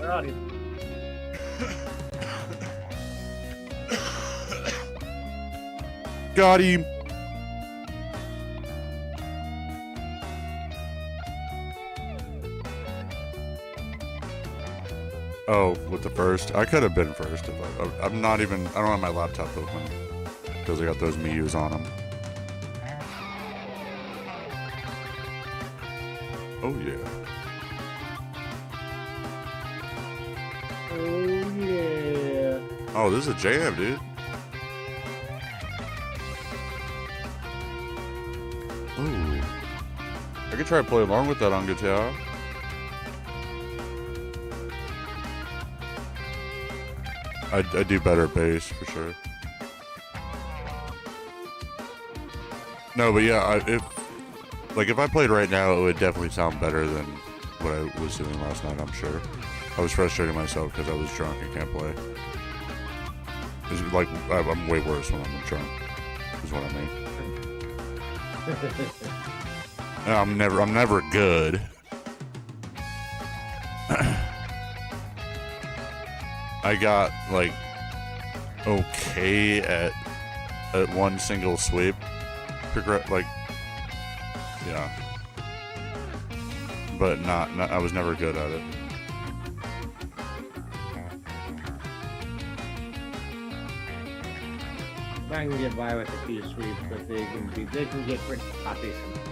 Got him. Got him. Oh, with the first? I could have been first. If I'm not even... I don't have my laptop open. Because I got those Mius on them. Oh, yeah. Oh, yeah. Oh, this is a jam, dude. Ooh. I could try to play along with that on guitar. I do better bass for sure. No, but yeah, if I played right now, it would definitely sound better than what I was doing last night. I'm sure. I was frustrating myself because I was drunk and can't play. It's like I'm way worse when I'm drunk. Is what I mean. I'm never good. I got like okay at one single sweep. Like, yeah, but not I was never good at it. I can get by with a few sweeps, but they can get pretty poppy sometimes.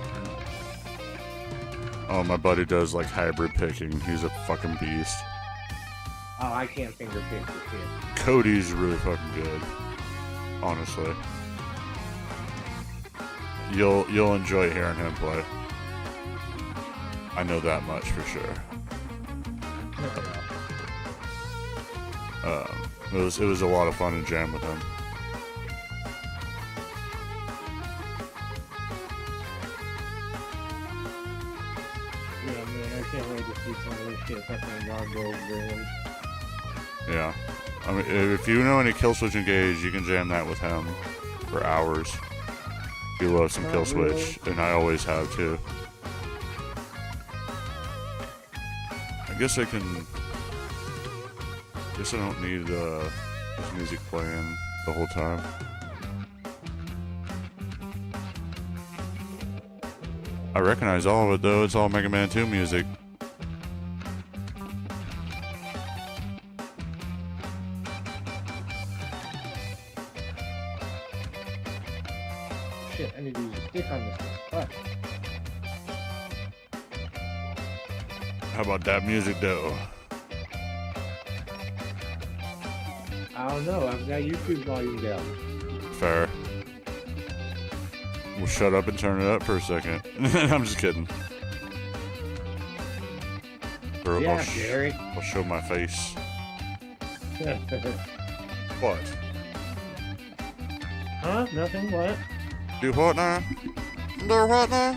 Oh, my buddy does like hybrid picking. He's a fucking beast. Oh, I can't finger pick this shit. Cody's really fucking good. Honestly. You'll enjoy hearing him play. I know that much for sure. It was a lot of fun to jam with him. Yeah, man, I can't wait to see some of this shit fucking dog go over. Yeah. I mean, if you know any kill switch engage, you can jam that with him for hours. He loves some kill switch, and I always have too. I guess I don't need this music playing the whole time. I recognize all of it though. It's all Mega Man 2 music. Shit, I need to use a stick on this one. Fuck. How about that music though? I don't know. I've got YouTube volume down. Fair. We'll shut up and turn it up for a second. I'm just kidding. Or Yeah, Jerry. I'll show my face. What? Huh? Nothing? What? Do what now? Do what now?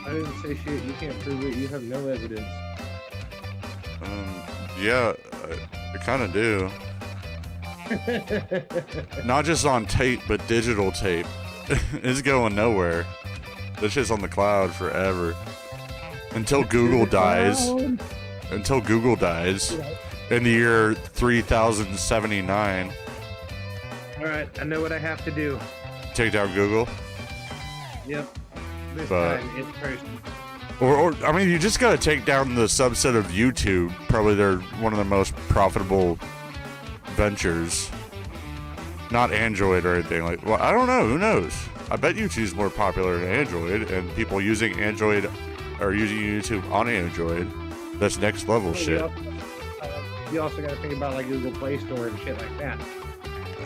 I didn't say shit. You can't prove it. You have no evidence. Yeah, I kind of do. Not just on tape, but digital tape. It's going nowhere. This shit's on the cloud forever. Until Google dies. Until Google dies. In the year 3079. Alright, I know what I have to do. Take down Google. Yep. This But- time it's person. Or, I mean, you just gotta take down the subset of YouTube. Probably they're one of the most profitable ventures. Not Android or anything. Like, well, I don't know. Who knows? I bet YouTube's more popular than Android, and people using Android are using YouTube on Android. That's next level shit. You also got to think about like Google Play Store and shit like that.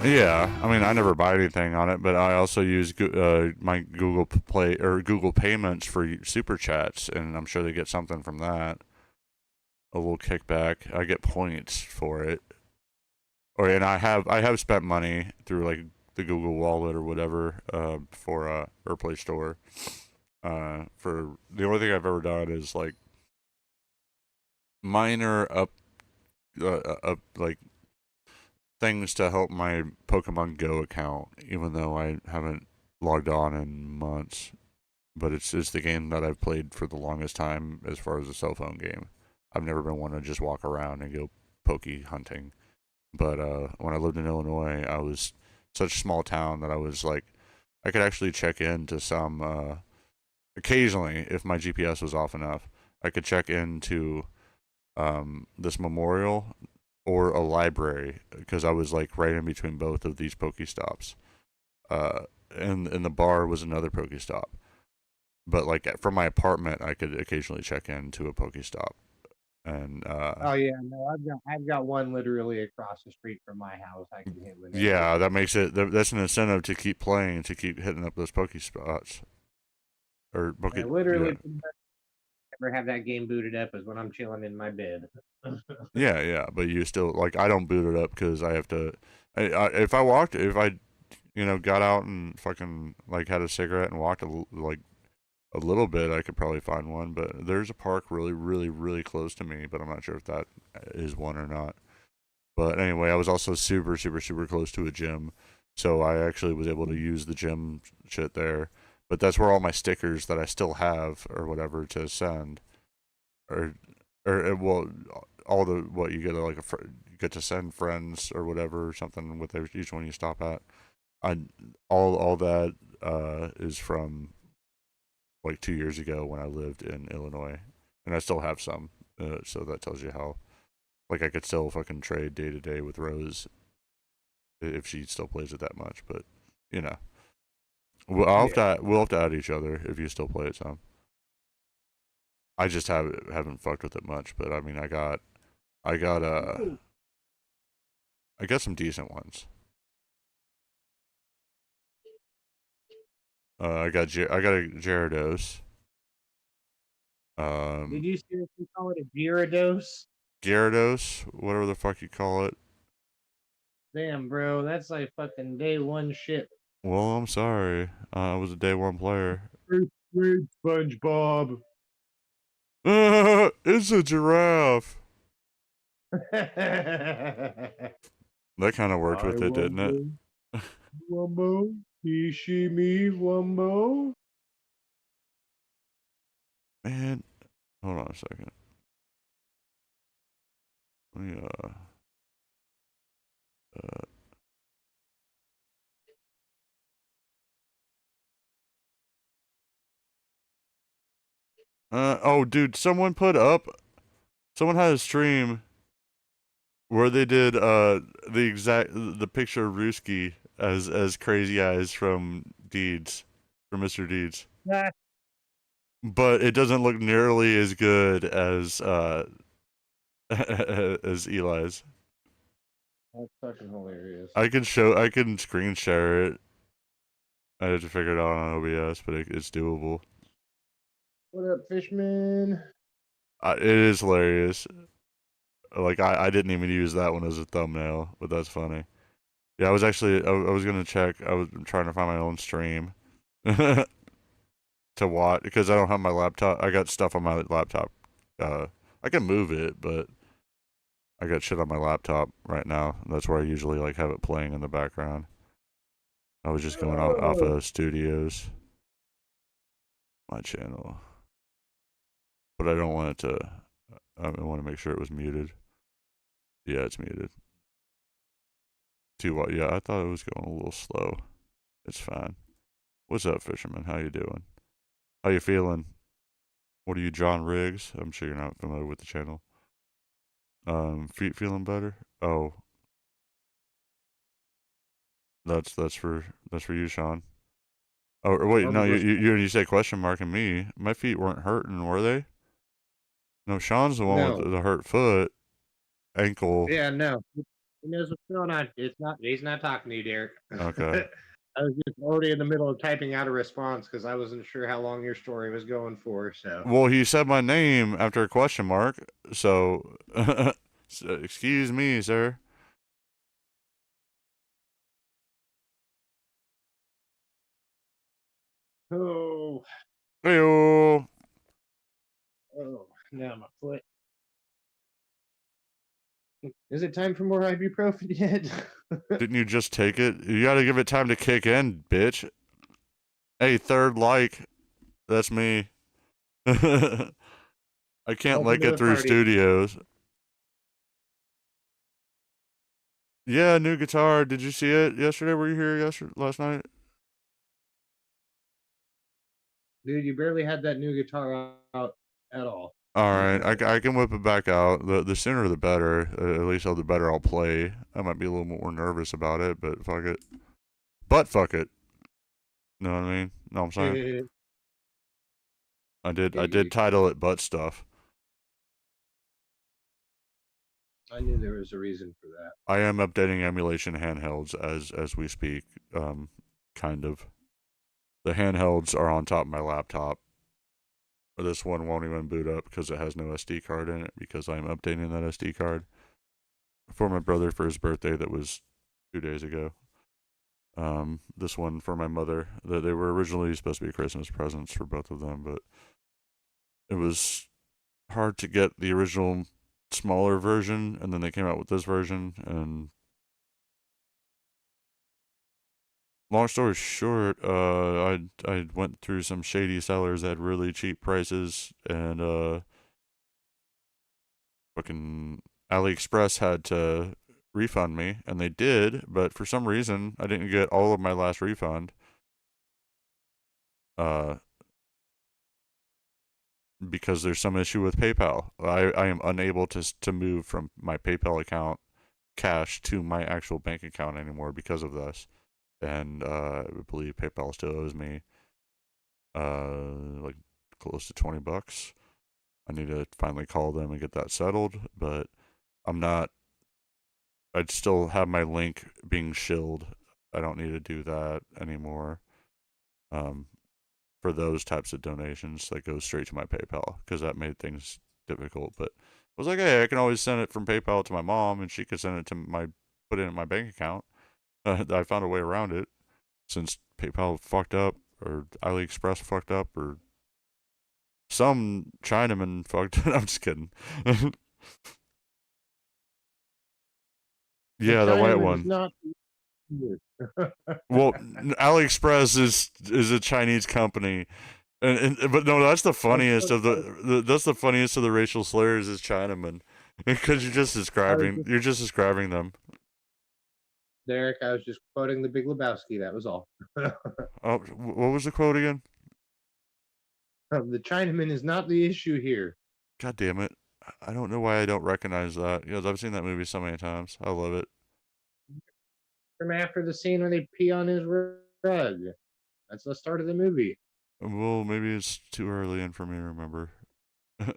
Yeah, I mean, I never buy anything on it, but I also use my Google Play or Google Payments for super chats, and I'm sure they get something from that. A little kickback. I get points for it. And I have spent money through like the Google Wallet or whatever for or Play Store. For the only thing I've ever done is like minor up like things to help my Pokemon Go account, even though I haven't logged on in months. but it's the game that I've played for the longest time as far as a cell phone game. I've never been one to just walk around and go pokey hunting. But when I lived in Illinois, I was such a small town that I was like, I could actually check into some occasionally if my GPS was off enough. I could check into this memorial or a library because I was like right in between both of these Pokestops. And the bar was another Pokestop. But like from my apartment, I could occasionally check into a Pokestop. And Oh yeah, no, I've got one literally across the street from my house. I can hit whenever. yeah, that makes it that's an incentive to keep playing, to keep hitting up those Pokespots or Poke. I Yeah, literally never have that game booted up is when I'm chilling in my bed. yeah. But you still like I don't boot it up because I have to. If I walked, if I got out and fucking like had a cigarette and walked like a little bit, I could probably find one. But there's a park really, really, really close to me, but I'm not sure if that is one or not. But anyway, I was also super, super, super close to a gym, so I actually was able to use the gym shit there. But that's where all my stickers that I still have or whatever to send, or well, all the what you get like you get to send friends or whatever or something with each one you stop at. I all that is from like 2 years ago when I lived in Illinois, and I still have some. So that tells you how like I could still fucking trade day to day with Rose if she still plays it that much. But you know, Yeah. we'll have to add each other if you still play it some. I just haven't fucked with it much, but I mean, I got I got some decent ones. I got a Gyarados. Did Um, you seriously call it a Gyarados? Gyarados, whatever the fuck you call it. Damn, bro, that's like fucking day one shit. Well, I'm sorry. I was a day one player. Great SpongeBob. It's a giraffe. I That kind of worked with it, didn't it? Wumbo, Wumbo, Kishi me, Wumbo. Man, hold on a second. Let me uh oh dude, someone had a stream where they did the picture of Ruski as Crazy Eyes from Deeds, from Mr. Deeds. That's But it doesn't look nearly as good as as Eli's. fucking hilarious. I can screen share it. I had to figure it out on OBS, but it's doable. What up, Fishman? It is hilarious. Like I didn't even use that one as a thumbnail, but that's funny. Yeah, I was gonna check. I was trying to find my own stream to watch because I don't have my laptop. I got stuff on my laptop. I can move it, but I got shit on my laptop right now. That's where I usually like have it playing in the background. I was just going off Oh, of Studios, my channel, but I don't want it to. I want to make sure it was muted. Yeah, it's muted. Too what? Yeah, I thought it was going a little slow. It's fine. What's up, fisherman? How you doing? How you feeling? What are you, John Riggs? I'm sure you're not familiar with the channel. Feeling better? Oh, that's for you, Sean. Oh, or wait, no, arms was you say question mark and me. My feet weren't hurting, were they? No, Sean's the one no. with the hurt foot, ankle. Yeah, no. He knows what's going on. It's not. He's not talking to you, Derek. Okay. I was just already in the middle of typing out a response because I wasn't sure how long your story was going for. So, Well, he said my name after a question mark, so, so excuse me, sir. oh, Heyo. oh, now my foot. Is it time for more ibuprofen yet? Didn't you just take it? You gotta give it time to kick in, bitch. Hey, third like. That's me. I can't Welcome like to it the through party. studios. Yeah, new guitar. Did you see it yesterday? Were you here last night? Dude, you barely had that new guitar out at all. All right, I can whip it back out. The sooner the better. At least the better I'll play. I might be a little more nervous about it, but fuck it. But fuck it. Know what I mean? Know what I'm saying? I did title it butt stuff. I knew there was a reason for that. I am updating emulation handhelds as we speak. Kind of. The handhelds are on top of my laptop. This one won't even boot up because it has no SD card in it because I'm updating that SD card for my brother for his birthday that was 2 days ago. This one for my mother. They were originally supposed to be Christmas presents for both of them, but it was hard to get the original smaller version, and then they came out with this version. And long story short, I went through some shady sellers that had really cheap prices, and fucking AliExpress had to refund me, and they did, but for some reason I didn't get all of my last refund. Uh, because there's some issue with PayPal. I am unable to move from my PayPal account cash to my actual bank account anymore because of this. And I believe PayPal still owes me like close to $20. I need to finally call them and get that settled, but I'm not. I'd still have my link being shilled. I don't need to do that anymore. For those types of donations that go straight to my PayPal because that made things difficult. But I was like, hey, I can always send it from PayPal to my mom, and she could send it to put it in my bank account. I found a way around it since PayPal fucked up, or AliExpress fucked up, or some Chinaman fucked. I'm just kidding. The Yeah, the white Chinaman is one. not. Well, AliExpress is a Chinese company. But no, that's the funniest of that's the funniest of the racial slurs is Chinaman, because you're just describing them. Derek, I was just quoting the Big Lebowski. That was all. Oh, what was the quote again? The Chinaman is not the issue here. God damn it! I don't know why I don't recognize that because I've seen that movie so many times. I love it. From after the scene where they pee on his rug. That's the start of the movie. Well, maybe it's too early in for me to remember,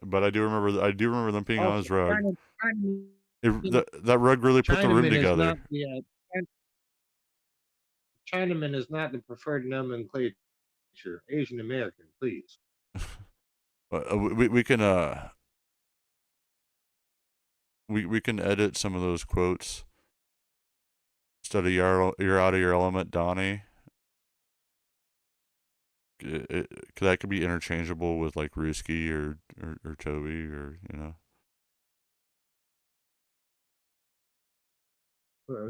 but I do remember. I do remember them peeing on Also, his rug. Chinaman, That rug really put the room Chinaman is not together. the Chinaman is not the preferred nomenclature. Asian American, please. We can we can edit some of those quotes. Instead of you're out of your element, Donnie. That could be interchangeable with like Ruski or Toby or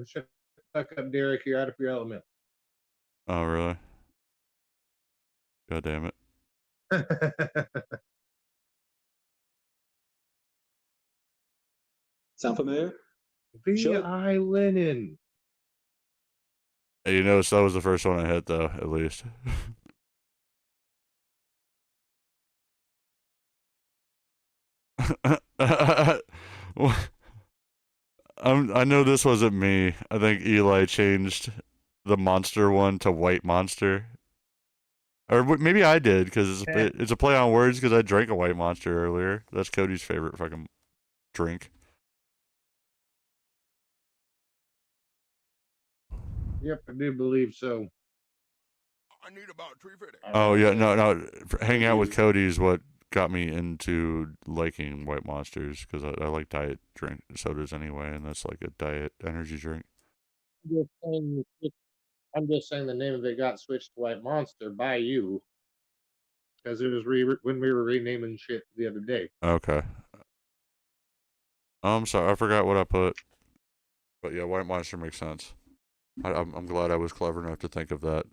Shut the fuck up, Derek. You're out of your element. Oh really? God damn it. Sound familiar? V.I. Lenin. Hey, you notice that was the first one I hit though, at least. I know this wasn't me. I think Eli changed the monster one to white monster. Or maybe I did because it's a play on words because I drank a white monster earlier. That's Cody's favorite fucking drink. Yep, I do believe so. I need about 350. Oh yeah, no. Hanging out with Cody is what got me into liking white monsters because I like diet drink sodas anyway, and that's like a diet energy drink. I'm just saying the name of it got switched to White Monster by you because it was when we were renaming shit the other day. Okay. I'm sorry, I forgot what I put. But yeah, white monster makes sense. I'm glad I was clever enough to think of that.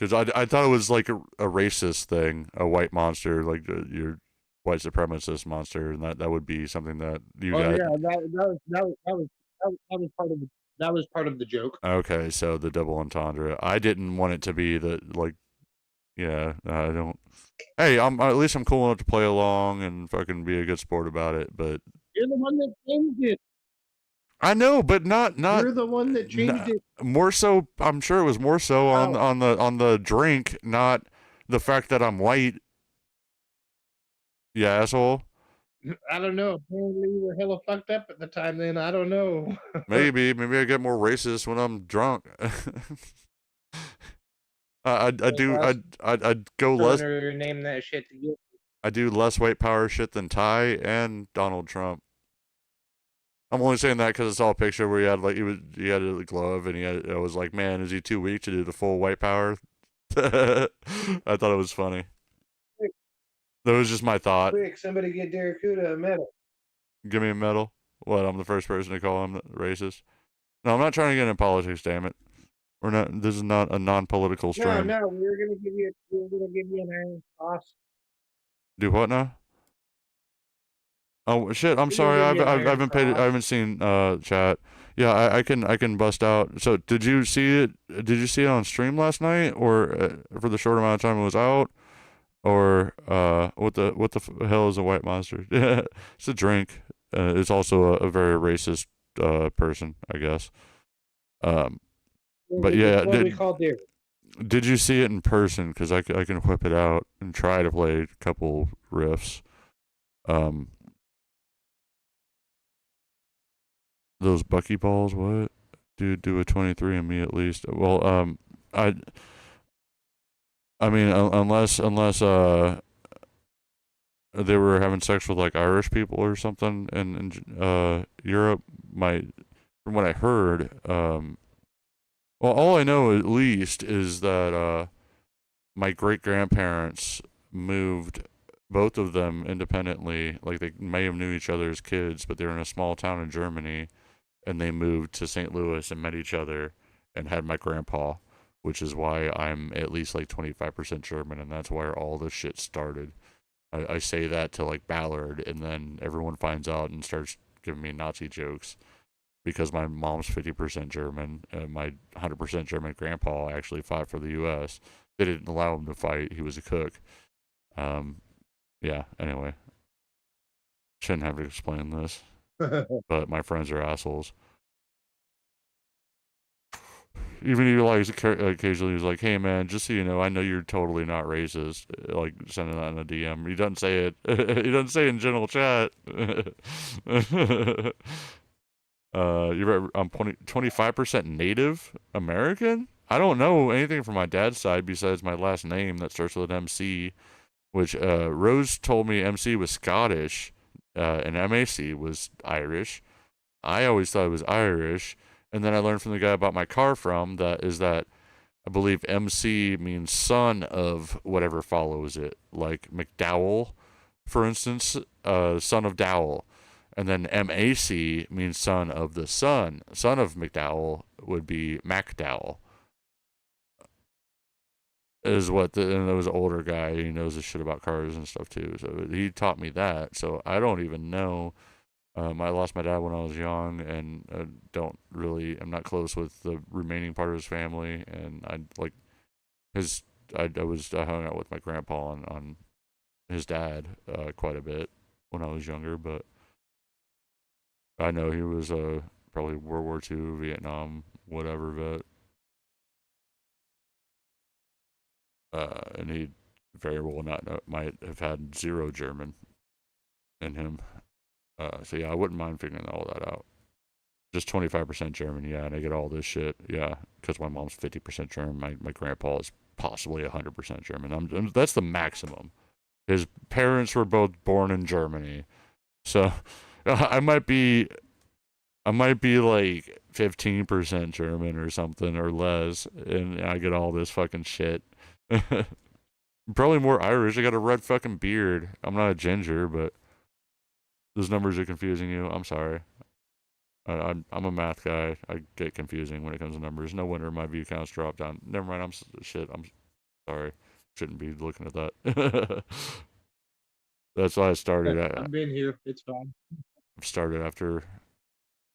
Because I thought it was like a racist thing, a white monster, like your white supremacist monster, and that would be something that you Oh got. yeah, that was part of that was part of the joke. Okay, so the double entendre. I didn't want it to be the like. Yeah, I don't. Hey, at least I'm cool enough to play along and fucking be a good sport about it. But You're the one that changed it. I know, but not You're the one that changed it. more so. I'm sure it was more so Wow. on the drink, not the fact that I'm white. Yeah, asshole. I don't know. Apparently, you were hella fucked up at the time. Then I don't know. Maybe I get more racist when I'm drunk. I go less. Name that shit to you. I do less white power shit than Ty and Donald Trump. I'm only saying that because it's all a picture where he had a glove and I was like, man, is he too weak to do the full white power? I thought it was funny. That was just my thought. Quick, somebody get Daracuda a medal. Give me a medal. What? I'm the first person to call him racist. No, I'm not trying to get into politics. Damn it. We're not. This is not a non-political stream. No, we were gonna give you an iron sauce. Do what now? Oh shit! I'm We're sorry. gonna I give you an haven't paid. iron I haven't seen chat. Yeah, I can bust out. So did you see it? Did you see it on stream last night, or for the short amount of time it was out, or what the hell is a white monster? It's a drink. It's also a very racist person, I guess. But yeah, did you see it in person? Because I can whip it out and try to play a couple riffs. Those buckyballs, what? Do a 23 on me at least. Well, I mean, unless they were having sex with like Irish people or something in Europe, from what I heard, well, all I know at least is that my great grandparents moved, both of them independently. Like they may have knew each other as kids, but they were in a small town in Germany, and they moved to St. Louis and met each other and had my grandpa, which is why I'm at least like 25% German, and that's where all this shit started. I say that to like Ballard, and then everyone finds out and starts giving me Nazi jokes because my mom's 50% German and my 100% German grandpa actually fought for the U.S. They didn't allow him to fight. He was a cook. Yeah, anyway. Shouldn't have to explain this. But my friends are assholes. Even he like occasionally he's like, "Hey man, just so you know, I know you're totally not racist." Like sending that in a DM. He doesn't say it. He doesn't say it in general chat. You're right. I'm 25% Native American. I don't know anything from my dad's side besides my last name that starts with an MC, which Rose told me MC was Scottish, and MAC was Irish. I always thought it was Irish, and then I learned from the guy I bought my car from that I believe MC means son of whatever follows it, like McDowell, for instance, son of Dowell, and then MAC means son of the son of McDowell would be MacDowell. Is what and there was an older guy, he knows this shit about cars and stuff too, so he taught me that. So I don't even know. I lost my dad when I was young, and I'm not close with the remaining part of his family, and I hung out with my grandpa on his dad quite a bit when I was younger, but I know he was probably World War II, Vietnam, whatever vet. And he very well might have had zero German in him. So yeah, I wouldn't mind figuring all that out. Just 25% German, yeah, and I get all this shit, yeah, because my mom's 50% German. My grandpa is possibly 100% German. That's the maximum. His parents were both born in Germany, so I might be like 15% German or something or less, and I get all this fucking shit. Probably more Irish. I got a red fucking beard. I'm not a ginger, but those numbers are confusing you. I'm sorry. I'm a math guy. I get confusing when it comes to numbers. No wonder my view counts drop down. Never mind. I'm Sorry, shouldn't be looking at that. That's why I started. I've been here. It's fine. Started after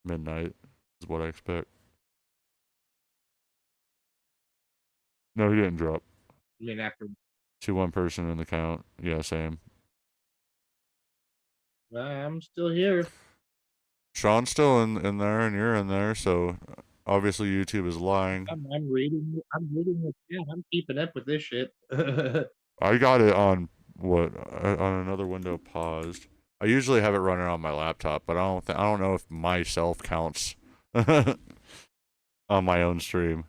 midnight. Is what I expect. No, he didn't drop. I mean, after To one person in the count. Yeah, same. I'm still here. Sean's still in there, and you're in there. So obviously YouTube is lying. I'm reading. I'm reading it. Yeah, I'm keeping up with this shit. I got it on on another window paused. I usually have it running on my laptop, but I don't know if myself counts on my own stream.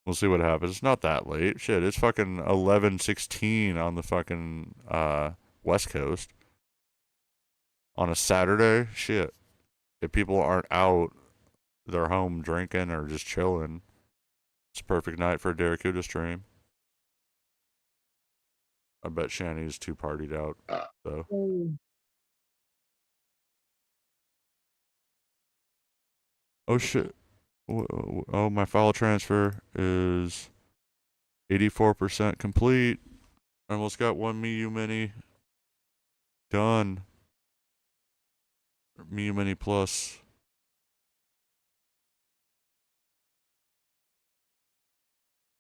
We'll see what happens. It's not that late. Shit, it's fucking 11:16 on the fucking West Coast on a Saturday. Shit, if people aren't out, they're home drinking or just chilling. It's a perfect night for a Darakuda stream. I bet Shani's too partied out, though. Oh shit. Oh, my file transfer is 84% complete. I almost got one Miyu Mini done. Miyu Mini Plus.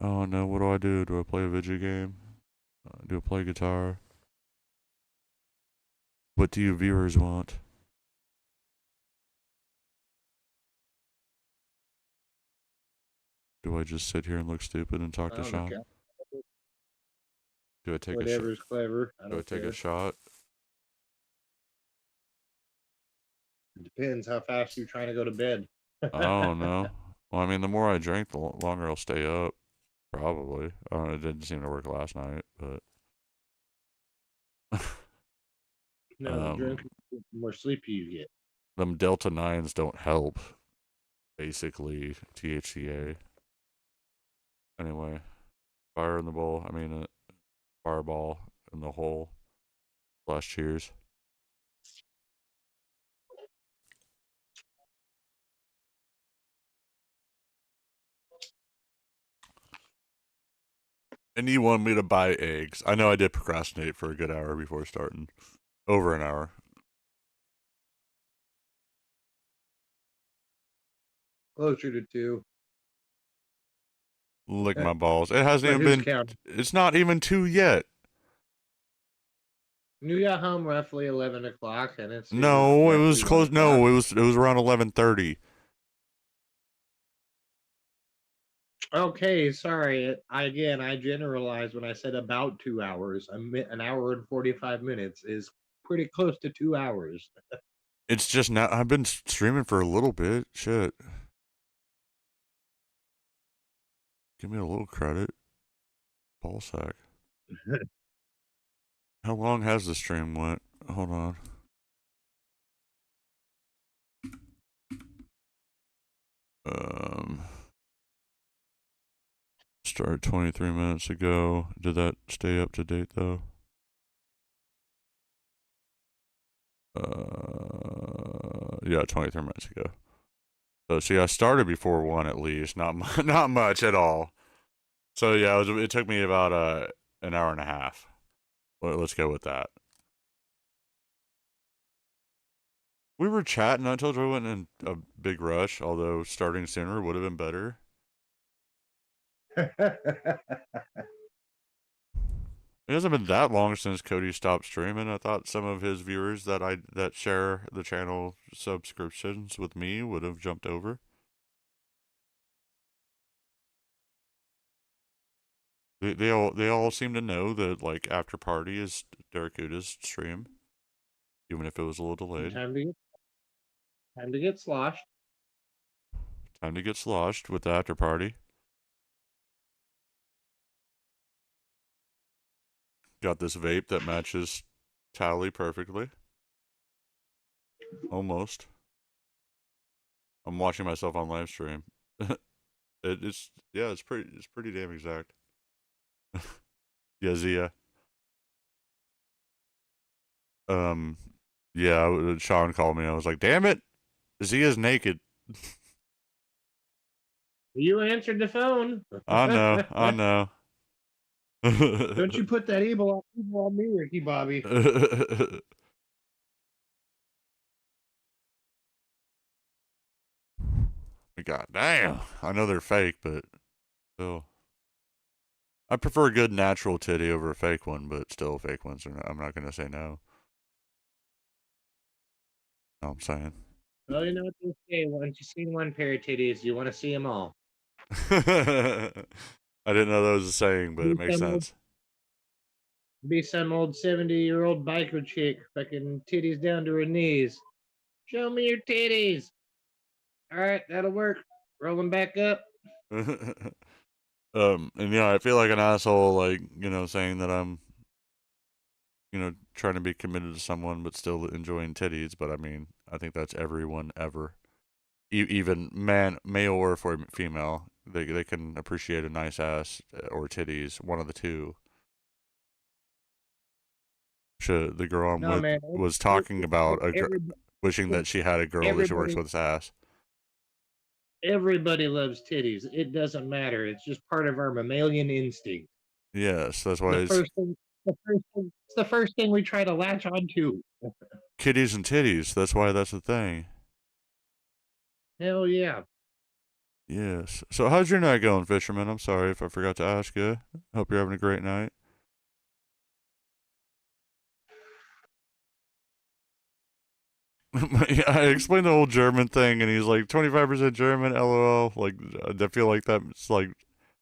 Oh no, what do I do? Do I play a video game? Do I play guitar? What do you viewers want? Do I just sit here and look stupid and talk to Sean? Okay. Do I take Whatever's clever. Do I take a shot? It depends how fast you're trying to go to bed. I don't know. Well, I mean, the more I drink, the longer I'll stay up. Probably. I don't know, it didn't seem to work last night, but. No, drink, the more sleepy you get. Them Delta 9s don't help. Basically, THCA. Anyway, fire in the bowl. I mean, fireball in the hole. Last cheers. And you wanted me to buy eggs. I know I did procrastinate for a good hour before starting. Over an hour. Closer to 2. Lick my balls. It hasn't But even who's been. counting? It's not even 2 yet. You got home roughly 11 o'clock, and it's No, it was roughly close. 1 No, o'clock. it was around 11:30. Okay, sorry. I generalized when I said about 2 hours. An hour and 45 minutes is pretty close to 2 hours. It's just now. I've been streaming for a little bit. Shit. Give me a little credit. Ball sack. How long has the stream went? Hold on. Started 23 minutes ago. Did that stay up to date though? Yeah, 23 minutes ago. So see, I started before 1 at least. Not much at all. So yeah, it took me about an hour and a half. Let's go with that. We were chatting. I told you I went in a big rush, although starting sooner would have been better. It hasn't been that long since Cody stopped streaming. I thought some of his viewers that share the channel subscriptions with me would have jumped over. They all seem to know that like after party is Darakuda's stream, even if it was a little delayed. Time to get sloshed. Time to get sloshed with the after party. Got this vape that matches Tally perfectly. Almost. I'm watching myself on live stream. It's pretty damn exact. Yeah, Zia. Yeah, Sean called me. I was like, damn it, Zia's naked. You answered the phone. I know. Don't you put that evil on me, Ricky Bobby. God damn. I know they're fake, but still. I prefer a good natural titty over a fake one, but still, fake ones are not, I'm not going to say no. Know what I'm saying? Well, you know what they say. Once you've seen one pair of titties, you want to see them all. I didn't know that was a saying, but it makes sense. Be some old 70-year-old biker chick, fucking titties down to her knees. Show me your titties. All right, that'll work. Roll them back up. And yeah, I feel like an asshole, like, saying that I'm, trying to be committed to someone but still enjoying titties. But I mean, I think that's everyone ever. Even male or for female, they can appreciate a nice ass or titties, one of the two. The girl I'm with Man, was talking about wishing that she had a girl that she works everybody, with's ass. everybody loves titties. It doesn't matter. It's just part of our mammalian instinct. Yes, that's why The it's first thing, it's the first thing we try to latch onto. kitties and titties. That's why that's the thing. Hell yeah. Yes. So how's your night going, Fisherman? I'm sorry if I forgot to ask you. Hope you're having a great night. I explained the whole German thing, and he's like 25% German, lol. Like, I feel like that's like,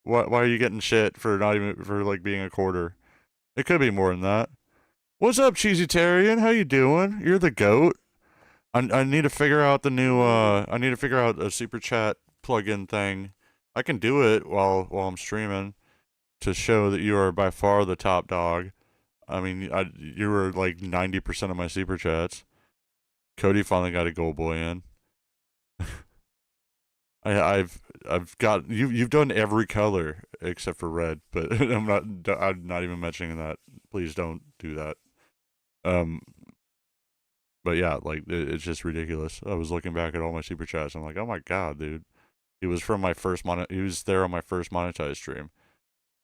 why are you getting shit for not even for like being a quarter? It could be more than that. What's up, Cheesytarian? How you doing? You're the goat. I need to figure out the new. I need to figure out a super chat plugin thing. I can do it while I'm streaming to show that you are by far the top dog. I mean, you were like 90% of my super chats. Cody finally got a goal boy in. I've got you've done every color except for red, but I'm not even mentioning that. Please don't do that. But yeah, like it's just ridiculous. I was looking back at all my super chats. I'm like, oh my god, dude. He was from my first he was there on my first monetized stream.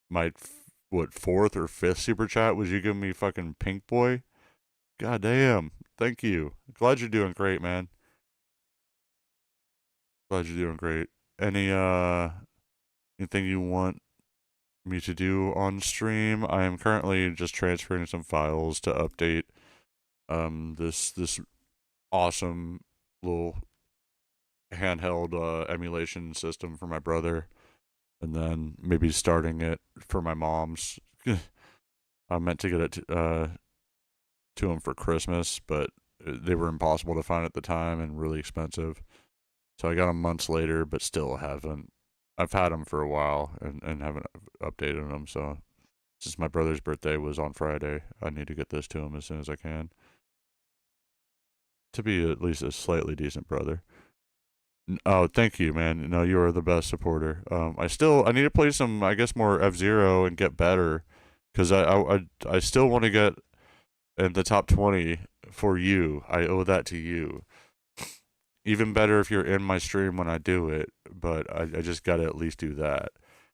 My fourth or fifth super chat was you giving me fucking pink boy. God damn. Thank you. Glad you're doing great, man. Glad you're doing great. Anything you want me to do on stream? I am currently just transferring some files to update this awesome little handheld emulation system for my brother, and then maybe starting it for my mom's. I meant to get it to him for Christmas, but they were impossible to find at the time and really expensive. So I got them months later, but still haven't. I've had them for a while and haven't updated them. So since my brother's birthday was on Friday, I need to get this to him as soon as I can to be at least a slightly decent brother. Oh, thank you, man. No, you are the best supporter. I need to play some, I guess, more F-Zero and get better, because I still want to get in the top 20 for you. I owe that to you. Even better if you're in my stream when I do it, but I just gotta at least do that.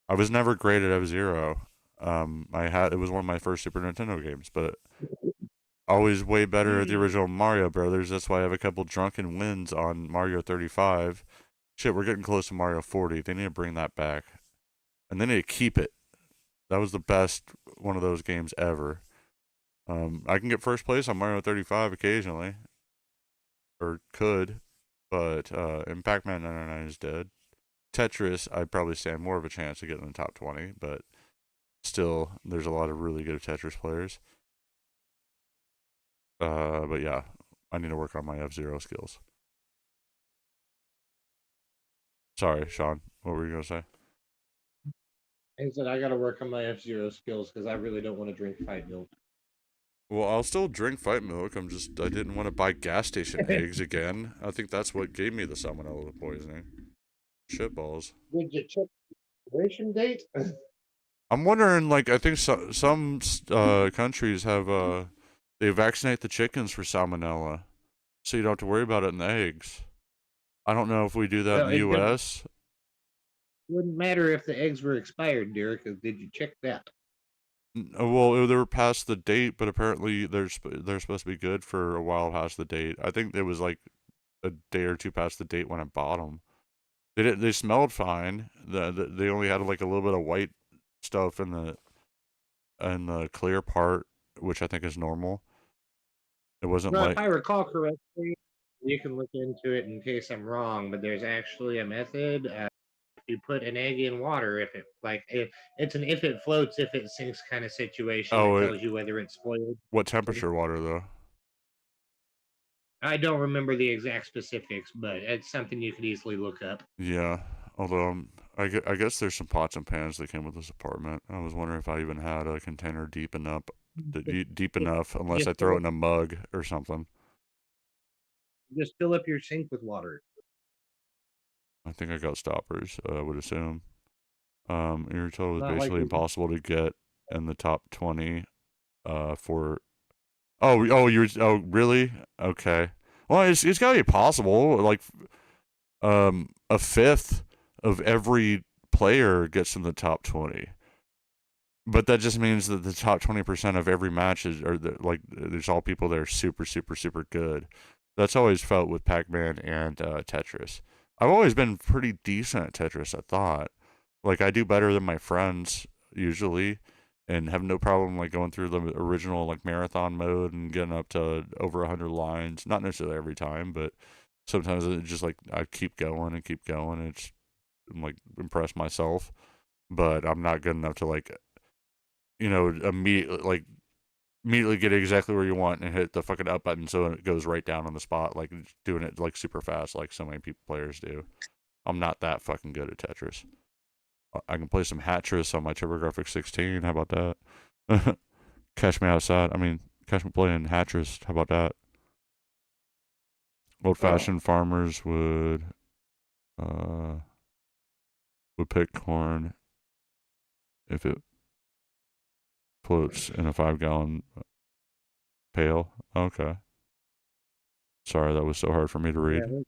I was never great at F-Zero. It was one of my first Super Nintendo games, but always way better at the original Mario Brothers. That's why I have a couple drunken wins on Mario 35. Shit, we're getting close to Mario 40. They need to bring that back, and they need to keep it. That was the best one of those games ever. I can get first place on Mario 35 occasionally, or could, but and Pac-Man 99 is dead. Tetris, I'd probably stand more of a chance of getting in the top 20, but still, there's a lot of really good Tetris players. But yeah, I need to work on my F-Zero skills. Sorry, Sean. What were you gonna say? He said I got to work on my F-Zero skills because I really don't want to drink fight milk. Well, I'll still drink fight milk. I didn't want to buy gas station eggs again. I think that's what gave me the salmonella poisoning. Shitballs. Did you check the expiration date? I'm wondering, like, I think some countries have they vaccinate the chickens for salmonella, so you don't have to worry about it in the eggs. I don't know if we do that in the U.S. Wouldn't matter if the eggs were expired, Derek, because did you check that? Well, they were past the date, but apparently they're supposed to be good for a while past the date. I think it was like a day or two past the date when I bought them. They smelled fine. They only had like a little bit of white stuff in the clear part, which I think is normal. It wasn't Well, if like I recall correctly, you can look into it in case I'm wrong, but there's actually a method. If you put an egg in water, if it floats, if it sinks kind of situation, that tells you whether it's spoiled. what temperature water though? I don't remember the exact specifics, but it's something you could easily look up. Yeah. Although I guess there's some pots and pans that came with this apartment. I was wondering if I even had a container deep enough, unless I throw it in a mug or something. Just fill up your sink with water. I think I got stoppers. I would assume. Irritable was Not like basically impossible to get in the top 20. For oh really? Okay. Well, it's gotta be possible. Like, a fifth of every player gets in the top 20. But that just means that the top 20% of every match like there's all people that are super super super good. That's always felt with Pac-Man and Tetris. I've always been pretty decent at Tetris, I thought. Like, I do better than my friends usually, and have no problem like going through the original like marathon mode and getting up to over 100 lines. Not necessarily every time, but sometimes it just like I keep going and keep going. And I'm like impress myself, but I'm not good enough to like immediately get exactly where you want and hit the fucking up button so it goes right down on the spot, like doing it like super fast, like so many players do. I'm not that fucking good at Tetris. I can play some Hatris on my TurboGrafx 16. How about that? Catch me outside. I mean, catch me playing Hatris. How about that? Old-fashioned farmers would pick corn if it floats in a 5-gallon pail. Okay. Sorry, that was so hard for me to read. Yeah.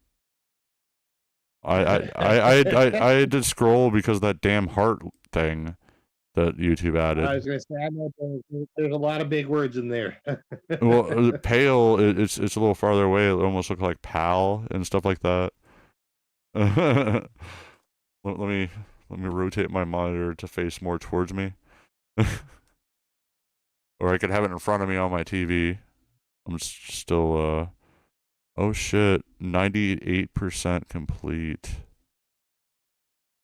I had to scroll because of that damn heart thing that YouTube added. I was going to say, I know there's a lot of big words in there. Well, pale, it's a little farther away. It almost looked like pal and stuff like that. let me rotate my monitor to face more towards me, or I could have it in front of me on my TV. I'm still oh shit, 98% complete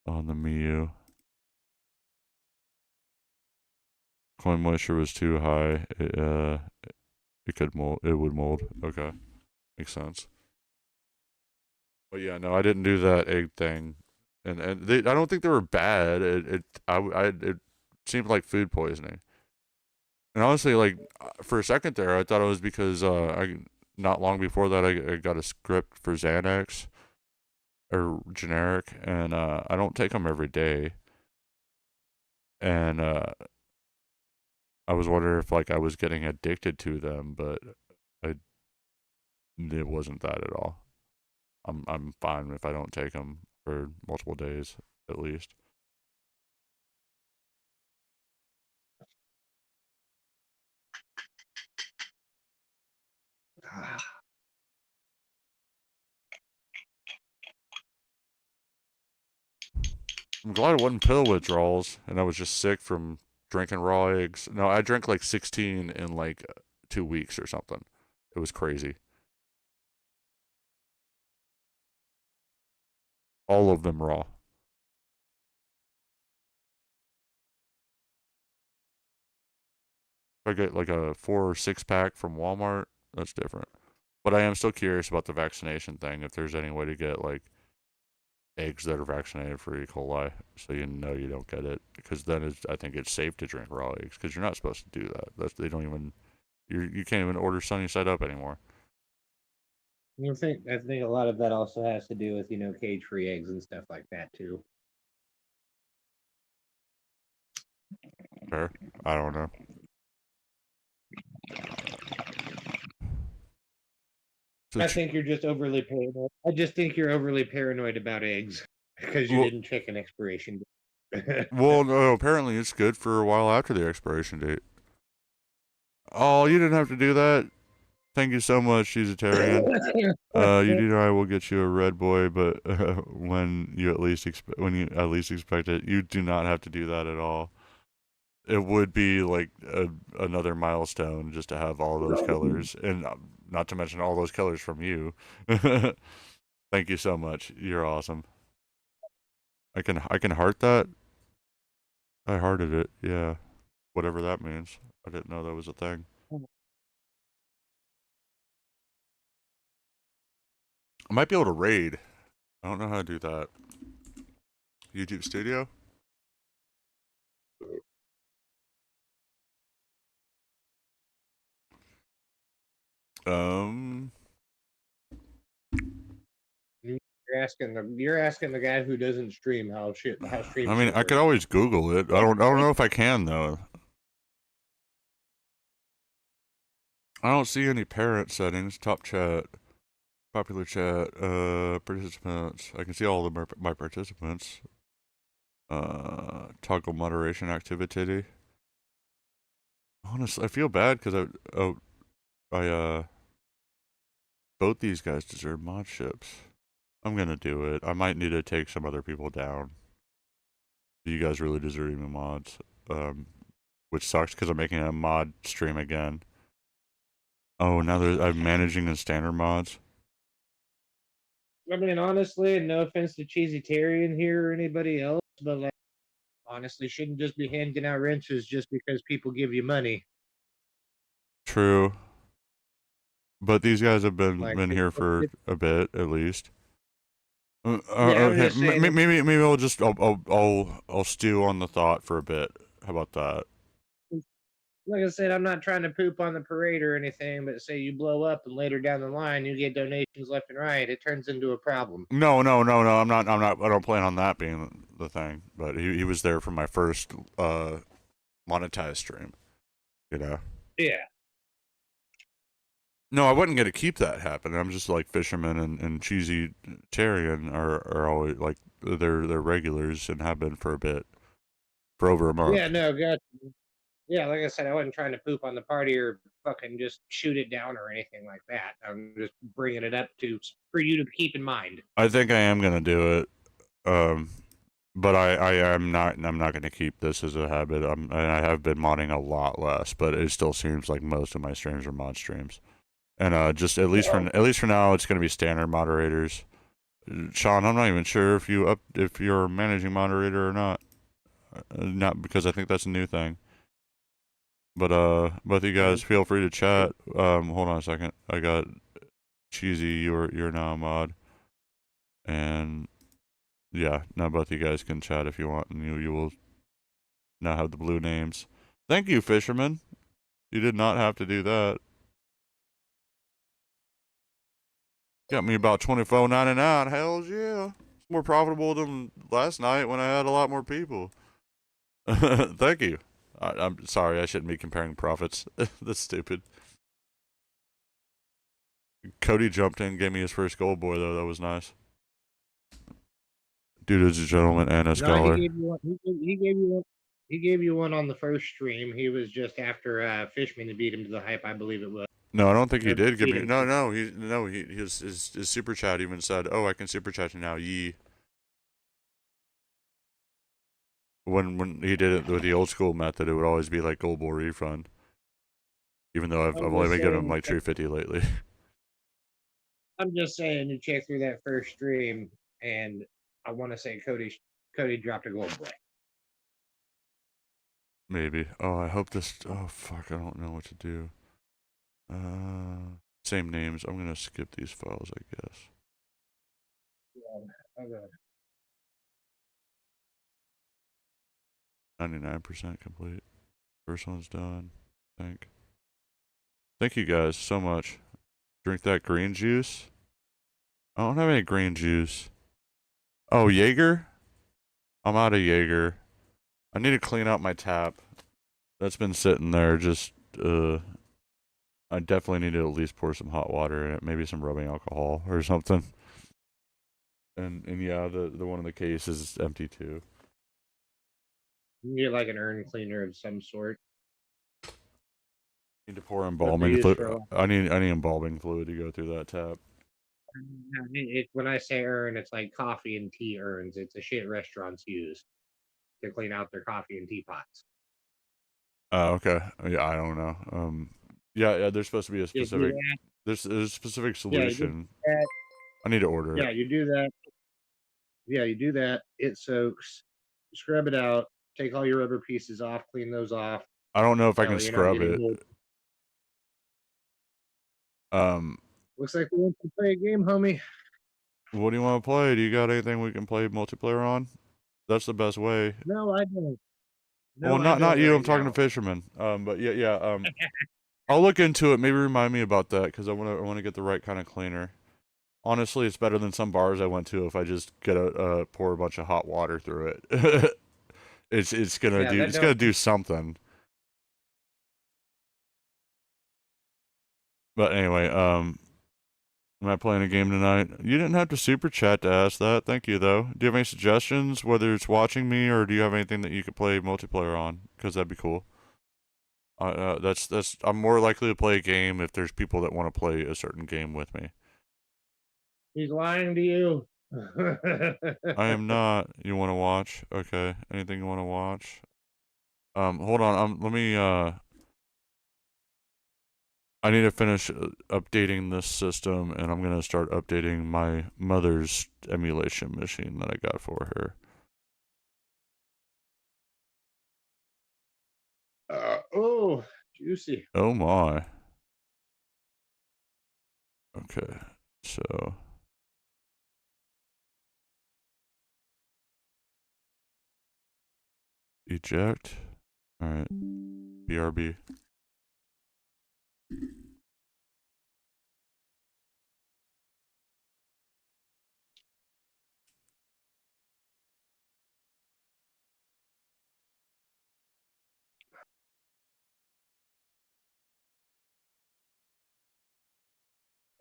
on the Miu. Coin moisture was too high. It could mold. It would mold. Okay, makes sense. But yeah, no, I didn't do that egg thing, and I don't think they were bad. It seemed like food poisoning. And honestly, like for a second there, I thought it was because I not long before that I got a script for Xanax or generic, and I don't take them every day, and I was wondering if like I was getting addicted to them, but it wasn't that at all. I'm fine if I don't take them for multiple days at least. I'm glad it wasn't pill withdrawals, and I was just sick from drinking raw eggs. No, I drank like 16 in like 2 weeks or something. It was crazy. All of them raw. If I get like a 4 or 6 pack from Walmart, that's different. But I am still curious about the vaccination thing. If there's any way to get like eggs that are vaccinated for E. coli, so you know you don't get it, because then I think it's safe to drink raw eggs because you're not supposed to do that. They don't even you can't even order sunny side up anymore. I think a lot of that also has to do with cage-free eggs and stuff like that too. Fair? I don't know. I think you're just overly paranoid. I just think you're overly paranoid about eggs because you didn't check an expiration date. Well, no, apparently it's good for a while after the expiration date. Oh, you didn't have to do that. Thank you so much, Vegetarian. You do know I will get you a red boy, but when you at least expect it, you do not have to do that at all. It would be like another milestone just to have all those colors, and not to mention all those colors from you. Thank you so much. You're awesome. I can heart that. I hearted it. Yeah, whatever that means. I didn't know that was a thing. I might be able to raid. I don't know how to do that. YouTube Studio. Um, You're asking the guy who doesn't stream how stream I mean, shit I could works. always Google it. I don't know if I can though. I don't see any parent settings. Top chat, popular chat, participants. I can see all of my participants. Toggle moderation activity. Honestly, I feel bad because I both these guys deserve mod ships. I'm gonna do it. I might need to take some other people down. You guys really deserve even mods. Which sucks because I'm making a mod stream again. Oh, now I'm managing the standard mods. I mean, honestly, no offense to Cheesy Terry in here or anybody else, but like, honestly, shouldn't just be handing out wrenches just because people give you money. True, but these guys have been Like, been here for a bit at least. yeah, I'm Okay, just saying. maybe I'll stew on the thought for a bit. How about that? Like I said, I'm not trying to poop on the parade or anything, but say you blow up and later down the line you get donations left and right, it turns into a problem. No, no, no, no. I'm not. I'm not. I don't plan on that being the thing. But he was there for my first monetized stream. You know. Yeah. No, I wasn't gonna keep that happening. I'm just like Fisherman and Cheesy Tarian are always like they're regulars and have been for a bit, for over a Yeah, month. no, gotcha. Yeah, like I said, I wasn't trying to poop on the party or fucking just shoot it down or anything like that. I'm just bringing it up to for you to keep in mind. I think I am gonna do it. Um, but I am not. I'm not gonna keep this as a habit. I have been modding a lot less, but it still seems like most of my streams are mod streams. And just at least for now, it's gonna be standard moderators. Sean, I'm not even sure if you're a managing moderator or not. Not because I think that's a new thing. But both of you guys feel free to chat. Hold on a second. I got Cheesy. You're now a mod, and yeah, now both of you guys can chat if you want, and you will now have the blue names. Thank you, Fisherman. You did not have to do that. Got me about $24.99. Hells yeah. It's more profitable than last night when I had a lot more people. Thank you. I'm sorry, I shouldn't be comparing profits. That's stupid. Cody jumped in, gave me his first gold boy though. That was nice. Dude is a gentleman and a No, he scholar. gave you one. He gave you one. He gave you one on the first stream. He was just after Fishman to beat him to the hype, I believe it was. No, I don't think he Or did give feed me. him. His super chat even said, "Oh, I can super chat you now." Yee. When he did it with the old school method, it would always be like gold boy refund. Even though I've I'm only just been giving him saying. like 250 lately. I'm just saying to check through that first stream, and I want to say Cody dropped a gold boy. Maybe. Oh, I hope this. Oh fuck, I don't know what to do. Same names. I'm gonna skip these files, I guess. Yeah, okay. 99% complete. First one's done. Thank you guys so much. Drink that green juice. I don't have any green juice. Oh, Jaeger? I'm out of Jaeger. I need to clean out my tap. That's been sitting there just I definitely need to at least pour some hot water in it, maybe some rubbing alcohol or something. And yeah, the one in the case is empty too. You get like an urn cleaner of some sort. Need to pour What they embalming use fluid. for a lot. I need embalming fluid to go through that tap. When I say urn, it's like coffee and tea urns. It's a shit restaurants use to clean out their coffee and teapots. Oh, okay. Yeah, I don't know. Yeah. There's supposed to be a You do specific. that. There's a specific Yeah, you do solution. that. I need to order it. Yeah, you do that. Yeah, you do that. It soaks. Scrub it out. Take all your rubber pieces off. Clean those off. I don't know if I That can way you're not scrub getting it. mold. Um, Looks like we want to play a game, homie. what do you want to play? Do you got anything we can play multiplayer on? That's the best way. No, I don't. Well, No, I not don't you. right I'm talking to now. fishermen. But yeah. I'll look into it. Maybe remind me about that because I want to get the right kind of cleaner. Honestly, it's better than some bars I went to if I just get pour a bunch of hot water through it. it's gonna Yeah, do that it's gonna don't. do something. But anyway, am I playing a game tonight? You didn't have to super chat to ask that. Thank you though. Do you have any suggestions, whether it's watching me or do you have anything that you could play multiplayer on? Because that'd be cool. That's I'm more likely to play a game if there's people that want to play a certain game with me. He's lying to you. I am not. You want to watch? Okay. Anything you want to watch? Hold on. Let me. I need to finish updating this system, and I'm gonna start updating my mother's emulation machine that I got for her. Oh, juicy. Oh my. Okay. So eject. All right. BRB.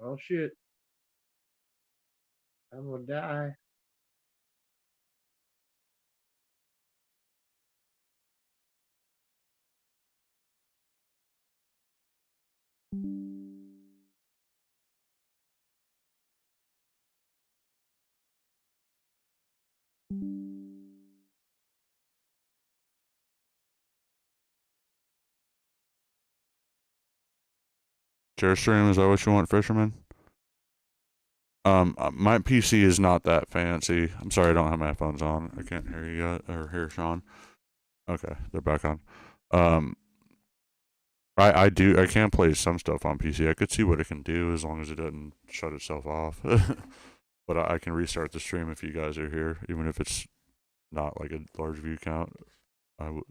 Oh shit. I'm gonna die. Jetstream, is that what you want, Fisherman? My PC is not that fancy. I'm sorry, I don't have my headphones on. I can't hear you yet, or hear Sean. Okay, they're back on. Um, I can play some stuff on PC. I could see what it can do as long as it doesn't shut itself off. But I can restart the stream if you guys are here, even if it's not like a large view count. I would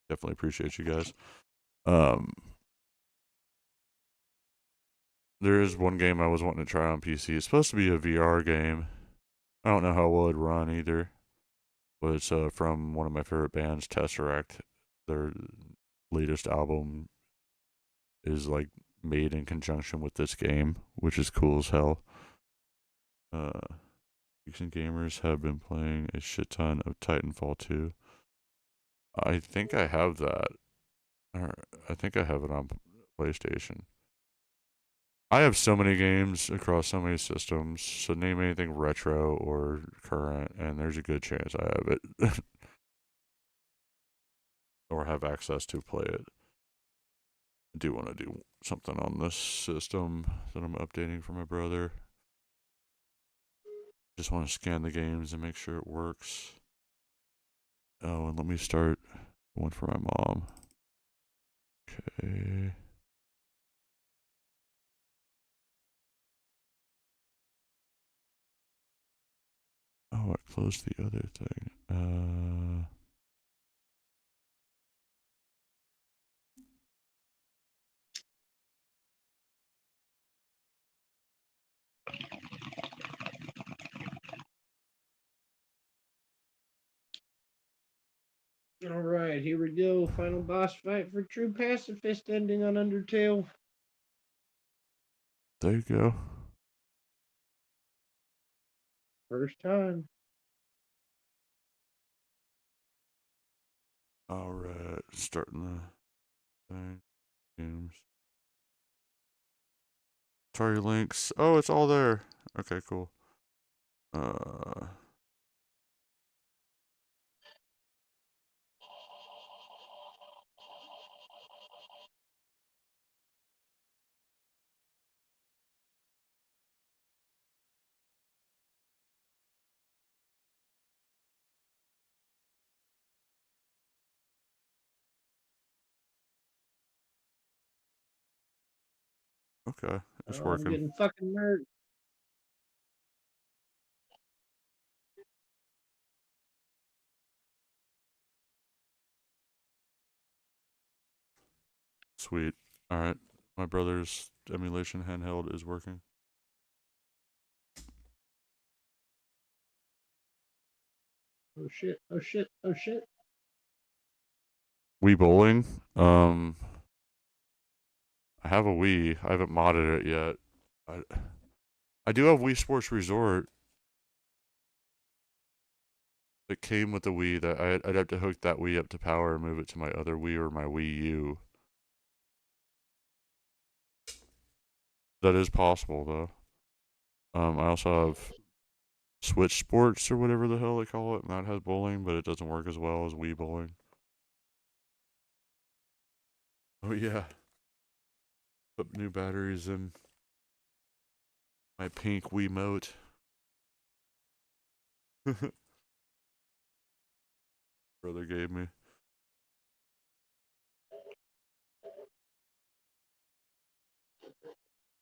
definitely appreciate you guys. Um, there is one game I was wanting to try on PC. It's supposed to be a VR game. I don't know how well it'd run either. But it's from one of my favorite bands, Tesseract. Their latest album is like made in conjunction with this game, which is cool as hell. Recent gamers have been playing a shit ton of Titanfall 2. I think I have that. Or I think I have it on PlayStation. I have so many games across so many systems, so name anything retro or current, and there's a good chance I have it. Or have access to play it. I do want to do something on this system that I'm updating for my brother. Just want to scan the games and make sure it works. Oh, and let me start one for my mom. Okay. Oh, I closed the other thing. All right, here we go. Final boss fight for true pacifist ending on Undertale. There you go. First time. Alright, starting the thing. Games. Target links. Oh, it's all there. Okay, cool. Okay, it's Oh, I'm working. getting fucking murdered. Sweet. Alright, my brother's emulation handheld is working. Oh shit! Oh shit! Oh shit! Wii bowling. I have a Wii. I haven't modded it yet. I do have Wii Sports Resort. It came with the Wii that I'd have to hook that Wii up to power and move it to my other Wii or my Wii U. That is possible though. I also have Switch Sports or whatever the hell they call it, and that has bowling, but it doesn't work as well as Wii bowling. Oh yeah. Put new batteries in my pink Wiimote. Brother gave me.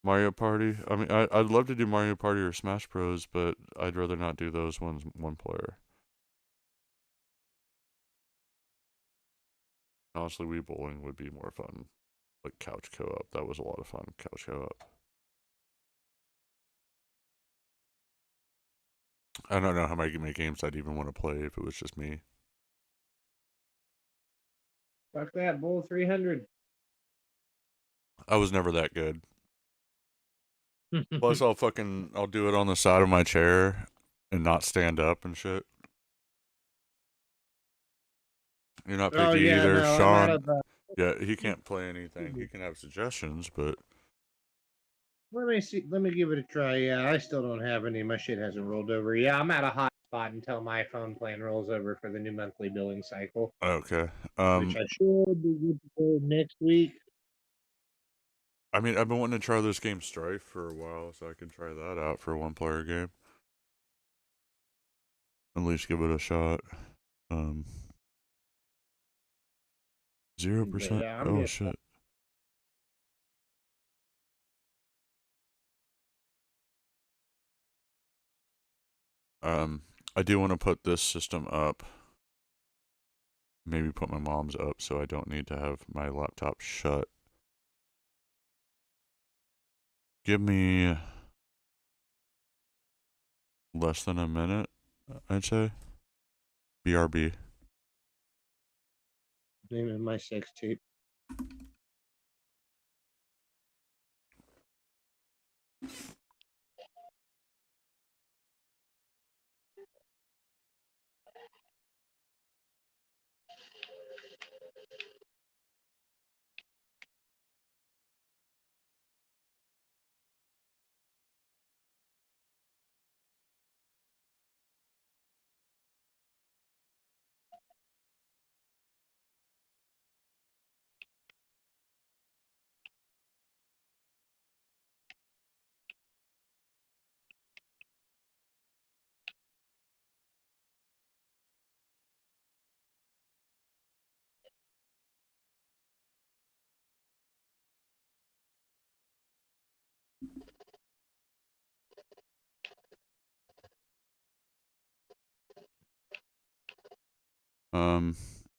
Mario Party. I mean, I'd love to do Mario Party or Smash Bros, but I'd rather not do those ones one player. Honestly, Wii bowling would be more fun. Like couch co-op. That was a lot of fun. Couch co-op. I don't know how many games I'd even want to play if it was just me. Fuck that bull 300. I was never that good. Plus, I'll do it on the side of my chair and not stand up and shit. You're not Oh picky yeah, either, no, I'm out Sean. of. Yeah, he can't play anything. He can have suggestions, but Let me see. Let me give it a try. Yeah, I still don't have any. My shit hasn't rolled over. Yeah, I'm at a hot spot until my phone plan rolls over for the new monthly billing cycle, okay. which I should be good to go next week. I mean, I've been wanting to try this game Strife for a while, so I can try that out for a one-player game. At least give it a shot. 0%. Yeah, I'm Oh getting. shit. I do want to put this system up. Maybe put my mom's up so I don't need to have my laptop shut. Give me less than a minute, I'd say. BRB. Name of my sex tape.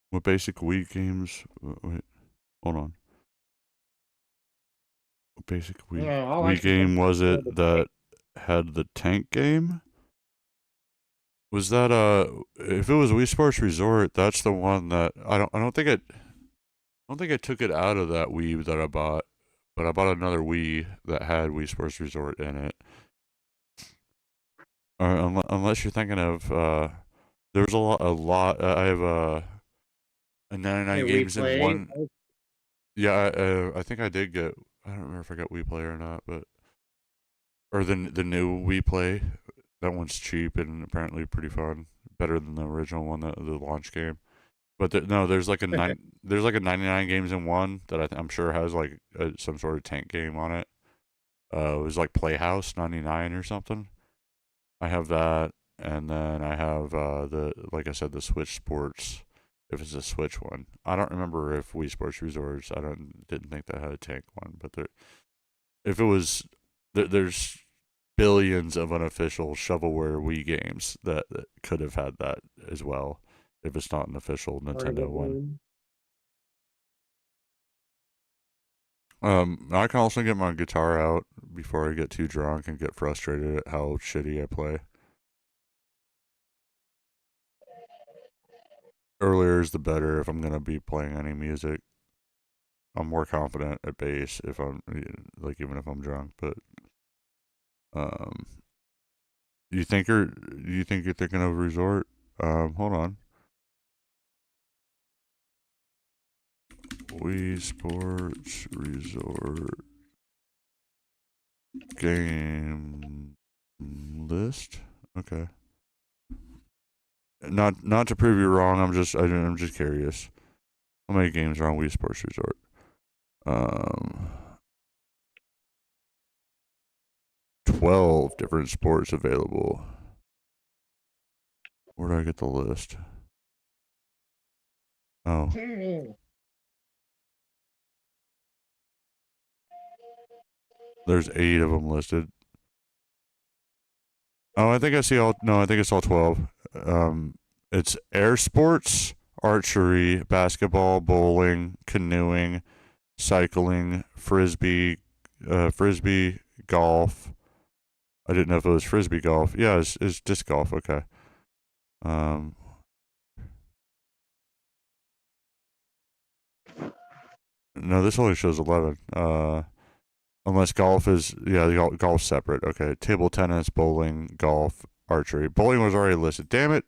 What basic Wii games? Wait, hold on. What basic All I Wii can think game was of it that had the tank game? Was that if it was Wii Sports Resort, that's the one that I don't think I took it out of that Wii that I bought, but I bought another Wii that had Wii Sports Resort in it. Unless you're thinking of there was a lot I have And 99 Hey, we games in play. one. Yeah, I think I did get. I don't remember if I got Wii Play or not, but or the new Wii Play. That one's cheap and apparently pretty fun. Better than the original one, the launch game. But no, there's like a 99 games in one that I'm sure has like some sort of tank game on it. It was like Playhouse 99 or something. I have that, and then I have the like I said the Switch Sports. If it's a Switch one, I don't remember if Wii Sports Resorts. I didn't think that had a tank one, but if it was, there's billions of unofficial shovelware Wii games that could have had that as well. If it's not an official Nintendo one. I can also get my guitar out before I get too drunk and get frustrated at how shitty I play. Earlier is the better if I'm gonna be playing any music. I'm more confident at bass if I'm like even if I'm drunk. But um, you think you're thinking of resort? Hold on. Wii Sports Resort game list. Okay. Not to prove you wrong. I'm just curious. How many games are on Wii Sports Resort? Um, 12 different sports available. Where do I get the list? Oh, there's 8 of them listed. Oh, I think I see all. No, I think it's all 12. It's air sports, archery, basketball, bowling, canoeing, cycling, frisbee, golf. I didn't know if it was frisbee golf. Yeah, it's disc golf. Okay. Um, no, this only shows 11. Unless golf is, yeah, golf's separate. Okay. Table tennis, bowling, golf, archery. Bowling was already listed. Damn it.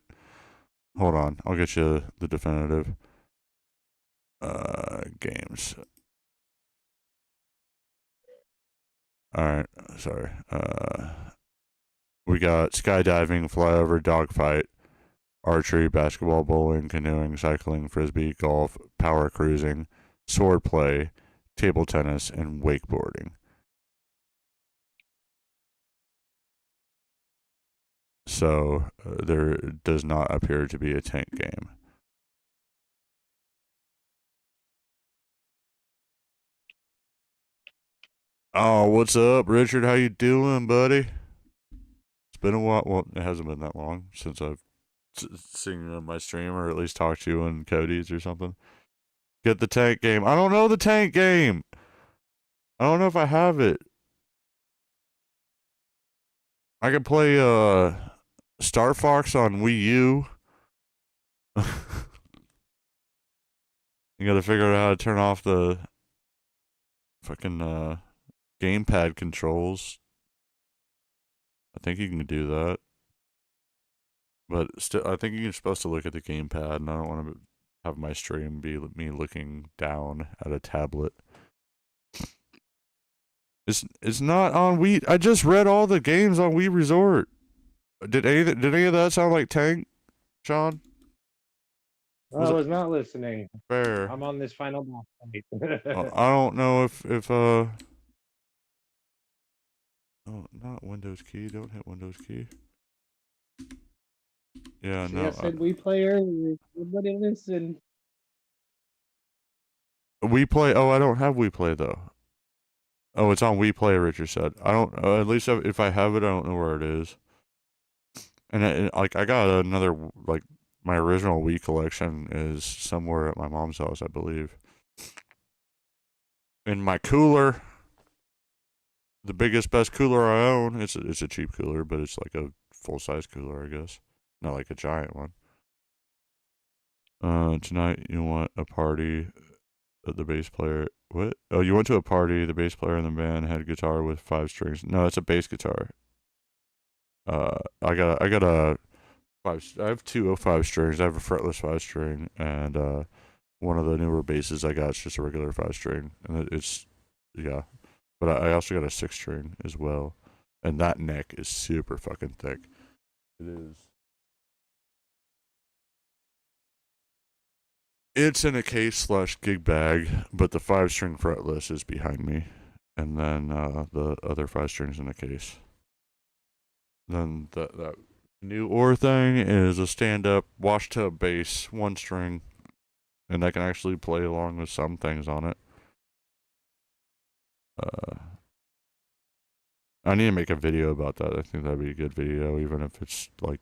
Hold on. I'll get you the definitive. Games. All right. Sorry. We got skydiving, flyover, dogfight, archery, basketball, bowling, canoeing, cycling, frisbee, golf, power cruising, sword play, table tennis, and wakeboarding. So there does not appear to be a tank game. Oh, what's up, Richard? How you doing, buddy? It's been a while. Well, it hasn't been that long since I've seen my stream or at least talked to you in Cody's or something. Get the tank game. I don't know the tank game. I don't know if I have it. I can play Star Fox on Wii U. You gotta figure out how to turn off the fucking gamepad controls. I think you can do that. But still, I think you're supposed to look at the gamepad, and I don't want to have my stream be me looking down at a tablet. It's not on Wii. I just read all the games on Wii Resort. Did any of that sound like Tank, Sean? I was not listening. Fair? I'm on this final boss fight. I don't know if oh, not Windows key. Don't hit Windows key. Yeah, See, no. I said we play earlier. Nobody listen. Wii Play. Oh, I don't have Wii Play though. Oh, it's on Wii Play. Richard said. I don't. At least if I have it, I don't know where it is. And like I got another like my original Wii collection is somewhere at my mom's house, I believe. In my cooler, the biggest, best cooler I own. It's a cheap cooler, but it's like a full size cooler, I guess. Not like a giant one. Tonight you want a party. The bass player. What? Oh, you went to a party. The bass player in the band had a guitar with 5 strings. No, it's a bass guitar. I got a 5. I have 2 5 strings. I have a fretless 5 string and one of the newer basses I got is just a regular 5-string, and it's yeah. But I also got a 6-string as well, and that neck is super fucking thick. It is. It's in a case / gig bag, but the 5-string fretless is behind me, and then the other 5-strings in the case. Then that new ore thing is a stand-up wash tub bass, 1-string, and I can actually play along with some things on it. I need to make a video about that. I think that'd be a good video, even if it's like,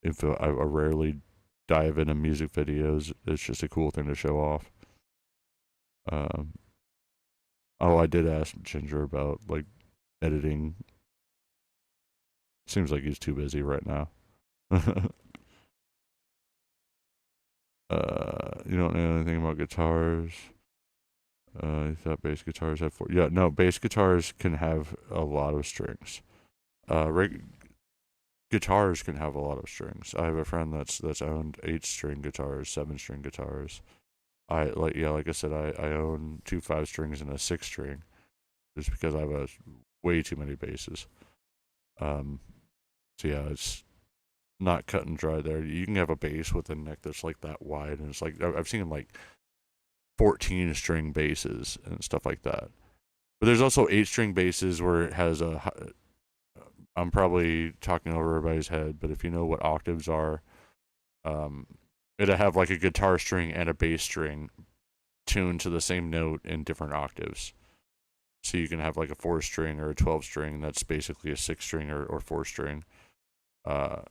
if I rarely dive into music videos. It's just a cool thing to show off. I did ask Ginger about like editing. Seems like he's too busy right now. You don't know anything about guitars. You thought bass guitars had 4. Yeah, no, bass guitars can have a lot of strings. Guitars can have a lot of strings. I have a friend that's owned 8-string guitars, 7-string guitars. Like I said, I own 2 5-strings and a 6-string, just because I have way too many basses. So yeah, it's not cut and dry there. You can have a bass with a neck that's like that wide, and it's like I've seen like 14-string basses and stuff like that. But there's also 8-string basses where it has a. I'm probably talking over everybody's head, but if you know what octaves are, it'll have like a guitar string and a bass string tuned to the same note in different octaves. So you can have like a 4-string or a 12-string that's basically a 6-string or 4-string. I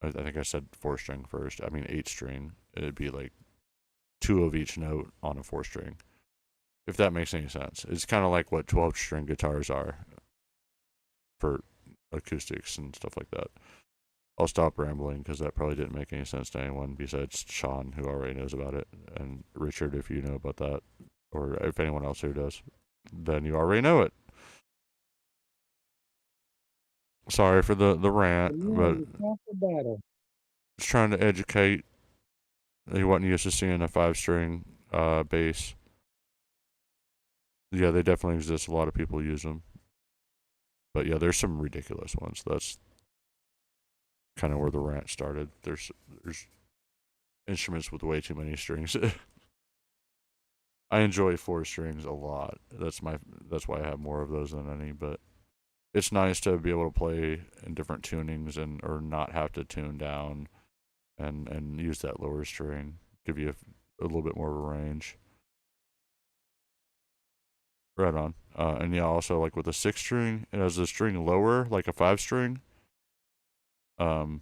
think I said 4-string first. I mean 8-string. It'd be like 2 of each note on a 4-string. If that makes any sense. It's kind of like what 12-string guitars are for acoustics and stuff like that. I'll stop rambling because that probably didn't make any sense to anyone besides Sean, who already knows about it, and Richard, if you know about that, or if anyone else here does, then you already know it. Sorry for the rant, but just trying to educate. He wasn't used to seeing a 5-string bass. Yeah, they definitely exist. A lot of people use them. But yeah, there's some ridiculous ones. That's kind of where the rant started. There's instruments with way too many strings. I enjoy 4 strings a lot. That's why I have more of those than any. But it's nice to be able to play in different tunings or not have to tune down and use that lower string. Give you a little bit more of a range. Right on. And yeah, also like with a 6-string, it has a string lower, like a 5-string. So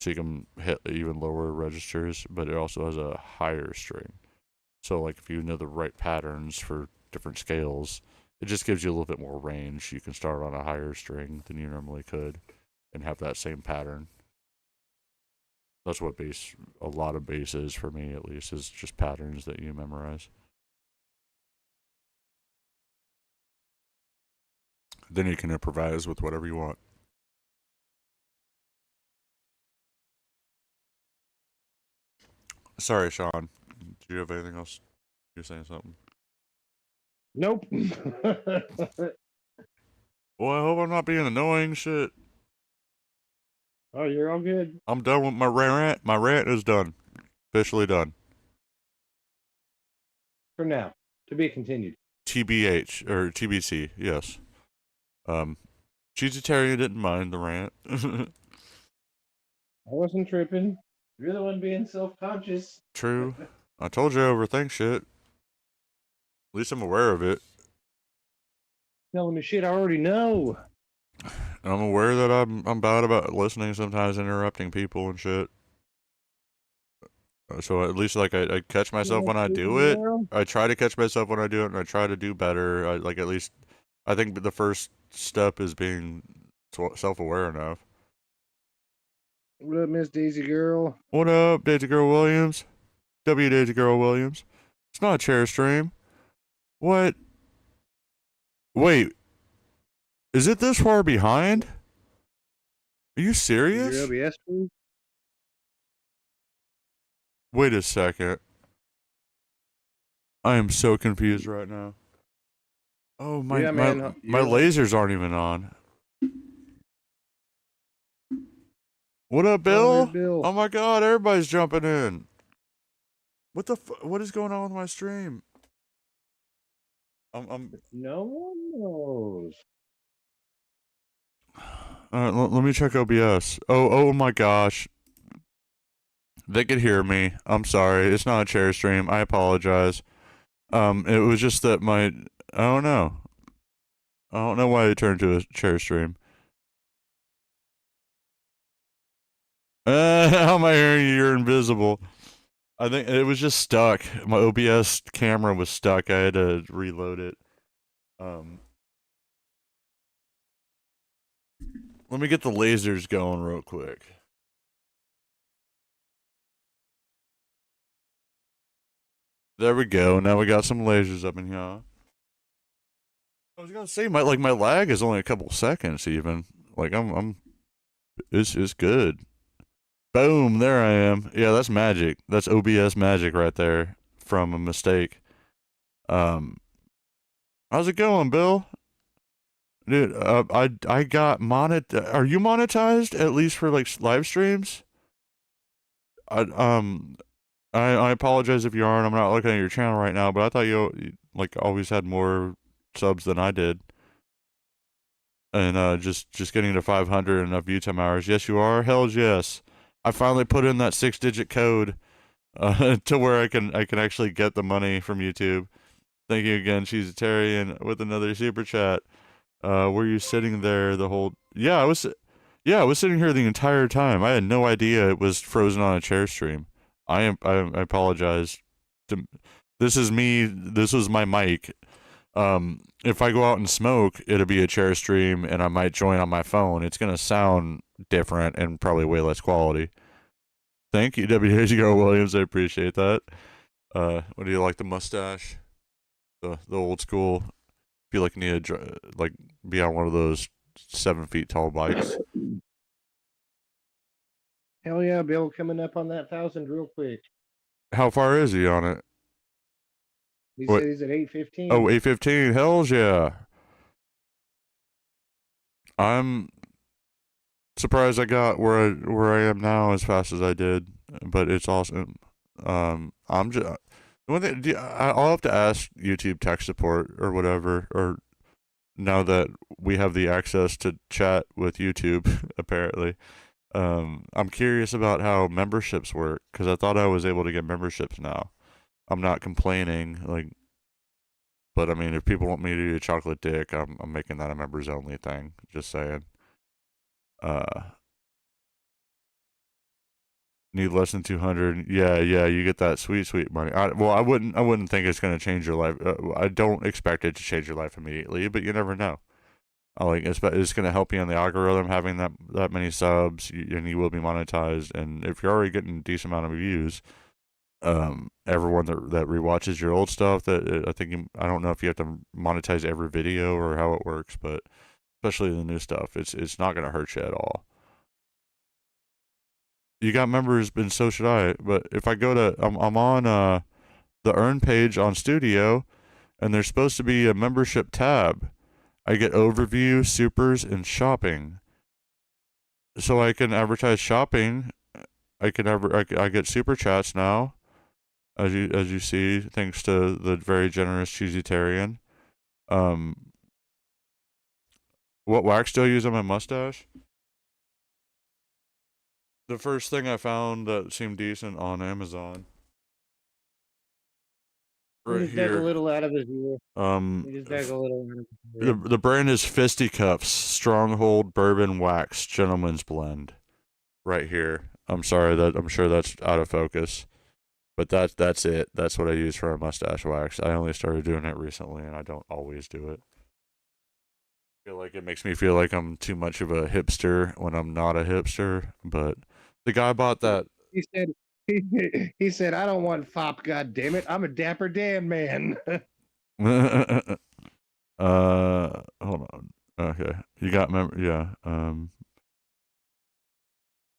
you can hit even lower registers, but it also has a higher string. So like if you know the right patterns for different scales, it just gives you a little bit more range. You can start on a higher string than you normally could and have that same pattern. That's what a lot of bass is for me, at least, is just patterns that you memorize. Then you can improvise with whatever you want. Sorry, Sean. Do you have anything else? You're saying something? Nope. Well, I hope I'm not being annoying. Shit. Oh, you're all good. I'm done with my rant. My rant is done. Officially done. For now. To be continued. TBH or TBC, yes. Cheesetarian didn't mind the rant. I wasn't tripping. You're the one being self-conscious. True. I told you I overthink shit. At least I'm aware of it. Telling me shit I already know. I'm aware that I'm bad about listening sometimes, interrupting people and shit. So at least like I catch myself when I do it. I try to catch myself when I do it, and I try to do better. At least I think the first step is being self-aware enough. What up, Miss Daisy Girl? What up, Daisy Girl Williams? W Daisy Girl Williams. It's not a chair stream. What? Wait. Is it this far behind? Are you serious? Your OBS, please? Wait a second. I am so confused right now. Oh, my Yeah, man. my lasers aren't even on. What up, Oh, hey, Bill? Bill. Oh my God, everybody's jumping in. What is going on with my stream? I'm. No one knows. Let me check OBS. Oh my gosh. They could hear me. I'm sorry. It's not a chair stream. I apologize. It was just that I don't know. I don't know why it turned to a chair stream. How am I hearing you? You're invisible. I think it was just stuck. My OBS camera was stuck. I had to reload it. Let me get the lasers going real quick. There we go. Now we got some lasers up in here. I was gonna say my lag is only a couple seconds even. Like it's good. Boom, there I am. Yeah, that's magic. That's OBS magic right there from a mistake. How's it going, Bill? Dude, I got Are you monetized at least for like live streams? I I apologize if you aren't. I'm not looking at your channel right now, but I thought you like always had more subs than I did. And just getting to 500 enough view time hours. Yes, you are. Hell's yes. I finally put in that 6-digit code to where I can actually get the money from YouTube. Thank you again, She's a Terrian, with another super chat. Were you sitting there the whole? Yeah, I was. Yeah, I was sitting here the entire time. I had no idea it was frozen on a chair stream. I apologize. This is me. This was my mic. If I go out and smoke, it'll be a chair stream, and I might join on my phone. It's gonna sound different and probably way less quality. Thank you, WHGO Williams. I appreciate that. What do you like, the mustache? The old school. Feel like you need to like be on one of those 7 feet tall bikes. Hell yeah, Bill, coming up on that 1,000 real quick. How far is he on it? He What? said he's at 815. Oh, 815. Hells yeah. I'm surprised I got where I am now as fast as I did, but it's awesome. I'm just one thing. I'll have to ask YouTube tech support or whatever, or now that we have the access to chat with YouTube, apparently. I'm curious about how memberships work because I thought I was able to get memberships now. I'm not complaining, like, but I mean, if people want me to do a chocolate dick, I'm making that a members only thing. Just saying. Need less than 200. Yeah, you get that sweet money. I wouldn't think it's gonna change your life. I don't expect it to change your life immediately, but you never know. Like it's gonna help you on the algorithm having that many subs, and you will be monetized. And if you're already getting a decent amount of views, everyone that rewatches your old stuff, that I think I don't know if you have to monetize every video or how it works, but especially the new stuff, it's not gonna hurt you at all. You got members, and so should I. But if I go to, I'm on the earn page on Studio, and there's supposed to be a membership tab. I get overview, supers, and shopping. So I can advertise shopping. I get super chats now, as you see, thanks to the very generous Cheesytarian. What wax do I use on my mustache? The first thing I found that seemed decent on Amazon. Right He just dug a here. little out of his ear. He just dug a little out of his ear. The brand is Fisticuffs Stronghold Bourbon Wax Gentleman's Blend. Right here. I'm sorry that I'm sure that's out of focus, but that's it. That's what I use for a mustache wax. I only started doing it recently, and I don't always do it. I feel like it makes me feel like I'm too much of a hipster when I'm not a hipster. But the guy bought that. He said, he said, I don't want fop, God damn it. I'm a dapper Dan man. Hold on. Okay, you got yeah.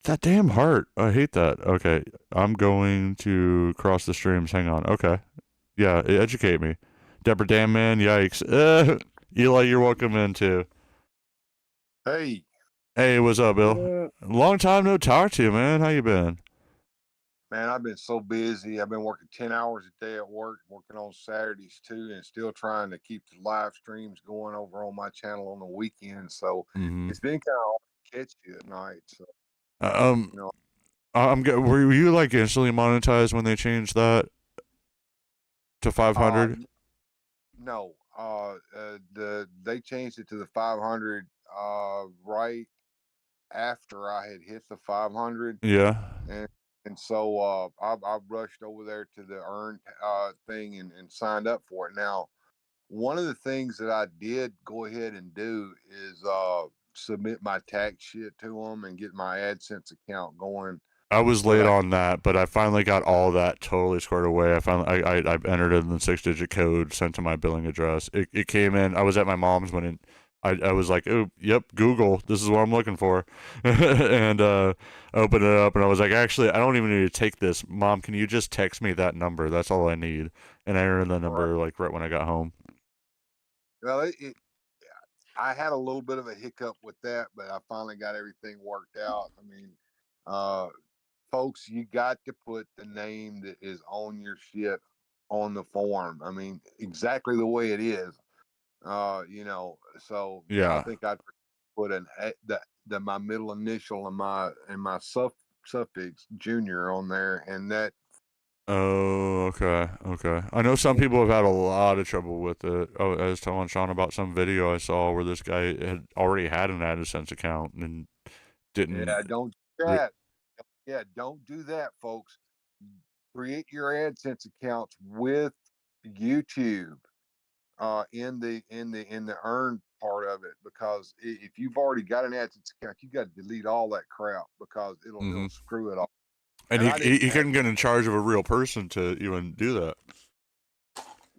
That damn heart. I hate that. Okay, I'm going to cross the streams. Hang on. Okay, Yeah, educate me. Deborah Damn Man, yikes. Eli, you're welcome in too. Hey, Hey, what's up, Bill? Long time no talk to you, man. How you been? man, I've been so busy. I've been working 10 hours a day at work, working on Saturdays too, and still trying to keep the live streams going over on my channel on the weekend. So Mm-hmm. it's been kind of hard to catch you at night. So, Um, you know, were you like instantly monetized when they changed that to 500? no, they changed it to the 500 right after I had hit the 500, Yeah. and so I rushed over there to the earn thing and signed up for it. Now, one of the things that I did go ahead and do is submit my tax shit to them and get my AdSense account going I was so that late I on that, but I finally got all that totally squared away. I entered it in the 6-digit code sent to my billing address. It came in. I was at my mom's when I was like, oh, yep, Google. This is what I'm looking for, and opened it up, and I was like, actually, I don't even need to take this. Mom, can you just text me that number? That's all I need. And I entered the right. number like right when I got home. Well, I had a little bit of a hiccup with that, but I finally got everything worked out. I mean, uh, folks, you got to put the name that is on your shit on the form. I mean, exactly the way it is. So I Yeah. think I'd put the my middle initial and my suffix junior on there, and that. Oh, okay, okay. I know some people have had a lot of trouble with it. Oh, I was telling Sean about some video I saw where this guy had already had an AdSense account and didn't. Yeah, don't do Re- that. Yeah, don't do that, folks. Create your AdSense accounts with YouTube in the earn part of it, because if you've already got an AdSense account, you got to delete all that crap because mm-hmm. it'll screw it all. And And he, I he didn't he have. couldn't get in charge of a real person to even do that.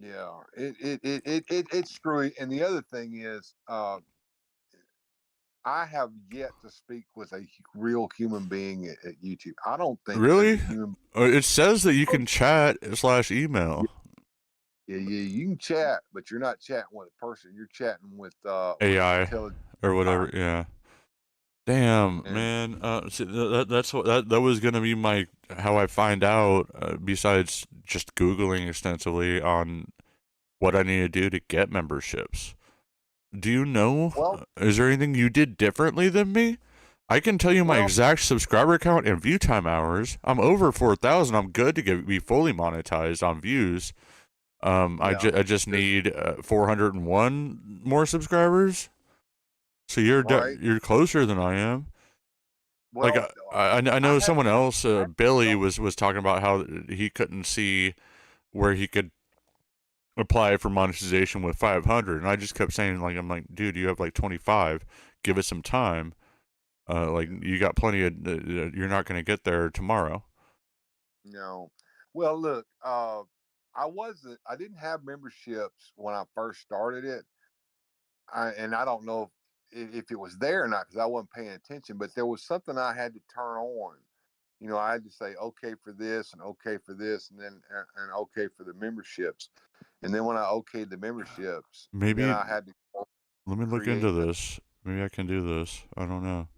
Yeah, it's screwy. And the other thing is, I have yet to speak with a real human being at YouTube. I don't think there's a Really? human. It says that you can chat / email. Yeah, you can chat, but you're not chatting with a person. You're chatting with AI intelligent or AI. whatever. Yeah. Damn, And man. See, that's what that was gonna be my how I find out. Besides just googling extensively on what I need to do to get memberships. Do you know? well, Is there anything you did differently than me? I can tell you my well, exact subscriber count and view time hours. I'm over 4,000. I'm good to be fully monetized on views. yeah. I just need 401 more subscribers. So All right. you're closer than I am. Like Well, I I know have. someone else, I Billy don't. was talking about how he couldn't see where he could apply for monetization with 500, and I just kept saying like I'm like, dude, you have like 25. Give it some time. Like you got plenty of. You're not gonna get there tomorrow. No. Well, look. I didn't have memberships when I first started it. And I don't know if it was there or not because I wasn't paying attention. But there was something I had to turn on. I had to say okay for this and okay for this, and then and okay for the memberships. And then when I okayed the memberships, then Maybe I had to let me look into create the. this. Maybe I can do this. I don't know.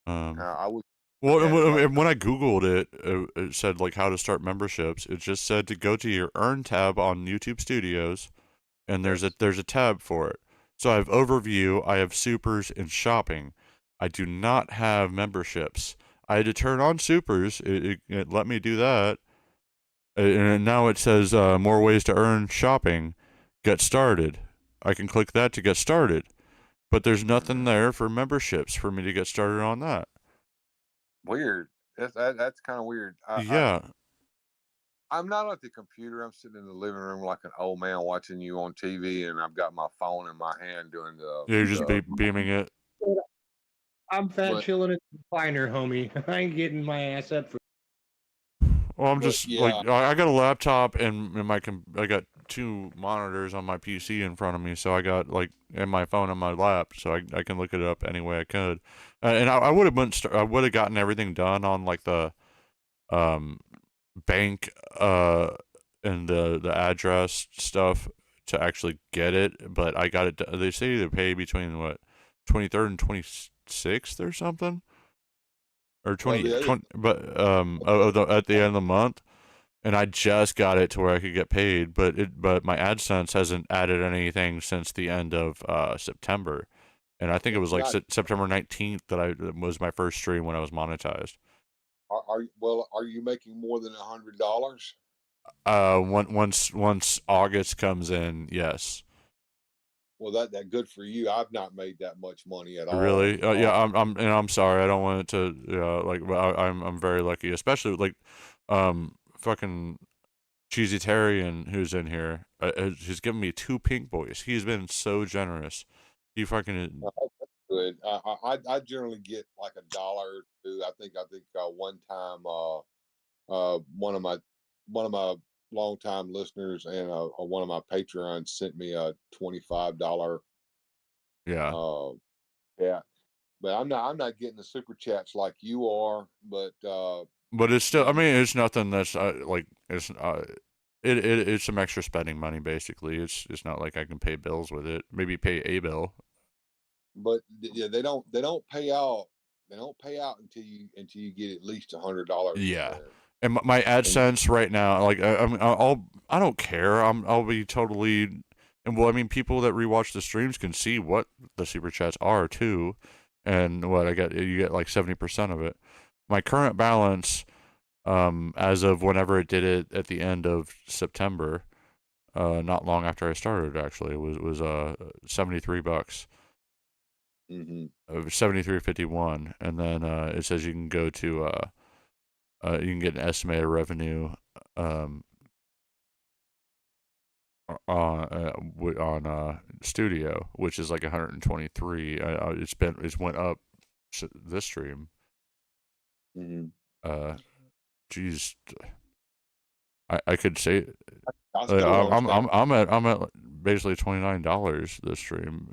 I was Well, look at it right now. when I googled it, it said like how to start memberships. It just said to go to your Earn tab on YouTube Studios, and Yes. there's a tab for it. So I have overview, I have supers, and shopping. I do not have memberships. I had to turn on supers. It let me do that, and now it says more ways to earn shopping. Get started. I can click that to get started, but there's nothing Mhm. there for memberships for me to get started on that. Weird. That's kind of weird. Yeah, I'm not at the computer. I'm sitting in the living room like an old man watching you on TV, and I've got my phone in my hand doing you're just the. beaming it. I'm fat But chilling in the recliner, homie. I ain't getting my ass up for. Well, I'm but just like yeah, I got a laptop and I got two monitors on my PC in front of me, so I got like and my phone on my lap, so I can look it up any way I could. And I would have I would have gotten everything done on like the um bank and the address stuff to actually get it, but I got it. They say to pay between what 23rd and 26th or something, or Well, 20, the other 20 but at the end of the month, and I just got it to where I could get paid, but my AdSense hasn't added anything since the end of September, and I think it was like not September 19th that I was my first stream when I was monetized. are you making more than $100? Once August comes in, yes. Well, that good for you. I've not made that much money at all. Really? Yeah, I'm sorry. I don't want it to. Yeah, like, but I'm very lucky, especially like, fucking cheesy Terrian who's in here. He's given me 2 pink boys. He's been so generous. He fucking That's good. I generally get like a dollar or two. I think one time one of my longtime listeners and one of my Patreons sent me a $25 yeah. uh yeah. But I'm not getting the super chats like you are. But But it's still. I but mean, it's nothing that's like it's it's some extra spending money basically. It's not like I can pay bills with it. Maybe pay a bill. yeah, they don't pay out. They don't pay out until you get at least $100 in Yeah, there. and my And AdSense right now, like I don't care. I'll be totally. And well, I mean, people that rewatch the streams can see what the super chats are too, and what I get. You get like 70% of it. My current balance, as of whenever it did it at the end of September, not long after I started, actually, was $73. mhm, 73.51, and then it says you can go to you can get an estimated revenue um, on Studio, which is like 123. It's went up this stream. mhm. Uh, geez, I could say I still don't understand. I'm at basically $29 this stream.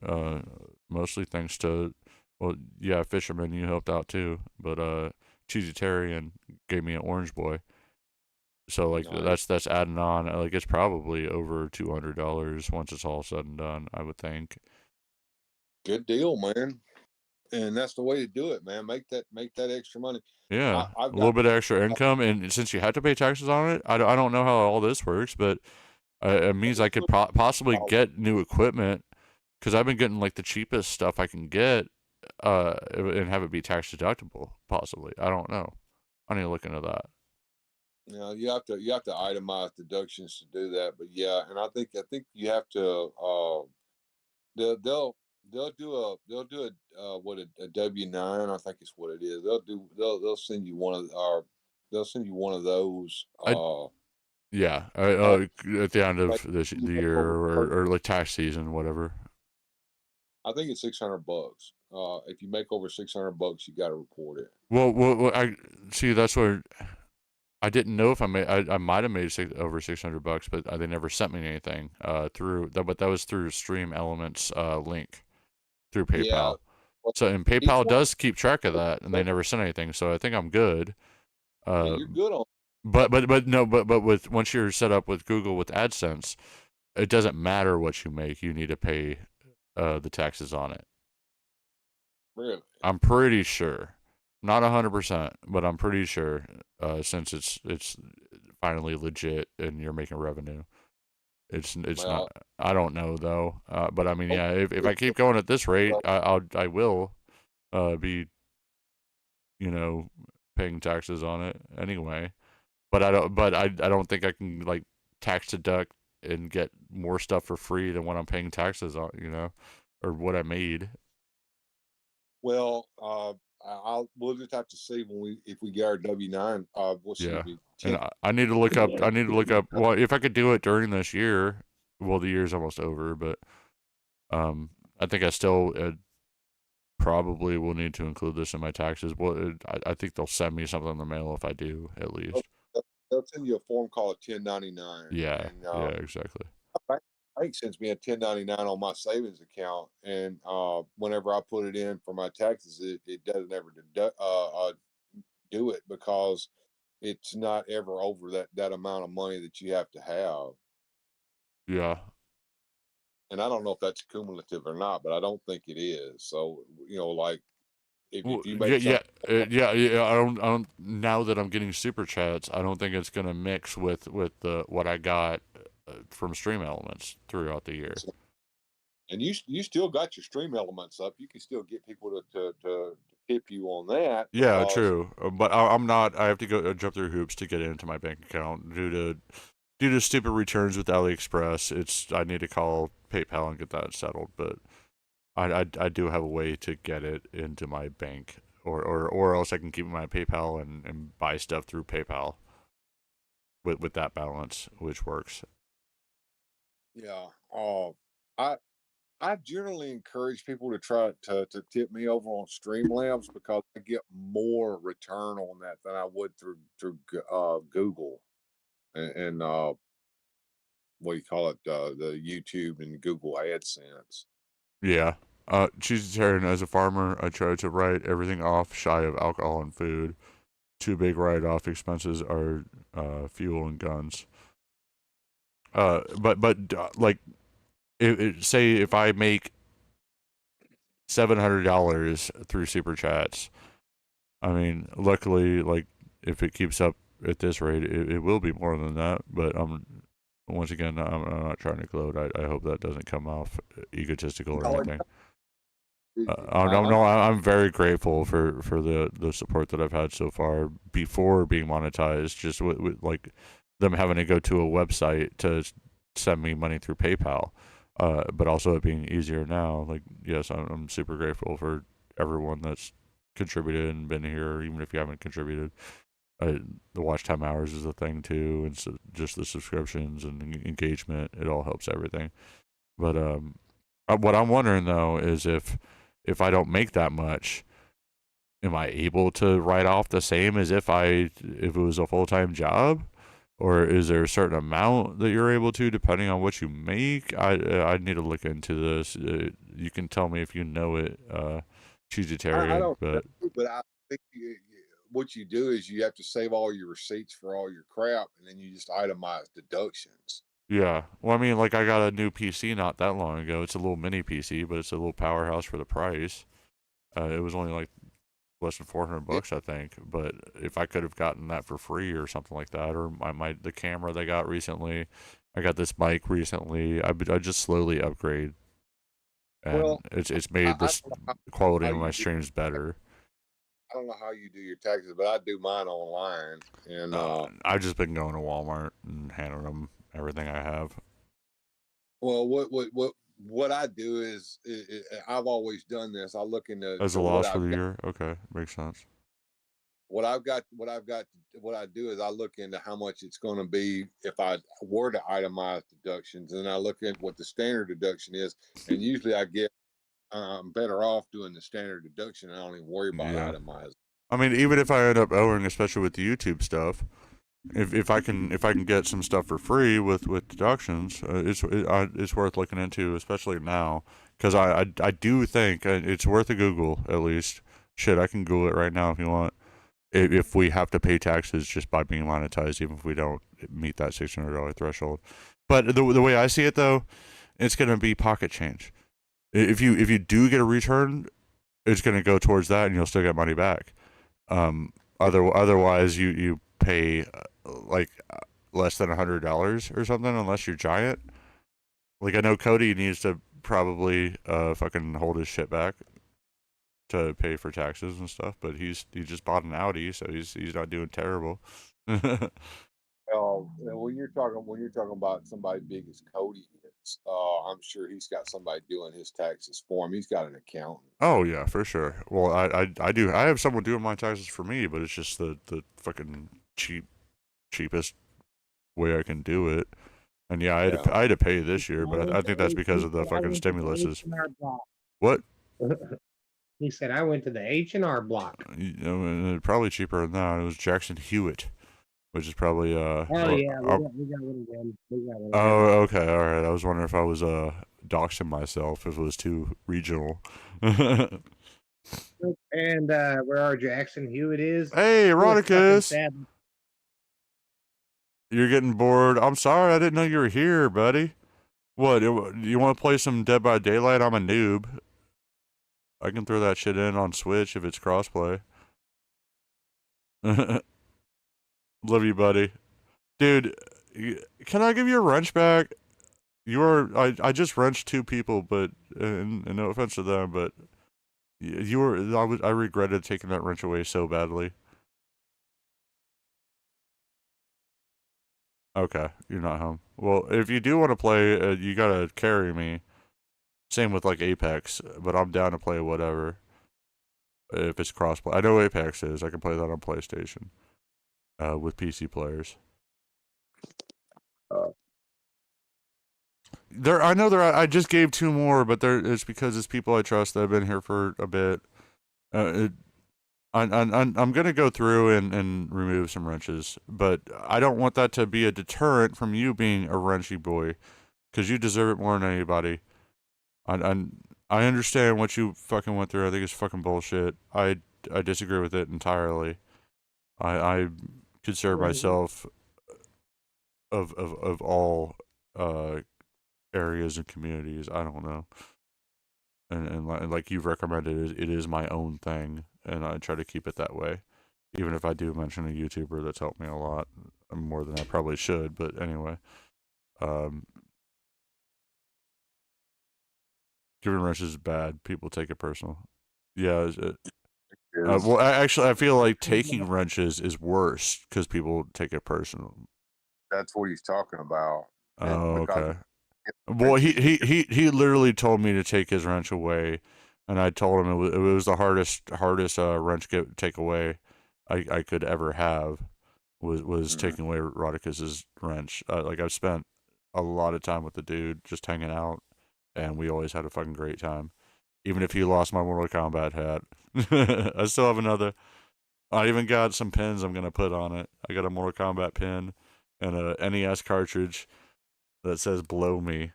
Mostly thanks to, well, yeah, Fisherman, you helped out too, but Cheesy Terry and gave me an orange boy. So like Nice. that's adding on. Like it's probably over $200 once it's all said and done. I would think. Good deal, man. And that's the way to do it, man. Make that extra money. Yeah, I've a little got bit of extra income, and since you have to pay taxes on it, I don't know how all this works, but it means I it's could little possibly dollars. get new equipment because I've been getting like the cheapest stuff I can get, and have it be tax deductible. Possibly, I don't know. I need to look into that. You have to itemize deductions to do that. But yeah, and I think you have to they'll they'll they'll do a what a W-9, I think it's what it is. They'll send you one of our they'll send you one of those I Yeah, uh at the end of you the make year over or like tax season, whatever. I think it's $600. If you make over $600, you got to report it. Well, I see. That's where I didn't know if I made. I might have made over $600, but they never sent me anything through that. But that was through Stream Elements link through Yeah, PayPal. well, So and each PayPal one. does keep track of that, and they never sent anything. So I think I'm good. Yeah, Uh, you're good on. but no, but with once you're set up with Google with AdSense, it doesn't matter what you make. You need to pay the taxes on it. Really. I'm pretty sure, not 100%, but I'm pretty sure, since it's finally legit and you're making revenue. It's not. Well, I don't know though. But I mean, oh, yeah. If I it's keep going at this rate, well, I will be, you know, paying taxes on it anyway. But I don't. But I don't think I can like tax deduct and get more stuff for free than what I'm paying taxes on. Or what I made. well, we'll just have to see if we get our W-9. What's it Yeah, be and 10? I need to look up. I need to look up. Well, if I could do it during this year, well, the year's almost over, but I think I still probably will need to include this in my taxes. Well, I think they'll send me something in the mail if I do, at least. They'll send you a form called a 1099, Yeah, and yeah, exactly. bank sends me a 1099 on my savings account, and whenever I put it in for my taxes, it doesn't ever do it because it's not ever over that amount of money that you have to have. Yeah. And I don't know if that's cumulative or not, but I don't think it is. So, like Well, if you yeah, make yeah, something, yeah. I don't. Now that I'm getting super chats, I don't think it's gonna mix with the what I got from Stream Elements throughout the year. and you still got your stream elements up, you can still get people to tip you on that Yeah, because true. But I'm not. I have to go jump through hoops to get into my bank account due to stupid returns with AliExpress. I need to call PayPal and get that settled. But I do have a way to get it into my bank, or else I can keep my PayPal and buy stuff through PayPal with that balance, which works. yeah. I I generally encourage people to try to tip me over on Streamlabs because I get more return on that than I would through Google and what do you call it, the YouTube and Google AdSense. Yeah. Cheesetarian, as a farmer, I try to write everything off shy of alcohol and food. Two big write-off expenses are fuel and guns. But like, say if I make $700 through super chats, I mean, luckily, like if it keeps up at this rate, it will be more than that. But once again, I'm not trying to gloat. I hope that doesn't come off egotistical or No, anything. I, I'm very grateful for the support that I've had so far before being monetized. Just with like them having to go to a website to send me money through PayPal, but also it being easier now. Like yes, I'm super grateful for everyone that's contributed and been here, even if you haven't contributed. The watch time hours is a thing too, and so just the subscriptions and engagement. It all helps everything. But what I'm wondering though is if I don't make that much, am I able to write off the same as if it was a full time job, or is there a certain amount that you're able to depending on what you make? I need to look into this. You can tell me if you know it, I vegetarian, don't know, but but I think what you do is you have to save all your receipts for all your crap, and then you just itemize deductions. yeah. Well, I mean, like I got a new PC not that long ago. It's a little mini PC, but it's a little powerhouse for the price. It was only like less than Yeah, $400, I think. But if I could have gotten that for free or something like that, or the camera they got recently, I got this mic recently. I just slowly upgrade, and well, it's I, made I this don't know quality how of my you do. streams better. I don't know how you do your taxes, but I do mine online, and I've just been going to Walmart and handing them everything I have well, what I do is I've always done this. I look into as a what loss for I've the got. year. Okay, makes sense. What I do is I look into how much it's going to be if I were to itemize deductions, and I look at what the standard deduction is, and usually I get I'm better off doing the standard deduction. I don't even worry about Yeah. itemizing. I mean, even if I end up owing, especially with the YouTube stuff, if I can get some stuff for free with deductions, it's worth looking into, especially now, because I do think it's worth a Google at least. Shit, I can Google it right now if you want. If we have to pay taxes just by being monetized, even if we don't meet that $600 threshold, but the way I see it though, it's gonna be pocket change. If you do get a return, it's gonna go towards that, and you'll still get money back. Otherwise, you pay like less than $100 or something, unless you're giant. Like I know Cody needs to probably fucking hold his shit back to pay for taxes and stuff, but he just bought an Audi, so he's not doing terrible. And when you're talking about somebody big as Cody is, I'm sure he's got somebody doing his taxes for him. He's got an accountant. Oh yeah, for sure. Well, I do. I have someone doing my taxes for me, but it's just the fucking cheapest way I can do it. And yeah, Yeah. I had to pay He this said, year, I but I went to think that's H. because He of the said, I fucking went to the stimuluses. H&R Block. What? He said, I went to the H&R Block. Probably cheaper than that. It was Jackson Hewitt, which is probably Oh or, yeah, we got one of them. We got one of oh, them. okay, all right. I was wondering if I was doxing myself if it was too regional. And where our Jackson Hewitt is, Hey, he was fucking Eroticus. sad. You're getting bored. I'm sorry, I didn't know you were here, buddy. What? You want to play some Dead by Daylight? I'm a noob. I can throw that shit in on Switch if it's crossplay. Love you, buddy. Dude, can I give you a wrench back? I just wrenched 2 people, but and no offense to them, but I regretted taking that wrench away so badly. Okay, you're not home. Well, if you do want to play, you gotta carry me. Same with like Apex, but I'm down to play whatever. If it's crossplay, I know Apex is. I can play that on PlayStation with PC players. I know there. I just gave 2 more, but it's because it's people I trust that have been here for a bit. I'm gonna go through and remove some wrenches, but I don't want that to be a deterrent from you being a wrenchy boy, because you deserve it more than anybody. I, I understand what you fucking went through. I think it's fucking bullshit. I disagree with it entirely. I consider myself of all areas and communities. I don't know, and like you've recommended, it is my own thing, and I try to keep it that way. Even if I do mention a YouTuber that's helped me a lot, more than I probably should. But anyway, giving wrenches is bad. People take it personal. Yeah. Well, actually, I feel like taking wrenches is worse because people take it personal. That's what he's talking about. Oh, okay. Well, he literally told me to take his wrench away, and I told him it was the hardest wrench take away I could ever have was taking away Rodicus's wrench. Like I've spent a lot of time with the dude just hanging out, and we always had a fucking great time. Even if he lost my Mortal Kombat hat, I still have another. I even got some pins I'm gonna put on it. I got a Mortal Kombat pin and a NES cartridge that says "Blow Me."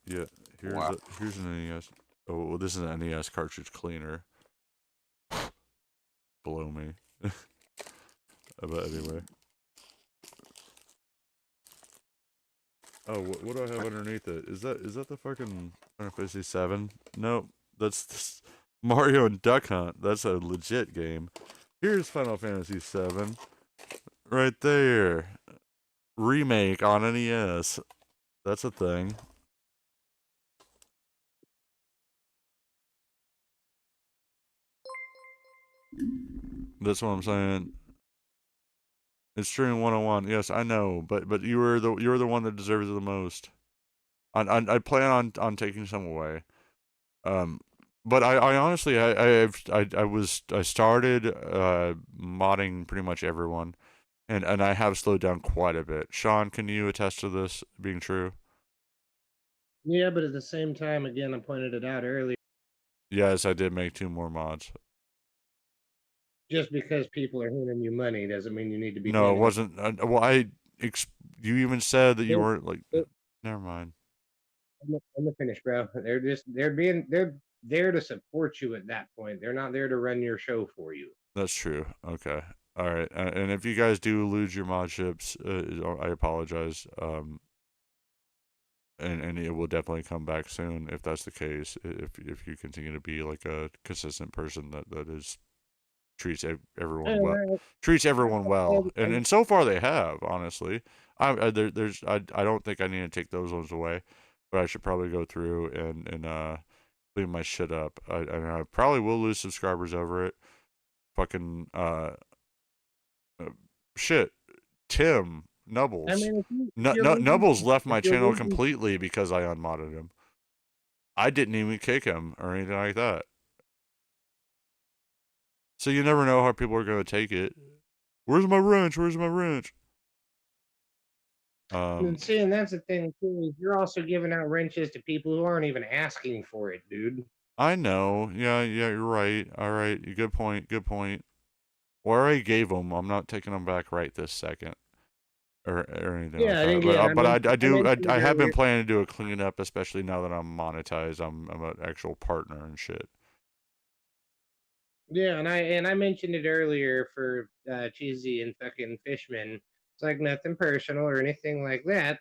Yeah, here's an NES. Oh, well, this is an NES cartridge cleaner. Blow me. But anyway. Oh, what do I have underneath it? Is that the fucking Final Fantasy 7? Nope, that's Mario and Duck Hunt. That's a legit game. Here's Final Fantasy 7, right there. Remake on NES. That's a thing. That's what I'm saying. It's streaming 101. Yes, I know, but you're the one that deserves it the most. I plan on taking some away. But I honestly I started modding pretty much everyone, and I have slowed down quite a bit. Sean, can you attest to this being true? Yeah, but at the same time, again, I pointed it out earlier. Yes, I did make 2 more mods. Just because people are handing you money doesn't mean you need to be. No, it wasn't. Well, you even said that you weren't like. Never mind. I'm gonna finish, bro. They're there to support you at that point. They're not there to run your show for you. That's true. Okay. All right. And if you guys do lose your mod ships, I apologize. And it will definitely come back soon if that's the case. If you continue to be like a consistent person that is treats everyone well, and so far they have, honestly. I don't think I need to take those ones away, but I should probably go through and clean my shit up. I probably will lose subscribers over it. Fucking shit. Tim Nubbles. I mean, Nubbles left my channel completely because I unmodded him. I didn't even kick him or anything like that. So you never know how people are going to take it. Where's my wrench? Where's my wrench? And see, and that's the thing too. Is you're also giving out wrenches to people who aren't even asking for it, dude. I know. Yeah, you're right. All right. Good point. Good point. Well, I already gave them. I'm not taking them back right this second. Or anything like that. But I have been planning to do a cleanup, especially now that I'm monetized. I'm an actual partner and shit. Yeah, and I mentioned it earlier for Cheesy and fucking Fishman. It's like nothing personal or anything like that.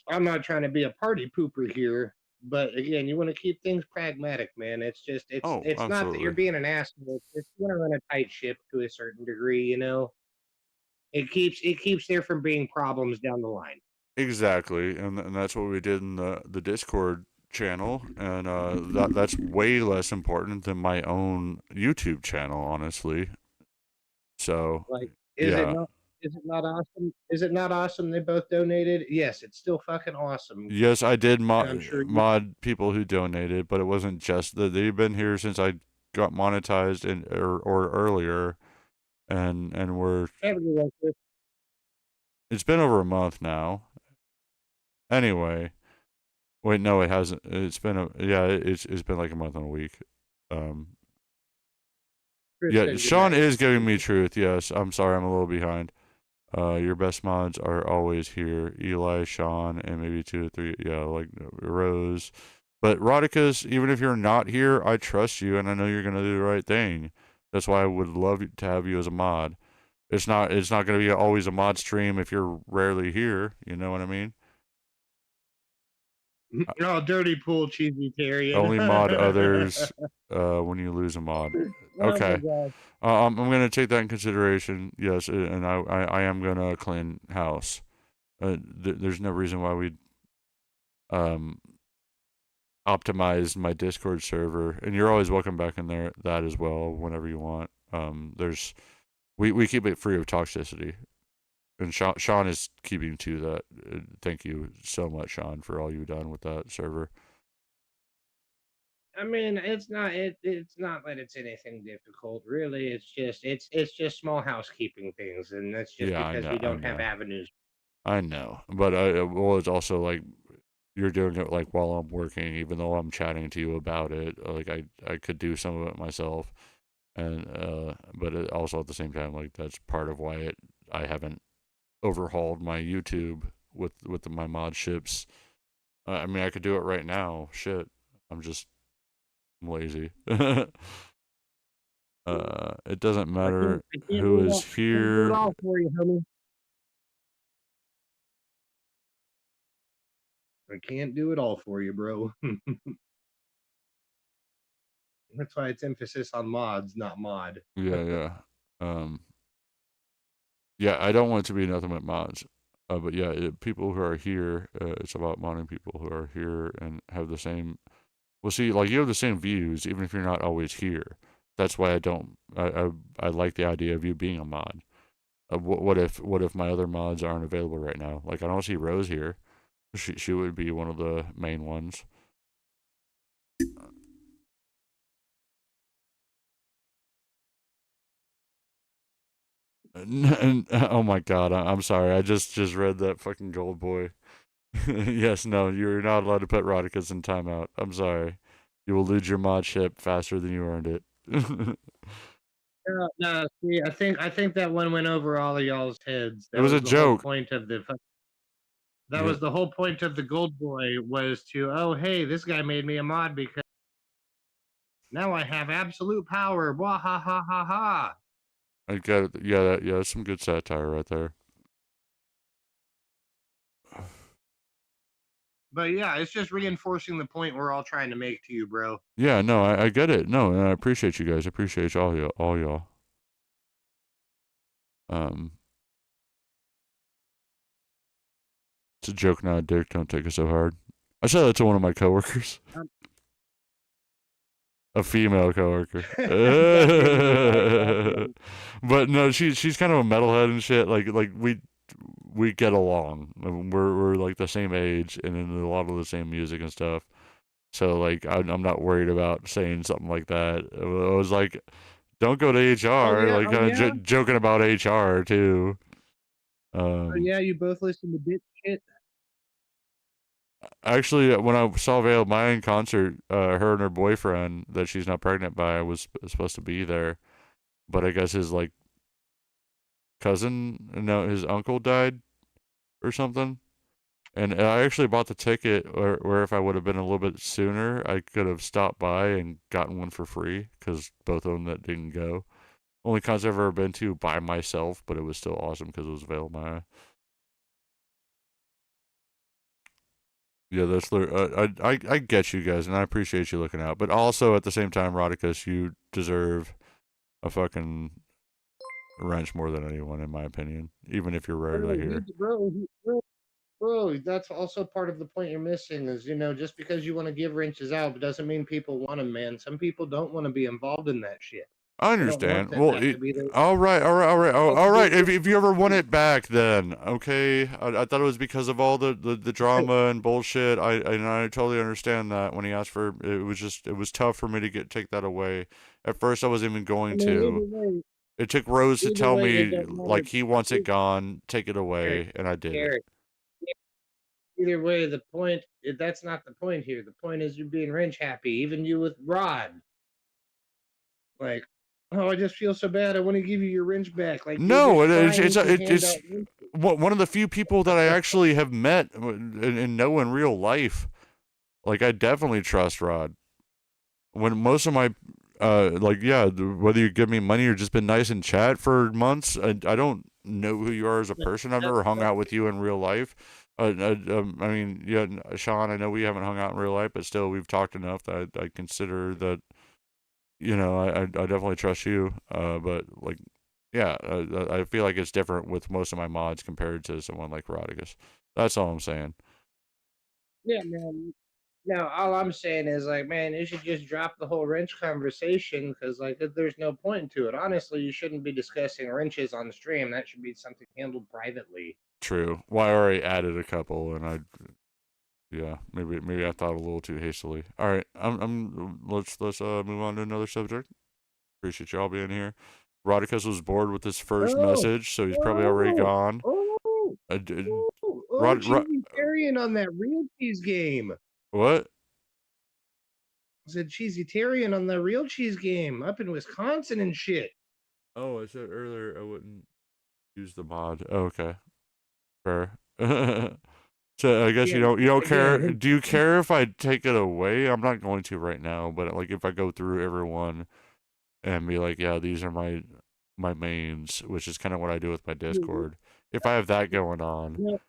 I'm not trying to be a party pooper here, but again, you want to keep things pragmatic, man. It's just Oh, it's not that you're absolutely. being an asshole. It's you want to run a tight ship to a certain degree, you know. It keeps there from being problems down the line. Exactly, and that's what we did in the Discord channel, and that's way less important than my own YouTube channel, honestly. So, Like, is it yeah. not? Is it not awesome? Is it not awesome? They both donated. Yes, it's still fucking awesome, Yes, I did and I'm sure you. mod people who donated, but it wasn't just that they've been here since I got monetized in or earlier, and we're Everyone, it's been over a month now. Anyway, wait, no, it hasn't. It's been it's been like a month and a week. Um, Chris yeah, said Sean goodnight. is giving me truth. Yes, I'm sorry, I'm a little behind. Your best mods are always here. Eli, Sean, and maybe two or three. Yeah, like Rose. But Rodicus, even if you're not here, I trust you, and I know you're gonna do the right thing. That's why I would love to have you as a mod. It's not gonna be always a mod stream if you're rarely here. You know what I mean? Oh, dirty pool, cheesy Tyrion. Only mod others when you lose a mod. Oh my Okay. god. I'm gonna take that in consideration. Yes, and I am gonna clean house. There's no reason why we um optimize my Discord server, and you're always welcome back in there that as well whenever you want. There's we keep it free of toxicity, and Sean is keeping to that. Thank you so much, Sean, for all you've done with that server. I mean, it's not that it's anything difficult, really. It's just small housekeeping things, and that's just Yeah, I because know, we I don't have know, avenues. I know. But well, it's also like you're doing it like while I'm working, even though I'm chatting to you about it. Like I could do some of it myself, and but it also at the same time, like that's part of why I haven't overhauled my YouTube with my mod ships. I mean, I could do it right now. Shit, I'm just lazy. It doesn't matter I can't who do it is all. I can't do it here. all for you, homie. I can't do it all for you, bro. That's why it's emphasis on mods, not mod. Yeah, yeah. Um, yeah, I don't want it to be nothing but mods. But yeah, people who are here, it's about modding people who are here and have the same. Well, see, like you have the same views, even if you're not always here. That's why I don't. I like the idea of you being a mod. What if my other mods aren't available right now? Like I don't see Rose here. She would be one of the main ones. Oh my god, I'm sorry. I just read that fucking gold boy. Yes, no, you're not allowed to put Rodicus in timeout. I'm sorry. You will lose your mod ship faster than you earned it. No, no, see, I think that one went over all of y'all's heads. It was a joke. That Yeah, was the whole point of the gold boy was to, oh hey, this guy made me a mod because now I have absolute power. Wah ha ha ha ha. I got it. Yeah, that's some good satire right there. But yeah, it's just reinforcing the point we're all trying to make to you, bro. Yeah, no, I get it. No, and I appreciate you guys. I appreciate all y'all. Um, it's a joke, not a dick. Don't take it so hard. I said that to one of my coworkers, Um, a female coworker. that made me laugh. That's funny. But no, she's kind of a metalhead and shit. Like we get along. We're like the same age and in a lot of the same music and stuff. So like I'm not worried about saying something like that. I was like, don't go to Oh HR. yeah, Like oh kind of yeah, joking about HR too. oh yeah. You both listen to bitch shit. Actually, when I saw Veil Maya in concert, her and her boyfriend that she's not pregnant by was supposed to be there, but I guess his like cousin, no, his uncle died or something. And I actually bought the ticket, where if I would have been a little bit sooner, I could have stopped by and gotten one for free because both of them that didn't go. Only concert I've ever been to by myself, but it was still awesome because it was available. Yeah, I get you guys, and I appreciate you looking out. But also at the same time, Rodicus, you deserve a fucking wrench more than anyone, in my opinion. Even if you're rarely here. Bro, that's also part of the point you're missing is, just because you want to give wrenches out doesn't mean people want them, man. Some people don't want to be involved in that shit. I They don't want understand. that Well, back to be their all right, back to all be right. If you ever want it back, then okay. I thought it was because of all the drama and bullshit. I totally understand that. When he asked for it was tough for me to take that away. At first, I wasn't even I going mean, to. It took Rose to tell it me don't matter. like he wants it It- gone, take it Eric, away, and I did it. Eric, either way, the point that's not the point here. The point is you being wrench happy. Even you with Rod, like, oh, I just feel so bad. I want to give you your wrench back. Like you're No, just it's trying to hand it's out wrenches. one of the few people that I actually have met and know in real life. Like I definitely trust Rod. When most of my like yeah, whether you give me money or just been nice in chat for months, I don't know who you are as a person. I've never hung out with you in real life. I mean, yeah, Sean, I know we haven't hung out in real life, but still, we've talked enough that I consider that I definitely trust you. But like, yeah, I feel like it's different with most of my mods compared to someone like Rodicus. That's all I'm saying. Yeah, man. Now, all I'm saying is, like, man, you should just drop the whole wrench conversation because, like, there's no point to it. Honestly, you shouldn't be discussing wrenches on the stream. That should be something handled privately. True. Well, I already added a couple, and yeah, maybe I thought a little too hastily. All right, let's move on to another subject. Appreciate y'all being here. Rodicus was bored with his first Oh, message, so he's probably already oh, gone. oh, Uh, Rod, Cheesy Tarian on that real cheese game. what? I said Cheesy Tarian on the real cheese game up in Wisconsin and shit. Oh, I said earlier I wouldn't use the mod. Oh, okay, fair. So I guess Yeah, you don't care. again, Do you care if I take it away? I'm not going to right now, but like if I go through everyone and be like, yeah, these are my mains, which is kind of what I do with my Discord. If I have that going on, no,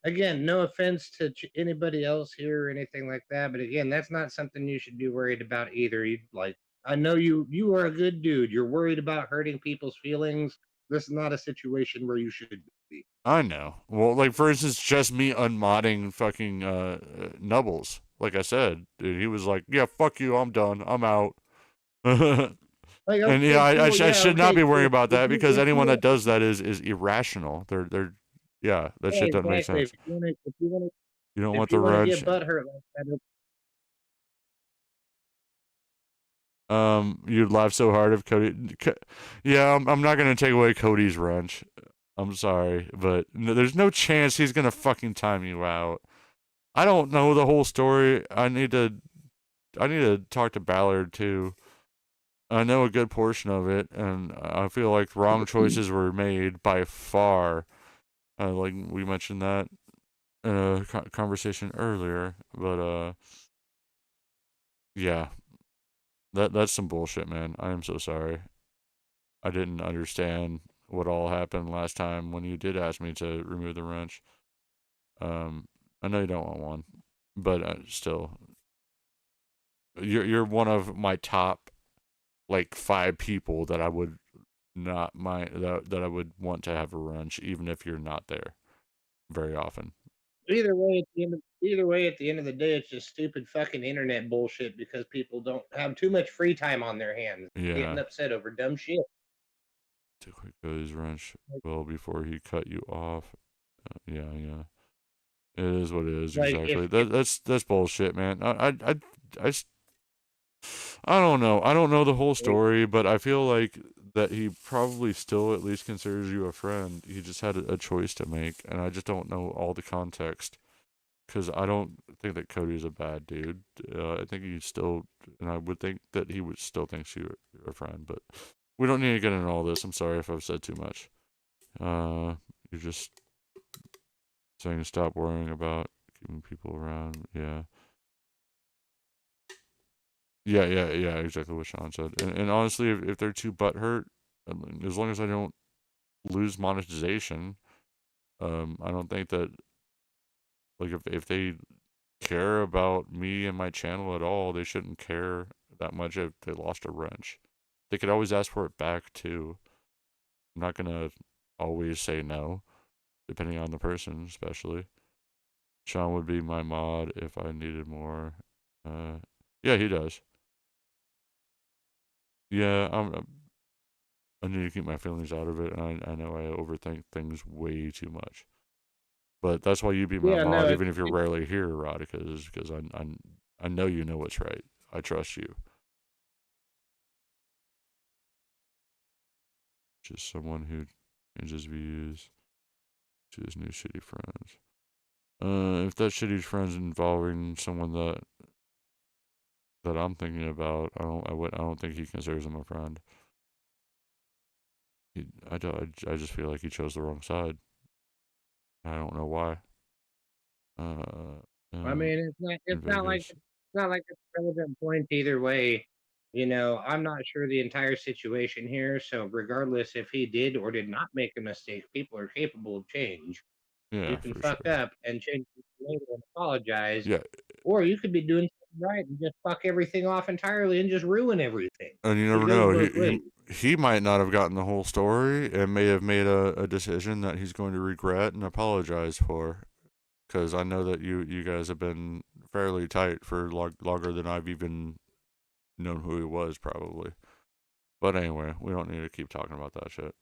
again, no offense to anybody else here or anything like that, but again, that's not something you should be worried about either. You like, I know you are a good dude. You're worried about hurting people's feelings. This is not a situation where you should be. I know. Well, like for instance, just me unmodding fucking Nubbles. Like I said, dude, he was like, "Yeah, fuck you, I'm done, I'm out." Like, And yeah, okay, cool, I yeah, should not okay, be worrying cool. about that because If anyone you that does that is irrational. Yeah, that yeah, shit doesn't make exactly. sense. You don't If want the you want to get wrench. butthurt like that, You'd laugh so hard if Cody. Yeah, I'm not gonna take away Cody's wrench. I'm sorry, but there's no chance he's gonna fucking time you out. I don't know the whole story. I need to talk to Ballard too. I know a good portion of it, and I feel like wrong choices were made by far. Like we mentioned that in a conversation earlier, but yeah, that's some bullshit, man. I am so sorry. I didn't understand what all happened last time when you did ask me to remove the wrench. Um, I know you don't want one, but still, you're one of my top like 5 people that I would not mind that I would want to have a wrench, even if you're not there very often. either way, at the end of the day, it's just stupid fucking internet bullshit because people don't have too much free time on their hands, getting Yeah, upset over dumb shit. to quick his wrench well before he cut you off. Yeah. It is what it is. Like Exactly. if That's bullshit, man. I, I don't know. I don't know the whole story, but I feel like that he probably still at least considers you a friend. He just had a choice to make, and I just don't know all the context because I don't think that Cody's a bad dude. I think he still, and I would think that he would still thinks you're a friend, but we don't need to get into all this. I'm sorry if I've said too much. You're just saying stop worrying about keeping people around. Yeah. Yeah, exactly what Sean said. And honestly, if they're too butthurt, I mean, as long as I don't lose monetization, I don't think that, like, if they care about me and my channel at all, they shouldn't care that much if they lost a wrench. They could always ask for it back too. I'm not gonna always say no, depending on the person, especially. Sean would be my mod if I needed more. Yeah, he does. Yeah, I need to keep my feelings out of it, and I know I overthink things way too much. But that's why you be my Yeah, no, mod, even if you're rarely here, Rod, because I know you know what's right. I trust you. Just someone who changes views to his new shitty friends. If that shitty friend's involving someone that I'm thinking about, I don't think he considers him a friend. I just feel like he chose the wrong side. I don't know why. Uh, I mean, it's in not like Vegas. it's a relevant point either way. You know, I'm not sure the entire situation here, so regardless if he did or did not make a mistake, people are capable of change. You Yeah, can for fuck sure. up and change later and apologize, Yeah, or you could be doing something right and just fuck everything off entirely and just ruin everything. and you It never goes know. both ways. He might not have gotten the whole story and may have made a decision that he's going to regret and apologize for. Because I know that you guys have been fairly tight for longer than I've even known who he was, probably. But anyway, we don't need to keep talking about that shit.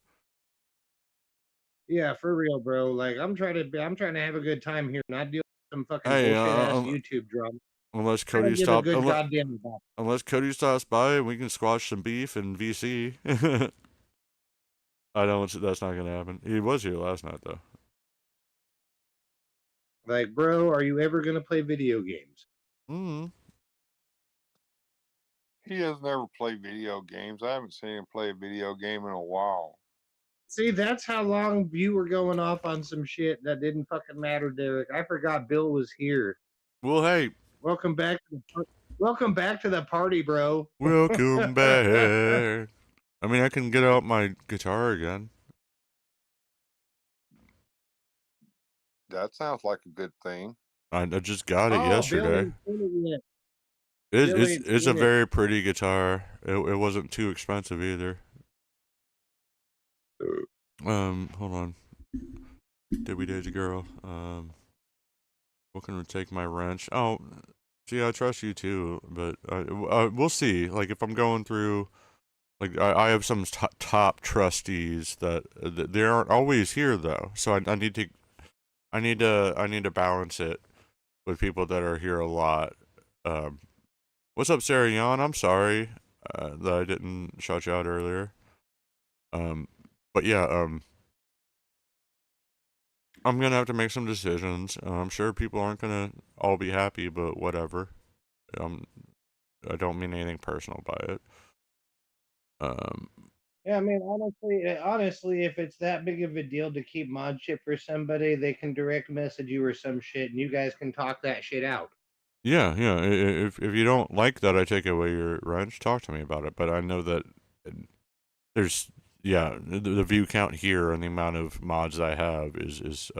Yeah, for real, bro. Like I'm trying to have a good time here, not deal with some fucking Hey, bullshit ass YouTube drama. unless I don't Cody give a stop, good goddamn about. unless Cody stops by, we can squash some beef in VC. I don't. That's not gonna happen. He was here last night though. Like, bro, are you ever gonna play video games? Mm. He has never played video games. I haven't seen him play a video game in a while. See, that's how long you were going off on some shit that didn't fucking matter, Derek. I forgot Bill was here. Well, hey, Welcome back to welcome back to the party, bro. welcome back. I mean, I can get out my guitar again. That sounds like a good thing. I just got it Oh, Bill yesterday. ain't seen it yet. It's Bill it's ain't it's a seen it. very pretty guitar. It wasn't too expensive either. Hold on. Debbie Daisy girl. What can we take my wrench? Oh, see, I trust you too, but we'll see. Like if I'm going through, like I have some top trustees that they aren't always here though, so I need to I need to balance it with people that are here a lot. Um, what's up, Sarah Yon? I'm sorry that I didn't shout you out earlier. But yeah, I'm gonna have to make some decisions. I'm sure people aren't gonna all be happy, but whatever. Um, I don't mean anything personal by it. Um, Yeah, I mean, honestly, if it's that big of a deal to keep mod shit for somebody, they can direct message you or some shit, and you guys can talk that shit out. yeah. If you don't like that, I take away your wrench. Talk to me about it. But I know that there's the view count here and the amount of mods I have is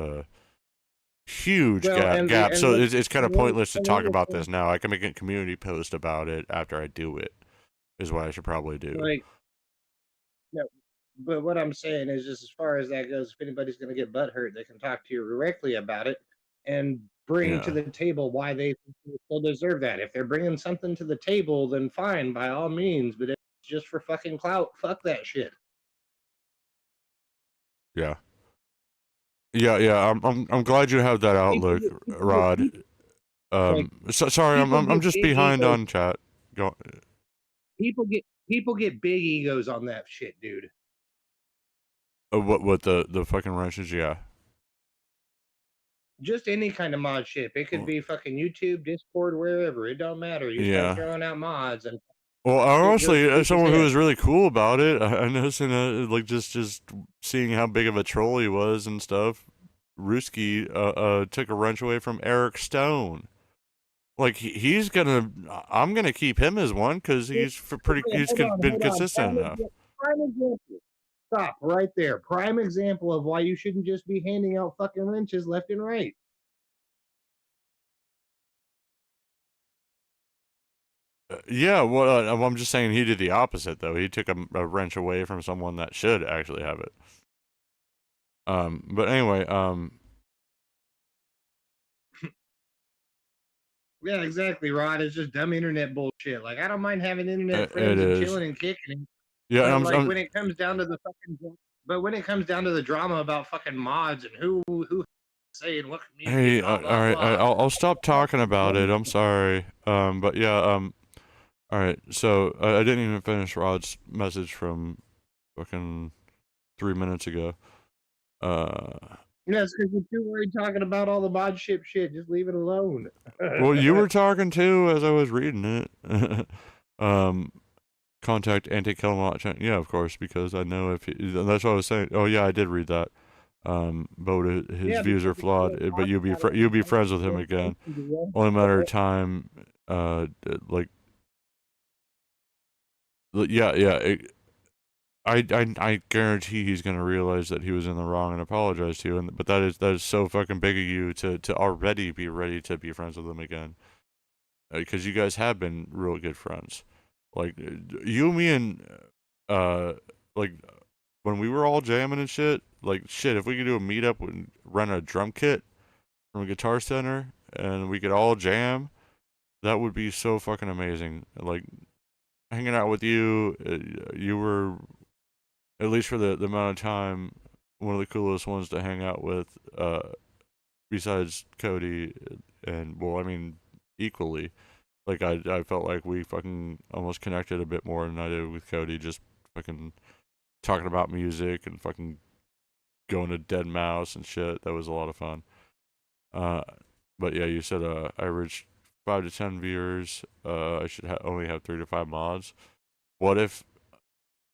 huge Well, gap. So it's kind of and pointless to the talk other about thing, this now. I can make a community post about it after I do it. Is what I should probably do. like, no, but what I'm saying is, just as far as that goes, if anybody's going to get butt hurt, they can talk to you directly about it and bring to Yeah. the table why they think they still deserve that. If they're bringing something to the table, then fine, by all means. But if it's just for fucking clout, fuck that shit. Yeah. Yeah. I'm glad you have that People outlook, get, Rod. like Sorry, people I'm get just big behind egos. on chat. Go. People get big egos on that shit, dude. What the fucking wrenches? Yeah. Just any kind of mod shit. It could be fucking YouTube, Discord, wherever. It don't matter. You start Yeah. throwing out mods and Well, it goes honestly, to as people's someone who heads. was really cool about it, I noticed like just seeing how big of a troll he was and stuff. Ruski took a wrench away from Eric Stone. Like he's gonna, I'm gonna keep him as one because he's been Hold on. consistent enough. Prime example. Stop right there. Prime example of why you shouldn't just be handing out fucking wrenches left and right. Yeah, well, I'm just saying he did the opposite though. He took a wrench away from someone that should actually have it. But anyway, Yeah, exactly, Rod. It's just dumb internet bullshit. Like, I don't mind having internet it friends and is. chilling and kicking, Yeah, but and like when it comes down to the drama about fucking mods and who saying what community hey, and blah all blah right, blah. I'll stop talking about it. I'm sorry. But yeah, all right. So I didn't even finish Rod's message from fucking 3 minutes ago. Yeah, it's because you're too worried talking about all the mod shit. Just leave it alone. Well, you were talking too as I was reading it. um, contact anti-kill. Yeah, of course, because I know if that's what I was saying. Oh yeah, I did read that. But his Yeah, views are because flawed. But you'll be friends with him again. Only a matter of time. Like yeah. I guarantee he's gonna realize that he was in the wrong and apologize to you. But that is so fucking big of you to already be ready to be friends with him again. Because you guys have been real good friends. Like you, me, and like when we were all jamming and shit. Like shit, if we could do a meetup and rent a drum kit from a guitar center and we could all jam, that would be so fucking amazing. Like hanging out with you, you were at least for the amount of time one of the coolest ones to hang out with. Besides Cody, and well, I mean equally. Like I felt like we fucking almost connected a bit more than I did with Cody. Just fucking talking about music and fucking going to Dead Mouse and shit. That was a lot of fun. Uh, but yeah, you said average 5 to 10 viewers. I should only have 3 to 5 mods. What if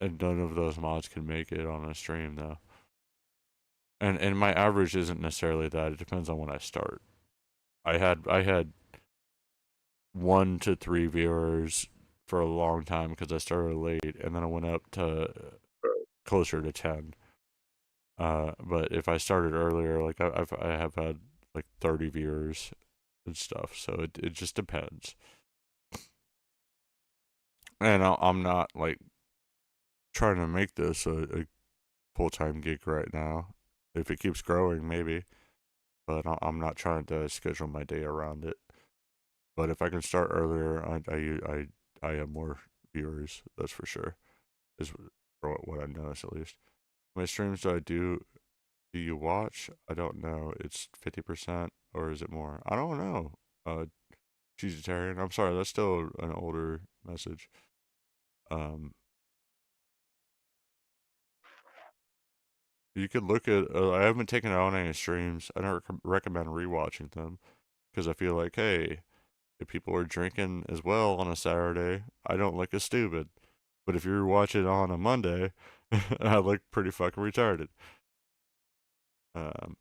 and none of those mods can make it on a stream though? And my average isn't necessarily that. It depends on when I start. I had 1 to 3 viewers for a long time because I started late, and then I went up to closer to 10. But if I started earlier, like I have had like 30 viewers and stuff, so it just depends. And I'm not like trying to make this a full time gig right now. If it keeps growing, maybe, but I'm not trying to schedule my day around it. But if I can start earlier, I have more viewers. That's for sure. Is what I noticed at least. My streams do you watch? I don't know. It's 50% or is it more? I don't know. Vegetarian. I'm sorry, that's still an older message. Um, you could look at. I haven't taken out any streams. I don't recommend rewatching them because I feel like, hey, if people are drinking as well on a Saturday, I don't look as stupid. But if you're watching on a Monday, I look pretty fucking retarded. Um,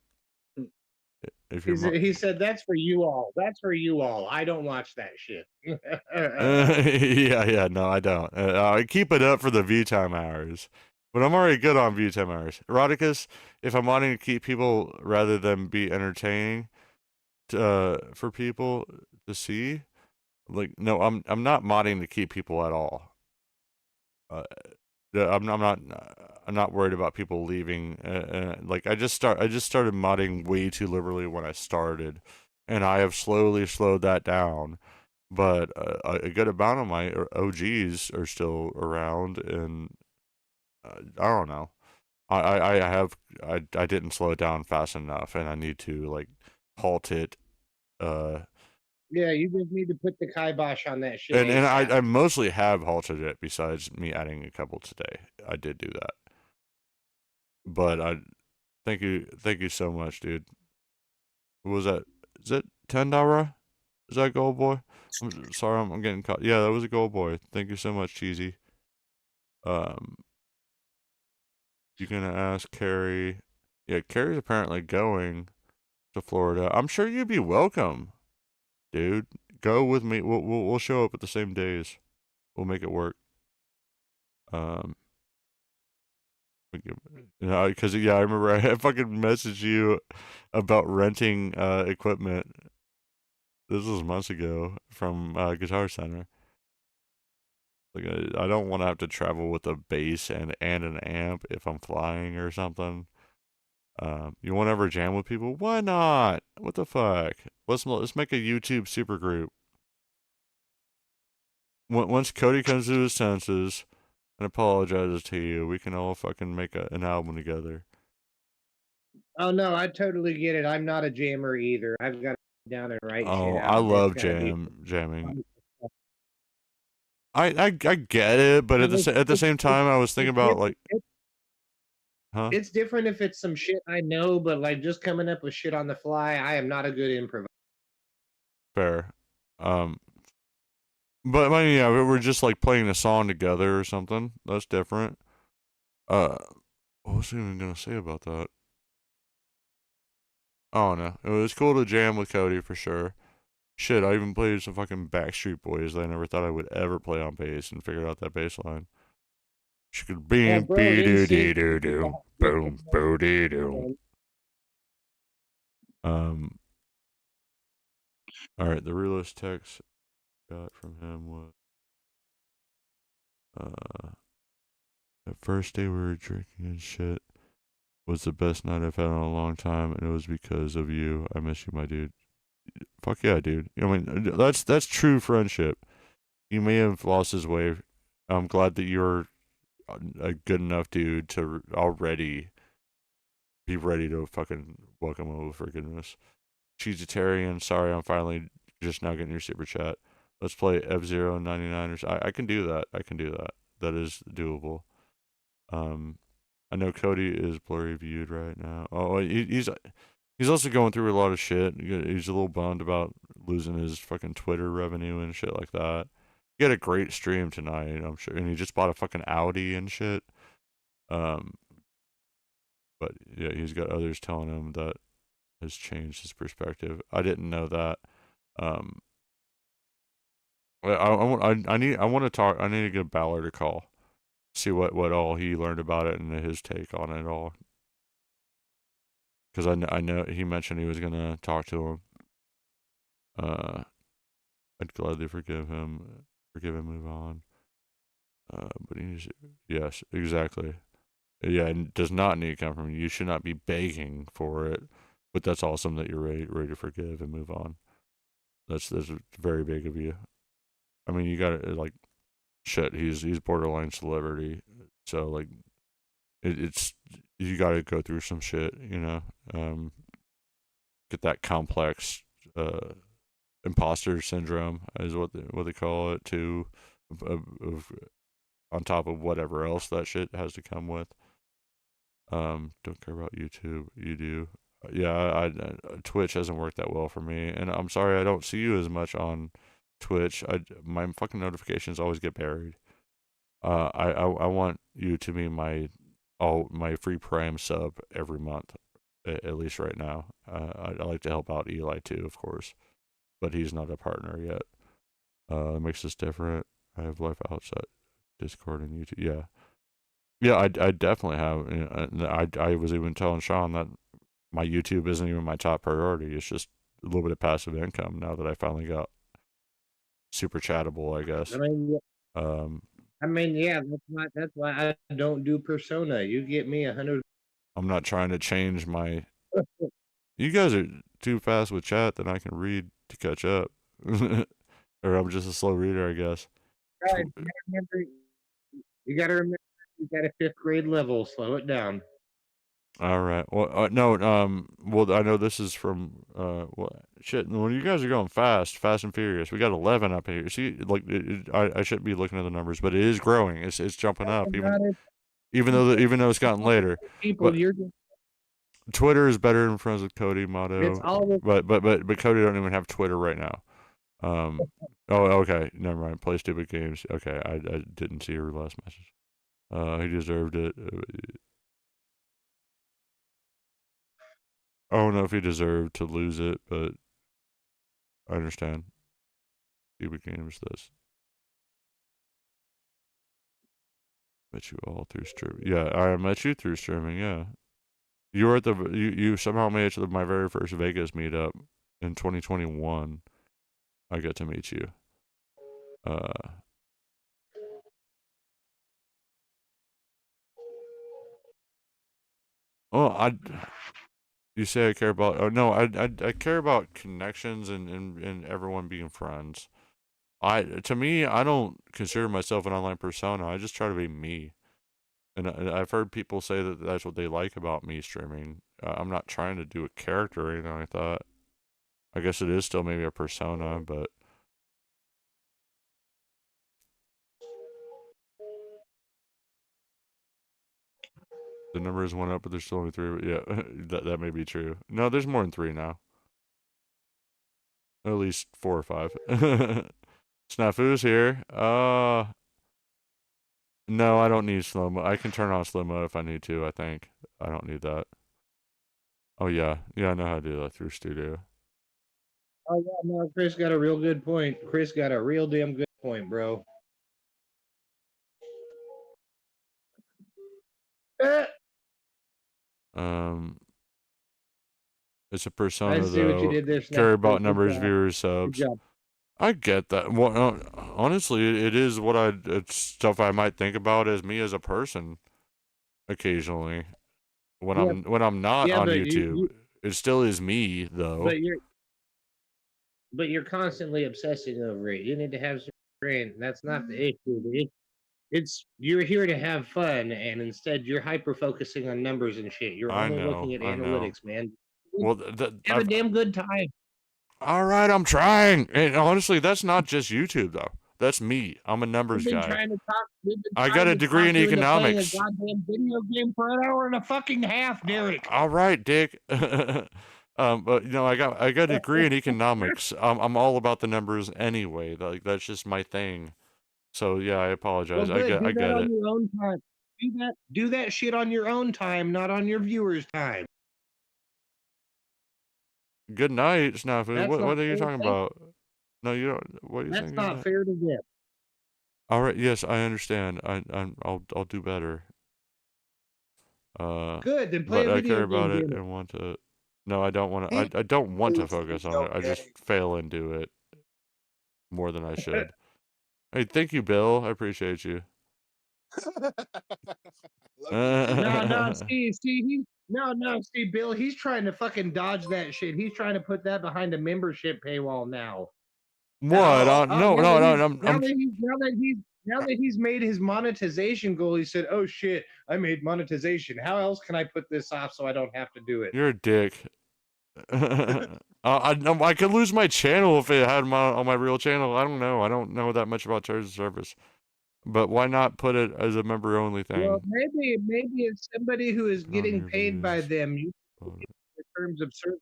if you're He said that's for you all. That's for you all. I don't watch that shit. yeah, no, I don't. I keep it up for the view time hours, but I'm already good on view time hours. Eroticus, if I'm wanting to keep people rather than be entertaining for people to see, like, no, I'm not modding to keep people at all. Uh, I'm not worried about people leaving. Like I just started modding way too liberally when I started, and I have slowly slowed that down. But a good amount of my OGs are still around, and I don't know. I didn't slow it down fast enough, and I need to like halt it. Uh, Yeah, you just need to put the kibosh on that shit and ASAP. I mostly have halted it. Besides me adding a couple today, I did do that. But I thank you so much, dude. What was that? Is it $10? Is that Gold Boy? I'm sorry, I'm getting caught. Yeah, that was a Gold Boy. Thank you so much, Cheesy. Um, you gonna ask Carrie? Yeah, Carrie's apparently going to Florida. I'm sure you'd be welcome, dude. Go with me. We'll show up at the same days. We'll make it work. Um, because yeah, I remember I fucking messaged you about renting equipment. This was months ago from Guitar Center. Like I don't want to have to travel with a bass and an amp if I'm flying or something. You want to ever jam with people? Why not? What the fuck? Let's make a YouTube super group. Once Cody comes to his senses and apologizes to you, we can all fucking make an album together. Oh no, I totally get it. I'm not a jammer either. I've got to sit down and write shit Oh, I out. It's love got to be. jamming. I get it, but at the same time, I was thinking about like, huh? It's different if it's some shit I know, but like just coming up with shit on the fly, I am not a good improviser. Fair. But I mean, yeah, we were just like playing a song together or something. That's different. What was I even gonna say about that? Oh no, it was cool to jam with Cody for sure. Shit, I even played some fucking Backstreet Boys that I never thought I would ever play on bass and figured out that bass line. She could Yeah, beam bro, be in doo sync. dee doo doo boom boo dee doo. Um. All right, the realist text got from him was that first day we were drinking and shit was the best night I've had in a long time, and it was because of you. I miss you, my dude. Fuck yeah, dude. I mean, that's true friendship. You may have lost his way. I'm glad that you're a good enough dude to already be ready to fucking welcome him with forgiveness. Cheesetarian, sorry, I'm finally just now getting your super chat. Let's play F-Zero 99ers. I can do that. I can do that. That is doable. I know Cody is blurry viewed right now. Oh, he's also going through a lot of shit. He's a little bummed about losing his fucking Twitter revenue and shit like that. He had a great stream tonight, I'm sure, and he just bought a fucking Audi and shit. Um, but yeah, he's got others telling him that has changed his perspective. I didn't know that. Um, I want to talk. I need to get Ballard a call, see what all he learned about it and his take on it all. Because I know he mentioned he was gonna talk to him. I'd gladly forgive him, move on. But he's yes, exactly. Yeah, and does not need to come from you. You should not be begging for it. But that's awesome that you're ready to forgive and move on. That's very big of you. I mean, you got to like shit. He's borderline celebrity, so like it's you got to go through some shit, you know. Get that complex imposter syndrome is what they call it too, of on top of whatever else that shit has to come with. Don't care about YouTube. You do. Yeah, Twitch hasn't worked that well for me, and I'm sorry I don't see you as much on Twitch. My fucking notifications always get buried. I want you to be my free Prime sub every month, at least right now. I like to help out Eli too, of course, but he's not a partner yet. It makes us different. I have life outside Discord and YouTube. Yeah, yeah, I definitely have. You know, I was even telling Sean that my YouTube isn't even my top priority. It's just a little bit of passive income now that I finally got super chattable, I guess. Um, Yeah, that's why I don't do Persona. You get me 100. I'm not trying to change my. You guys are too fast with chat that I can read to catch up, or I'm just a slow reader, I guess. Guys, you gotta remember, you got a fifth grade level. Slow it down. All right. Well, no. Well, I know this is from. Well, shit. When you guys are going fast and furious. We got 11 up here. See, like, I shouldn't be looking at the numbers, but it is growing. It's jumping up, even though it's gotten later. People, But you're just, Twitter is better than friends with Cody it's motto. all But Cody don't even have Twitter right now. Oh, okay. Never mind. Play stupid games. Okay, I didn't see your last message. He deserved it. I don't know if he deserved to lose it, but I understand. He became this. Met you all through streaming. Yeah, I met you through streaming. Yeah, you were at the you somehow made it to my very first Vegas meetup in 2021. I got to meet you. Oh, you say I care about? Oh no, I care about connections and everyone being friends. To me, I don't consider myself an online persona. I just try to be me. And I've heard people say that that's what they like about me streaming. I'm not trying to do a character or anything like that. I guess it is still maybe a persona, but the numbers went up, but there's still only 3. Yeah, that may be true. No, there's more than 3 now. At least 4 or 5. Snafu's here. No, I don't need slow mo. I can turn on slow mo if I need to. I think I don't need that. Oh yeah, I know how to do that through Studio. Oh yeah, no, Chris got a real good point. Chris got a real damn good point, bro. It's a I persona see what you though. did there, Care Snafu. about Good numbers, job. viewers, Good subs. job. I get that. Well, honestly, it is what it's stuff I might think about as me as a person occasionally when Yeah, I'm not yeah, on but YouTube. It still is me though. but you're but you're constantly obsessing over it. You need to have some brain. That's not the issue. It's you're here to have fun, and instead you're hyper focusing on numbers and shit. You're I only looking know. at I know. analytics, man. Well, Have a damn good time. all right, I'm trying. And honestly, that's not just YouTube though. That's me. I'm a numbers guy. We've been I got trying a to degree talk in you into playing a economics. goddamn video game for an hour and a fucking half, Derek. All right, Dick. But I got a degree in economics. I'm all about the numbers anyway. Like that's just my thing. So yeah, I Well, apologize. good. I Do that get on it. your own time. Do that shit on your own time, not on your viewers' time. Good night, Snafu. That's not What are you fair. talking about? No, you don't. What are you That's saying? Good not night. fair to them. All right. Yes, I understand. I'll do better. Good. Then play But a I care video about game, it damn it. and want to. No, I don't want to. He I don't want to needs to focus on go it. I just game. fail and do it more than I should. Hey, thank you, Bill. I appreciate you. Love you too. No, see, Bill, he's trying to fucking dodge that shit. He's trying to put that behind a membership paywall now. What? No, Now no, that no. he's I'm. now that he's made his monetization goal, he said, "Oh shit, I made monetization. How else can I put this off so I don't have to do it?" You're a dick. I could lose my channel if it had on my real channel. I don't know. I don't know that much about terms of service. But why not put it as a member only Well, thing? maybe it's somebody who is Turn on getting your paid by views. them. You get the terms of service.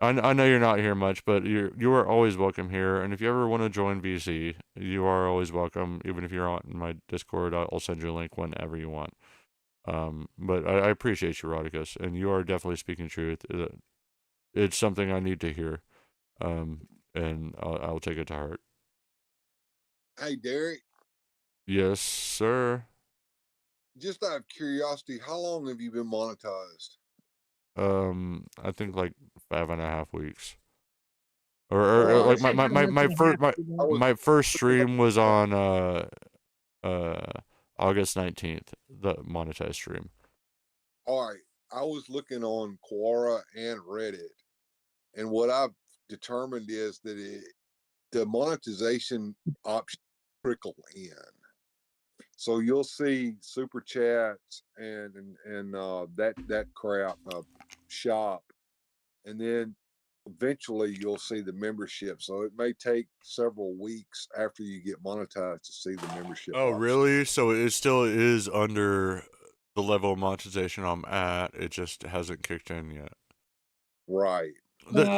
I know you're not here much, but you are always welcome here. And if you ever want to join VC, you are always welcome. Even if you're on my Discord, I'll send you a link whenever you want. But I appreciate you, Rodicus, and you are definitely speaking truth. It's something I need to hear, and I'll take it to heart. Hey, Derek, Yes, sir. just out of curiosity, how long have you been monetized? I think like 5.5 weeks. All Or Well, right. like it takes a month and a half. I was my first looking stream was on August 19th, the monetized stream. all right. I was looking on Quora and Reddit, and what I've determined is that the monetization option trickle in. So you'll see super chats and that crap shop, and then eventually you'll see the membership. So it may take several weeks after you get monetized to see the membership Oh, option. really? So it still is under the level of monetization I'm at. It just hasn't kicked in yet. Right.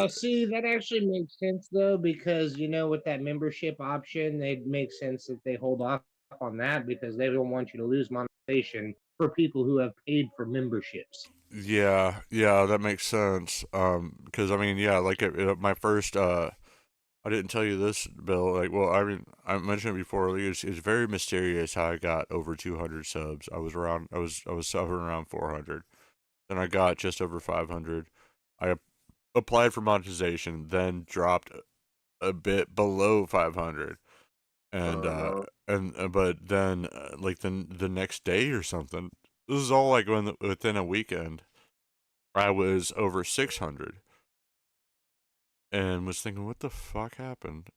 See, that actually makes sense though, because with that membership option, it makes sense that they hold off on that because they don't want you to lose monetization. for people who have paid for memberships. Yeah, yeah, that makes sense. Because I mean, yeah, like my first, I didn't tell you this, Bill. Like, well, I mean, I mentioned it before. Like, it's very mysterious how I got over 200 subs. I was hovering around 400. Then I got just over 500. I applied for monetization, then dropped a bit below 500, and Uh-huh. but then like the next day or something. This is all like within a weekend. I was over 600 and was thinking, what the fuck happened?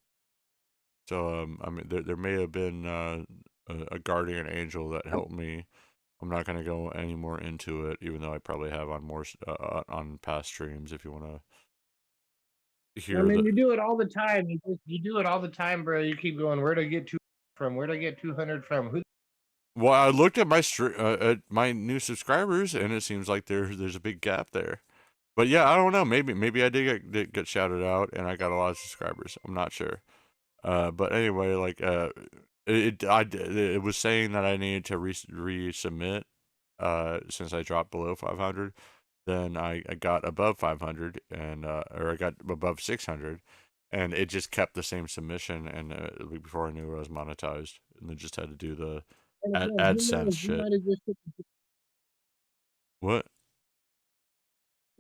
So I mean, there may have been a guardian angel that helped me. I'm not gonna go any more into it, even though I probably have on more on past streams. If you want to I hear mean, the you do it all the time. You do it all the time, bro. You keep going. Where'd I get two from? Where'd I get 200 from? Who? well, I looked at my new subscribers, and it seems like there's a big gap there. But yeah, I don't know. Maybe I did get shouted out, and I got a lot of subscribers. I'm not sure. But anyway, like it was saying that I needed to resubmit. Since I dropped below 500, then I got above 500 and or I got above 600, and it just kept the same submission. And before I knew I was monetized, and then just had to do the And again, who AdSense knows? You shit. might have just hit What?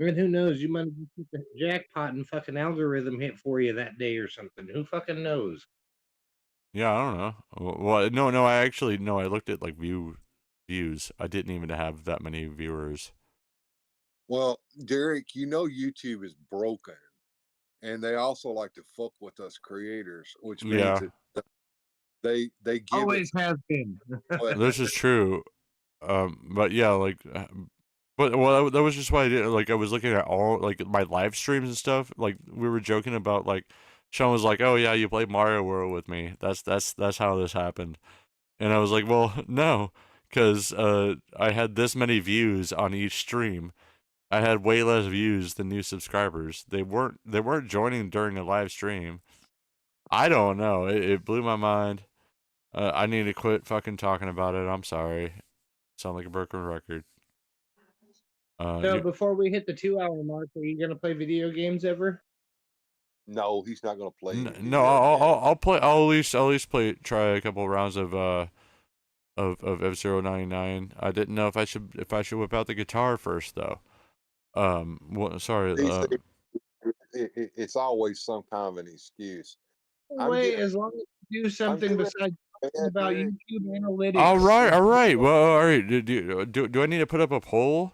and who knows? You might have just hit the jackpot and fucking algorithm hit for you that day or something. Who fucking knows? Yeah, I don't know. Well, no, I actually no. I looked at like views. I didn't even have that many viewers. Well, Derek, you know YouTube is broken, and they also like to fuck with us creators, which means Yeah, that they give it Always has been. what this is true. But yeah, like, but well, that was just why I did. Like, I was looking at all like my live streams and stuff. Like, we were joking about like, Sean was like, "Oh yeah, you played Mario World with me. That's how this happened." And I was like, "Well, no, because I had this many views on each stream. I had way less views than new subscribers. They weren't joining during the live stream. I don't know. It blew my mind. I need to quit fucking talking about it. I'm sorry. Sound like a broken record. So You before we hit the 2 hour mark, are you gonna play video games ever? no, he's not going to play any no, video games. I'll play. I'll at least try a couple rounds of F-Zero 99. I didn't know if I should whip out the guitar first though. Sorry. These things, it's always some kind of an excuse. I'm Wait, getting as long as you do I'm something getting besides talking mad, about Derek. YouTube analytics. All right. Well, all right. Do I need to put up a poll?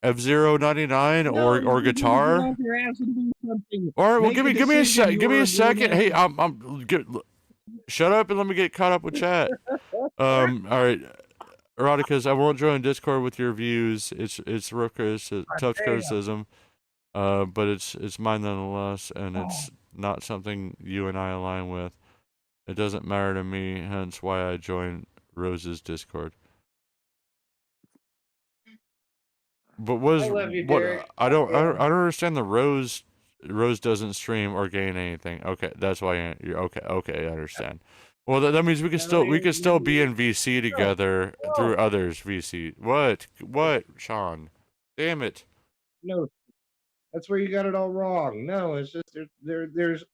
F-Zero 99 No, you or just need to get guitar? off your ass and do something. All right. Well, Make a decision. give me You're a a grown second. Hey, ass. shut up and let me get caught up with chat. All right. Eroticas, I won't join Discord with your views. It's rough tough Damn. criticism. But it's mine nonetheless, and Oh, it's not something you and I align with. It doesn't matter to me, hence why I joined Rose's Discord. But I love you, what Derek. I don't understand the Rose doesn't stream or gain anything. Okay, that's why you're okay. I understand. Well, that means No, we could still be in VC no, together no, through others VC. What, Sean? Damn it! no. That's where you got it all wrong. No, it's just there's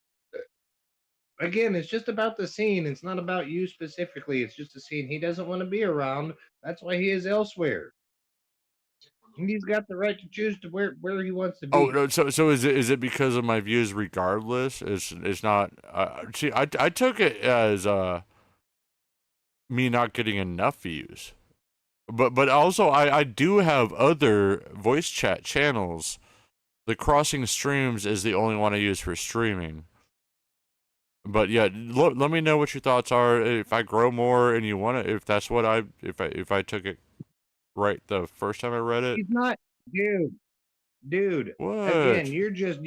again, it's just about the scene. It's not about you specifically. It's just a scene. He doesn't want to be around. That's why he is elsewhere. And he's got the right to choose to where he wants to Oh be. no, so is it because of my views? Regardless, it's not. See, I took it as me not getting enough views. But also I do have other voice chat channels. The Crossing Streams is the only one I use for streaming. But yeah, let me know what your thoughts are. If I grow more and you want to, if that's what if I took it right the first time I read it. He's not, dude. Dude, again, What? you're just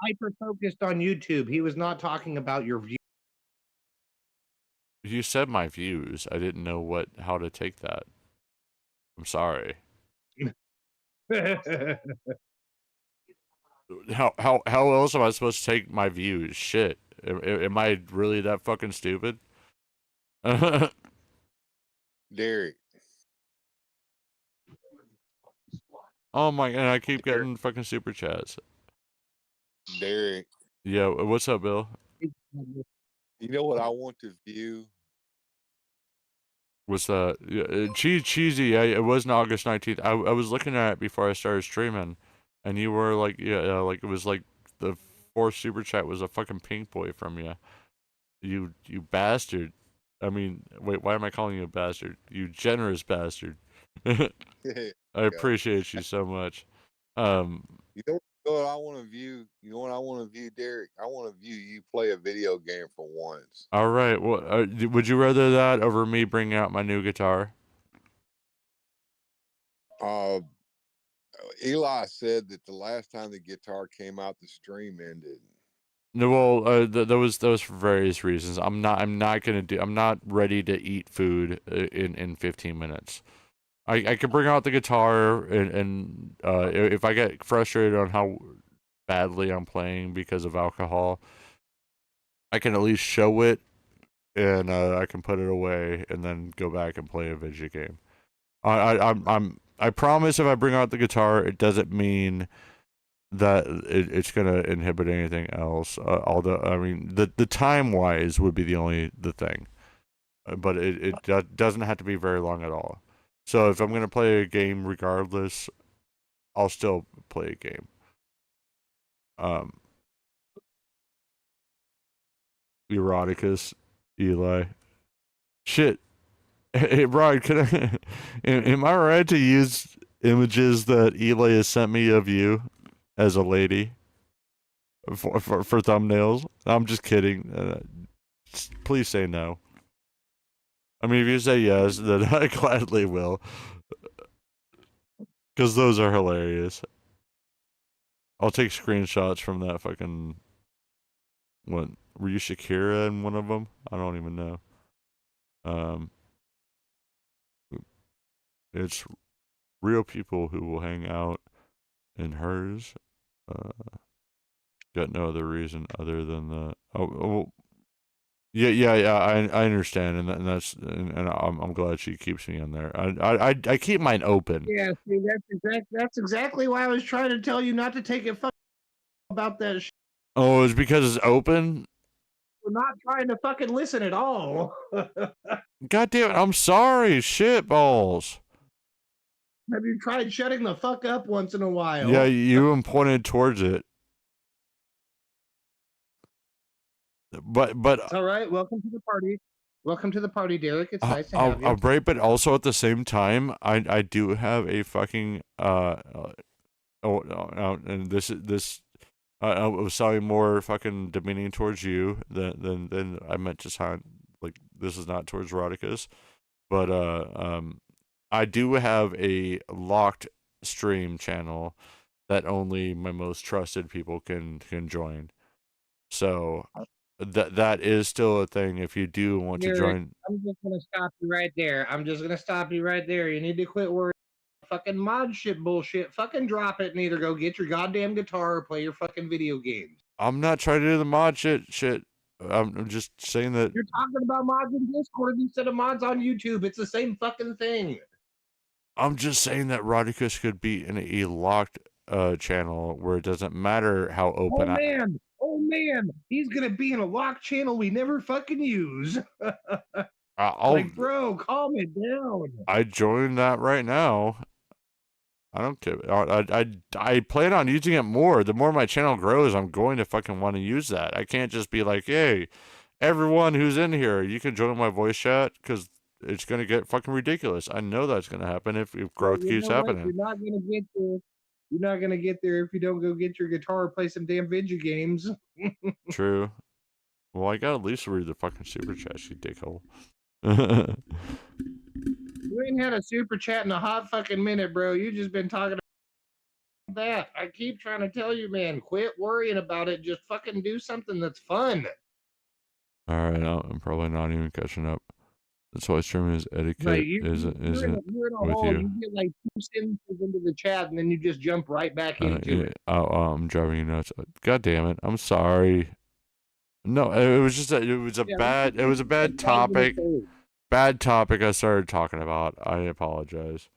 hyper focused on YouTube. He was not talking about your view. You said my views. I didn't know how to take that. I'm sorry. How else am I supposed to take my views? Shit. Am I really that fucking stupid? Derek. Oh my, and I keep Derek, getting fucking super chats. Derek, Yeah, what's up, Bill? you know what I want to view? What's that? Yeah, cheesy. It wasn't August 19th. I was looking at it before I started streaming, and you were like, yeah, like it was like the fourth super chat was a fucking pink boy from you. You bastard. I mean, wait, why am I calling you a bastard? You generous bastard. I Go. appreciate you so much. Um, You know what I want to view? You know what I want to view, Derek? I want to view you play a video game for once. all right. Well, would you rather that over me bringing out my new guitar? Uh, Eli said that the last time the guitar came out, the stream ended. No, well, those for various reasons. I'm not gonna do. I'm not ready to eat food in 15 minutes. I could bring out the guitar and if I get frustrated on how badly I'm playing because of alcohol, I can at least show it and I can put it away and then go back and play a video game. I promise if I bring out the guitar, it doesn't mean that it's gonna inhibit anything else. Although I mean the time wise would be the thing, but it doesn't have to be very long at all. So if I'm gonna play a game regardless, I'll still play a game. Um, Eroticus, Eli, shit. Hey, Brian, can I? Am I right to use images that Eli has sent me of you as a lady for thumbnails? I'm just kidding. Please say no. I mean, if you say yes, then I gladly will. Because those are hilarious. I'll take screenshots from that fucking. What? Were you Shakira in one of them? I don't even know. Um, it's real people who will hang out in hers. Uh, got no other reason other than the. Oh, yeah. I understand, and I'm glad she keeps me in there. I keep mine open. Yeah, see, that's exactly why I was trying to tell you not to take it about that. Oh, it's because it's open. We're not trying to fucking listen at all. God damn it! I'm sorry, shit balls. Have you tried shutting the fuck up once in a while? Yeah, you pointed towards it. But It's all right. Welcome to the party. Welcome to the party, Derek. It's nice to have you. right, but also at the same time, I do have a fucking and this I was sounding more fucking demeaning towards you than I meant to sound like this is not towards Rodicus, but I do have a locked stream channel that only my most trusted people can join. So that is still a thing if you do want to Derek, join. I'm just gonna stop you right there. I'm just gonna stop you right there. You need to quit worrying about fucking mod shit bullshit. Fucking drop it and either go get your goddamn guitar or play your fucking video games. I'm not trying to do the mod shit. I'm just saying that You're talking about mods in Discord instead of mods on YouTube. It's the same fucking thing. I'm just saying that Rodicus could be in a locked channel where it doesn't matter how open Oh man, he's gonna be in a locked channel we never fucking use. I'll Like, bro, calm it down. I join that right now. I don't care. I plan on using it more. The more my channel grows, I'm going to fucking want to use that. I can't just be like, hey, everyone who's in here, you can join my voice chat because it's gonna get fucking ridiculous. I know that's gonna happen if Well, growth you keeps know what? happening. You're not gonna get there. You're not gonna get there if you don't go get your guitar or play some damn video games. True. Well, I got at least read the fucking super chat, you dickhole. You ain't had a super chat in a hot fucking minute, bro. You just been talking about that. I keep trying to tell you, man, quit worrying about it. Just fucking do something that's fun. All right, I'm probably not even catching up. That's why streaming is Like etiquette, isn't you're in a with hole. you. You get like 2 sentences into the chat, and then you just jump right back into Yeah, it. I'm driving you nuts. God damn it! I'm sorry. No, it was just it was a bad topic. Bad topic I started talking about. I apologize.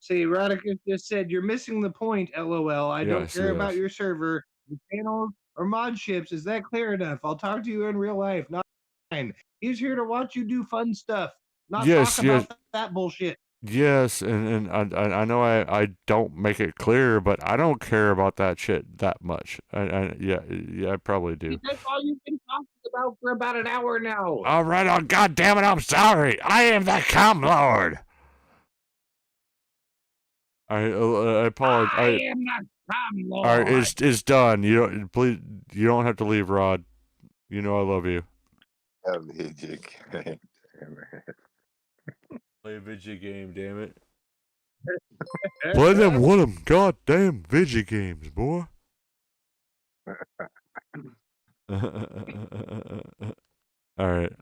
See, Rodica just said you're missing the point. LOL. I Yeah, I don't see care about this. your server, your channels, or mod ships. Is that clear enough? I'll talk to you in real life, not online. He's here to watch you do fun stuff, not talk Yes, yes, about that bullshit. yes, and I know I don't make it clear, but I don't care about that shit that much. Yeah, I probably do. That's all you've been talking about for about an hour now. All right, oh god damn it, I'm sorry. I am the cum lord. I apologize. I am not Tom All right, Lord. it's done. You don't have to leave, Rod. You know I love you. Play a video game, damn it. Play them one of them goddamn video games, boy. All right.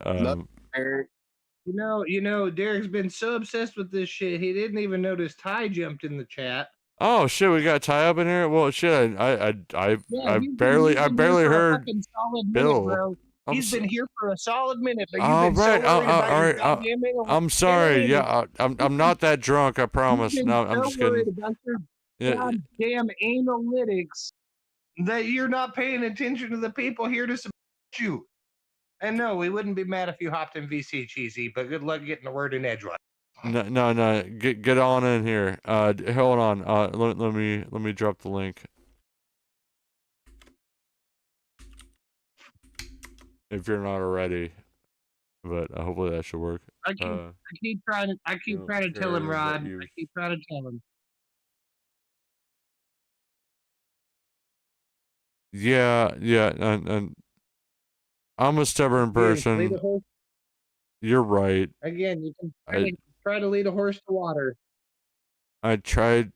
You know, Derek's been so obsessed with this shit, he didn't even notice Ty jumped in the chat. Oh shit, we got Ty up in here. Well, shit, Yeah, I he's been here barely for a heard fucking solid minute, Bill. bro. He's been here for a solid minute, but you've All been so right. worried about All your right. goddamn I'm sorry. analytics. Yeah, I'm not that drunk. I You've promise. been No, I'm so just worried kidding. about your Yeah, goddamn analytics that you're not paying attention to the people here to support you. And no, we wouldn't be mad if you hopped in VC, Cheesy, but good luck getting a word in edgewise. no. Get on in here. Hold on. Let me drop the link. If you're not already, but hopefully that should work. I keep trying to tell him, Rod. I keep trying to tell him. Yeah, and I'm a stubborn person. You're right. Again, you can try to lead a horse to water. I tried.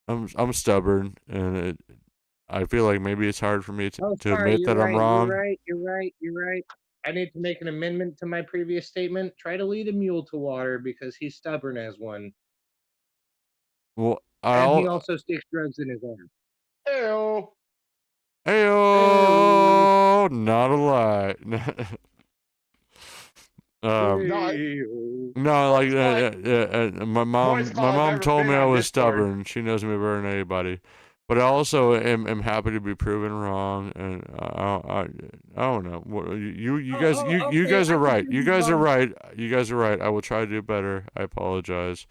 I'm stubborn, and I feel like maybe it's hard for me to Sorry, admit that I'm wrong. You're right. I need to make an amendment to my previous statement. Try to lead a mule to water because he's stubborn as one. Well, And he also sticks drugs in his arm. Heyo. Heyo. Not a lie. No, like my mom told me I was stubborn. She knows me better than anybody. But I also am happy to be proven wrong, and I don't know. You guys are right. You guys are right. You guys are right. I will try to do better. I apologize.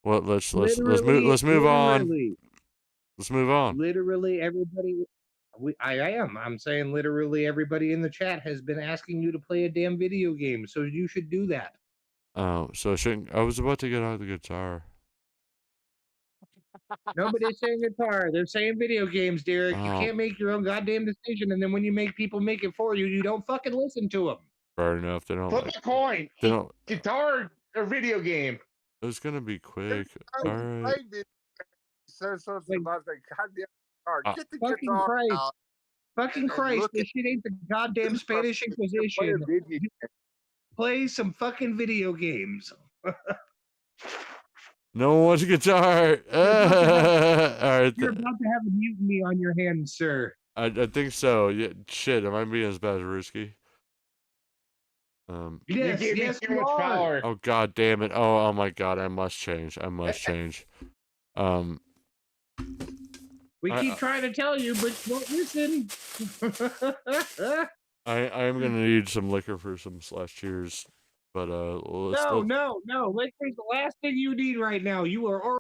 Well, let's move on. Let's move on. Literally everybody. I'm saying literally everybody in the chat has been asking you to play a damn video game, so you should do that. Oh, so I was about to get out of the guitar. Nobody's saying guitar. They're saying video games, Derek. You can't make your own goddamn decision, and then when you make people make it for you, you don't fucking listen to them. Fair enough. They don't. Flip a coin. They don't. Guitar or video game. It was gonna be quick. All right. Get the guitar out. Fucking Christ, this shit ain't the goddamn Spanish Inquisition. Play some fucking video games. No one wants a guitar. All right. You're about to have a mutiny on your hands, sir. I think so. Yeah. Shit. Am I being as bad as Risky? Yes, you are. Power. Oh god damn it. Oh my god. I must change. We keep trying to tell you, but you won't listen. I am gonna need some liquor for some slash cheers, but no. Liquor's the last thing you need right now. You are.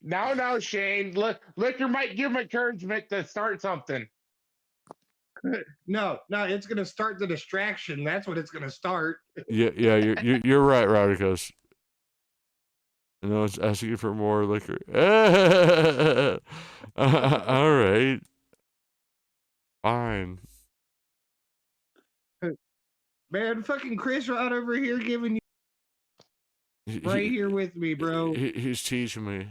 No, Shane. Liquor might give him encouragement to start something. No, it's gonna start the distraction. That's what it's gonna start. Yeah. You're right, Radicos. And I was asking for more liquor. All right. Fine. Man, fucking Chris Rod over here giving you here with me, bro. He's teaching me.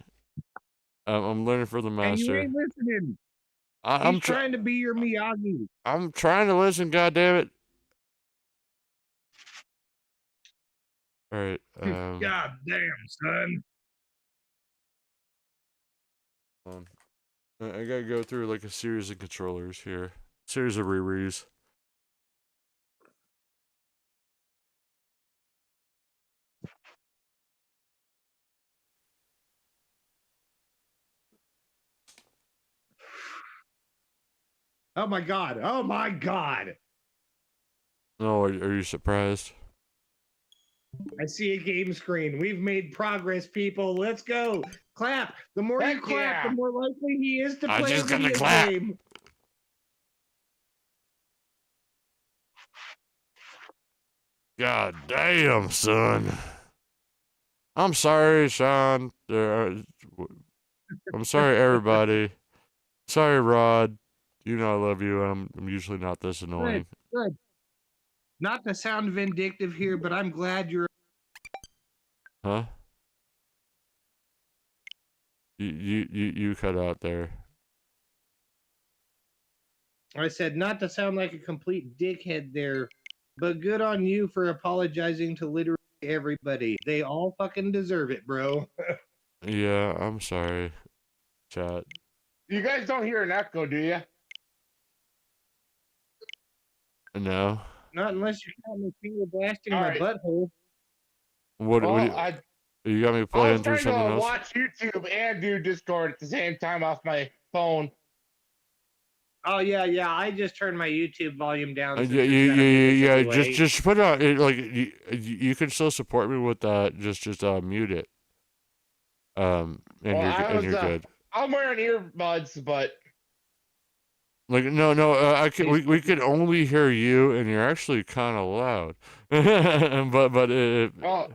I'm learning from the master. And you ain't listening. I'm trying to be your Miyagi. I'm trying to listen, goddammit. All right. God damn, son. I gotta go through like a series of controllers here. Series of rereads. Oh my god. Oh my god. No, are you surprised? I see a game screen. We've made progress, people. Let's go. Clap. The more you Heck clap, the yeah. more likely he is to I play a just gotta video clap. game. God damn, son. I'm sorry, Sean. I'm sorry, everybody. Sorry, Rod. You know I love you. I'm usually not this Good. annoying. Good. Not to sound vindictive here, but I'm glad you're. Huh? You cut out there. I said not to sound like a complete dickhead there, but good on you for apologizing to literally everybody. They all fucking deserve it, bro. Yeah, I'm sorry, chat. You guys don't hear an echo, do you? No. Not unless you're having me finger blasting All my right. butthole. Well, you got me I was playing through trying to something else? watch YouTube and do Discord at the same time off my phone. Oh yeah, yeah. I just turned my YouTube volume down since Yeah, it's got to be this yeah. late. Just put on it. Like you can still support me with that. Just mute it. And Well, you're good. I'm wearing earbuds, but Like no, I can, we could only hear you, and you're actually kind of loud. but oh,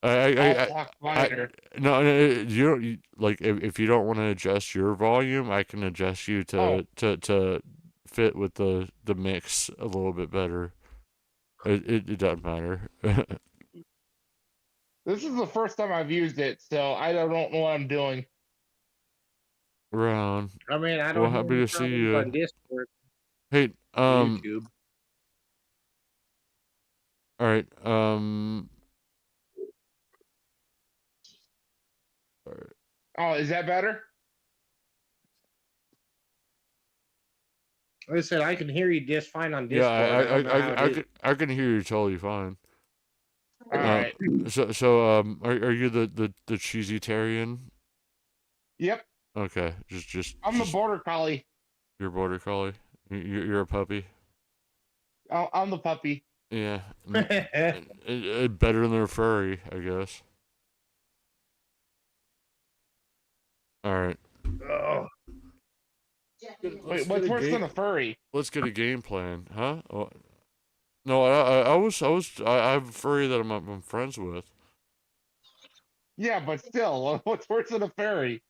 I I'll talk I quieter. no, you don't like if you don't want to adjust your volume, I can adjust you Oh. to fit with the mix a little bit better. It doesn't matter. This is the first time I've used it, so I don't know what I'm doing. Round. I mean, I Well, don't have happy any to see problems you. on Discord Hey, or YouTube. all right, Oh, is that better? Like I said, I can hear you just fine on yeah, Discord. I don't know how it is. I can hear you totally fine. All right. Are you the cheesy-tarian? Yep. Okay, I'm the border collie. you're border collie. You're a puppy. I'm the puppy. Yeah, better than a furry, I guess. All right. Oh. Wait, what's worse than a furry? Let's get a game plan, huh? Oh, no, I have a furry that I'm friends with. Yeah, but still, what's worse than a furry?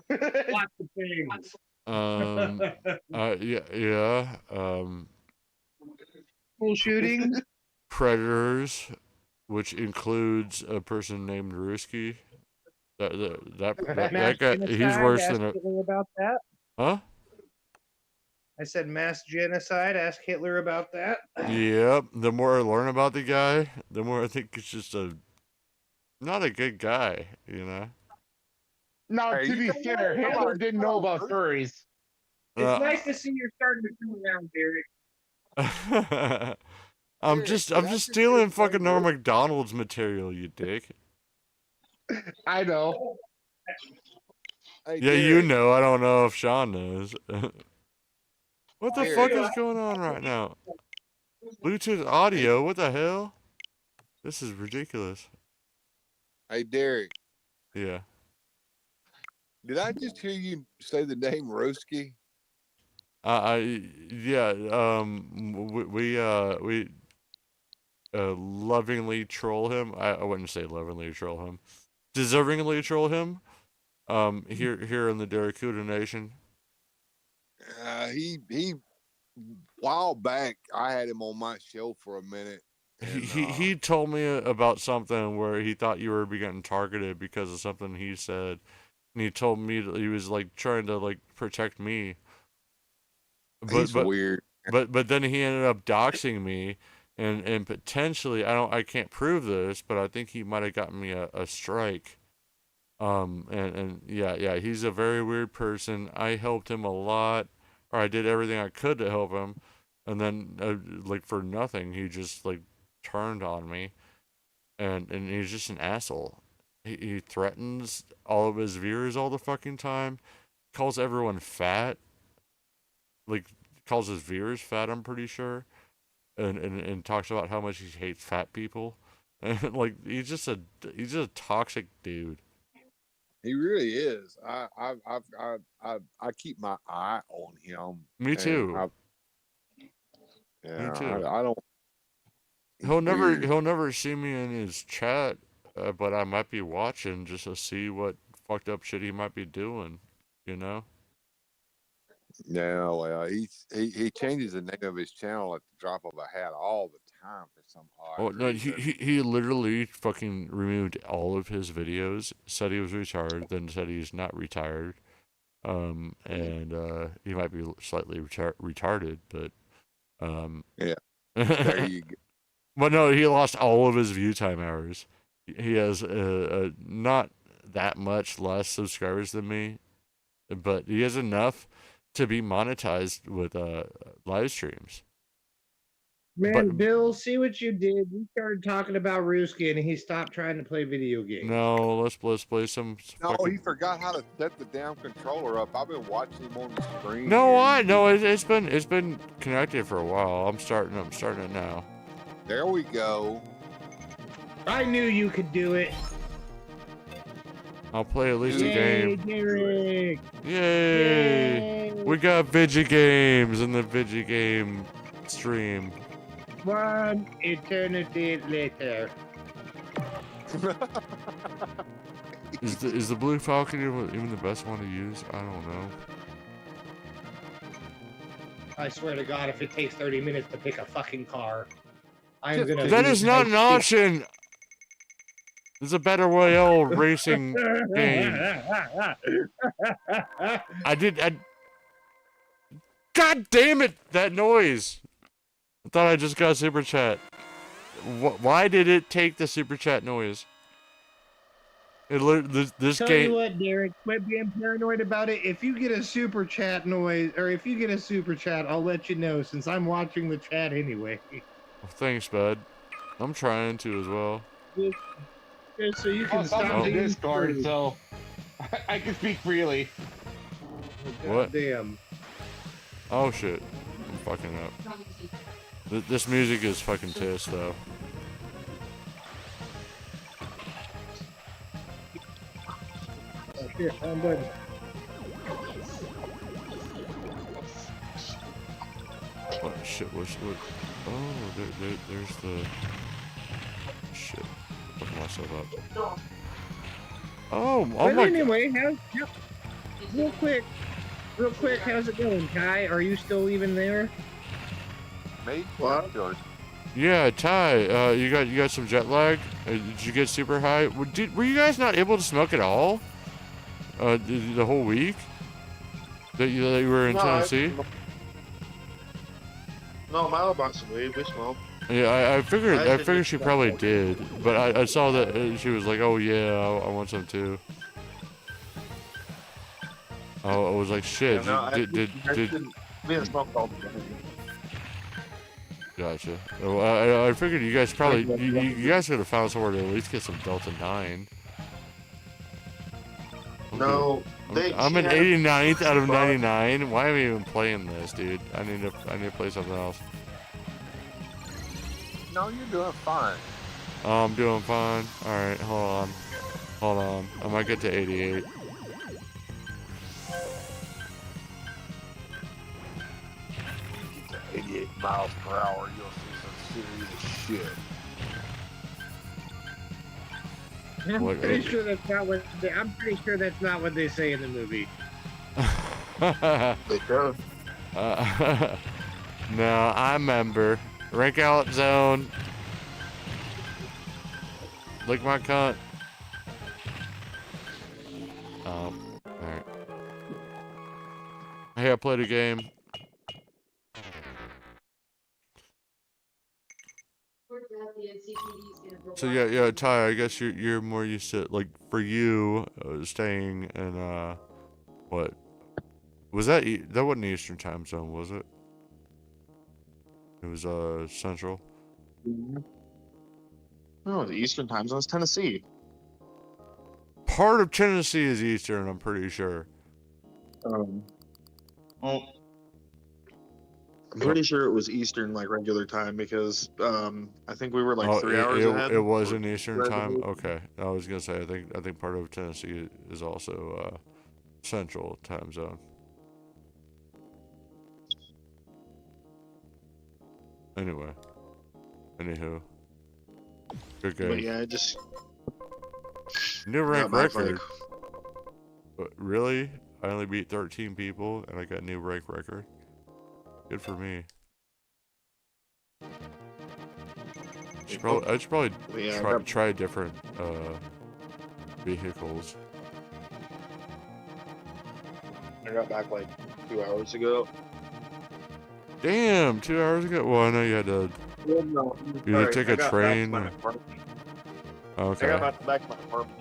Lots of things. Yeah. School shootings. Predators, which includes a person named Ruski. That guy, he's worse than a. Hitler about that. Huh? I said mass genocide. Ask Hitler about that. Yep. The more I learn about the guy, the more I think it's just not a good guy, you know. Now, Hey, to be fair, Hitler didn't know about furries. It's nice to see you're starting to come around, Derek. I'm just stealing fucking Norm Macdonald's material, you dick. I know. Hey, Yeah, Derek, you know. I don't know if Sean knows. What the Derek. fuck is going on right now? Bluetooth audio? What the hell? This is ridiculous. Hey, Derek, Yeah. did I just hear you say the name Roski? Yeah. We lovingly troll him. I wouldn't say lovingly troll him. Deservingly troll him. Here in the Daracuda Nation. He while back I had him on my show for a minute. And, He told me about something where he thought you were getting targeted because of something he said, and he told me that he was like trying to like protect me. he's weird. But then he ended up doxing me, and potentially I can't prove this, but I think he might have gotten me a strike. And yeah, he's a very weird person. I helped him a lot, or I did everything I could to help him, and then like for nothing, he just like turned on me, and he's just an asshole. He threatens all of his viewers all the fucking time, calls everyone fat. like calls his viewers fat. I'm pretty sure, and talks about how much he hates fat people, and like he's just a toxic dude. He really is. I keep my eye on him. Me And too. Me too. I don't. He's He'll weird. never see me in his chat, but I might be watching just to see what fucked up shit he might be doing. You know. Yeah, well, he changes the name of his channel at the drop of a hat all the time for some Oh odd no, reason. he literally fucking removed all of his videos, said he was retired, then said he's not retired. And he might be slightly retarded, but Yeah, there you go. but no, he lost all of his view time hours. He has not that much less subscribers than me, but he has enough to be monetized with live streams. Man, But Bill, see what you did. You started talking about Ruski and he stopped trying to play video games. no, let's play some. No, fucking... he forgot how to set the damn controller up. I've been watching him on the screen. No, it's been connected for a while. I'm starting it now. There we go. I knew you could do it. I'll play at least a Yay, game. Derek! Yay! Yay! We got Vigi games in the Vigi game stream. One eternity later. Is the Blue Falcon even the best one to use? I don't know. I swear to God, if it takes 30 minutes to pick a fucking car, I'm Just gonna. That lose is not my an option. There's a Battle Royale racing game. God damn it! That noise. I thought I just got super chat. Why did it take the super chat noise? This Tell game. you what, Derek, quit being paranoid about it. If you get a super chat noise, or if you get a super chat, I'll let you know since I'm watching the chat anyway. Oh, thanks, bud. I'm trying to as well. Just so you can So I'm stop in being Discord, screwed. so I can speak freely. What? Damn. Oh shit. I'm fucking up. This music is fucking tiss though. Oh, shit, I'm done. What shit? What? Oh, there's the shit. Fucking myself up. Oh But my. anyway, real quick, how's it going, Kai? Are you still even there? Me? What? Sure. Yeah, Ty. You got some jet lag. Did you get super high? Were you guys not able to smoke at all? The whole week that you were in Tennessee? No, Milo bought some weed. We smoked. Yeah, I figured she probably smoke. did, but I saw that she was like, oh yeah, I want some too. Oh, I was like, shit. Did we didn't smoke all the time. Gotcha. Well, I figured you guys probably you guys could have found somewhere to at least get some Delta 9. No, I'm an 89th out of 99. Why am I even playing this, dude? I need to play something else. No, you're doing fine. Oh, I'm doing fine. All right, hold on. I might get to 88. 88 miles per hour, you'll see some serious shit. I'm pretty sure that's not what they say in the movie. They do. No, I remember. Rank out zone. Lick my cunt. Alright. Hey, I played a game. So yeah, Ty, I guess you're more used to, like, for you, staying in, what? Was that, that wasn't Eastern time zone, was it? It was, Central. No, the Eastern time zone is Tennessee. Part of Tennessee is Eastern, I'm pretty sure. Well, I'm pretty sure it was Eastern, like regular time, because I think we were like Oh, 3 hours ahead. it was or in Eastern right time. ahead. Okay, I was gonna say I think part of Tennessee is also Central time zone. Anyway, anywho, good But game. yeah, I just New got rank back record. like But really? I only beat 13 people and I got new rank record. Good for me. I should probably yeah, try different vehicles. I got back like 2 hours ago. Damn, 2 hours ago. Well, I know you had to. Well, no, You had to take a train. I got Okay. back to my apartment.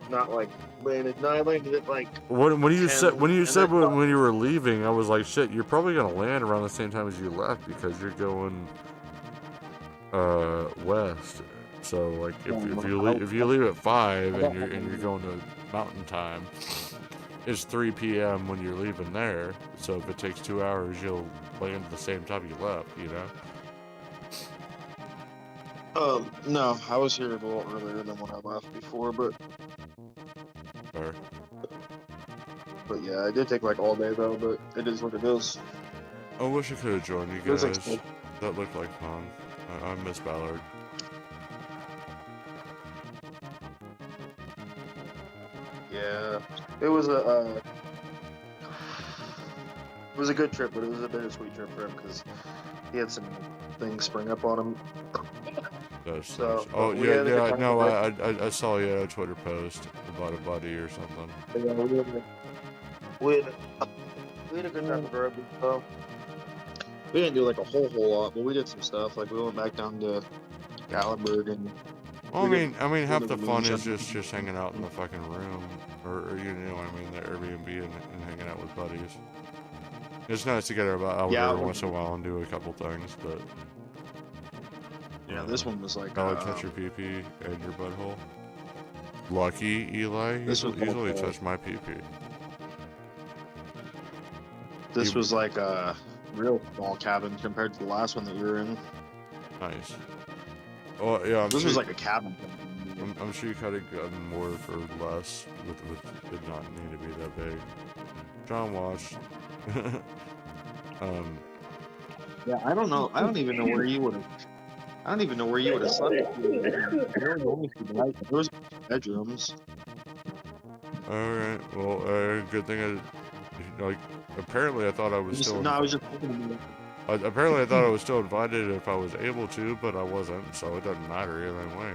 Not like landed. No, I landed at like. When you 10, said when and you were leaving, I was like, shit. You're probably gonna land around the same time as you left because you're going west. So like if you leave at 5 and you're going to mountain time, it's 3 p.m. when you're leaving there. So if it takes 2 hours, you'll land at the same time you left. You know. No, I was here a little earlier than when I left before, but Or, yeah, I did take like all day though. But it is what it is. I wish I could have joined you It was guys. expensive. That looked like fun. I miss Ballard. Yeah, it was a good trip, but it was a bittersweet trip for him because he had some things spring up on him. That's So, nice. Oh we had a good yeah. time No, with I saw you a Twitter post about a buddy or something. Yeah, we had a good time with rugby. So we didn't do like a whole lot, but we did some stuff. Like we went back down to Gatlinburg and. Well, I mean, half did the the fun is moonshine. just hanging out in the fucking room, or you know what I mean, the Airbnb and hanging out with buddies. It's nice to get out Yeah, every once in a while and do a couple things, but Yeah, this one was like. I would touch your pee and your butthole. Lucky Eli, This was he's only like, touched my pee. This was like a real small cabin compared to the last one that we were in. Nice. Oh yeah, This was like a cabin. I'm sure you could have gotten more for less with it not need to be that big. John watched. Yeah, I don't know. I don't even know where you would have. I don't even know where you would have slept. There was bedrooms. Alright, well, good thing like, apparently I thought I was still... No, I was just thinking apparently I thought I was still invited if I was able to, but I wasn't, so it doesn't matter either way.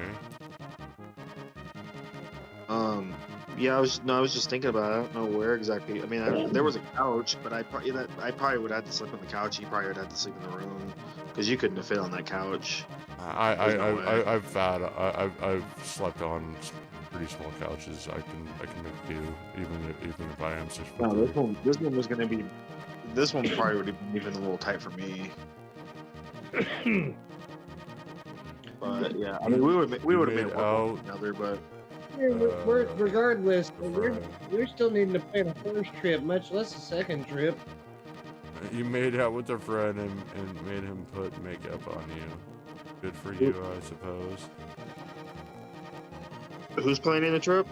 Yeah, I was just thinking about it. I don't know where exactly. I mean, there was a couch, but I probably would have to sleep on the couch. You probably would have to sleep in the room because you couldn't have fit on that couch. I've slept on pretty small couches. I can make do, even if I am 6 foot. No, this one was gonna be. This one probably would have been even a little tight for me. But yeah, I mean, we would have made it work with together, but. Regardless, we're still needing to plan a first trip, much less a second trip. You made out with a friend and made him put makeup on you. Good for you, I suppose. Who's planning the trip?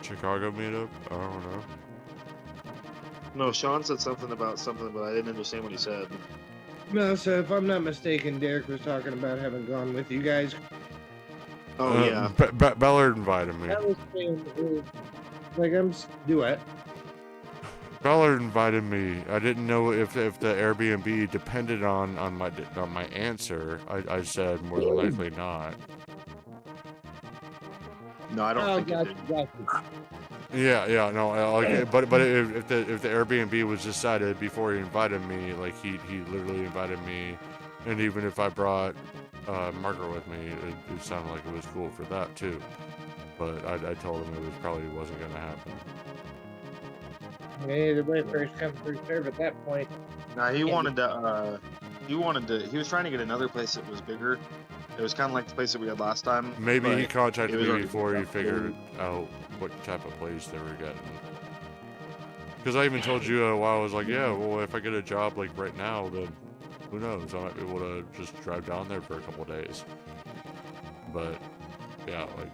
Chicago meetup? I don't know. No, Sean said something about something, but I didn't understand what he said. No, so if I'm not mistaken, Derek was talking about having gone with you guys. Oh yeah. Ballard invited me. That was like do it. Ballard invited me. I didn't know if the Airbnb depended on my answer. I said more than likely not. No, I don't think it did. Yeah, no, but if the Airbnb was decided before he invited me, like he literally invited me, and even if I brought Margaret with me, it sounded like it was cool for that too. But I told him it probably wasn't gonna happen. Either way, first come, first serve at that point. Nah, he wanted to. He was trying to get another place that was bigger. It was kind of like the place that we had last time. Maybe he contacted me already before he booked up. figured out what type of place they were getting. Because I even told you a while, I was like, yeah, well, if I get a job like right now, then who knows? I might be able to just drive down there for a couple days. But yeah, like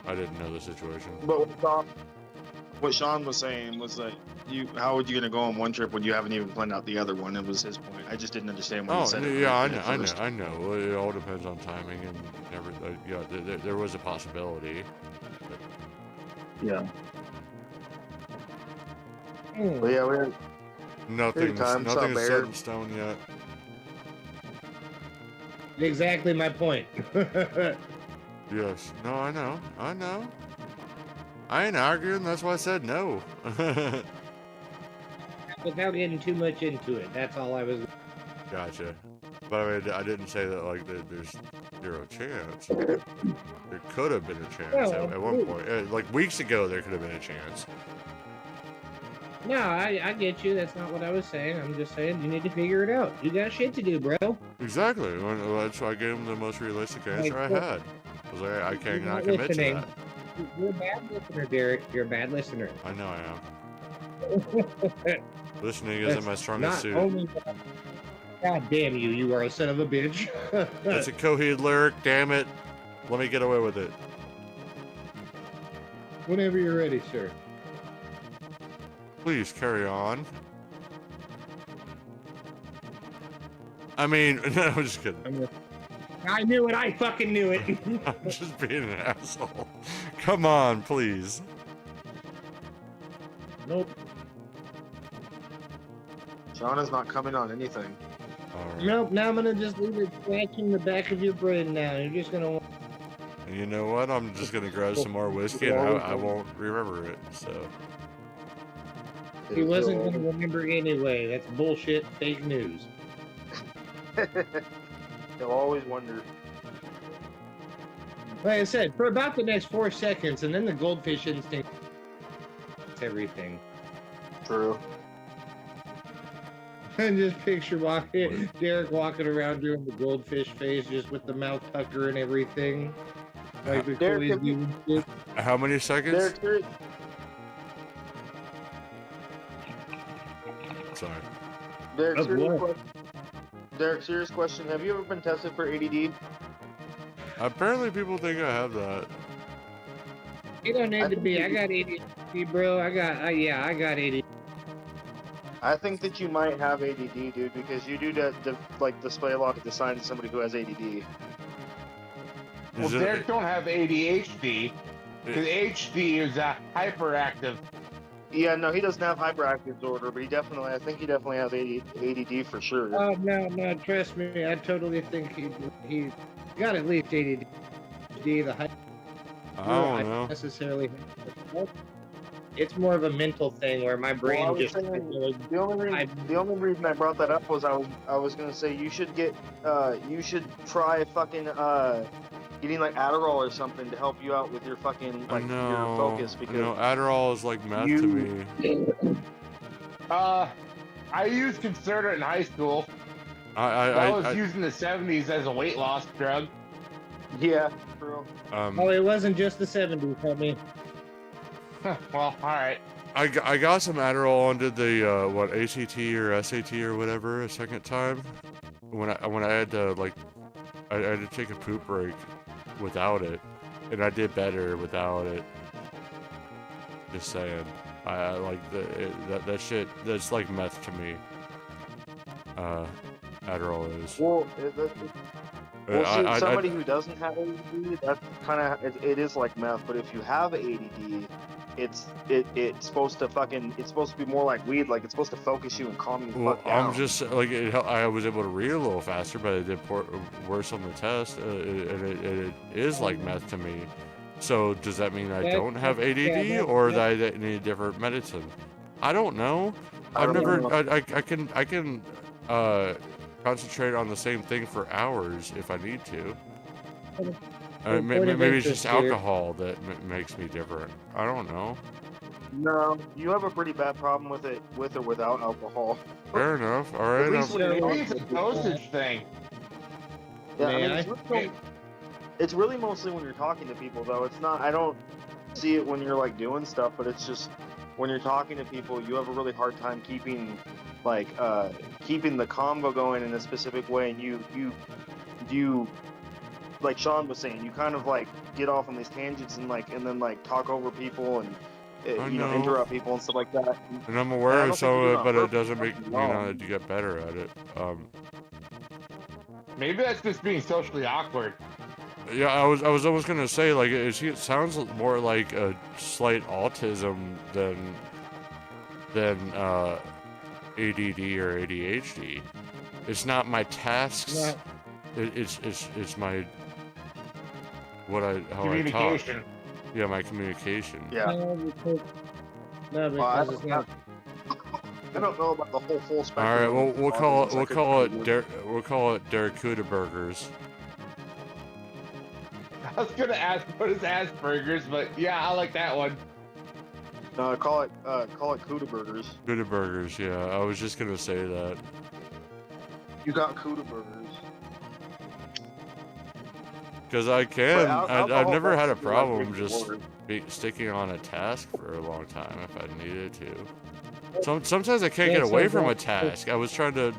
I didn't know the situation. But what Sean was saying was that how are you gonna go on one trip when you haven't even planned out the other one? It was his point. I just didn't understand when he said it. Yeah, Right I know. It all depends on timing and everything. Yeah, there was a possibility. But... Yeah. But yeah, we had nothing is set in stone yet. Exactly my point. Yes. No, I know. I ain't arguing. That's why I said no. Without getting too much into it, that's all I was. Gotcha. But I mean, I didn't say that like there's zero chance. There could have been a chance at one point. Like weeks ago, there could have been a chance. No, I get you. That's not what I was saying. I'm just saying you need to figure it out. You got shit to do, bro. Exactly. That's why I gave him the most realistic answer I had. I was like, I cannot commit to that. You're a bad listener, Derek. You're a bad listener. I know I am. Listening isn't my strongest suit. God damn you, you are a son of a bitch. That's a Coheed lyric, damn it. Let me get away with it. Whenever you're ready, sir. Please carry on. I mean, no, I'm just kidding. I knew it. I fucking knew it. I'm just being an asshole. Come on, please. Nope. Sean is not coming on anything. Right. Nope. Now I'm gonna just leave it scratching the back of your brain. Now you're just gonna. And you know what? I'm just gonna grab some more whiskey, and I won't remember it. So. He wasn't gonna remember anyway. That's bullshit. Fake news. He'll always wonder. Like I said, for about the next 4 seconds, and then the goldfish instinct. It's everything. True. And just picture Derek walking around doing the goldfish face, just with the mouth pucker and everything. Like the Derek, toys. How many seconds? Derek, Sorry. Derek, serious question. Have you ever been tested for ADD? Apparently people think I have that. You don't need to be. I got ADD, bro. I got ADD. I think that you might have ADD, dude, because you do like display a lot of the signs of somebody who has ADD. Well, Derek don't have ADHD, because HD is hyperactive. Yeah, no, he doesn't have hyperactive disorder, but I think he definitely has ADD for sure. Oh no, trust me, I totally think he got at least ADD. The I don't know. Necessarily. It's more of a mental thing where my brain just. The only reason I brought that up was I was gonna say you should try fucking getting like Adderall or something to help you out with your fucking like your focus, because Adderall is like meth to me. I used Concerta in high school. I was used in the 70s as a weight loss drug. Yeah, true. Oh, it wasn't just the 70s, homie. Well, all right. I got some Adderall and did the ACT or SAT or whatever a second time when I had to I had to take a poop break without it, and I did better without it. Just saying, I like that shit. That's like meth to me. Adderall is. Well, somebody who doesn't have ADD, that's kind of it is like meth. But if you have ADD, it's supposed to be more like weed. Like it's supposed to focus you and calm you the fuck down. I'm just like I was able to read a little faster, but it did worse on the test. It is like meth to me. So does that mean I don't have ADD, or that I need different medicine? I don't know. I can concentrate on the same thing for hours if I need to. Maybe it's just alcohol that makes me different. I don't know. No, you have a pretty bad problem with or without alcohol. Fair enough. All right. It's a dosage thing. Yeah, it's really mostly when you're talking to people, though. It's not. I don't see it when you're like doing stuff, but it's just when you're talking to people, you have a really hard time keeping keeping the convo going in a specific way, and you like Sean was saying, you kind of like get off on these tangents and then talk over people and interrupt people and stuff like that. And I'm aware of some of it, but it doesn't make to get better at it. Maybe that's just being socially awkward. Yeah, I was almost gonna say, like, it sounds more like a slight autism than ADD or ADHD. It's not my tasks. No. It's my how I talk. Yeah, my communication. Yeah. No, because it's not. I don't know about the whole full spectrum. All right, well, we'll call it Derrickuda burgers. I was gonna ask what is Asperger's, but yeah, I like that one. No, call it Cuda burgers. Cuda burgers, yeah. I was just gonna say that. You got Cuda burgers. Because I've never had a problem just sticking on a task for a long time if I needed to. Sometimes I can't get away from a task. I was trying to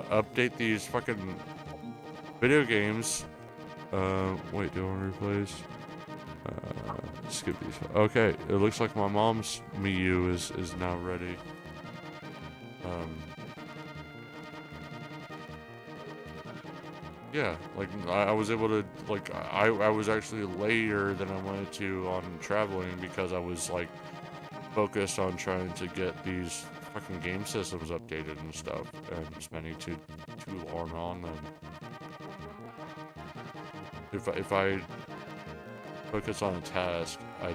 update these fucking video games. Wait, do I want to replace? Skip these. Okay, it looks like my mom's Miu is now ready. Yeah, like I was able to, like, I was actually later than I wanted to on traveling because I was like focused on trying to get these fucking game systems updated and stuff, and spending too long on them. If I focus on a task, I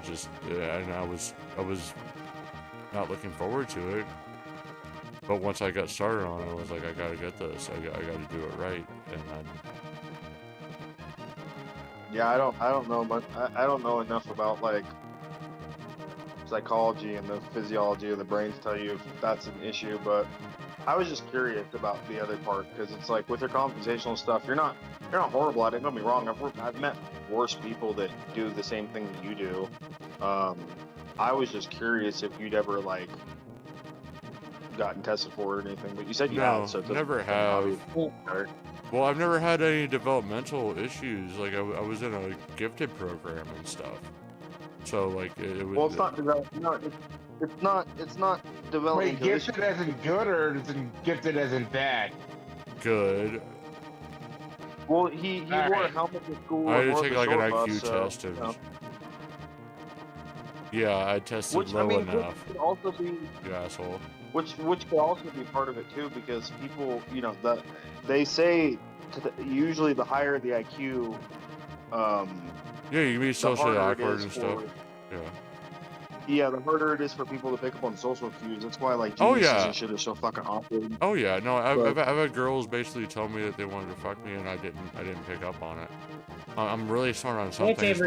was not looking forward to it. But once I got started on it, I was like, I gotta get this. I gotta do it right, and then. Yeah, I don't know much. I don't know enough about like psychology and the physiology of the brain to tell you if that's an issue. But I was just curious about the other part because it's like with your conversational stuff, you're not horrible at it. Don't get me wrong. I've met worse people that do the same thing that you do. I was just curious if you'd ever like gotten tested for it or anything, but you said you had, so never have. Well, I've never had any developmental issues. Like I was in a gifted program and stuff, so like it was. Well, it's not development. No, it's not development. Wait, gifted as in good or is gifted as in bad? Good. Well, he wore a helmet to school. I had to take like an IQ test and. Yeah, I tested low enough. Which could also be. You asshole. Which could also be part of it too, because people, they say usually the higher the IQ, yeah, you can be socially awkward and stuff. Yeah, the harder it is for people to pick up on social cues. That's why like geniuses and shit are so fucking awkward. Oh yeah, no, I've had girls basically tell me that they wanted to fuck me and I didn't pick up on it. I'm really smart on some things.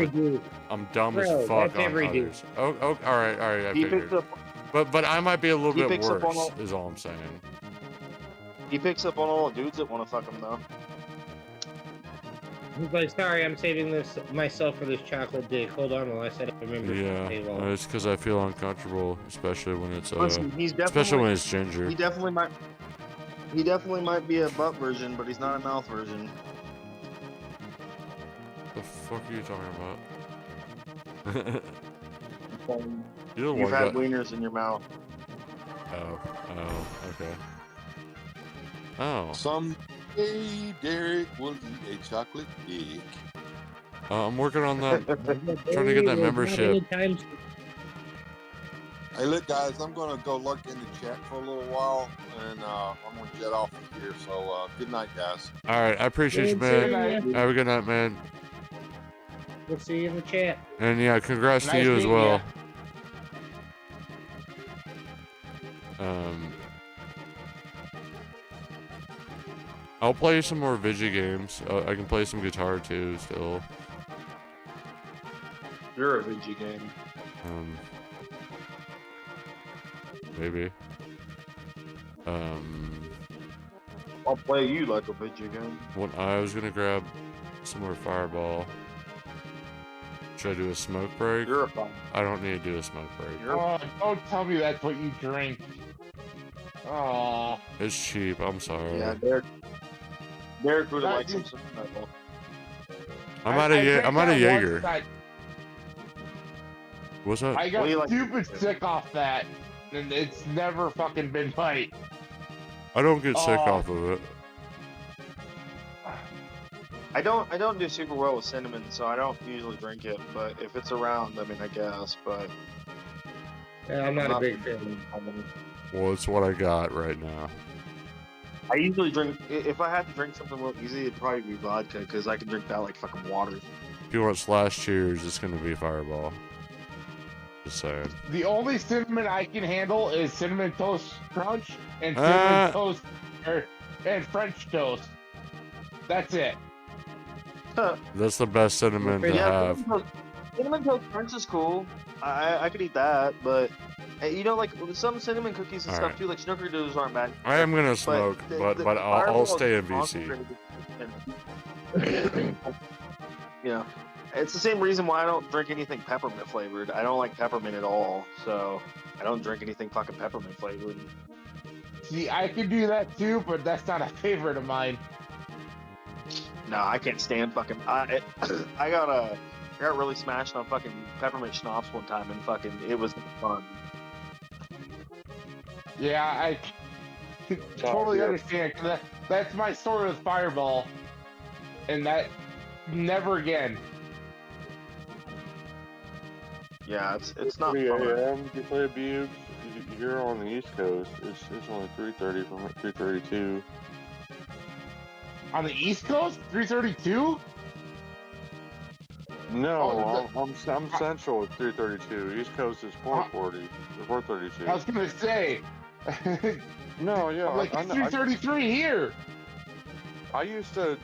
I'm dumb as fuck on others. Oh, all right, I figured. But I might be a little bit worse, is all I'm saying. He picks up on all the dudes that want to fuck him, though. He's like, sorry, I'm saving myself for this chocolate dick. Hold on while I set up a membership. Yeah, it's because I feel uncomfortable, especially when it's Listen, especially when it's ginger. He definitely might be a butt version, but he's not a mouth version. The fuck are you talking about? You've had wieners in your mouth. Oh, okay. Oh. Someday Derek will eat a chocolate dick. I'm working on that. Trying to get that membership. Hey, look, guys, I'm gonna go lurk in the chat for a little while, and I'm gonna jet off of here. So, good night, guys. All right, I appreciate you, man. Have a good night, man. We'll see you in the chat. And yeah, congrats to you as well. I'll play some more Vigi games. I can play some guitar too, still. You're a Vigi game. Maybe. I'll play you like a Vigi game. I was gonna grab some more Fireball. Should I do a smoke break? You're a fun. I don't need to do a smoke break. Oh, don't tell me that's what you drink. Oh. It's cheap. I'm sorry. Yeah, Derek would have liked some metal. I'm out of Jaeger. What's up? I got stupid sick off that, and it's never fucking been right. I don't get sick off of it. I don't do super well with cinnamon, so I don't usually drink it. But if it's around, I mean, I guess. But yeah, I'm not a big fan. Well, it's what I got right now. I usually drink. If I had to drink something real easy, it'd probably be vodka, because I can drink that like fucking water. If you want slash cheers, it's gonna be Fireball. Just saying. The only cinnamon I can handle is cinnamon toast crunch and cinnamon toast and French toast. That's it. That's the best cinnamon to have. Cinnamon toast crunch is cool. I could eat that, but you know, like some cinnamon cookies and stuff too, like snickerdoodles aren't bad. I am gonna smoke, but I'll stay in VC. Yeah, it's the same reason why I don't drink anything peppermint flavored. I don't like peppermint at all, so I don't drink anything fucking peppermint flavored. See, I could do that too, but that's not a favorite of mine. No, I can't stand fucking. I got really smashed on fucking peppermint schnapps one time, and fucking it was fun. Yeah, I totally understand. Cause that's my story with Fireball, and that never again. Yeah, it's not 3 fun. a.m. You play Bubes. You're on the East Coast. It's only 3:30 from 3:32. On the East Coast, 3:32. No, I'm Central at 3:32. East Coast is 4:40. 4:32. I was gonna say. No, yeah, I'm like 3:33 here. I used to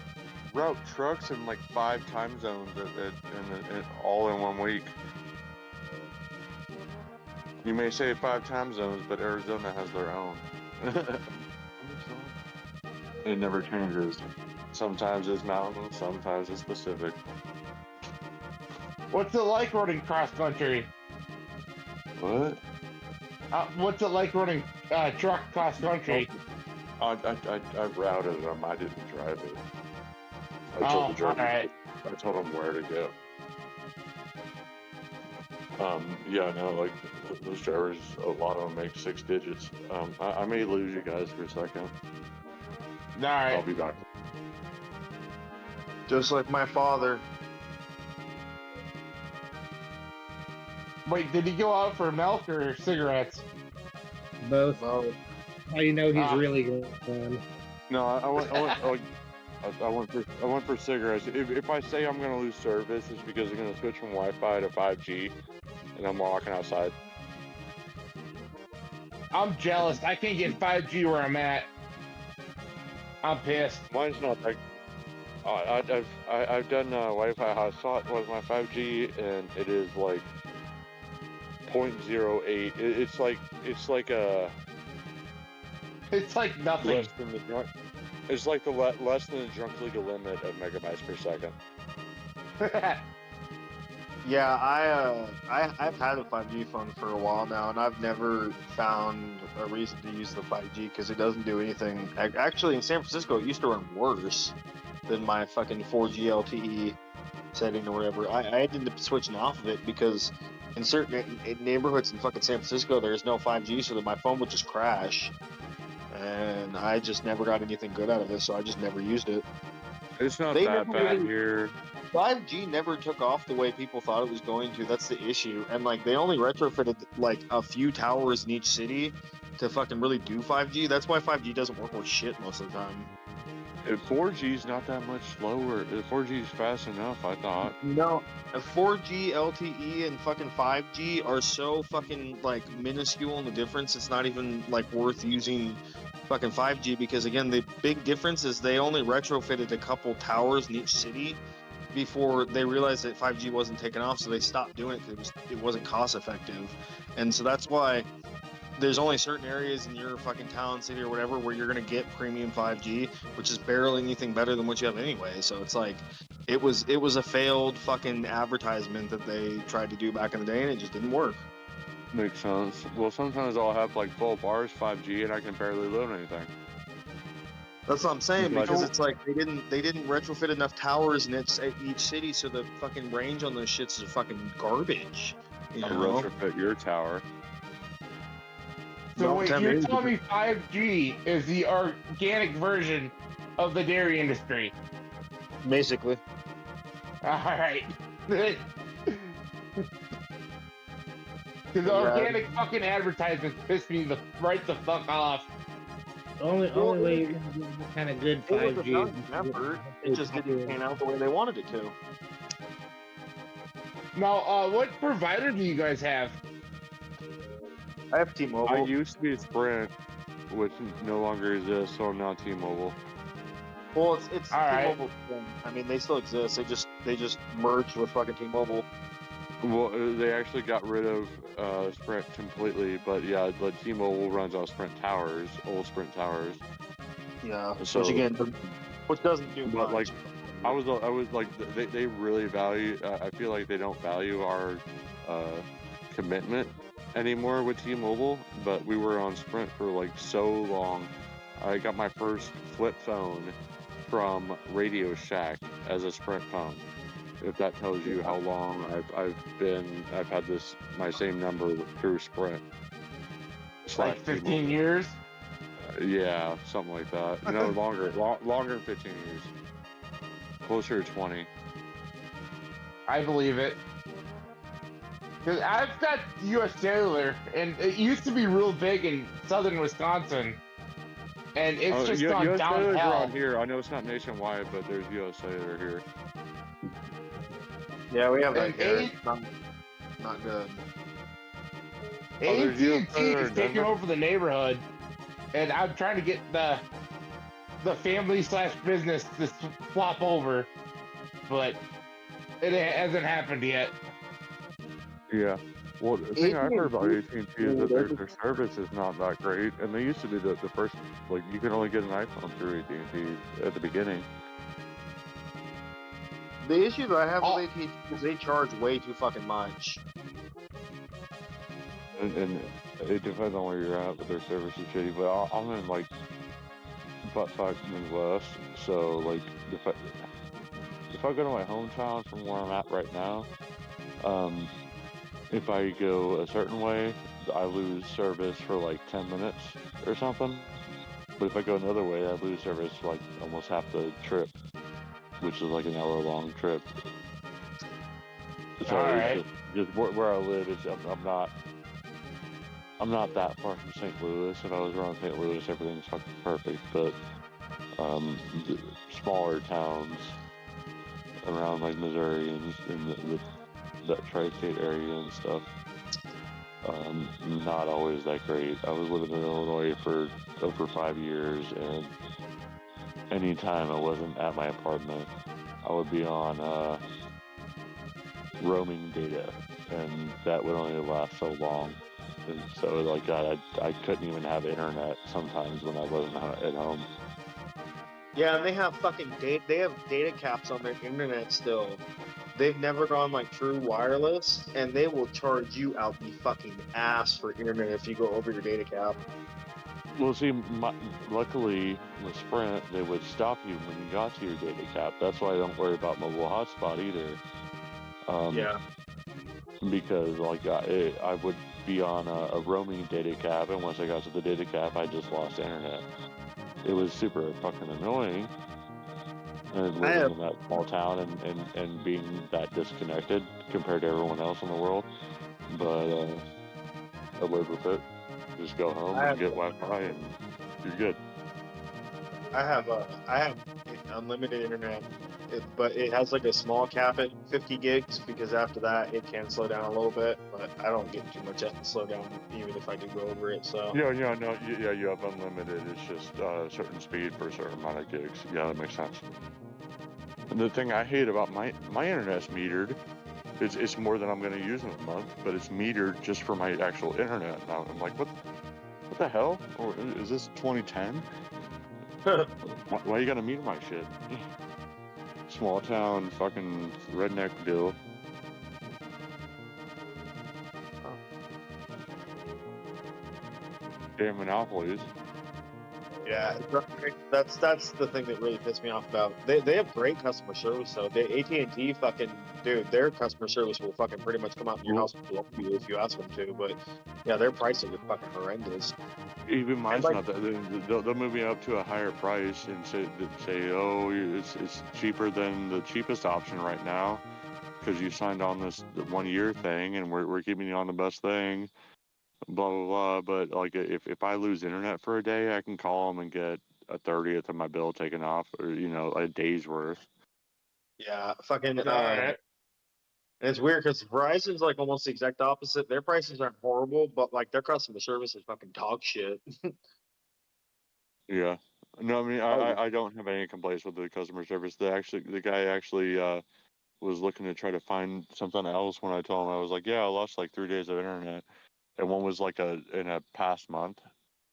route trucks in like 5 time zones all in 1 week. You may say 5 time zones, but Arizona has their own. It never changes. Sometimes it's mountain, sometimes it's Pacific. What's it like running cross country? What? What's it like running truck cross country? I routed them. I didn't drive it. I told the driver. Alright. I told him where to go. Yeah, no, like those drivers, a lot of them make 6 digits. I may lose you guys for a second. Alright. I'll be back. Just like my father. Wait, did he go out for milk or cigarettes? Both. Well, How you know he's really good? No, I went for cigarettes. If I say I'm gonna lose service, it's because I'm gonna switch from Wi-Fi to 5G, and I'm walking outside. I'm jealous. I can't get 5G where I'm at. I'm pissed. Mine's not like. I've done Wi-Fi hotspot with my 5G, and it is like 0.08. It's like a. It's like nothing. Less than the drunk. It's like the less than the drunk legal limit of megabytes per second. yeah, I've had a 5G phone for a while now, and I've never found a reason to use the 5G because it doesn't do anything. Actually, in San Francisco, it used to run worse than my fucking 4G LTE setting or whatever. I ended up switching off of it because in certain neighborhoods in fucking San Francisco, there's no 5G, so that my phone would just crash. And I just never got anything good out of it, so I just never used it. It's not that bad here. 5G never took off the way people thought it was going to. That's the issue. And like they only retrofitted like a few towers in each city to fucking really do 5G. That's why 5G doesn't work with shit most of the time. 4G's not that much slower. 4G's fast enough, I thought. No, 4G, LTE, and fucking 5G are so fucking like minuscule in the difference. It's not even like worth using fucking 5G because again, the big difference is they only retrofitted a couple towers in each city before they realized that 5G wasn't taking off, so they stopped doing it because it wasn't cost effective. And so that's why there's only certain areas in your fucking town, city, or whatever where you're gonna get premium 5G, which is barely anything better than what you have anyway. So it's like, It was a failed fucking advertisement that they tried to do back in the day, and it just didn't work. Makes sense. Well, sometimes I'll have like full bars 5G and I can barely load anything. That's what I'm saying, But- because it's like they didn't retrofit enough towers in each city, so the fucking range on those shits is fucking garbage. You I'll know? retrofit your tower. So No, wait, 10 you're days. telling me 5G is the organic version of the dairy industry? Basically. All right. Because the Yeah. organic fucking advertisements piss me right the fuck off. The only way you're gonna get kind of good It was a 5G. valiant effort. It just didn't pan out the way they wanted it to. Now, what provider do you guys have? I have I T-Mobile. used to be Sprint, which no longer exists, so I'm now T-Mobile. Well, it's All right. T-Mobile. I mean, they still exist. They just merged with fucking T-Mobile. Well, they actually got rid of Sprint completely, but yeah, the T-Mobile runs on Sprint towers, old Sprint towers. Yeah. So- which again, which doesn't do But, much. like, I was like, they really value. I feel like they don't value our commitment anymore with T-Mobile. But we were on Sprint for like so long. I got my first flip phone from Radio Shack as a Sprint phone. If that tells you how long I've had my same number through Sprint. Like 15 years? Yeah, something like that. No, longer than 15 years. Closer to 20. I believe it. Because I've got U.S. Cellular, and it used to be real big in southern Wisconsin. And it's just gone US Cellular's downhill. around here. I know it's not nationwide, but there's US Cellular here. Yeah, we have that And here. Not good. there's AT&T US Cellular is in taking Denver? over the neighborhood, and I'm trying to get the family/business to swap over, but it hasn't happened yet. Yeah. Well, the thing I've heard about AT&T is that their service is not that great, and they used to be the first. Like, you can only get an iPhone through AT&T at the beginning. The issue that I have Oh. with AT&T is they charge way too fucking much. And it depends on where you're at, but their service is shitty. But I'm in like buttfuck Midwest, so like if I go to my hometown from where I'm at right now, if I go a certain way, I lose service for like 10 minutes or something. But if I go another way, I lose service for like almost half the trip, which is like an hour-long trip. So Alright. it's just where I live is I'm not that far from St. Louis. If I was around St. Louis, everything's fucking perfect. But the smaller towns around like Missouri and that tri-state area and stuff, not always that great. I was living in Illinois for over 5 years, and anytime I wasn't at my apartment, I would be on roaming data, and that would only last so long. And so, like, I couldn't even have internet sometimes when I wasn't at home. Yeah, and they have fucking they have data caps on their internet still. They've never gone like true wireless, and they will charge you out the fucking ass for internet if you go over your data cap. Well, see, luckily with Sprint, they would stop you when you got to your data cap. That's why I don't worry about mobile hotspot either. Yeah. Because like I would be on a roaming data cap, and once I got to the data cap, I just lost internet. It was super fucking annoying. And living in that small town and being that disconnected compared to everyone else in the world. But I live with it. Just go home and get Wi-Fi, and you're good. I have unlimited internet, but it has like a small cap at 50 gigs because after that it can slow down a little bit. But I don't get too much slow down even if I do go over it. So Yeah, no, yeah, you have unlimited. It's just a certain speed for a certain amount of gigs. Yeah, that makes sense. And the thing I hate about my internet's metered. It's more than I'm going to use in a month, but it's metered just for my actual internet. Now I'm like, what the hell? Or is this 2010? Why you got to meter my shit? small town fucking redneck deal. Damn monopolies. Yeah, that's the thing that really pissed me off about. They have great customer service though. They AT&T fucking dude, their customer service will fucking pretty much come out in your house and blow you if you ask them to. But yeah, their pricing is fucking horrendous. Even mine's like- not that. They'll move me up to a higher price and say, oh, it's cheaper than the cheapest option right now because you signed on this 1 year thing and we're keeping you on the best thing. Blah blah blah. But like, if I lose internet for a day, I can call them and get a 30th of my bill taken off, or a day's worth. Yeah, fucking. Alright. And it's weird because Verizon's like almost the exact opposite. Their prices aren't horrible, but like their customer service is fucking dog shit. Yeah. No, I mean, Oh. I don't have any complaints with the customer service. The guy actually was looking to try to find something else when I told him. I was like, yeah, I lost like 3 days of internet, and one was like in a past month.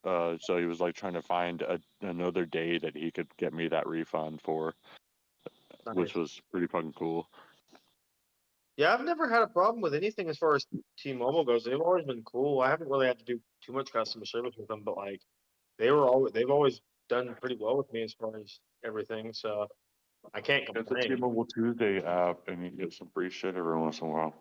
So he was like trying to find another day that he could get me that refund for, which was pretty fucking cool. Yeah, I've never had a problem with anything as far as T-Mobile goes. They've always been cool. I haven't really had to do too much customer service with them, but like they've always done pretty well with me as far as everything. So I can't It's a complain. T-Mobile Tuesday app, and you get some free shit every once in a while.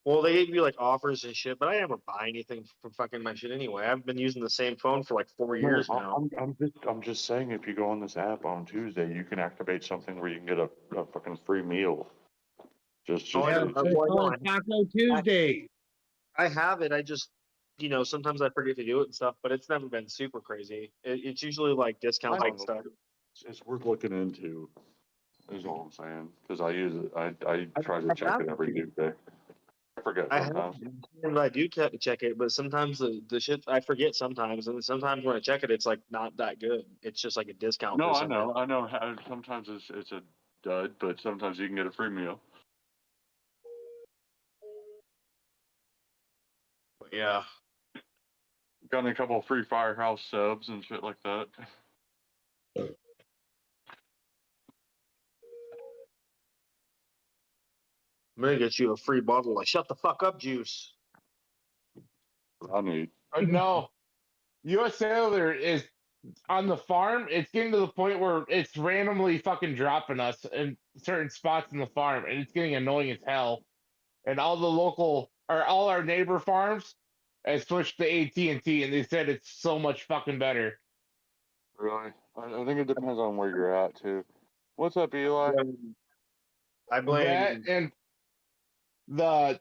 Well, they give you like offers and shit, but I never buy anything from fucking my shit anyway. I've been using the same phone for like 4 years now. I'm just saying, if you go on this app on Tuesday, you can activate something where you can get a fucking free meal. Just Oh, Yeah, yeah, it's called Taco Tuesday. I have it. I just, sometimes I forget to do it and stuff, but it's never been super crazy. It's usually like discounts and stuff. It's worth looking into. Is all I'm saying, because I use it. I try to check it every Tuesday. I forget I have sometimes. and I do check it, but sometimes the shit I forget sometimes, and sometimes when I check it, it's like not that good. It's just like a discount. No, for I some know. I know. Sometimes it's a dud, but sometimes you can get a free meal. reason. Yeah. Got a couple of free Firehouse subs and shit like that. I'm gonna get you a free bottle of shut the fuck up juice. I need. No. US Cellular is on the farm. It's getting to the point where it's randomly fucking dropping us in certain spots in the farm, and it's getting annoying as hell. And all our neighbor farms has switched to AT&T, and they said it's so much fucking better. Really? I think it depends on where you're at too. What's up, Eli? I blame That and the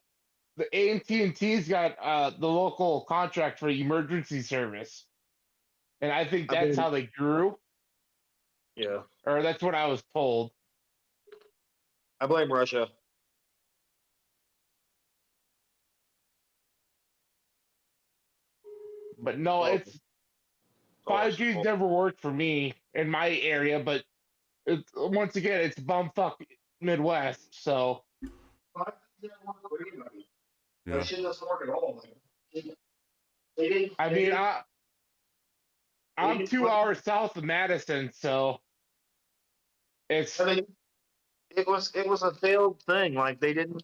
AT&T's got the local contract for emergency service, and I think that's how they grew, yeah. or that's what I was told. I blame Russia. But no, Oh. it's 5G's never worked for me in my area, but once again, it's bumfuck Midwest, so. Yeah. That shit doesn't work at all. I mean, I'm 2 hours south of Madison, so it's. I mean, it was a failed thing. Like they didn't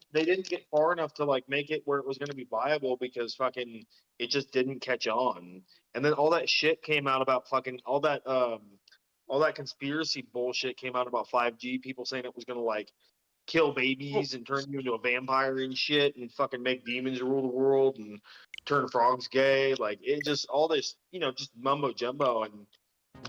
get far enough to like make it where it was going to be viable because fucking it just didn't catch on. And then all that shit came out about fucking all that conspiracy bullshit came out about 5G. People saying it was going to like kill babies and turn you into a vampire and shit and fucking make demons rule the world and turn frogs gay. Like it just all this, just mumbo jumbo, and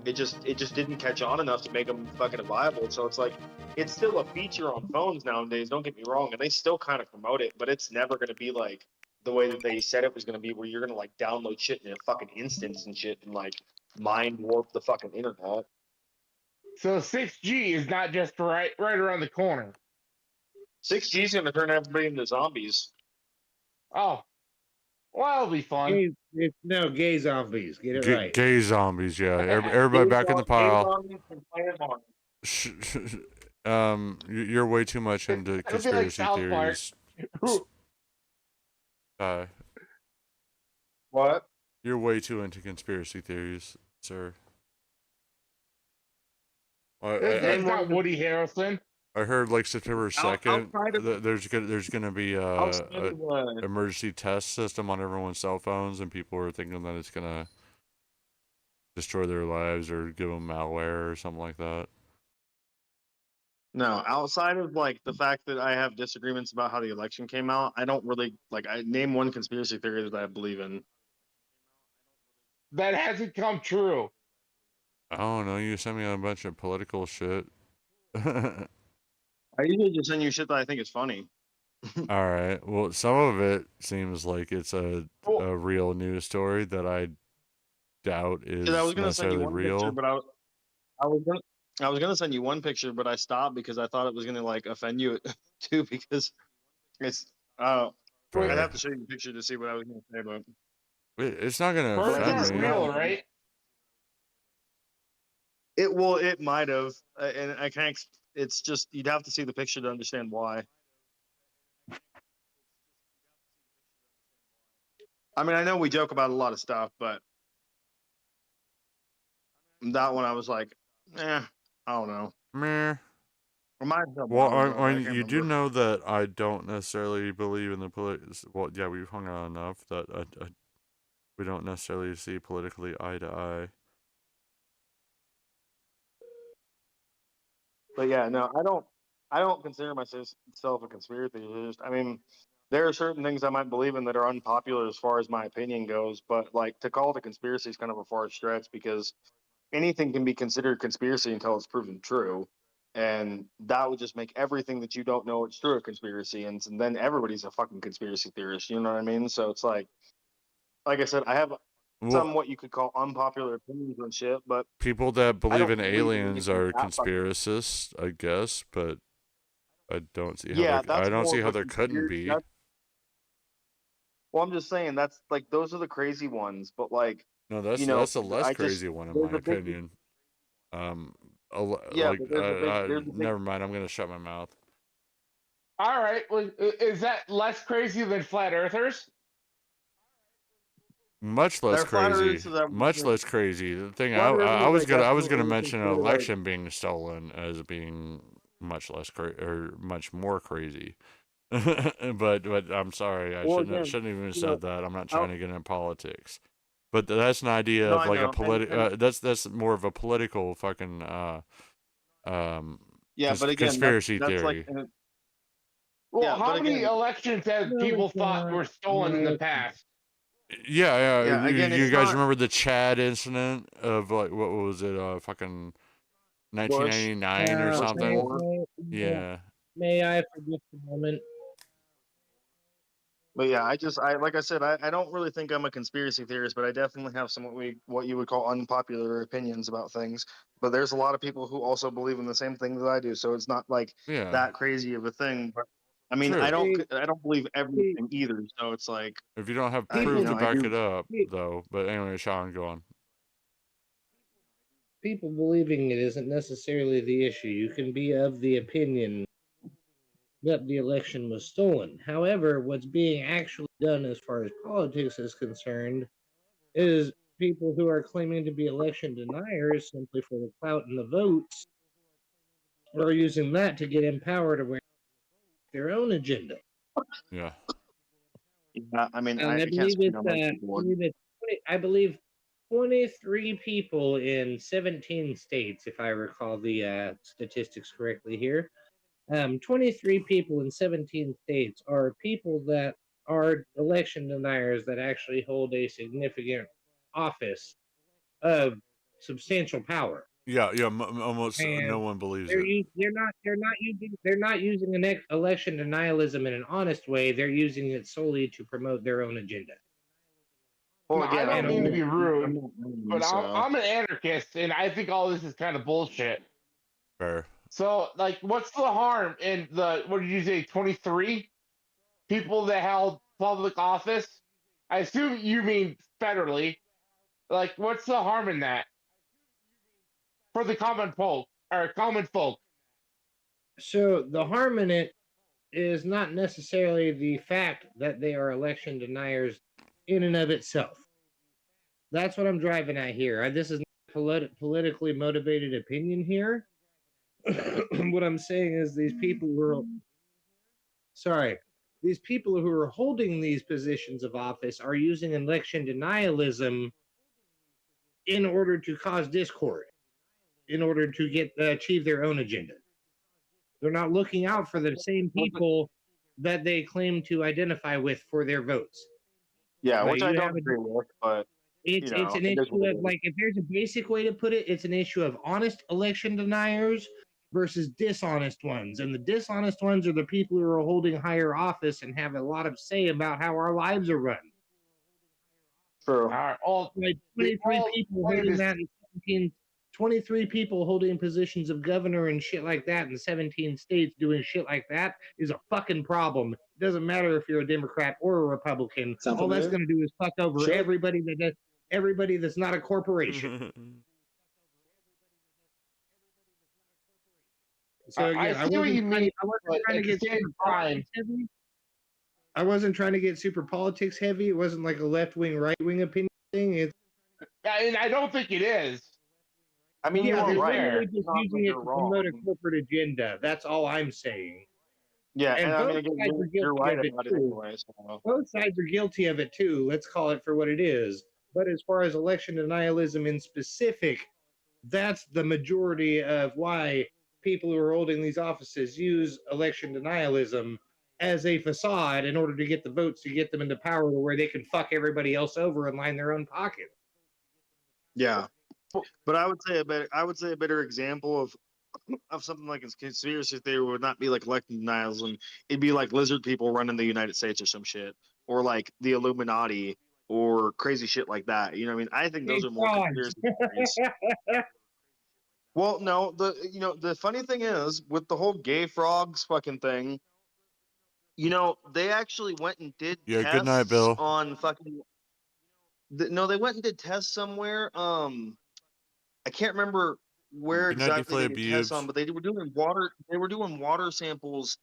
it just didn't catch on enough to make them fucking viable. So it's like it's still a feature on phones nowadays. Don't get me wrong, and they still kind of promote it, but it's never going to be like the way that they said it was going to be, where you're going to like download shit in a fucking instance and shit and like mind warp the fucking internet. So 6G is not just right around the corner. 6G is going to turn everybody into zombies. Oh, well, that'll be fun. No, gay zombies. Get it right. Gay zombies, yeah. Everybody back in the pile. You're way too much into It'll be like conspiracy South Park. theories. What? You're way too into conspiracy theories, sir. It's not Woody Harrelson. I heard like September 2nd, there's gonna be outside a of, emergency test system on everyone's cell phones, and people are thinking that it's gonna destroy their lives or give them malware or something like that. No, outside of like the fact that I have disagreements about how the election came out, I don't really like. I name one conspiracy theory that I believe in. That hasn't come true. I don't know. You sent me a bunch of political shit. I usually just send you shit that I think is funny. All right. Well, some of it seems like it's a real news story that I doubt is I was gonna send you necessarily one real. picture, but I was gonna send you one picture, but I stopped because I thought it was gonna like offend you too, because it's I'd have to show you the picture to see what I was gonna say, but it's not gonna Birds offend aren't me. real, right? It might have, and I can't. It's just you'd have to see the picture to understand why. I mean, I know we joke about a lot of stuff, but that one I was like, I don't know. Meh. Well, you do know that I don't necessarily believe in the well, yeah, we've hung out enough that we don't necessarily see politically eye to eye. But yeah, no, I don't consider myself a conspiracy theorist. I mean, there are certain things I might believe in that are unpopular as far as my opinion goes, but like to call it a conspiracy is kind of a far stretch because anything can be considered conspiracy until it's proven true. And that would just make everything that you don't know it's true a conspiracy, and then everybody's a fucking conspiracy theorist. You know what I mean? So it's like I said, I have some what you could call unpopular opinions and shit, but people that believe in aliens are that conspiracists, I guess, but I don't see how yeah, I don't see how there couldn't be. Well, I'm just saying that's like those are the crazy ones, but like no, that's a less crazy one in my opinion. Yeah, but never mind. I'm gonna shut my mouth. All right, well, is that less crazy than flat earthers? Much less crazy. Much less crazy. The thing I was gonna mention an election being stolen as being much less or much more crazy. but I'm sorry. I shouldn't even said that. I'm not trying to get into politics. But that's an idea of like a political. That's more of a political fucking but again, conspiracy that's theory. Like, well, how many elections have people thought were stolen in the past? Yeah. You guys remember the Chad incident of like what was it? Fucking 1999 or something. May I for just a moment? But yeah, like I said, I don't really think I'm a conspiracy theorist, but I definitely have some what you would call unpopular opinions about things. But there's a lot of people who also believe in the same thing that I do, so it's not like that crazy of a thing. But I mean, I don't believe everything either, so it's like if you don't have proof to back it up, though. But anyway, Sean, go on. People believing it isn't necessarily the issue. You can be of the opinion that the election was stolen. However, what's being actually done as far as politics is concerned is people who are claiming to be election deniers simply for the clout and the votes are using that to get in power to wear their own agenda. Yeah. Yeah, I mean, I believe 23 people in 17 states, if I recall the statistics correctly here. 23 people in 17 states are people that are election deniers that actually hold a significant office of substantial power. Yeah, almost no one believes it. They're not using an election denialism in an honest way. They're using it solely to promote their own agenda. Well, again, I don't mean to be rude, but I'm an anarchist, and I think all this is kind of bullshit. Fair. So, like, what's the harm in what did you say, 23 people that held public office? I assume you mean federally. Like, what's the harm in that for the common folk? So the harm in it is not necessarily the fact that they are election deniers in and of itself. That's what I'm driving at here. This is not politically motivated opinion here. what I'm saying is these people who are these people who are holding these positions of office are using election denialism in order to cause discord, in order to achieve their own agenda. They're not looking out for the same people that they claim to identify with for their votes. Yeah, which I don't agree with, but it's an issue of, like, if there's a basic way to put it, it's an issue of honest election deniers versus dishonest ones. And the dishonest ones are the people who are holding higher office and have a lot of say about how our lives are run. True. Like 23 people holding that in 17, 23 people holding positions of governor and shit like that in 17 states doing shit like that is a fucking problem. It doesn't matter if you're a Democrat or a Republican. All that's going to do is fuck over everybody that's not a corporation. So again, I see what you mean. I wasn't trying to get super politics heavy. It wasn't like a left-wing, right-wing opinion thing. And I don't think it is. I mean, yeah, you're right. They're just using it to promote a corporate agenda. That's all I'm saying. Yeah, and I mean, again, you're right about it anyway. So. Both sides are guilty of it too. Let's call it for what it is. But as far as election denialism in specific, that's the majority of why people who are holding these offices use election denialism as a facade in order to get the votes to get them into power to where they can fuck everybody else over and line their own pocket. Yeah. But I would say a better example of something like a conspiracy theory would not be like election denialism. It'd be like lizard people running the United States or some shit, or like the Illuminati or crazy shit like that. You know what I mean? I think those are more conspiracy theories. Well, no, the funny thing is with the whole gay frogs fucking thing, they actually went and did tests good night, Bill. on fucking. No, they went and did tests somewhere. I can't remember where exactly they did tests on, but they were doing water. They were doing water samples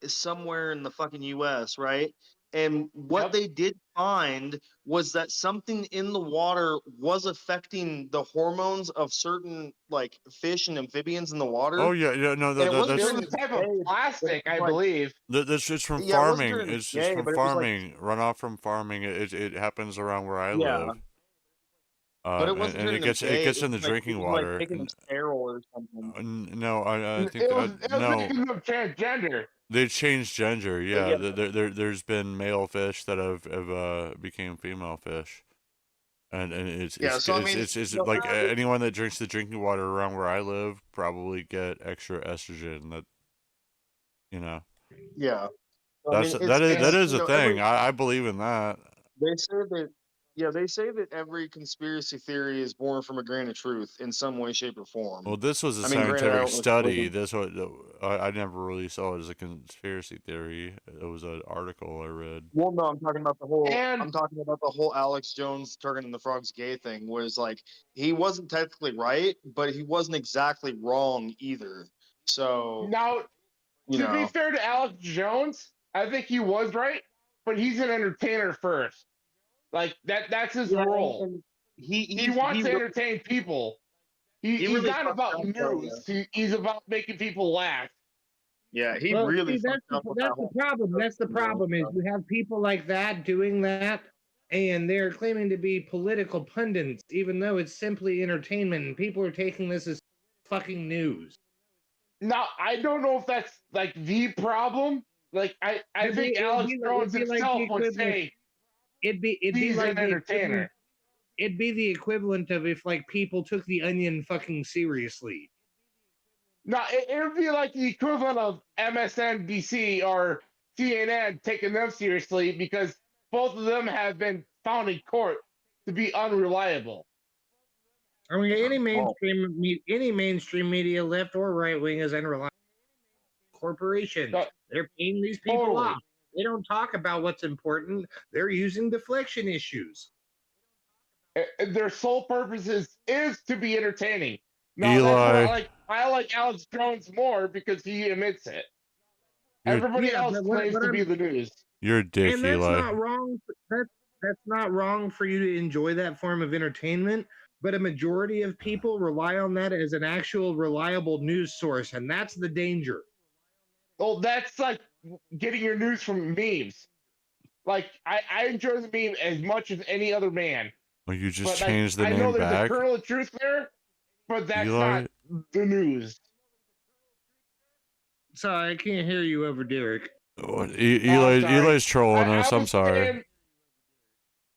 somewhere in the fucking U.S., right? And what they did find was that something in the water was affecting the hormones of certain like fish and amphibians in the water. Oh yeah, no, that's a type of plastic, I believe. That's just from farming. It's just from farming. Runoff from farming. It happens around where I live. But it wasn't and it gets in the drinking water. Like taking sterile or something. No, I think it was making them transgender. They changed gender. Yeah, there's been male fish that have became female fish, and it's like anyone that drinks the drinking water around where I live probably get extra estrogen. That Yeah, that is a thing. I believe in that. They say that. Yeah, they say that every conspiracy theory is born from a grain of truth in some way, shape, or form. Well, this was a scientific study. I never really saw it as a conspiracy theory. It was an article I read. Well, no, I'm talking about the whole. I'm talking about the whole Alex Jones turning the frogs gay thing. Was like he wasn't technically right, but he wasn't exactly wrong either. So now, to be fair to Alex Jones, I think he was right, but he's an entertainer first. Like that's his role. He wants to entertain people. He's really not about news. He's about making people laugh. Yeah, that's the problem. That's the problem is you have people like that doing that, and they're claiming to be political pundits, even though it's simply entertainment, and people are taking this as fucking news. Now, I don't know if that's like the problem. Like I think Alex Jones himself would say. It'd be like an entertainer. It'd be the equivalent of if like people took The Onion fucking seriously. No, it would be like the equivalent of MSNBC or CNN taking them seriously because both of them have been found in court to be unreliable. I mean, any mainstream media, left or right wing, is unreliable. Corporations, they're paying these people off. They don't talk about what's important. They're using deflection issues. Their sole purpose is to be entertaining. Now, Eli. I like Alex Jones more because he admits it. Everybody else claims to be the news. You're a dick, and that's Eli. Not wrong. That's not wrong for you to enjoy that form of entertainment. but a majority of people rely on that as an actual reliable news source, and that's the danger. Well, that's like getting your news from memes. Like I enjoy the meme as much as any other man. Well, you just But like changed the I know name there's a back, kernel of truth there, but that's Eli. not the news. Sorry, I can't hear you over Derek. Eli's trolling us. I'm sorry. Saying,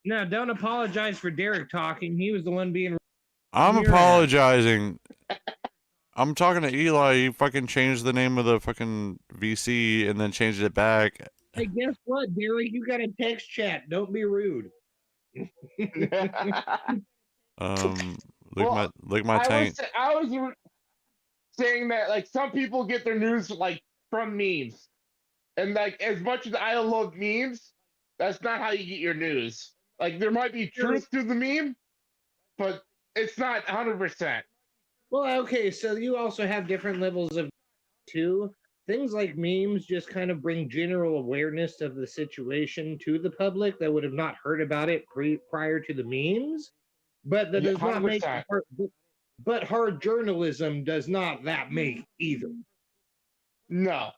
No, don't apologize for Derek talking. He was the one being. I'm apologizing. I'm talking to Eli. He fucking changed the name of the fucking VC and then changed it back. Hey, guess what, Derek? You got a text chat. Don't be rude. Lick my tank. I was saying that like some people get their news like from memes, and like as much as I love memes, that's not how you get your news. Like there might be truth to the meme, but it's not 100%. Well, okay, so you also have different levels of too. Things like memes just kind of bring general awareness of the situation to the public that would have not heard about it prior to the memes. But that does not make hard, but hard journalism does not that make either. No.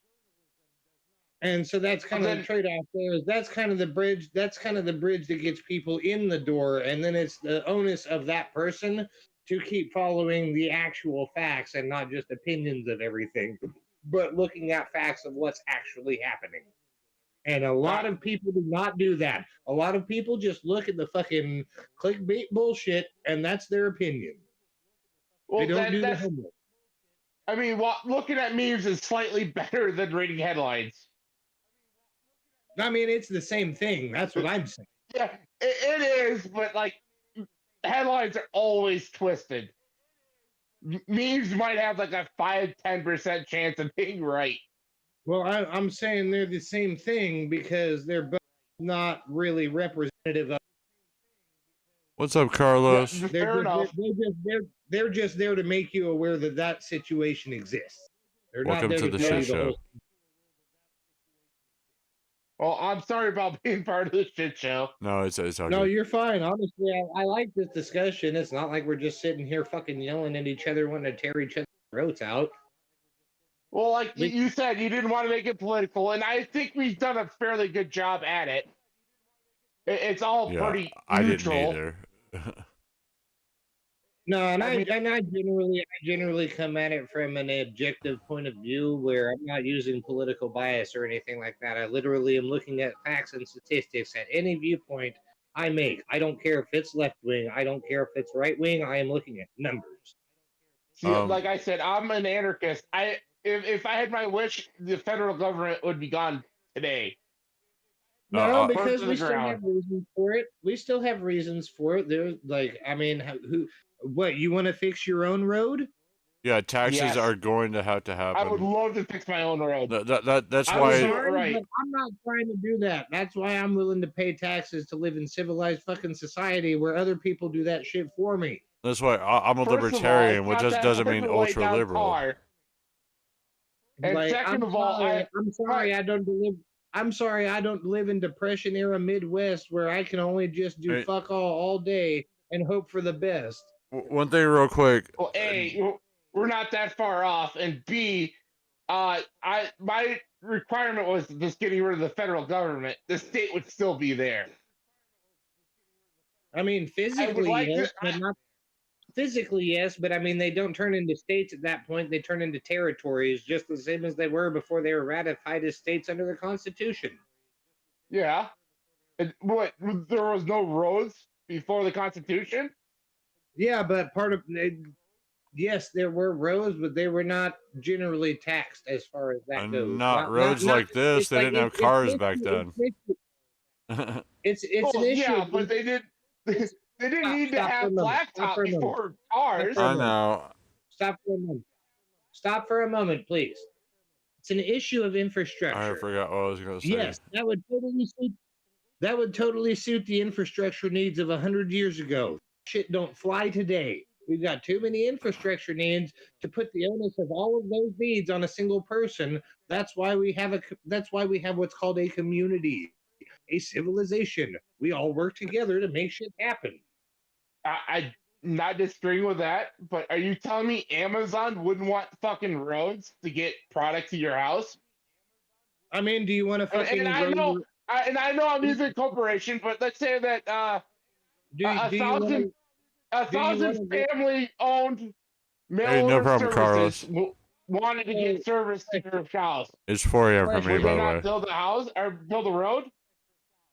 And so that's kind of the trade-off there. That's kind of the bridge. That's kind of the bridge that gets people in the door, and then it's the onus of that person to keep following the actual facts and not just opinions of everything, but looking at facts of what's actually happening. And a lot of people do not do that. A lot of people just look at the fucking clickbait bullshit, and that's their opinion. Well, they don't do the homework. I mean, looking at memes is slightly better than reading headlines. I mean, it's the same thing. That's what I'm saying. Yeah, it is, but like headlines are always twisted. Memes might have like a 5-10% chance of being right. Well, I'm saying they're the same thing because they're both not really representative of. What's up, Carlos? Yeah, fair enough. They're just there to make you aware that that situation exists. They're Welcome not there to the shit show. Well, I'm sorry about being part of the shit show. No, it's all no, good. You're fine. Honestly, I like this discussion. It's not like we're just sitting here fucking yelling at each other, wanting to tear each other's throats out. Well, like you said, you didn't want to make it political, and I think we've done a fairly good job at it. It's all pretty neutral. I didn't either. No, and I generally come at it from an objective point of view where I'm not using political bias or anything like that. I literally am looking at facts and statistics at any viewpoint I make. I don't care if it's left wing. I don't care if it's right wing. I am looking at numbers. See, like I said, I'm an anarchist. If I had my wish, the federal government would be gone today. No, because we still have reasons for it. We still have reasons for it. There's like, I mean, what, you want to fix your own road? Yeah, taxes are going to have to happen. I would love to fix my own road. That's why. Sorry, but I'm not trying to do that. That's why I'm willing to pay taxes to live in civilized fucking society where other people do that shit for me. That's why I'm a libertarian, which just doesn't mean ultra liberal. And like, second of all, I'm sorry I don't live in Depression era Midwest where I can only just do fuck all day and hope for the best. One thing real quick. Well, A, we're not that far off, and B, my requirement was just getting rid of the federal government. The state would still be there. I mean, physically, yes, but I mean, they don't turn into states at that point. They turn into territories, just the same as they were before they were ratified as states under the Constitution. Yeah. There was no roads before the Constitution? Yeah, but yes, there were roads, but they were not generally taxed as far as that goes. Not roads like this. They didn't have cars back then. It's an issue. Yeah, but they did. They didn't need to have blacktop before cars. I know. Stop for a moment, please. It's an issue of infrastructure. I forgot what I was going to say. Yes, that would totally suit the infrastructure needs of 100 years ago. Shit don't fly today. We've got too many infrastructure needs to put the onus of all of those needs on a single person. That's why we have what's called a community, a civilization. We all work together to make shit happen. not disagreeing with that, but are you telling me Amazon wouldn't want fucking roads to get product to your house? I mean, do you want to fucking And I grow know, your, I'm using a corporation, but let's say that a do you want thousand to do you want to family-owned Hey, no mail-order problem, services Carlos. wanted to get service to your house? It's 4 a.m. for me, Would question? by they the not way. build a house or build a road?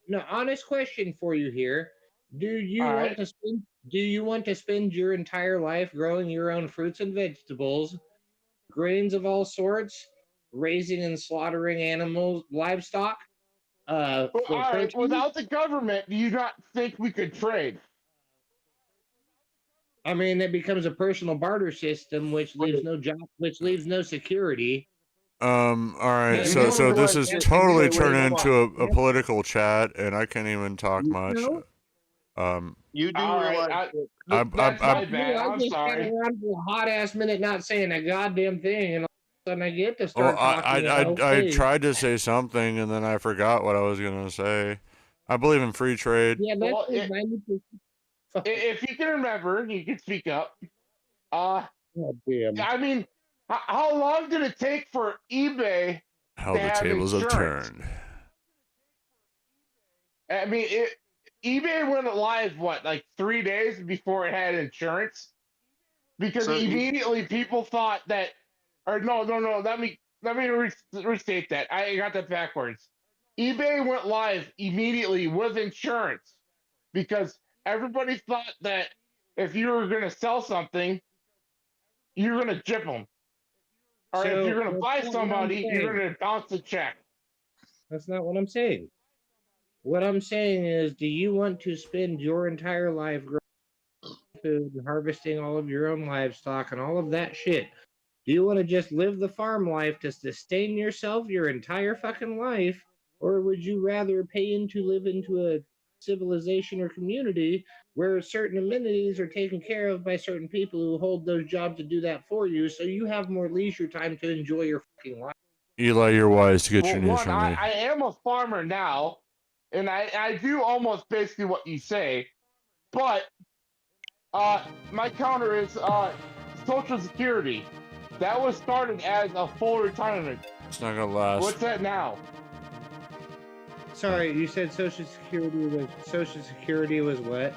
No, honest question for you here. All right. Do you want to spend your entire life growing your own fruits and vegetables, grains of all sorts, raising and slaughtering animals, livestock, Well, for all right. protein? Without the government, do you not think we could trade? I mean, it becomes a personal barter system, which leaves no job, which leaves no security. All right. And You do that's So this realize is that totally wait, turning hold on. into a political chat, and I can't even talk much. no. You do all right. realize that That's my I bad. I I'm just got sorry. around for a hot ass minute not saying a goddamn thing, and all of a sudden I get to well, start talking. I tried to say something, and then I forgot what I was gonna say. I believe in free trade. Yeah, that's Well, 90%. if you can remember, you can speak up. God damn. I mean, how long did it take for eBay How to the have tables have insurance? turned. I mean, eBay went live what, like 3 days before it had insurance, because so immediately people thought that, or no. Let me restate that. I got that backwards. eBay went live immediately with insurance because everybody thought that if you were going to sell something, you're going to jip them, or if So you're going to that's buy not what I'm somebody, you're saying. going to bounce a check. That's not what I'm saying. What I'm saying is, do you want to spend your entire life growing food and harvesting all of your own livestock and all of that shit? Do you want to just live the farm life to sustain yourself your entire fucking life? Or would you rather pay into live into a civilization or community where certain amenities are taken care of by certain people who hold those jobs to do that for you so you have more leisure time to enjoy your fucking life? Eli, you're wise to get Well, your news one, from me. I am a farmer now, and I do almost basically what you say, but my counter is Social Security. That was started as a full retirement. It's not gonna last. What's that now? Sorry, you said Social Security was what?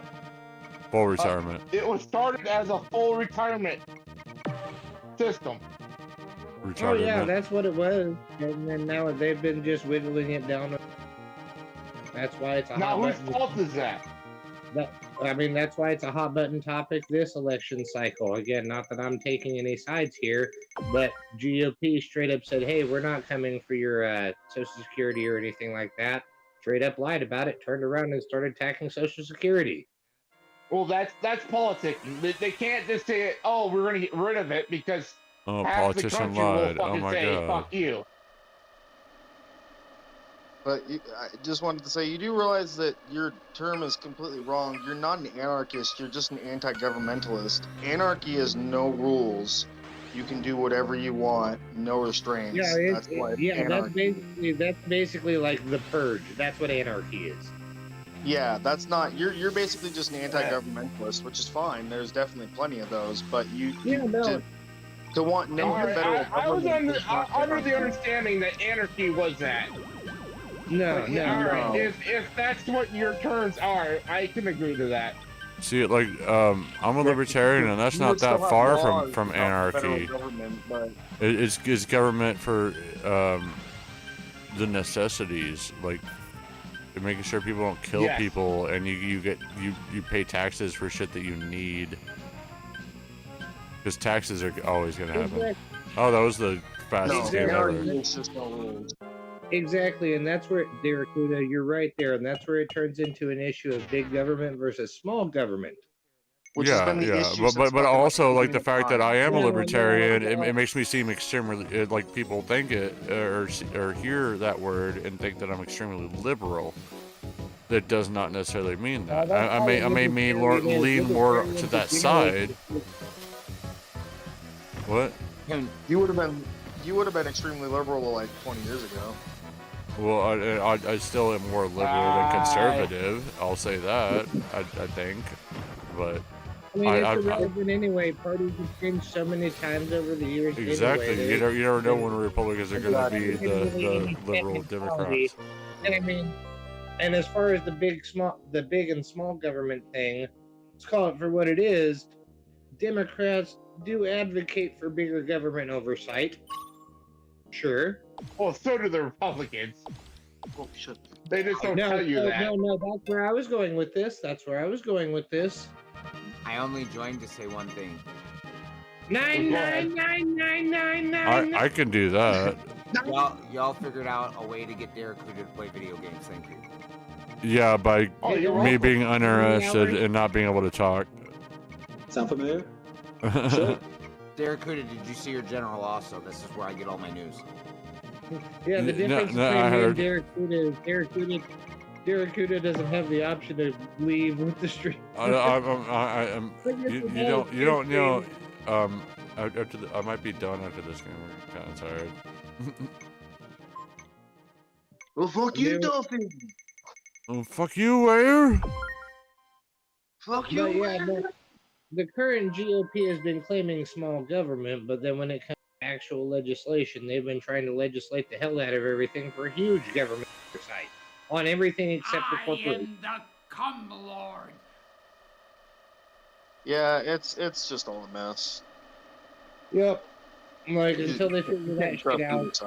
Full retirement. It was started as a full retirement system. Oh yeah, that's what it was. And then now they've been just whittling it down. That's why it's a Now, hot whose button. fault is that? I mean, that's why it's a hot button topic this election cycle. Again, not that I'm taking any sides here, but GOP straight up said, "Hey, we're not coming for your Social Security or anything like that." Straight up lied about it, turned around and started attacking Social Security. Well, that's politicking. They can't just say, "Oh, we're going to get rid of it," because Oh, half the politician country will lied. Oh fucking my say, god. "Fuck you." But I just wanted to say, you do realize that your term is completely wrong. You're not an anarchist. You're just an anti-governmentalist. Anarchy is no rules. You can do whatever you want, no restraints. Yeah, That's what that's anarchy. basically like the purge. That's what anarchy is. Yeah, that's not. You're basically just an anti-governmentalist, which is fine. There's definitely plenty of those, but to want no All right, federal I was government. under the understanding that anarchy was that. No. If that's what your terms are, I can agree to that. See, like, I'm a libertarian, and that's not that far from anarchy. It's government for the necessities, like making sure people don't kill people, and you pay taxes for shit that you need, because taxes are always gonna happen. Exactly. Oh, that was the fastest game ever. Exactly, and that's where, Derakuda, you're right there, and that's where it turns into an issue of big government versus small government. But also, like, the fact that I am a libertarian, it makes me seem extremely, like, people think it or hear that word and think that I'm extremely liberal. That does not necessarily mean that. I may lean more to that side. What? You would have been extremely liberal like 20 years ago. Well, I still am more liberal than conservative. I'll say that. I think, but I mean, it's irrelevant anyway. Parties have changed so many times over the years. Exactly. Anyway, You never know when Republicans are going to be the liberal Democrats. And I mean, and as far as the big and small government thing, let's call it for what it is. Democrats do advocate for bigger government oversight. Sure. Well, so do the Republicans. Oh shit. They just don't tell you that. No, that's where I was going with this. I only joined to say one thing. 9999999. I can do that. Y'all figured out a way to get Derek Hood to play video games. Thank you. Yeah, by me being uninterested and not being able to talk. Sound familiar? Sure. Derek Hood, did you see your general also? This is where I get all my news. Yeah, the difference between Derek Cuda doesn't have the option to leave with the stream. You don't know. After I might be done after this game. We're kind of tired. Well, fuck you, Dolphin. Oh, fuck you, where? Fuck you. The current GOP has been claiming small government, but then when it comes to actual legislation, they've been trying to legislate the hell out of everything for huge government oversight on everything except for corporations. Come, Lord. Yeah, it's just all a mess. Yep. Like until they figure that shit out.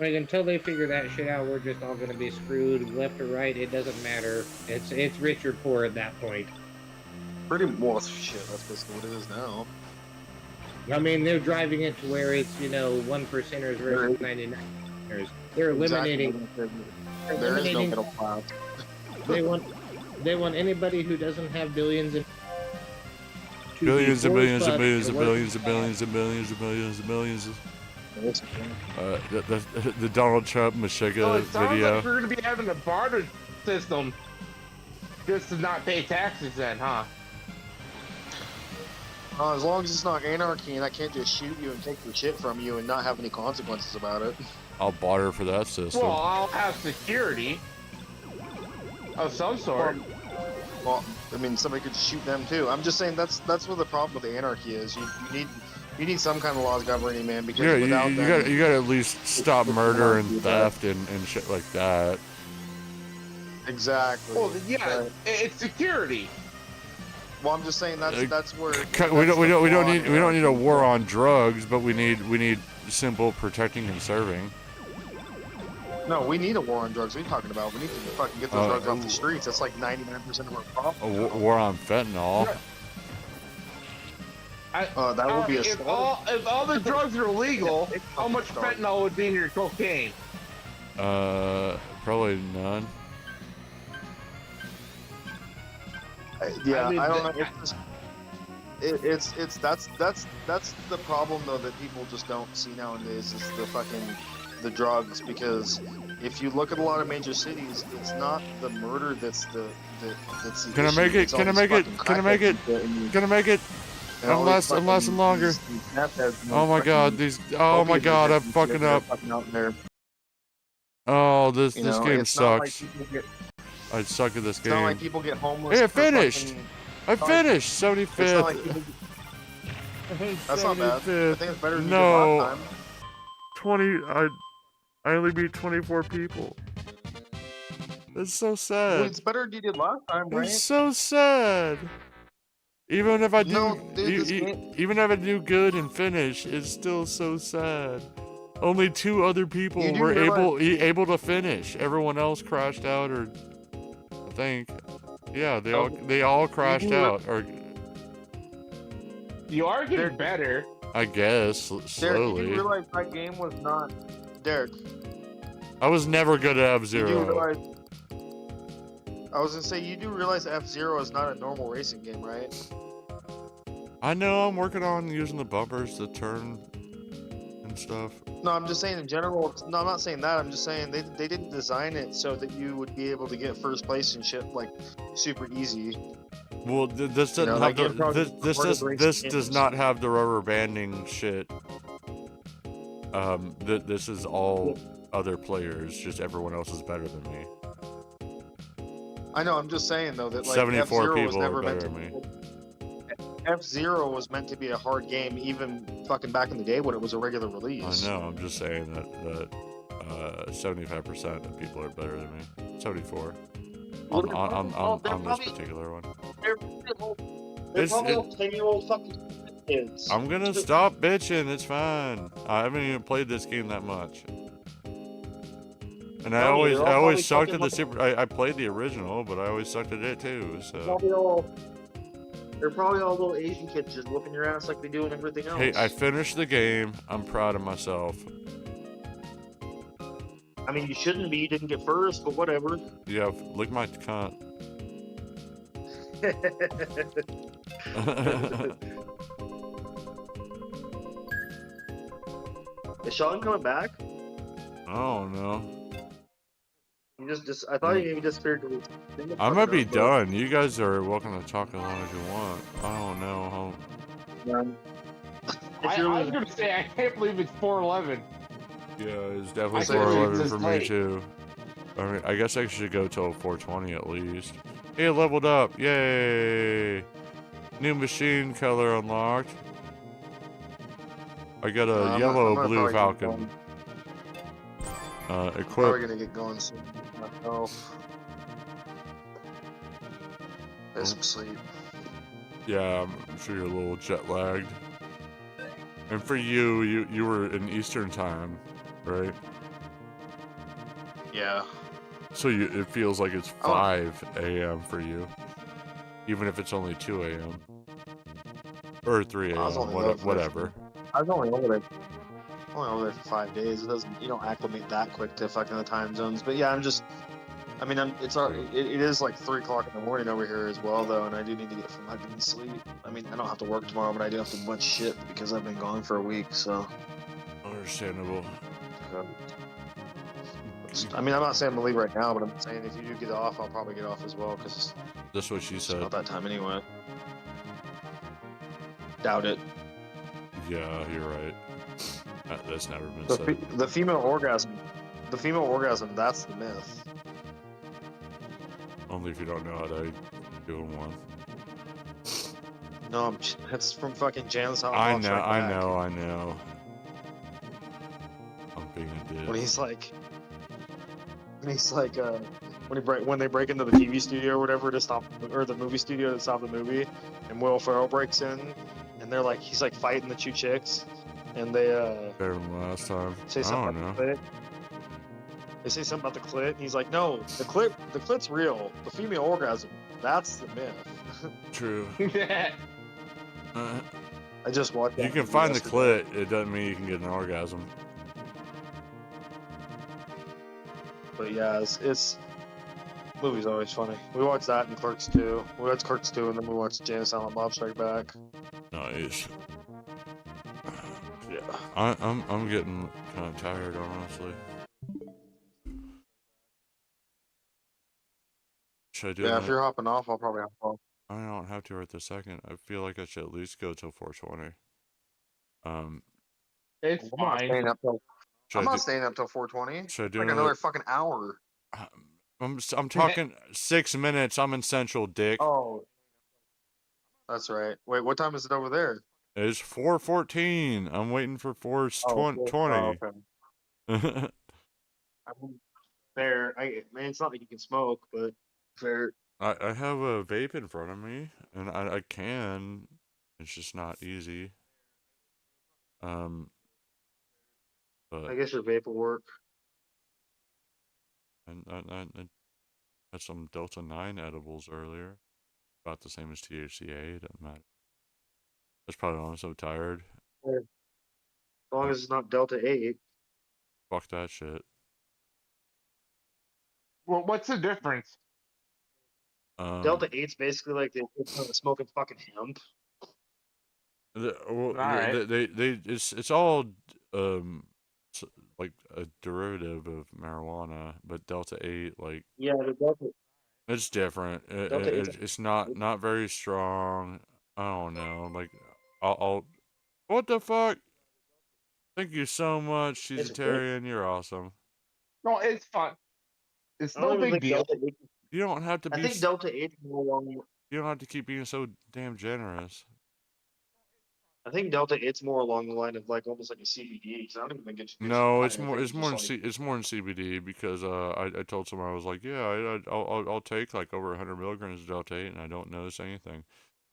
Like until they figure that shit out, we're just all gonna be screwed, left or right. It doesn't matter. It's rich or poor at that point. Pretty well, shit. That's basically what it is now. I mean, they're driving it to where it's 1%ers versus 99%ers. They're eliminating. There is no middle class. They want anybody who doesn't have billions and billions and billions and billions and billions and billions and billions and billions and billions. The Donald Trump Meshuggah video. Like we're gonna be having a barter system just to not pay taxes, then, huh? As long as it's not anarchy and I can't just shoot you and take your shit from you and not have any consequences about it. I'll barter for that system. Well, I'll have security of some sort. Well, I mean, somebody could shoot them too. I'm just saying that's what the problem with the anarchy is. You need some kind of laws governing, man. Because without you gotta at least stop murder and theft and shit like that. Exactly. Well, yeah, it's security. Well, I'm just saying that's where we don't need a war on drugs, but we need simple protecting and serving. No, we need a war on drugs. What are you talking about? We need to fucking get those drugs off the streets. That's like 99% of our problem. A war on fentanyl. That would be if all the drugs are illegal, how much fentanyl would be in your cocaine? Probably none. Yeah, I don't know. It's just, that's the problem though that people just don't see nowadays is the drugs, because if you look at a lot of major cities, it's not the murder that's the Can I make it? Can I make it? Unless and longer. Oh my god, I'm fucking up. Oh, this game sucks. I suck at this game. It's not like people get homeless. Hey, I finished! I finished! 75th. That's not bad. I think it's better than you did No. last time. 20, I only beat 24 people. It's so sad. Well, it's better than you did last time, right? It's so sad. Even if I do, No, dude, even if I do good and finish, it's still so sad. Only 2 other people were able to finish. Everyone else crashed out, or I think, yeah, they all crashed out. Or you are getting better. I guess slowly. Derek, you realize that game was not Derek. I was never good at F-Zero. I was gonna say, you do realize F-Zero is not a normal racing game, right? I know, I'm working on using the bumpers to turn and stuff. No, I'm just saying in general. No, I'm not saying that. I'm just saying they didn't design it so that you would be able to get first place and shit like super easy. Well, this doesn't have this does not have the rubber banding shit. This is all other players. Just everyone else is better than me. I know. I'm just saying though that like 74 F-Zero was people never are meant better to. than me. F-Zero was meant to be a hard game, even fucking back in the day when it was a regular release. I know. I'm just saying that 75% of people are better than me. 74 on this particular one. They're probably all 10-year-old fucking kids. I'm gonna stop bitching. It's fine. I haven't even played this game that much. And I always sucked at the Super. I played the original, but I always sucked at it too. So they're probably all little Asian kids just whooping your ass like they do and everything else. hey, I finished the game. I'm proud of myself. I mean, you shouldn't be. You didn't get first, but whatever. Yeah, lick my cunt. Is Sean coming back? Oh no. You I thought you maybe disappeared. I might be done. You guys are welcome to talk as long as you want. I don't know I was gonna say I can't believe it's 4:11. Yeah, it's definitely 4:11 for me too. I mean, I guess I should go till 4:20 at least. Hey, leveled up! Yay! New machine color unlocked. I got a yellow-blue falcon. Equip. Probably gonna get going soon myself. Get some sleep. Yeah, I'm sure you're a little jet lagged. And for you were in Eastern time, right? Yeah. So it feels like it's 5 a.m. for you, even if it's only 2 a.m. or 3 a.m. Whatever. I was only over there for 5 days. You don't acclimate that quick to fucking the time zones. But yeah, it is like 3 o'clock in the morning over here as well though, and I do need to get some fucking sleep. I mean, I don't have to work tomorrow, but I do have to do much shit because I've been gone for a week. So. Understandable. I mean, I'm not saying I'm gonna leave right now, but I'm saying if you do get off, I'll probably get off as well because that's what she said. It's about that time anyway. Doubt it. Yeah, you're right. That's never been said. The female orgasm. The female orgasm. That's the myth. Only if you don't know how to do one. No, that's from fucking Jan's house. I know. I'm being a dick. When they break into the TV studio or whatever to stop, or the movie studio to stop the movie, and Will Ferrell breaks in, and he's like fighting the two chicks, and they better than last time. Say something about the clit. They say something about the clit, and he's like, no, the clit's real. The female orgasm, that's the myth. True. I just watched. You can find the clit. It doesn't mean you can get an orgasm. But yeah, it's movie's always funny. We watched that and Clerks 2. We watched Clerks 2 and then we watched Jay and Silent Bob Strike Back. Nice. Yeah. I'm getting kind of tired, honestly. Should I do if you're hopping off, I'll probably hop off. I don't have to right this second. I feel like I should at least go till 4:20. It's fine. I'm not staying up till 4:20. Should I do like another fucking hour? I'm talking 6 minutes. I'm in Central, dick. Oh, that's right. Wait, what time is it over there? It's 4:14. I'm waiting for 4:20. Oh, okay. I mean, fair. It's not like you can smoke, but fair. I have a vape in front of me, and I can. It's just not easy. But I guess your vape will work. And I had some Delta 9 edibles earlier. About the same as THCA. It doesn't matter. That's probably why I'm so tired. As long as it's not Delta 8. Fuck that shit. Well, what's the difference? Delta 8's basically like they're smoking fucking hemp. It's all like a derivative of marijuana, but Delta 8 like yeah, the Delta. It's different. It's not very strong. I don't know. Like I'll what the fuck? Thank you so much, Cheesetarian. You're awesome. No, it's fun. It's no big deal. You don't have to be. I think Delta 8 is no longer. You don't have to keep being so damn generous. I think Delta, it's more along the line of like almost like a CBD. Because I don't even think it's No, I it's think more it's just like, it's more in CBD because I told someone I was like, yeah, I'll take like over 100 milligrams of Delta 8 and I don't notice anything.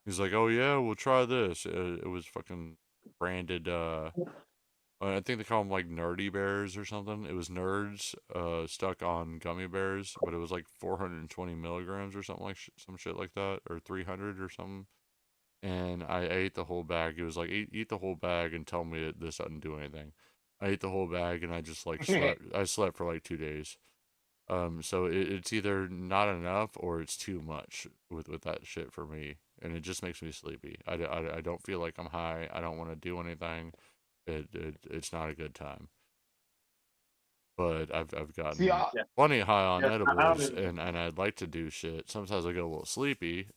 He's like, oh yeah, we'll try this. It was fucking branded. I think they call them like nerdy bears or something. It was nerds stuck on gummy bears, but it was like 420 milligrams or something like some shit like that, or 300 or something. And I ate the whole bag. It was like eat the whole bag and tell me that this doesn't do anything. I ate the whole bag and I just like slept. I slept for like 2 days. So it's either not enough or it's too much with that shit for me, and it just makes me sleepy. I don't feel like I'm high. I don't want to do anything. It's not a good time. But I've See, gotten plenty high on yeah, I don't edibles, even, and I'd like to do shit. Sometimes I get a little sleepy,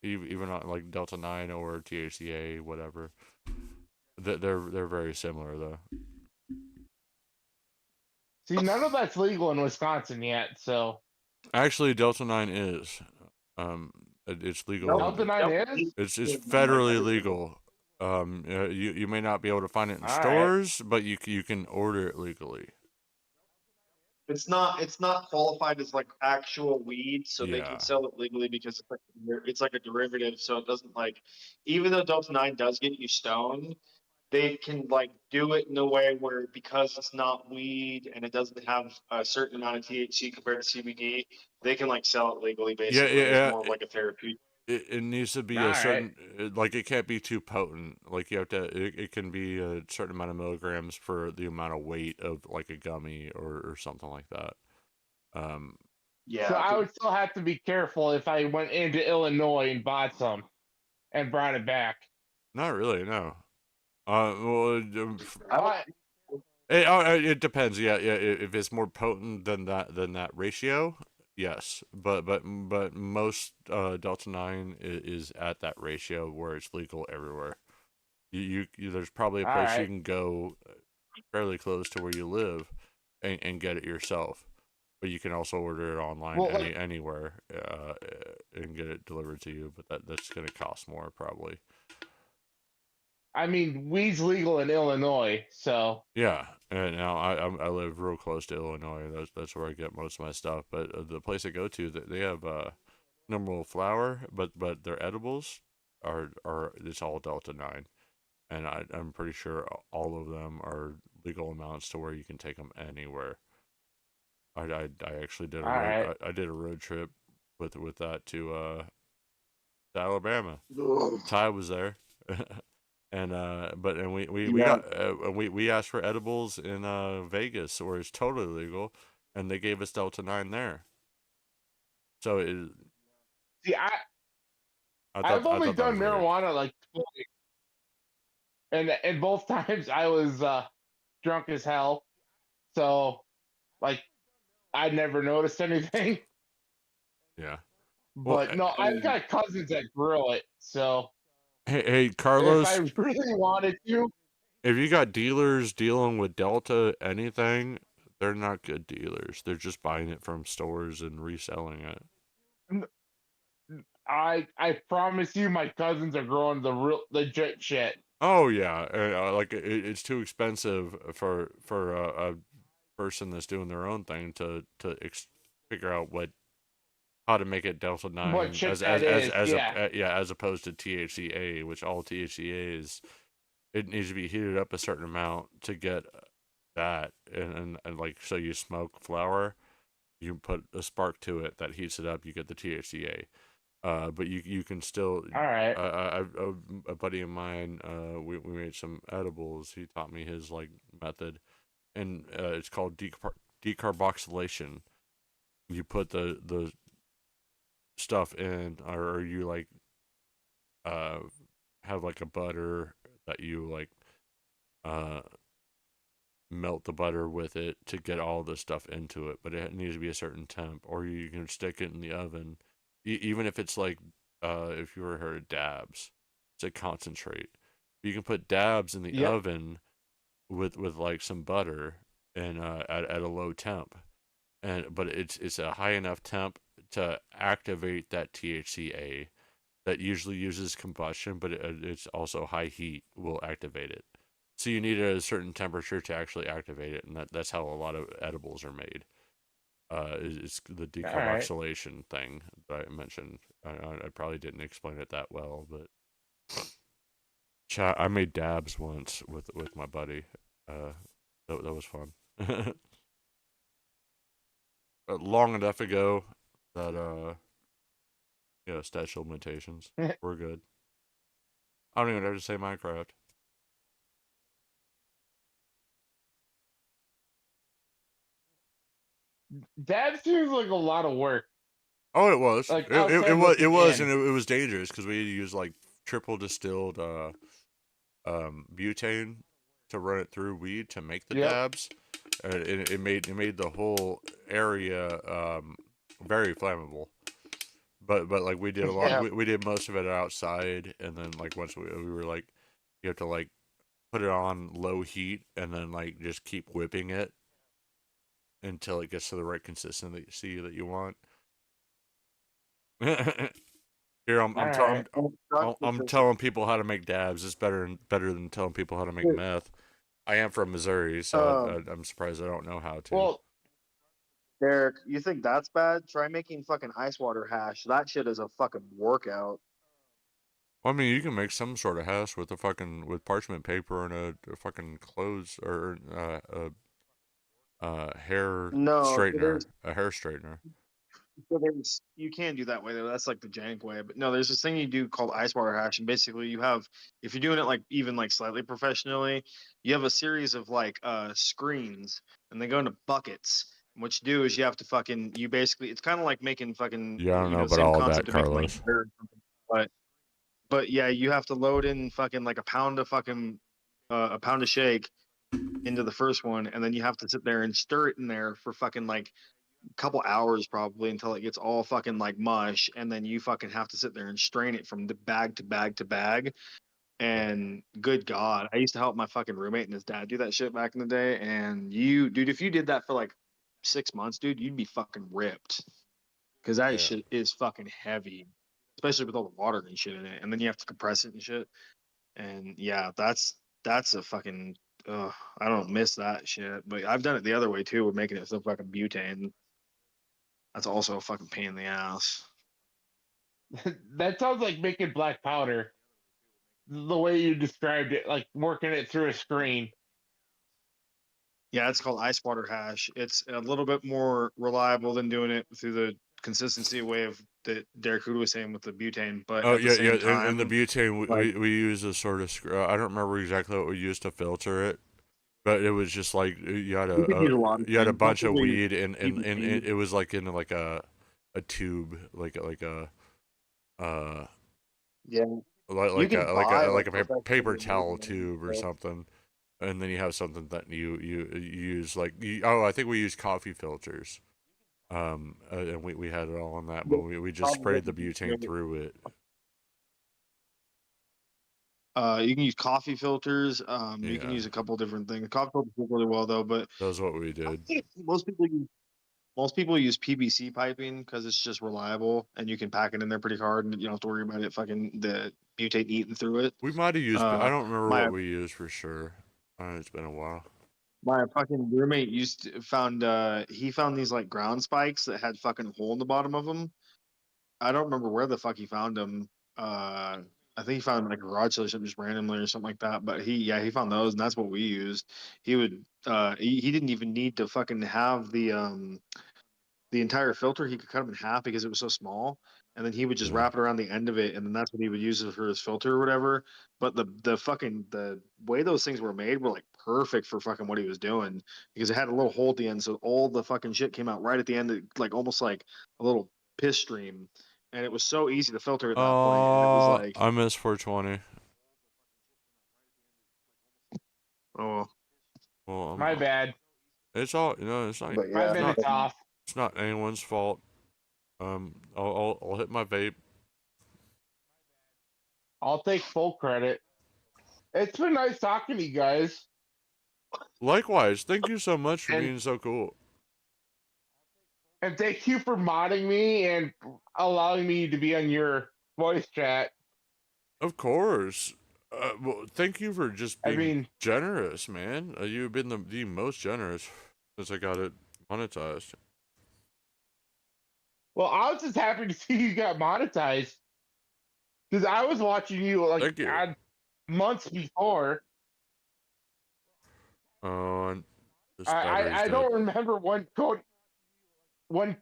even on like Delta 9 or THCA, whatever. They're very similar though. see, none of that's legal in Wisconsin yet. So Actually, Delta 9 is. It's legal. Delta 9 is. It's like federally everything. legal. You may not be able to find it in All right. stores, but you can order it legally. It's not qualified as like actual weed, so they can Yeah. sell it legally because it's like a derivative. So it doesn't like, even though Delta 9 does get you stoned, they can like do it in a way where because it's not weed and it doesn't have a certain amount of THC compared to CBD, they can like sell it legally Yeah, basically as yeah. more of like a therapeutic. It needs to be All a right. certain like it can't be too potent. Like you have to it can be a certain amount of milligrams for the amount of weight of like a gummy or something like that. Um So Yeah, I would still have to be careful if I went into Illinois and bought some and brought it back. Not really, no. Well, I, it depends. Yeah, yeah. If it's more potent than that ratio, yes. But most Delta 9 is at that ratio where it's legal everywhere. There's probably a all place you right. can go fairly close to where you live and get it yourself. But you can also order it online Well, like, anywhere and get it delivered to you. But that's gonna cost more probably. I mean, weed's legal in Illinois, so Yeah, and now I live real close to Illinois. That's where I get most of my stuff. But the place I go to, they have normal flour, but their edibles are it's all Delta 9, and I'm pretty sure all of them are legal amounts to where you can take them anywhere. I actually did a all right. I did a road trip with that to Alabama. Ty was there. And we yeah. got we asked for edibles in Vegas where it's totally legal, and they gave us Delta 9 there. So See, I've I only thought that done was weird. marijuana like twice, and both times I was drunk as hell. So like I never noticed anything. Yeah. Well, But no, I've got cousins that grill it. So hey if I Carlos, really wanted to, if you got dealers dealing with Delta anything, they're not good dealers. They're just buying it from stores and reselling it. I promise you, my cousins are growing the real legit shit. Oh yeah, like it's too expensive for a person that's doing their own thing to figure out how to make it Delta What 9 shit that is? Yeah. yeah, as opposed to THCA, which all THCA is. It needs to be heated up a certain amount to get that, and like so you smoke flower, you put a spark to it that heats it up, you get the THCA. But you can still. All right. A buddy of mine, we made some edibles. He taught me his like method, and it's called decarboxylation. You put the stuff in, or you like uh have like a butter that you like uh melt the butter with it to get all the stuff into it, but it needs to be a certain temp, or you can stick it in the oven, even if it's like if you ever heard of dabs, it's a concentrate. You can put dabs in the Yep. oven with like some butter and at a low temp, but it's a high enough temp to activate that THCA, that usually uses combustion, but it's also high heat will activate it. So you need a certain temperature to actually activate it, and that's how a lot of edibles are made. It's the decarboxylation thing that I mentioned. I probably didn't explain it that well, but I made dabs once with my buddy. That was fun. Long enough ago that statute of limitations. We're good. I don't even have to say Minecraft. That seems like a lot of work. Oh, it was. Like It outside was. looking in. And it was dangerous because we had to use like triple distilled butane to run it through weed to make the Yep. dabs. It made the whole area very flammable. But like we did a lot. Yeah. We did most of it outside, and then like once we were like, you have to like put it on low heat and then like just keep whipping it until it gets to the right consistency that you want. Here I'm telling people how to make dabs. It's better than telling people how to make meth. I am from Missouri, so I'm surprised I don't know how to. Well, Derek, you think that's bad? Try making fucking ice water hash. That shit is a fucking workout. Well, I mean, you can make some sort of hash with with parchment paper and a fucking clothes or hair No, straightener, a hair straightener. you can do that way though. That's like the jank way. But no, there's this thing you do called ice water hash, and basically you have, if you're doing it like even like slightly professionally, you have a series of like screens, and they go into buckets. And what you do is you have to fucking you basically it's kind of like making fucking Yeah, I don't know about same all that, concept to making like Carlos. beer or something. But yeah, you have to load in fucking like a pound of shake into the first one, and then you have to sit there and stir it in there for fucking like couple hours probably until it gets all fucking like mush, and then you fucking have to sit there and strain it from the bag to bag to bag. And good God, I used to help my fucking roommate and his dad do that shit back in the day. And you, dude, if you did that for like 6 months, dude, you'd be fucking ripped because that shit is fucking heavy, especially with all the water and shit in it. And then you have to compress it and shit. And yeah, that's a fucking. I don't miss that shit, but I've done it the other way too, with making it so fucking butane. That's also a fucking pain in the ass. that sounds like making black powder. The way you described it, like working it through a screen. Yeah, it's called ice water hash. It's a little bit more reliable than doing it through the consistency way of that Derek Hood was saying with the butane, but Oh at the yeah, same time, and the butane like, we use a sort of I don't remember exactly what we used to filter it, but it was just like you had you could use a lot of a things. Most bunch of people use weed and PVC. it was like in like a tube like Yeah, you can buy like a paper professionally made towel ones, tube or but something, and then you have something that you use like oh I think we use coffee filters, and we had it all on that, but we just sprayed the butane through it. You can use coffee filters. You can Yeah, use a couple different things. Coffee filters work really well though, but that's what we did. most people use PVC piping because it's just reliable and you can pack it in there pretty hard and you don't have to worry about it fucking the butane eating through it. We might have used, I don't remember My what we used for sure. It's been a while. my fucking roommate found he found these like ground spikes that had fucking hole in the bottom of them. I don't remember where the fuck he found them. I think he found them in like a garage sale or something just randomly or something like that. But he found those and that's what we used. He would he didn't even need to fucking have the entire filter. He could cut them in half because it was so small, and then he would just wrap it around the end of it, and then that's what he would use it for his filter or whatever. But the way those things were made were like perfect for fucking what he was doing because it had a little hole at the end, so all the fucking shit came out right at the end, like almost like a little piss stream, and it was so easy to filter at that point, and it was Oh, like, I miss 420. oh, Well, My bad. it's all it's not. but My yeah, minute's off. It's not anyone's fault. I'll hit my vape. I'll take full credit. It's been nice talking to you guys. Likewise, thank you so much for And being so cool. and thank you for modding me and allowing me to be on your voice chat. Of course. Well, thank you for just I being mean, generous, man. You've been the most generous since I got it monetized. well, I was just happy to see you got monetized because I was watching you like Thank you. months before. Oh, and this I, battery's I dead. don't remember when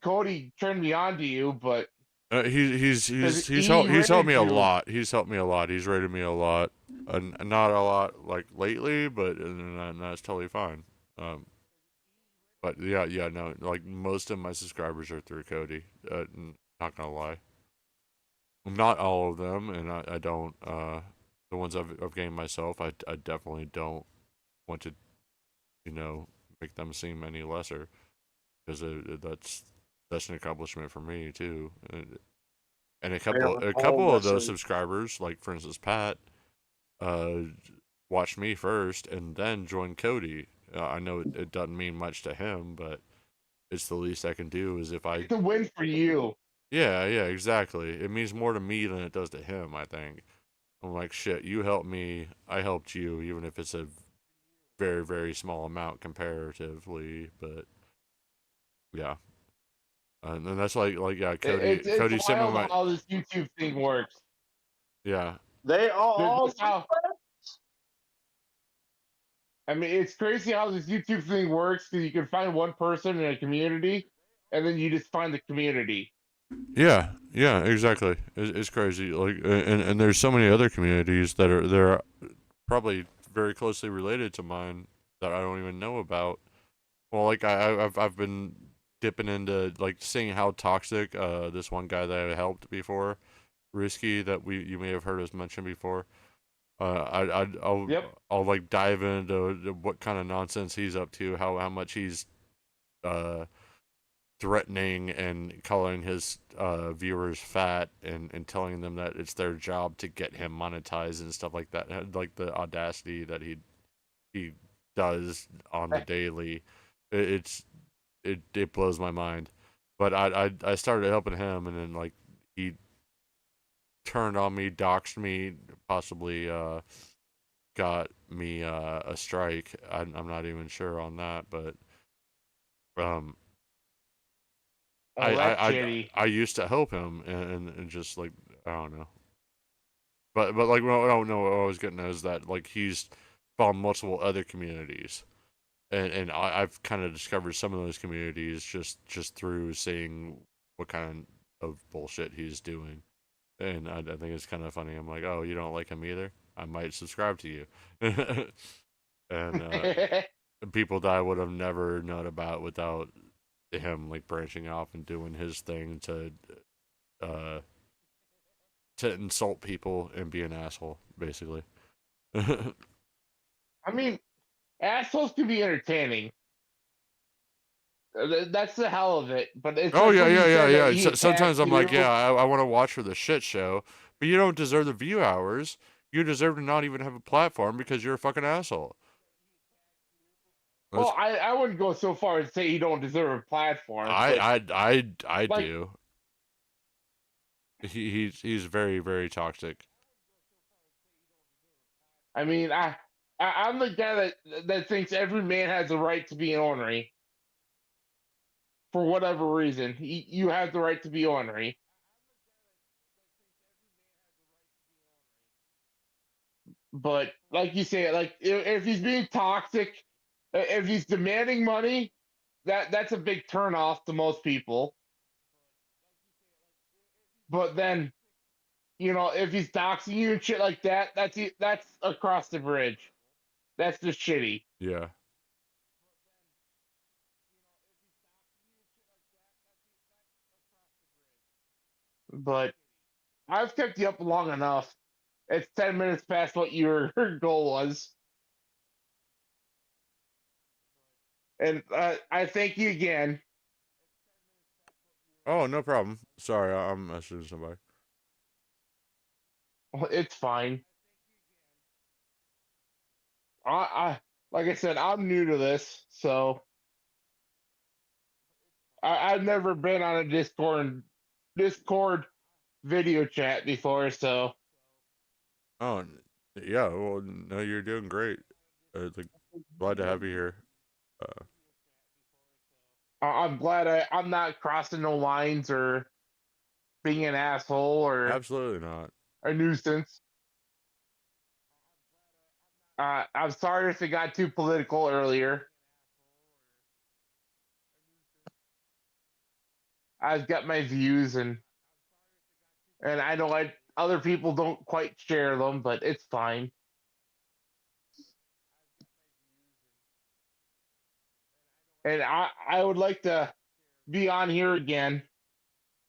Cody turned me on to you, but He's he helped me rated a you. lot. He's helped me a lot. He's rated me a lot, not a lot like lately, but that's totally fine. But yeah, no, like most of my subscribers are through Cody. Not gonna lie, not all of them, and I don't. The ones I've gained myself, I definitely don't want to, make them seem any lesser because that's an accomplishment for me too. And a couple All of those lessons. subscribers, like for instance Pat, uh, watched me first and then joined Cody. I know it doesn't mean much to him, but it's the least I can do. Is if I It's a win for you. yeah, exactly. It means more to me than it does to him. I think I'm like shit. You helped me, I helped you, even if it's a very very small amount comparatively. But yeah, and that's like yeah, It's Cody sent me wild my how this YouTube thing works. yeah. They all Just how, I mean, it's crazy how this YouTube thing works because you can find one person in a community, and then you just find the community. Yeah, exactly. It's crazy. Like, and there's so many other communities that they're probably very closely related to mine that I don't even know about. Well, like I've been dipping into like seeing how toxic this one guy that I helped before, Risky, that you may have heard us mention before. I'll Yep. I'll like dive into what kind of nonsense he's up to, how much he's uh threatening and calling his viewers fat and telling them that it's their job to get him monetized and stuff like that. Like the audacity that he does on the daily, it blows my mind. But I started helping him, and then like he turned on me, doxed me, possibly got me a strike. I'm not even sure on that, but um Oh, that's shitty. I used to help him and just like I don't know, but like what I don't know what I was getting at is that like he's found multiple other communities, and I've kind of discovered some of those communities just through seeing what kind of bullshit he's doing, and I think it's kind of funny. I'm like, oh, you don't like him either? I might subscribe to you, and people that I would have never known about without him like branching off and doing his thing uh to insult people and be an asshole, basically. I mean, assholes can be entertaining. That's the hell of it. But it's Oh like yeah, when you said that he sometimes attacked I'm like, you. yeah, I want to watch for the shit show, but you don't deserve the view hours. You deserve to not even have a platform because you're a fucking asshole. That's, Well, I wouldn't go so far as say you don't deserve a platform, but I like, do. He's very very toxic. I mean, I'm the guy that thinks every man has a right to be ornery for whatever reason. You have the right to be ornery. But like you say, like if he's being toxic, if he's demanding money, that's a big turnoff to most people. But then, if he's doxing you and shit like that, that's across the bridge. That's just shitty. Yeah. But I've kept you up long enough. It's 10 minutes past what your goal was, and I thank you again. Oh, no problem. Sorry, I'm messaging somebody. It's fine. I like I said, I'm new to this, so I've never been on a Discord video chat before, so Oh, yeah. Well, no, you're doing great. Like, glad to have you here. I'm glad I'm not crossing no lines or being an asshole or Absolutely not. a nuisance. I'm sorry if it got too political earlier. I've got my views, and I know other people don't quite share them, but it's fine. And I would like to be on here again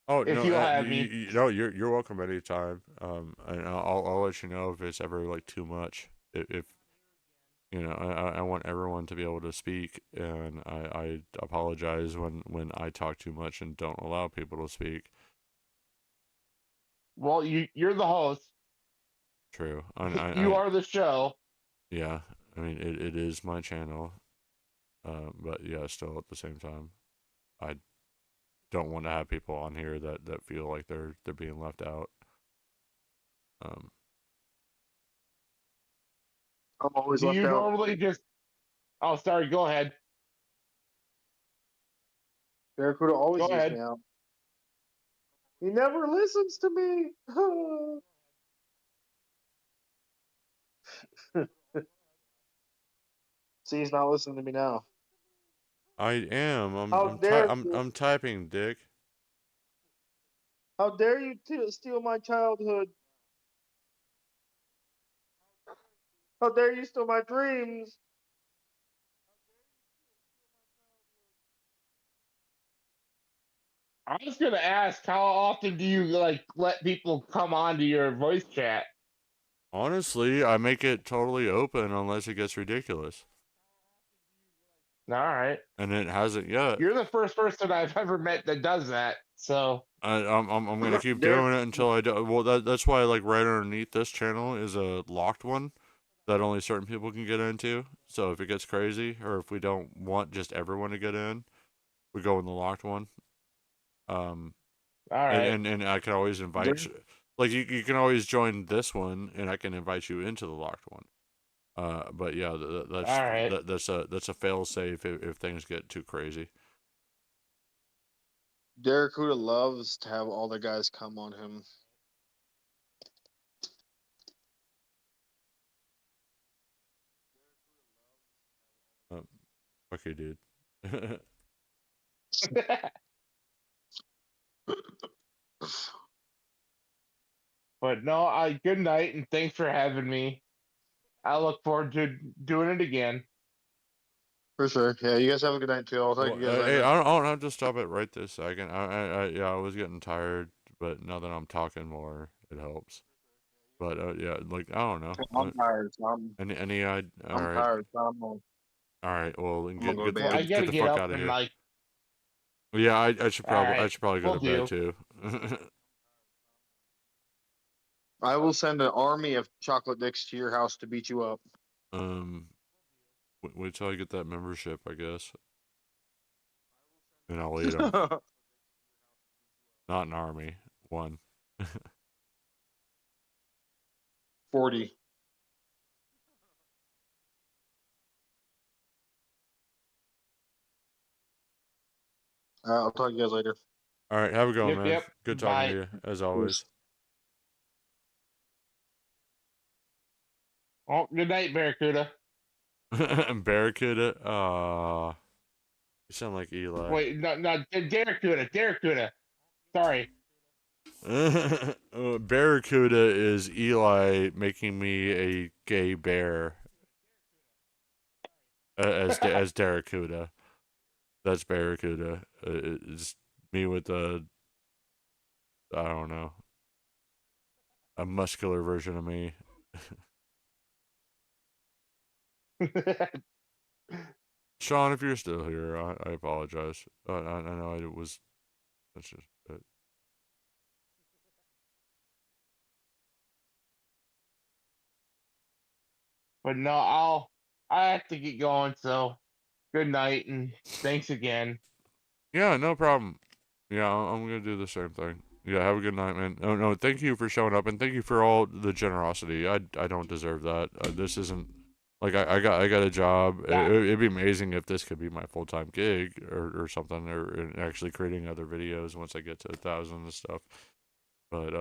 Oh if no, you'll have me. no, you're welcome anytime. And I'll let you know if it's ever like too much. If you know, I want everyone to be able to speak, and I apologize when I talk too much and don't allow people to speak. Well, you're the host. True. You are the show. Yeah. I mean, it is my channel. But yeah, still at the same time, I don't want to have people on here that feel like they're being left out. I'm always Do left you out. normally just? Oh, sorry. Go ahead. Barracuda always Go leaves ahead. me out. He never listens to me. See, he's not listening to me now. I am. How dare you? I'm typing, Dick. How dare you steal my childhood? How dare you steal my dreams? I was gonna ask, how often do you like let people come onto your voice chat? Honestly, I make it totally open unless it gets ridiculous, All right. and it hasn't yet. You're the first person I've ever met that does that. So I'm gonna keep Derek, doing it until I do. Well, that's why like right underneath this channel is a locked one that only certain people can get into. So if it gets crazy, or if we don't want just everyone to get in, we go in the locked one. Um, all right. and I can always invite Derek, like you can always join this one, and I can invite you into the locked one. But yeah, All right. that's a fail safe if things get too crazy. Barracuda loves to have all the guys come on him. Okay, dude. But no, good night and thanks for having me. I look forward to doing it again. For sure. Yeah, you guys have a good night too. I'll talk Well, to you guys hey, later. I don't have to stop it right this second. Yeah, I was getting tired, but now that I'm talking more, it helps. But yeah, like I don't know. I'm tired. So All I'm right, tired. So all all right. Well, then I'm gonna go to Well, I bed. get gotta the get fuck up out of and here. like. Well, yeah, All I right. should probably go Will to bed do. too. I will send an army of chocolate dicks to your house to beat you up. um, wait till I get that membership, I guess, and I'll eat them. Not an army, one. 40. I'll talk to you guys later. All right, have a good one, Yep. man. Yep. Good talking to Bye. you as always. Oh, good night, Barracuda. Barracuda. You sound like Eli. Wait, no, Barracuda. Sorry. Barracuda is Eli making me a gay bear as Barracuda. That's Barracuda. It's me with a I don't know, a muscular version of me. Sean, if you're still here, I apologize. I know it was. That's just it. But no, I have to get going. So good night and thanks again. Yeah, no problem. Yeah, I'm gonna do the same thing. Yeah, have a good night, man. Oh no, thank you for showing up and thank you for all the generosity. I don't deserve that. This isn't like I got a job. Yeah, It'd be amazing if this could be my full-time gig or something, or actually creating other videos once I get to 1,000 and stuff. But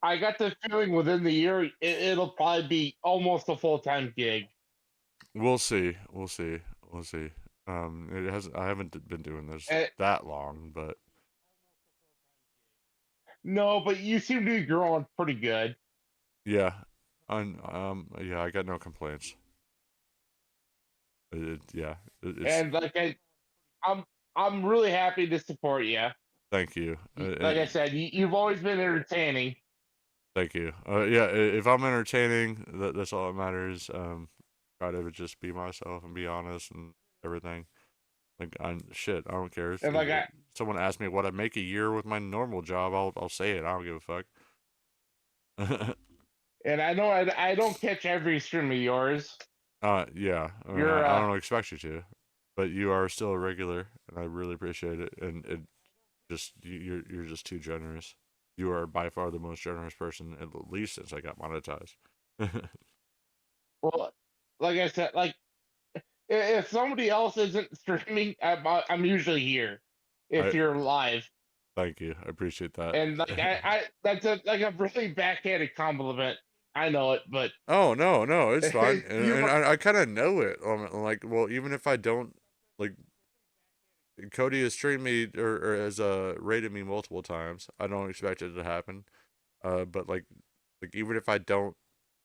I got the feeling within the year it'll probably be almost a full-time gig. we'll see. We'll see. We'll see. It has. I haven't been doing this Eh, that long, but no, but you seem to be growing pretty good. yeah, yeah, I got no complaints. Yeah, it's. And like I'm I'm really happy to support you. Thank you. Like I said, you've always been entertaining. Thank you. Yeah, if I'm entertaining, that's all that matters. Try to just be myself and be honest and everything. Like, shit, I don't care. And like If someone asks me what I make a year with my normal job, I'll say it. I don't give a fuck. and I know I don't catch every stream of yours. Yeah. I mean, You're I don't expect you to, but you are still a regular, and I really appreciate it. And you're just too generous. You are by far the most generous person, at least since I got monetized. well, like I said, like if somebody else isn't streaming, I'm usually here. If I you're live, thank you. I appreciate that. and like I that's a really backhanded compliment. I know it, but Oh no, it's fine, and, you and I kind of know it. Like, well, even if I don't, like, Cody has streamed me or has rated me multiple times. I don't expect it to happen. But like even if I don't,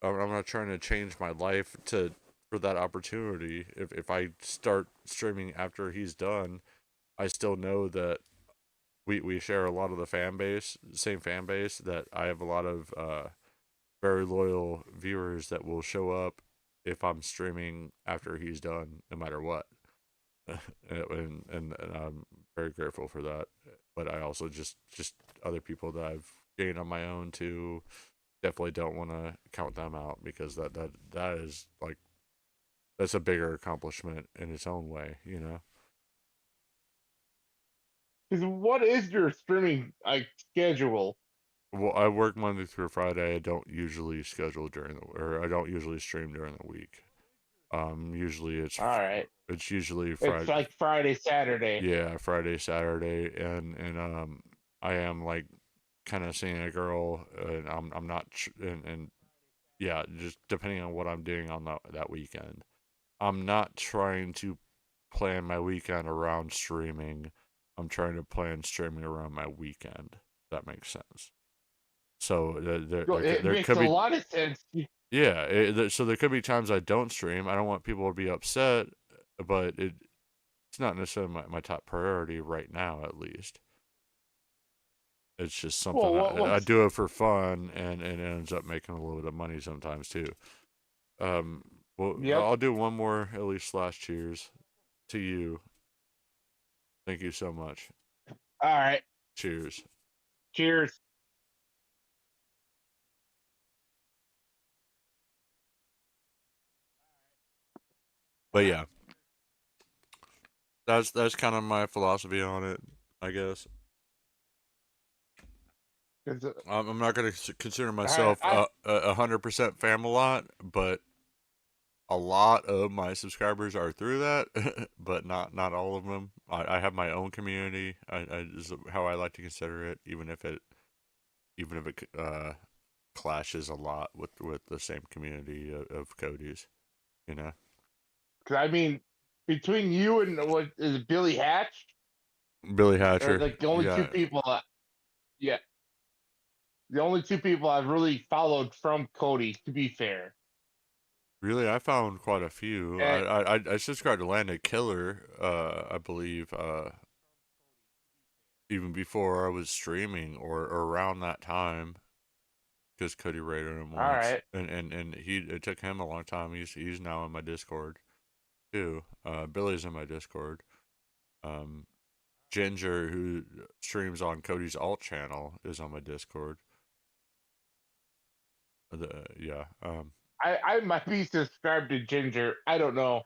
I'm not trying to change my life to for that opportunity. If I start streaming after he's done, I still know that we share a lot of the same fan base. That I have a lot of very loyal viewers that will show up if I'm streaming after he's done, no matter what. And I'm very grateful for that. But I also just other people that I've gained on my own too. Definitely don't want to count them out because that is like that's a bigger accomplishment in its own way, you know. because what is your streaming like schedule? Well, I work Monday through Friday. I don't usually schedule or I don't usually stream during the week. Usually All right, it's usually it's Friday. like Friday, Saturday. Yeah, Friday, Saturday, and I am like kind of seeing a girl, and I'm not, and yeah, just depending on what I'm doing on that weekend. I'm not trying to plan my weekend around streaming. I'm trying to plan streaming around my weekend. If that makes sense. So It there makes could a be lot of sense. yeah. So there could be times I don't stream. I don't want people to be upset, but it's not necessarily my top priority right now, at least. It's just something Well, I do it for fun, and it ends up making a little bit of money sometimes too. Well, yep. I'll do one more at least last cheers to you. Thank you so much. All right. Cheers. Cheers. But yeah, that's kind of my philosophy on it, I guess. I'm not going to consider myself 100% Famalot, but a lot of my subscribers are through that, but not all of them. I have my own community. I is how I like to consider it, even if it clashes a lot with the same community of Cody's, you know. Cause I mean, between you and what is it, Billy Hatch? Billy Hatcher, Like the only two people. Yeah, the only two people I've really followed from Cody. To be fair. Really, I found quite a few. And, I subscribed to Landed Killer, I believe, even before I was streaming or around that time, because Cody raided him all once, right. and it took him a long time. He's now in my Discord too. Billy's in my Discord. Ginger, who streams on Cody's alt channel, is on my Discord. Yeah. I might be subscribed to Ginger. I don't know.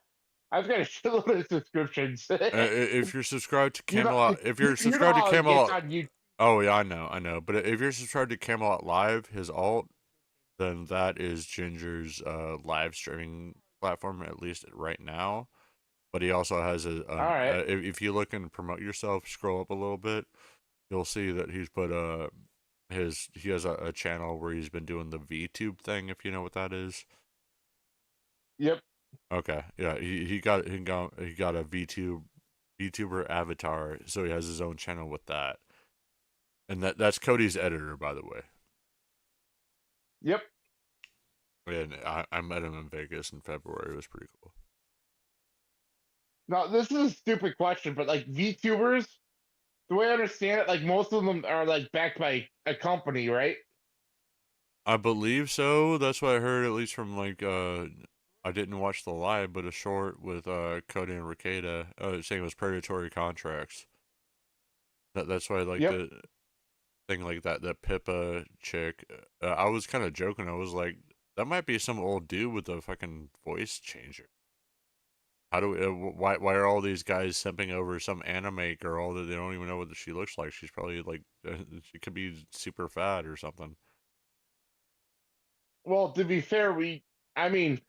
I've got a shitload of subscriptions. If you're subscribed to Camelot, if you're subscribed to how it gets Camelot, on you. Oh yeah, I know. But if you're subscribed to Camelot Live, his alt, then that is Ginger's live streaming platform, at least right now. But he also has All right. if you look and promote yourself, scroll up a little bit, you'll see that he's put he has a channel where he's been doing the VTube thing, if you know what that is. Yep. Okay, yeah, he got a VTuber avatar, so he has his own channel with that. And that's Cody's editor, by the way. Yep. And I met him in Vegas in February. It was pretty cool. Now, this is a stupid question, but like VTubers, the way I understand it, like most of them are like backed by a company, right? I believe so. That's what I heard, at least from like I didn't watch the live, but a short with Cody and Ricada saying it was predatory contracts. That's why like Yep. the thing like that Pippa chick. I was kind of joking. I was like, that might be some old dude with a fucking voice changer. How do we, why are all these guys simping over some anime girl that they don't even know what she looks like? She's probably like she could be super fat or something. Well, to be fair, I mean,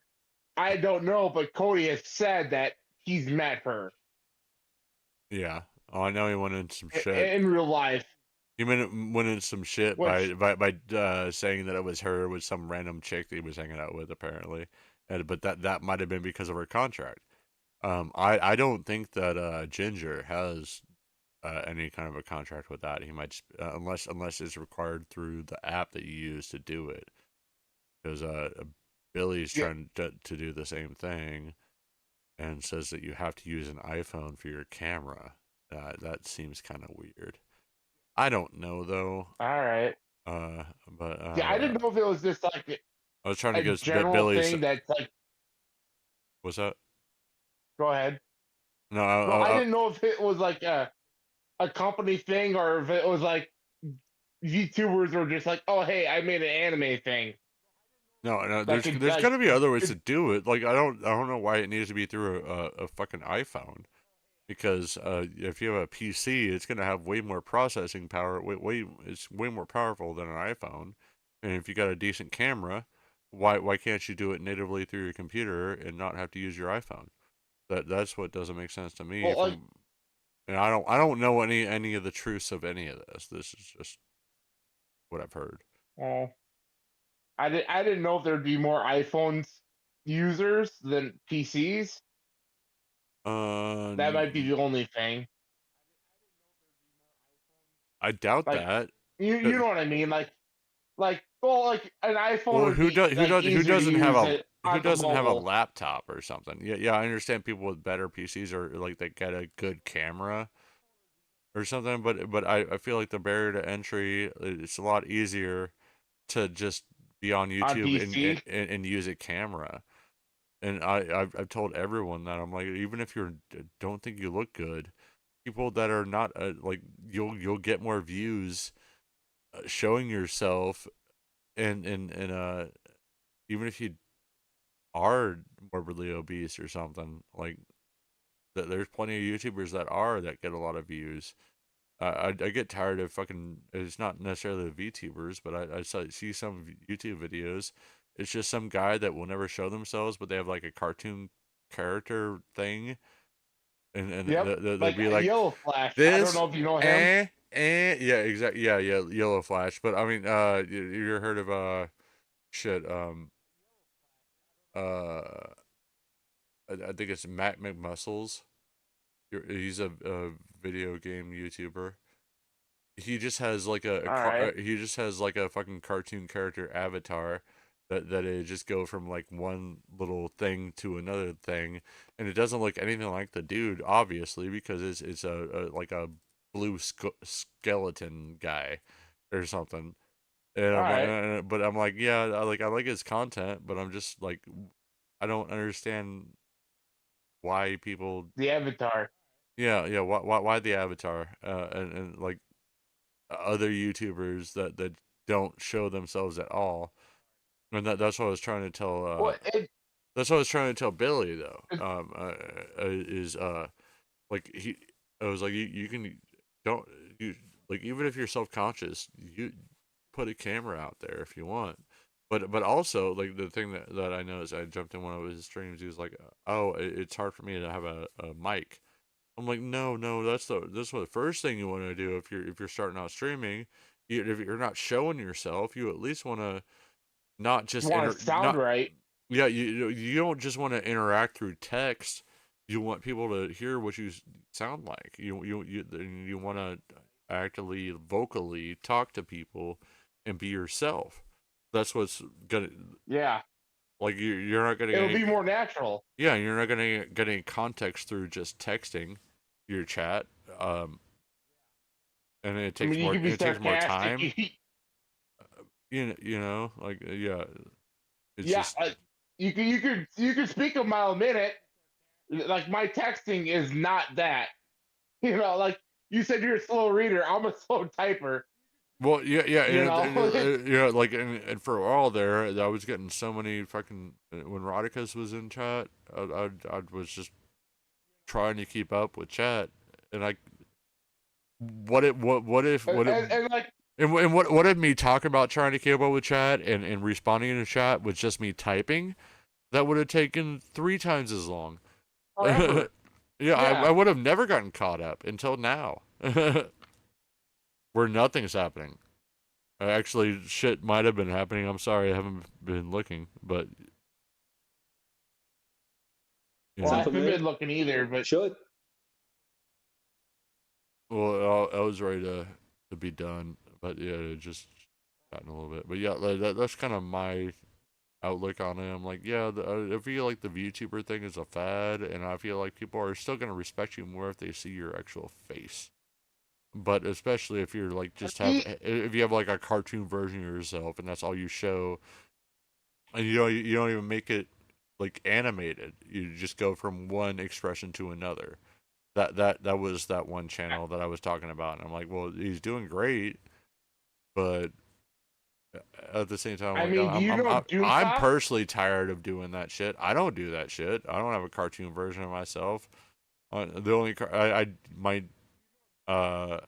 I don't know, but Cody has said that he's met her Yeah. Oh, I know he went in some shit. in real life. He went in some shit Which, by saying that it was her with some random chick that he was hanging out with apparently, but that might have been because of her contract. I don't think that Ginger has any kind of a contract with that. He might just, unless it's required through the app that you use to do it, because Billy's yeah, trying to do the same thing and says that you have to use an iPhone for your camera. That seems kind of weird. I don't know though. all right. But Yeah, I didn't know if it was just like I was trying to a get general Billy's. thing that's like, What's that? go ahead. No, No, I didn't know if it was like a company thing or if it was like VTubers were just like, oh, hey, I made an anime thing no. that There's could got to be other ways to could, do it. Like I don't know why it needs to be through a fucking iPhone. Because if you have a PC, it's going to have way more processing power. It's way more powerful than an iPhone. And if you got a decent camera, why can't you do it natively through your computer and not have to use your iPhone? That's what doesn't make sense to me. well, like, And I don't know any of the truths of any of this. This is just what I've heard. oh, I didn't know if there'd be more iPhones users than PCs. Uh, That might be the only thing. I doubt Like, that. you know what I mean? Well, like an iPhone Well, would be like easier to use it who on the doesn't have a mobile. laptop or something? Yeah, I understand people with better PCs or like they get a good camera or something, but I feel like the barrier to entry it's a lot easier to just be on On YouTube PC. and use a camera. And I've told everyone that I'm like, even if you don't think you look good, people that are not like you'll get more views showing yourself and even if you are morbidly obese or something, like there's plenty of YouTubers that get a lot of views. I get tired of fucking. It's not necessarily the VTubers, but see some YouTube videos. It's just some guy that will never show themselves, but they have like a cartoon character thing, and Yep, they'll like be like Yellow Flash. I don't this, know if you know him. yeah, exactly, yeah, Yellow Flash. But I mean, you heard of shit, uh, I think it's Matt McMuscles. He's a video game YouTuber. He just has like All right. he just has like a fucking cartoon character avatar that it just go from like one little thing to another thing, and it doesn't look anything like the dude, obviously, because it's a like a blue skeleton guy or something. And All I'm like, right. but I'm like, yeah, I like his content, but I'm just like, I don't understand why people. The Avatar. Yeah. Why the avatar? And like other YouTubers that don't show themselves at all. And that's what I was trying to tell. Well, That's what I was trying to tell Billy though. it Is like he, I was like you can don't you like even if you're self-conscious, you put a camera out there if you want. But also like the thing that I noticed, I jumped in one of his streams. He was like, "Oh, it's hard for me to have a mic." I'm like, no, that's the first thing you want to do if you're starting out streaming. If you're not showing yourself, you at least want to not just Want to sound not right? yeah, you don't just want to interact through text. You want people to hear what you sound like. You want to actively, vocally talk to people and be yourself. That's what's gonna Yeah, like you're not gonna it'll get be more natural. yeah, you're not gonna get any context through just texting your chat. Um, and it I takes mean, you more can be it takes more sarcastic. time. Like yeah, it's Yeah, just you could speak a mile a minute. Like my texting is not that. Like you said, you're a slow reader. I'm a slow typer. well, yeah, You know, yeah, like and for a while there, I was getting so many fucking when Rodicus was in chat, I was just trying to keep up with chat, and I what if and like and what if me talking about trying to keep up with chat and responding to chat was just me typing? That would have taken 3 times as long. forever. Yeah, Yeah. I would have never gotten caught up until now, where nothing's happening. Actually, shit might have been happening. I'm sorry, I haven't been looking, but Well, I Sound haven't familiar? been looking either, but Should. well, I was ready to be done, but yeah, it just gotten a little bit. But yeah, that's kind of my outlook on it. I'm like, yeah, I feel like the VTuber thing is a fad, and I feel like people are still gonna respect you more if they see your actual face. But especially if you're like if you have like a cartoon version of yourself and that's all you show, and you don't even make it like animated. You just go from one expression to another. That was that one channel that I was talking about, and I'm like, well, he's doing great, but at the same time, I like mean, do you know I'm Doomcock? personally tired of doing that shit. I don't do that shit. I don't have a cartoon version of myself. The only I my I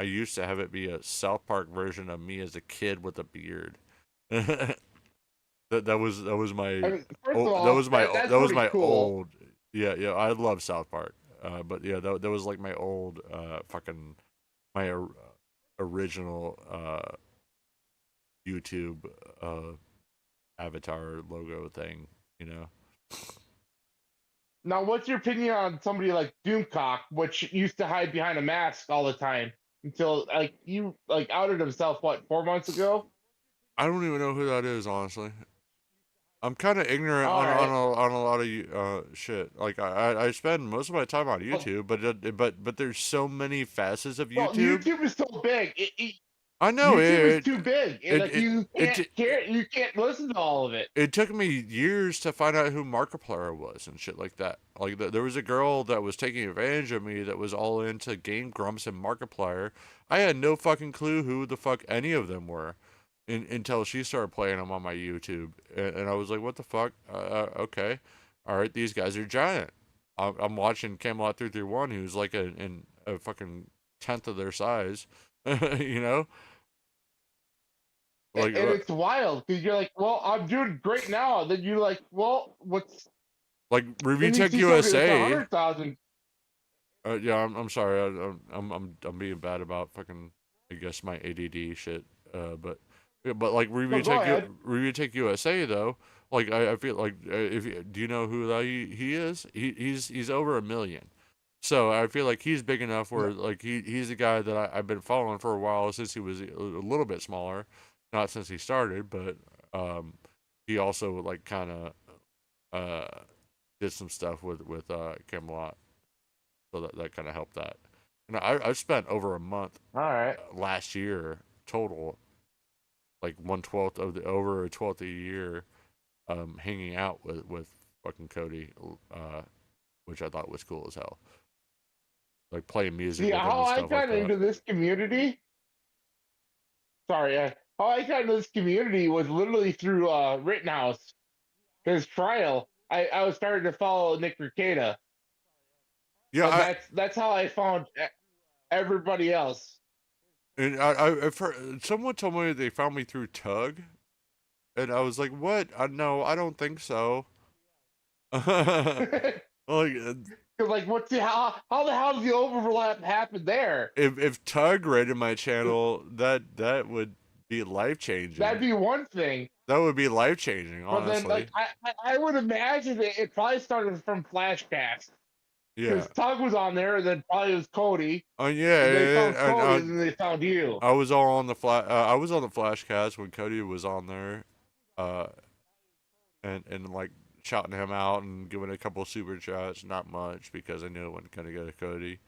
used to have it be a South Park version of me as a kid with a beard. That was I my mean, first of all, that's that was pretty my cool. old yeah I love South Park. But yeah, that was like my old fucking my original YouTube avatar logo thing, you know. Now, what's your opinion on somebody like Doomcock, which used to hide behind a mask all the time until like you like outed himself what 4 months ago? I don't even know who that is, honestly. I'm kind of ignorant All right. on a lot of shit. Like I spend most of my time on Well, YouTube, but there's so many facets of well, YouTube. YouTube is so big. I know YouTube is too big, and it like it you it can't care. You can't listen to all of it. it took me years to find out who Markiplier was and shit like that. Like there was a girl that was taking advantage of me that was all into Game Grumps and Markiplier. I had no fucking clue who the fuck any of them were, until she started playing them on my YouTube, and I was like, what the fuck? Okay, all right, these guys are giant. I'm watching Camelot 331, who's like a fucking tenth of their size, you know, like And it's wild because you're like, well, I'm doing great now. Then you're like, well, what's? like Review Then you Tech see somebody that's USA. 100,000. Yeah, I'm sorry. I'm being bad about fucking I guess my ADD shit. But yeah, but like No, go ahead. Review Tech USA though. Like I feel like do you know who that he is? He's over 1 million. So I feel like he's big enough No. where like he's a guy that I've been following for a while since he was a little bit smaller, not since he started, but he also like kind of uh did some stuff with Camelot, so that kind of helped that. And I've spent over a month All right. last year total, like 1/12 of the over a 12th of a year, hanging out with fucking Cody, which I thought was cool as hell. Like playing music See with him how and I stuff like got that. into this community. Sorry, how I got into this community was literally through Rittenhouse. His trial. I was starting to follow Nick Rekieta, Yeah, but that's how I found everybody else. And someone told me they found me through Tug, and I was like, "What? No, I don't think so." Like, like, what's the how the hell does the overlap happen there? if Tug rated my channel, that would be life changing. That'd be one thing. That would be life changing, honestly. But then, like, I would imagine it probably started from Flashcast. Yeah. Because Tug was on there, and then probably it was Cody. Oh yeah, And they found and, Cody, and then they found you. I was all on the I was on the Flashcast when Cody was on there, and like shouting him out and giving a couple super chats. Not much because I knew it wasn't gonna go to Cody.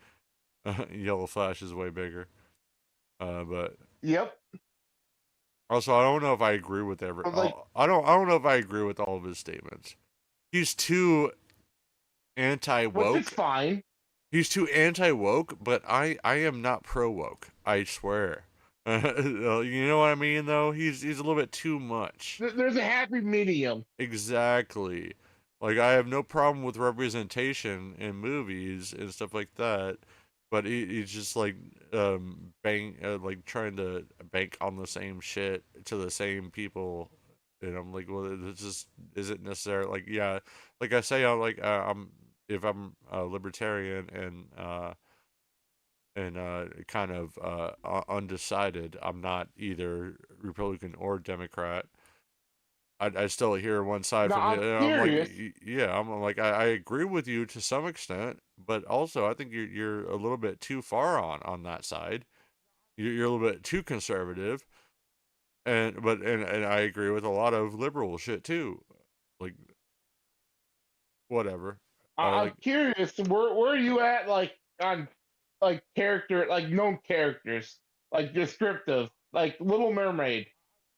Yellow Flash is way bigger. But yep. Also, I don't know if I agree with I don't know if I agree with all of his statements. He's too anti-woke. Which is fine. He's too anti-woke, but I am not pro-woke. I swear. You know what I mean, though? He's a little bit too much. There's a happy medium. Exactly. Like, I have no problem with representation in movies and stuff like that, but he's just like like trying to bank on the same shit to the same people, and I'm like, well, it just isn't necessary. Like, yeah, like I say, I'm like, if I'm a libertarian and kind of undecided, I'm not either Republican or Democrat. I still hear one side from it. I'm like, yeah, I'm like, I agree with you to some extent, but also I think you're a little bit too far on that side. You're a little bit too conservative, and I agree with a lot of liberal shit too. Like, whatever. I'm curious, where are you at, like, on, like, character, like, known characters, like, descriptive, like Little Mermaid?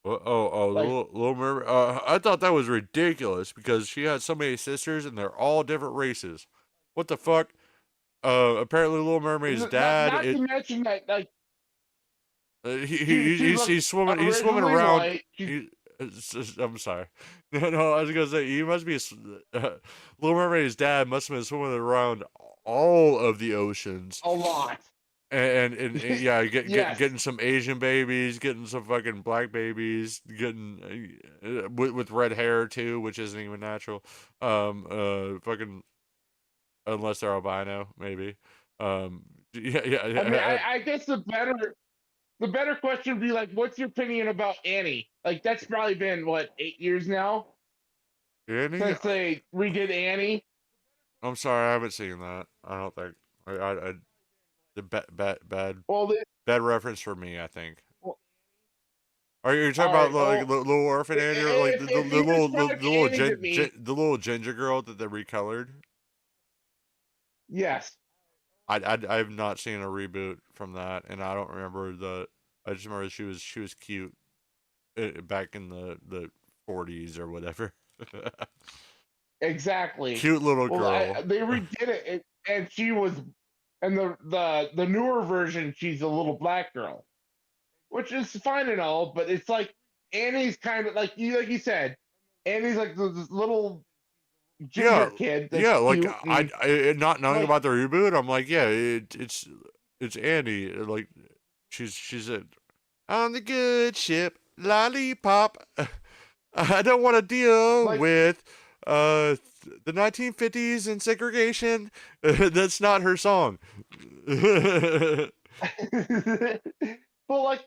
Like, Little Mermaid. I thought that was ridiculous because she had so many sisters and they're all different races. What the fuck? Apparently Little Mermaid's dad. Not to mention that, like, he's swimming around. I'm sorry. No, I was gonna say he must be. Little Mermaid's dad must have been swimming around all of the oceans. A lot. And yeah, getting some Asian babies, getting some fucking black babies, getting with red hair too, which isn't even natural. Fucking unless they're albino, maybe. Yeah. I mean, I guess the better question would be, like, what's your opinion about Annie? Like, that's probably been what, 8 years now Annie? Since they redid Annie. I'm sorry, I haven't seen that. I don't think the bad reference for me, I think. Are you talking about like the little orphan Annie, or like the little ginger girl that they recolored? Yes. I've not seen a reboot from that, and I don't remember I just remember she was cute back in the 40s or whatever. Exactly. Cute little girl. They redid it, and she was, and the newer version, she's a little black girl, which is fine and all, but it's like Annie's kind of like you said, Annie's like this little ginger kid. Yeah, like I not knowing about the reboot, I'm like, yeah, it's Annie. Like she's on the good ship, lollipop. I don't want to deal with the 1950s and segregation. That's not her song. But like,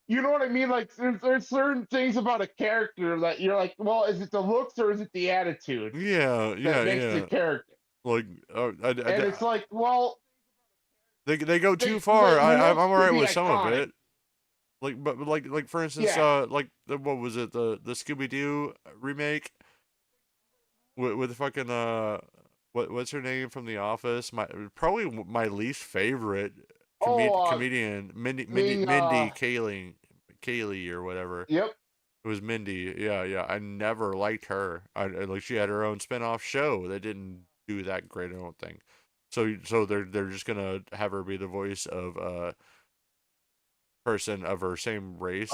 you know what I mean? Like, there's certain things about a character that you're like, well, is it the looks or is it the attitude? Yeah, that makes the character. Like, and it's like, well, they go too far. I'm alright with some of it. Like, but like for instance, like what was it, the Scooby Doo remake with fucking what's her name from The Office? Probably my least favorite comedian, Mindy Kaling or whatever. Yep. It was Mindy. Yeah. I never liked her. Like she had her own spin-off show that didn't do that great, I don't think. So they're just gonna have her be the voice of person of her same race,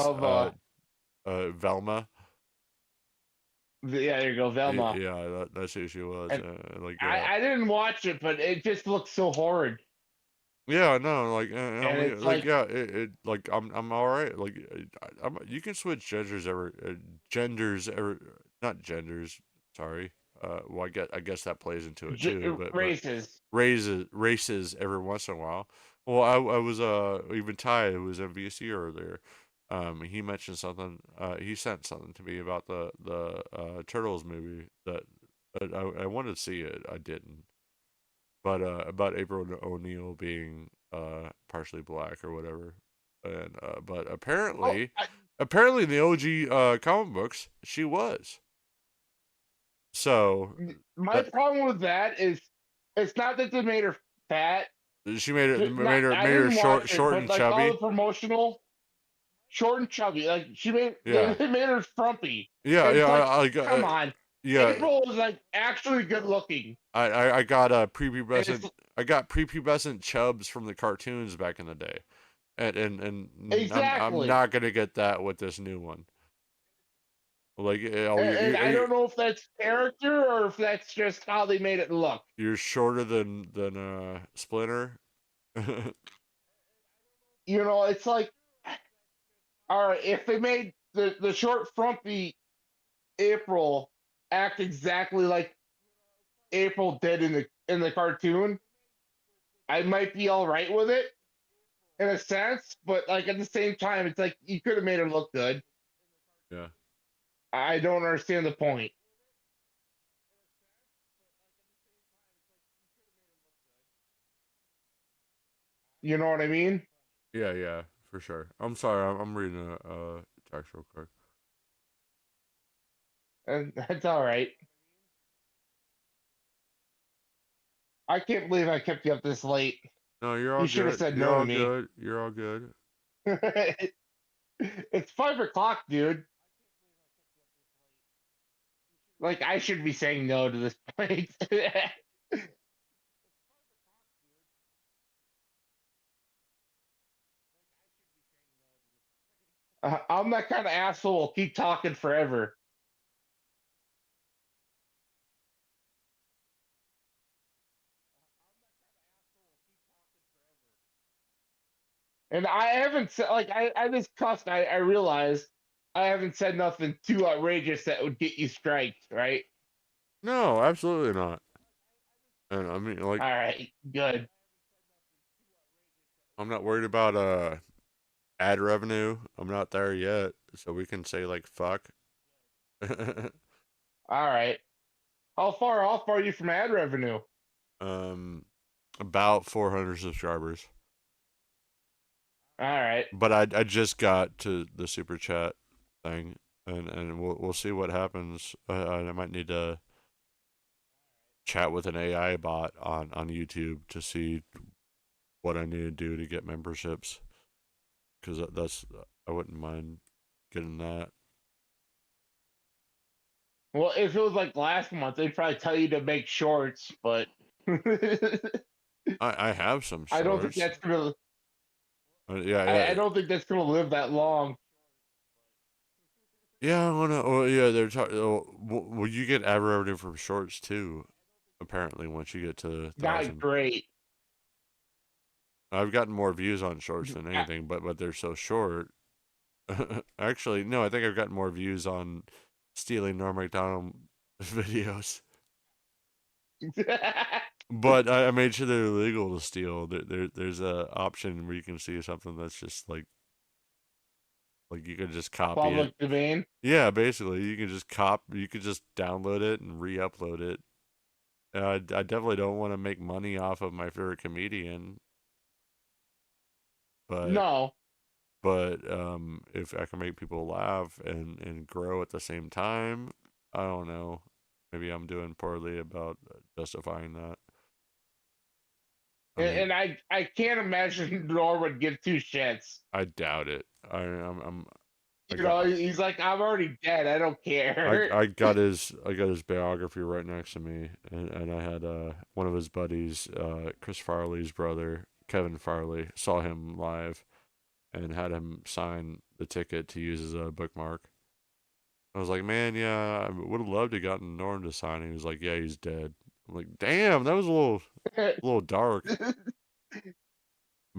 Velma. Yeah, there you go, Velma. Yeah, that's who she was. I didn't watch it, but it just looked so horrid. Yeah, no, like, And it's like, like, yeah, like, I'm all right. Like, you can switch genders ever, not genders. Sorry. Well, I guess that plays into it too. But races. races every once in a while. Well, I was even Ty, who was in VC earlier. He mentioned something. He sent something to me about the Turtles movie that I wanted to see it. I didn't. But about April O'Neil being partially black or whatever, and but Oh, apparently in the OG comic books she was. So my that problem with that is, it's not that they made her fat. she made it Not, I made her didn't watch it, short but and like all chubby. the promotional, short and chubby. Like she made, Yeah, they made her frumpy. yeah, And yeah. it's like, Like come on. yeah, April was like actually good looking. I got And it's prepubescent chubs from the cartoons back in the day, and I'm exactly. not gonna get that with this new one. Like, oh, And I don't know if that's character or if that's just how they made it look. you're shorter than Splinter. You know, it's like, all right, if they made the short frumpy April act exactly like April did in the cartoon, I might be all right with it in a sense. But like at the same time, it's like you could have made her look good. Yeah. I don't understand the point. You know what I mean? Yeah, yeah, for sure. I'm sorry, I'm reading a text real quick. And that's all right. I can't believe I kept you up this late. No, you're all You should have good. said You're no to all me. good. You're all good. It's 5 o'clock, dude. Like I should be saying no to this point. I'm that kind of asshole who'll keep talking forever. And I haven't said, like, I just cussed. I realized I haven't said nothing too outrageous that would get you striked, right? No, absolutely not. And I mean, like, All right, good. I'm not worried about ad revenue. I'm not there yet, so we can say like fuck. All right. How far are you from ad revenue? um, about 400 subscribers. All right. But I just got to the super chat thing, and we'll see what happens. I might need to chat with an AI bot on YouTube to see what I need to do to get memberships, because that's I wouldn't mind getting that. Well, if it was like last month, they'd probably tell you to make shorts, but I have some I don't think shorts. that's gonna. Yeah, I don't think that's gonna live that long. yeah. I wanna. Oh, yeah. They're talking. Oh, well, you get ad revenue from shorts too. Apparently, once you get to Not 1,000. great. I've gotten more views on shorts than anything, but they're so short. Actually, no, I think I've gotten more views on stealing Norm Macdonald videos. But I made sure they're illegal to steal. There's a option where you can see something that's just like you can just copy it. Public domain. Yeah, basically, you can just you could just download it and re-upload it. I definitely don't want to make money off of my favorite comedian, but No. if I can make people laugh and grow at the same time, I don't know. Maybe I'm doing poorly about justifying that. I mean, And I can't imagine Norm would give two shits. I doubt it. I'm You know, he's like, I'm already dead. I don't care. I got his biography right next to me, and I had one of his buddies, Chris Farley's brother, Kevin Farley, saw him live, and had him sign the ticket to use as a bookmark. I was like, man, yeah, I would have loved to gotten Norm to sign. He was like, yeah, he's dead. I'm like, damn, that was a little dark.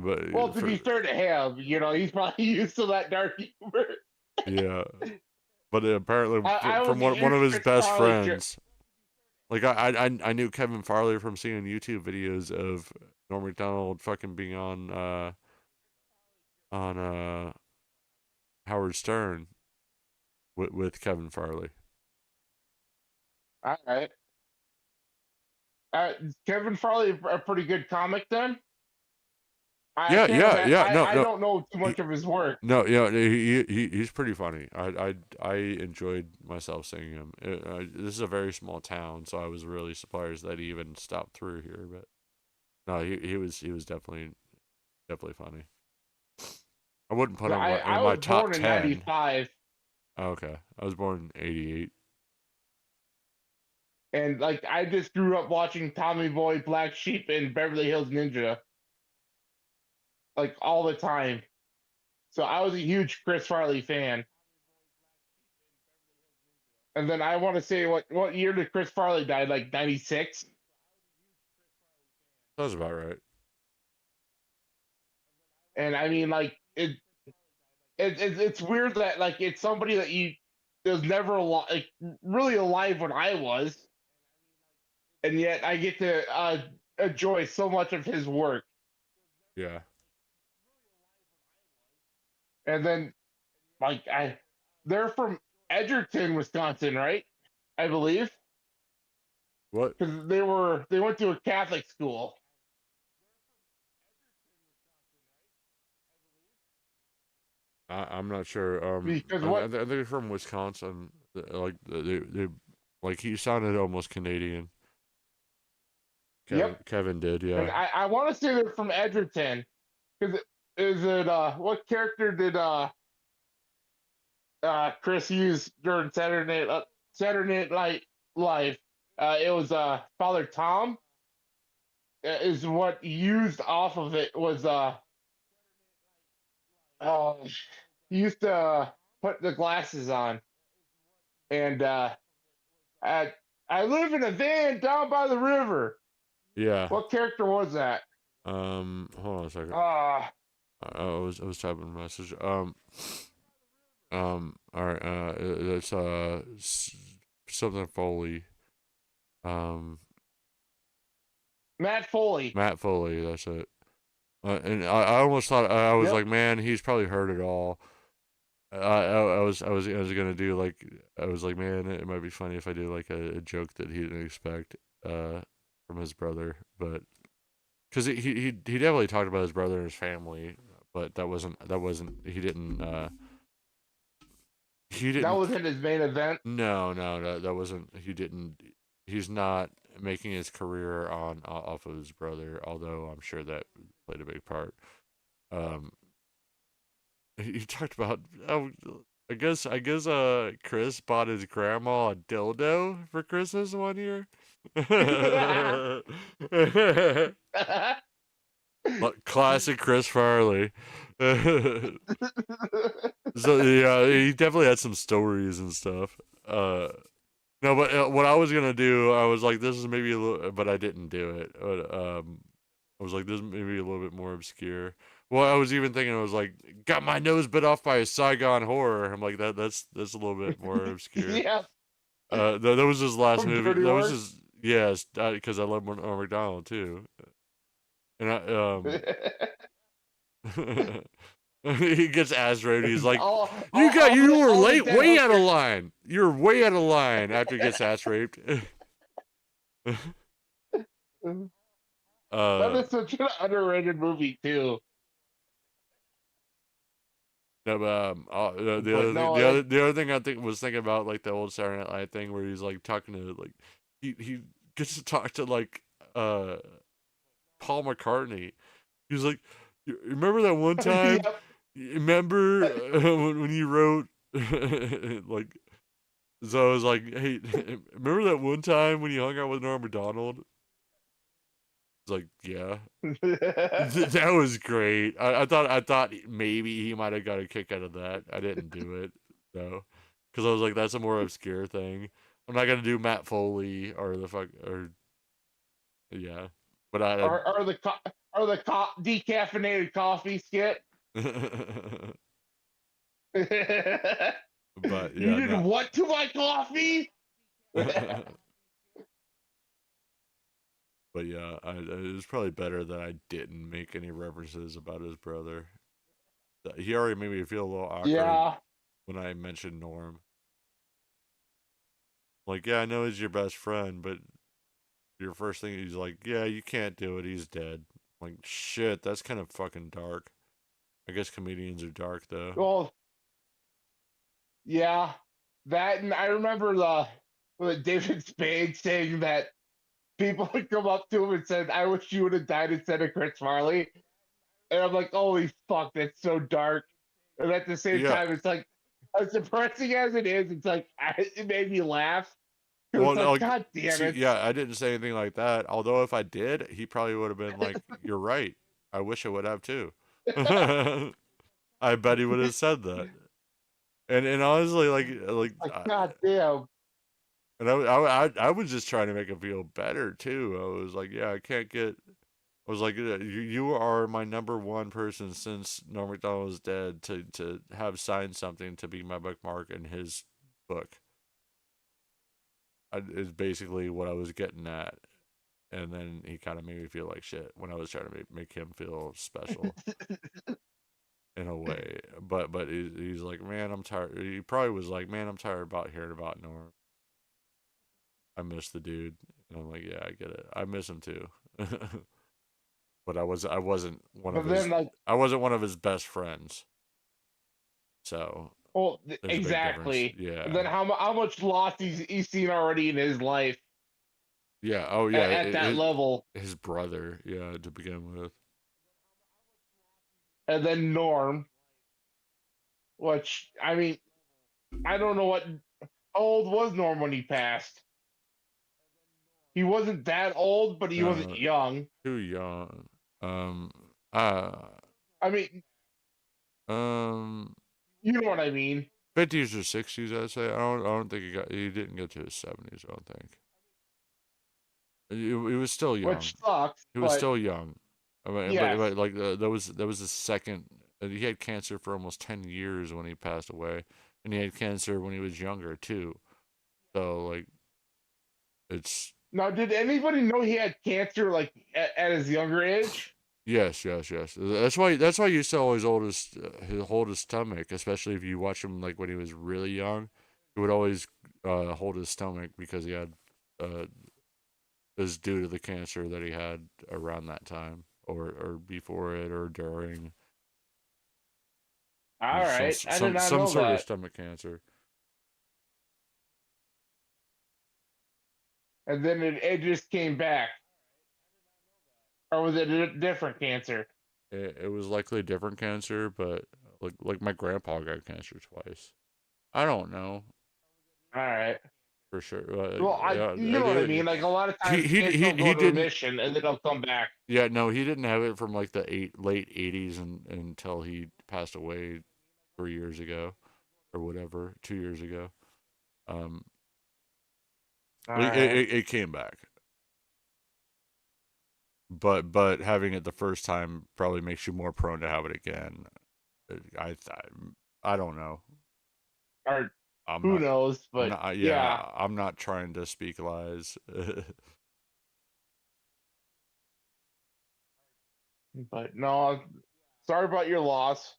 But Well, to be fair to him, he's probably used to that dark humor. yeah, but apparently I was from a one huge of his Chris best Farley friends. Like I knew Kevin Farley from seeing YouTube videos of Norm Macdonald fucking being on Howard Stern with Kevin Farley. All right. Kevin Farley a pretty good comic then? I Yeah, can't yeah, imagine. yeah. No, I no. don't know too much of his work. No, yeah, he's pretty funny. I enjoyed myself seeing him. This is a very small town, so I was really surprised that he even stopped through here. But no, he was definitely funny. I wouldn't put him I in my was top born in 10. '95, Okay, I was born in '88. and like I just grew up watching Tommy Boy, Black Sheep, and Beverly Hills Ninja, like all the time. So I was a huge Chris Farley fan. And then I want to say, what year did Chris Farley die? Like '96. Sounds about right. And I mean, like it's weird that like it's somebody that you was never like really alive when I was, and yet I get to enjoy so much of his work. Yeah. And then like they're from Edgerton, Wisconsin, right? I believe What? because they went to a Catholic school. I'm not sure. Because I think they're from Wisconsin. Like they like he sounded almost Canadian. Yep. Kevin did, And yeah. I want to say they're from Edgerton. Because is it what character did Chris use during Saturday Night Live? It was Father Tom. Is what used off of it was he used to put the glasses on, and I live in a van down by the river. Yeah. What character was that? Hold on a second. I was typing a message. All right. That's something Foley. Matt Foley. Matt Foley. That's it. And I almost thought I was like, man, he's probably heard it all. I was gonna do like I was like, man, it might be funny if I do like a joke that he didn't expect from his brother, but because he definitely talked about his brother and his family, but that wasn't he didn't. That wasn't his main event. No, that wasn't. He didn't. He's not making his career off of his brother, although I'm sure that played a big part. He talked about. I guess. Chris bought his grandma a dildo for Christmas one year. Classic Chris Farley. So yeah, he definitely had some stories and stuff. No, but what I was gonna do, I was like, this is maybe a little, but I didn't do it. I was like, this is maybe a little bit more obscure. Well, I was even thinking, I was like, got my nose bit off by a Saigon horror. I'm like, that's a little bit more obscure. Yeah. That was his last From movie. Dirty That was Horse? his, yes, because I love Norm Macdonald too. And he gets ass raped. He's like, you were late, way out of line. You're way out of line after he gets ass raped. That is such an underrated movie too. No, but the other thing I was thinking about, like the old Saturday Night Live thing where he's like talking to like he gets to talk to like Paul McCartney. He's like, you remember that one time? Yep. Remember when you wrote like? So I was like, hey, remember that one time when you hung out with Norm Macdonald? It's like, yeah, that was great. I thought maybe he might have got a kick out of that. I didn't do it though, because I was like, that's a more obscure thing. I'm not gonna do Matt Foley or the fuck or yeah, but or Or the decaffeinated coffee skit. You But yeah, did no. what to my coffee? But yeah, it was probably better that I didn't make any references about his brother. He already made me feel a little awkward Yeah. when I mentioned Norm. Like, yeah, I know he's your best friend, but your first thing he's like, yeah, you can't do it. He's dead. I'm like, shit, that's kind of fucking dark. I guess comedians are dark though. Well, yeah. That, and I remember with David Spade saying that people would come up to him and said, "I wish you would have died instead of Chris Farley." And I'm like, holy fuck, that's so dark. And at the same Yeah. time, it's like, as depressing as it is, it's like, it made me laugh. It was Well, like, no, God damn see, it. yeah, I didn't say anything like that. Although if I did, he probably would have been like, "You're right. I wish I would have too." I bet he would have said that. And honestly, like, God damn. and I was just trying to make him feel better too. I was like, yeah, I can't get. I was like, you are my number one person since Norm Macdonald was dead to have signed something to be my bookmark in his book. Is basically what I was getting at. And then he kind of made me feel like shit when I was trying to make him feel special in a way. But he's like, man, I'm tired. He probably was like, man, I'm tired about hearing about Norm. I miss the dude. And I'm like, yeah, I get it. I miss him too. But I wasn't one of But his then, like, I wasn't one of his best friends. So well, there's a big difference. exactly. And then Yeah. how much loss he's seen already in his life Yeah. Oh yeah. at that level. His brother. Yeah. To begin with. And then Norm, which, I mean, I don't know how old was Norm when he passed? He wasn't that old, but he wasn't No, young. too young. I mean, Um, you know what I mean. 50s or 60s, I'd say. I don't think he didn't get to his 70s. I don't think. He was still young. Which sucks, He was but still young. I mean, yes. but like that was the second. He had cancer for almost 10 years when he passed away, and he had cancer when he was younger too. So like, it's Now, did anybody know he had cancer like at his younger age? yes. That's why he used to always hold his stomach, especially if you watch him like when he was really young. He would always hold his stomach because he had is due to the cancer that he had around that time or before it or during. All right, I did not Some know sort of that. stomach cancer. And then it just came back, or was it a different cancer? It was likely a different cancer, but like my grandpa got cancer twice. I don't know All right. for sure. Well, Yeah, you know what I mean. Like a lot of times, he cancer will go he into didn't. remission and then they'll come back. Yeah, no, he didn't have it from like the late 80s until he passed away 3 years ago or whatever, 2 years ago. Um, All right. it came back, but having it the first time probably makes you more prone to have it again. I I don't know. Or I'm who not. knows? I'm But not. yeah. Yeah, I'm not trying to speak lies. But no, sorry about your loss.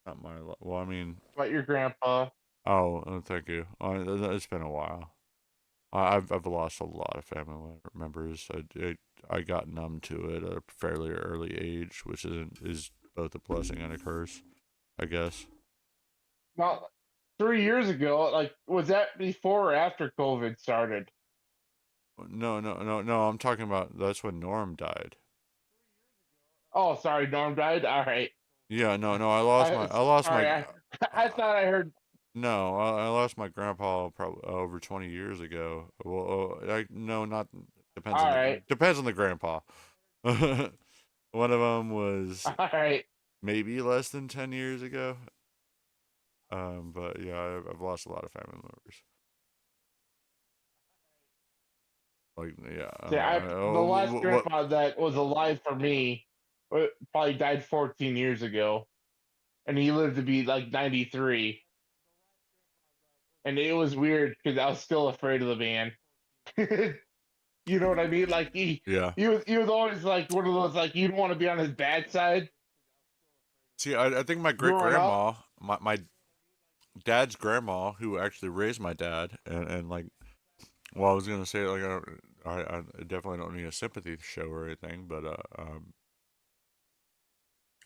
Not my. Well, I mean. About your grandpa. Oh, thank you. It's been a while. I've lost a lot of family members. I got numb to it at a fairly early age, which is both a blessing and a curse, I guess. Now, 3 years ago, like, was that before or after COVID started? No. I'm talking about that's when Norm died. Oh, sorry, Norm died. All right. Yeah, no. I lost Sorry, my. I thought I heard. No, I lost my grandpa probably over 20 years ago. Well, no, not depends All on right. depends on the grandpa. One of them was All right. maybe less than 10 years ago. But yeah, I've lost a lot of family members. Like, yeah. See, the last grandpa that was alive for me probably died 14 years ago, and he lived to be like 93. And it was weird because I was still afraid of the man. You know what I mean? Like Yeah. he was always like one of those like you'd want to be on his bad side. See, I think my great Growing up, grandma, my dad's grandma, who actually raised my dad, and like, well, I was gonna say like I definitely don't need a sympathy show or anything, but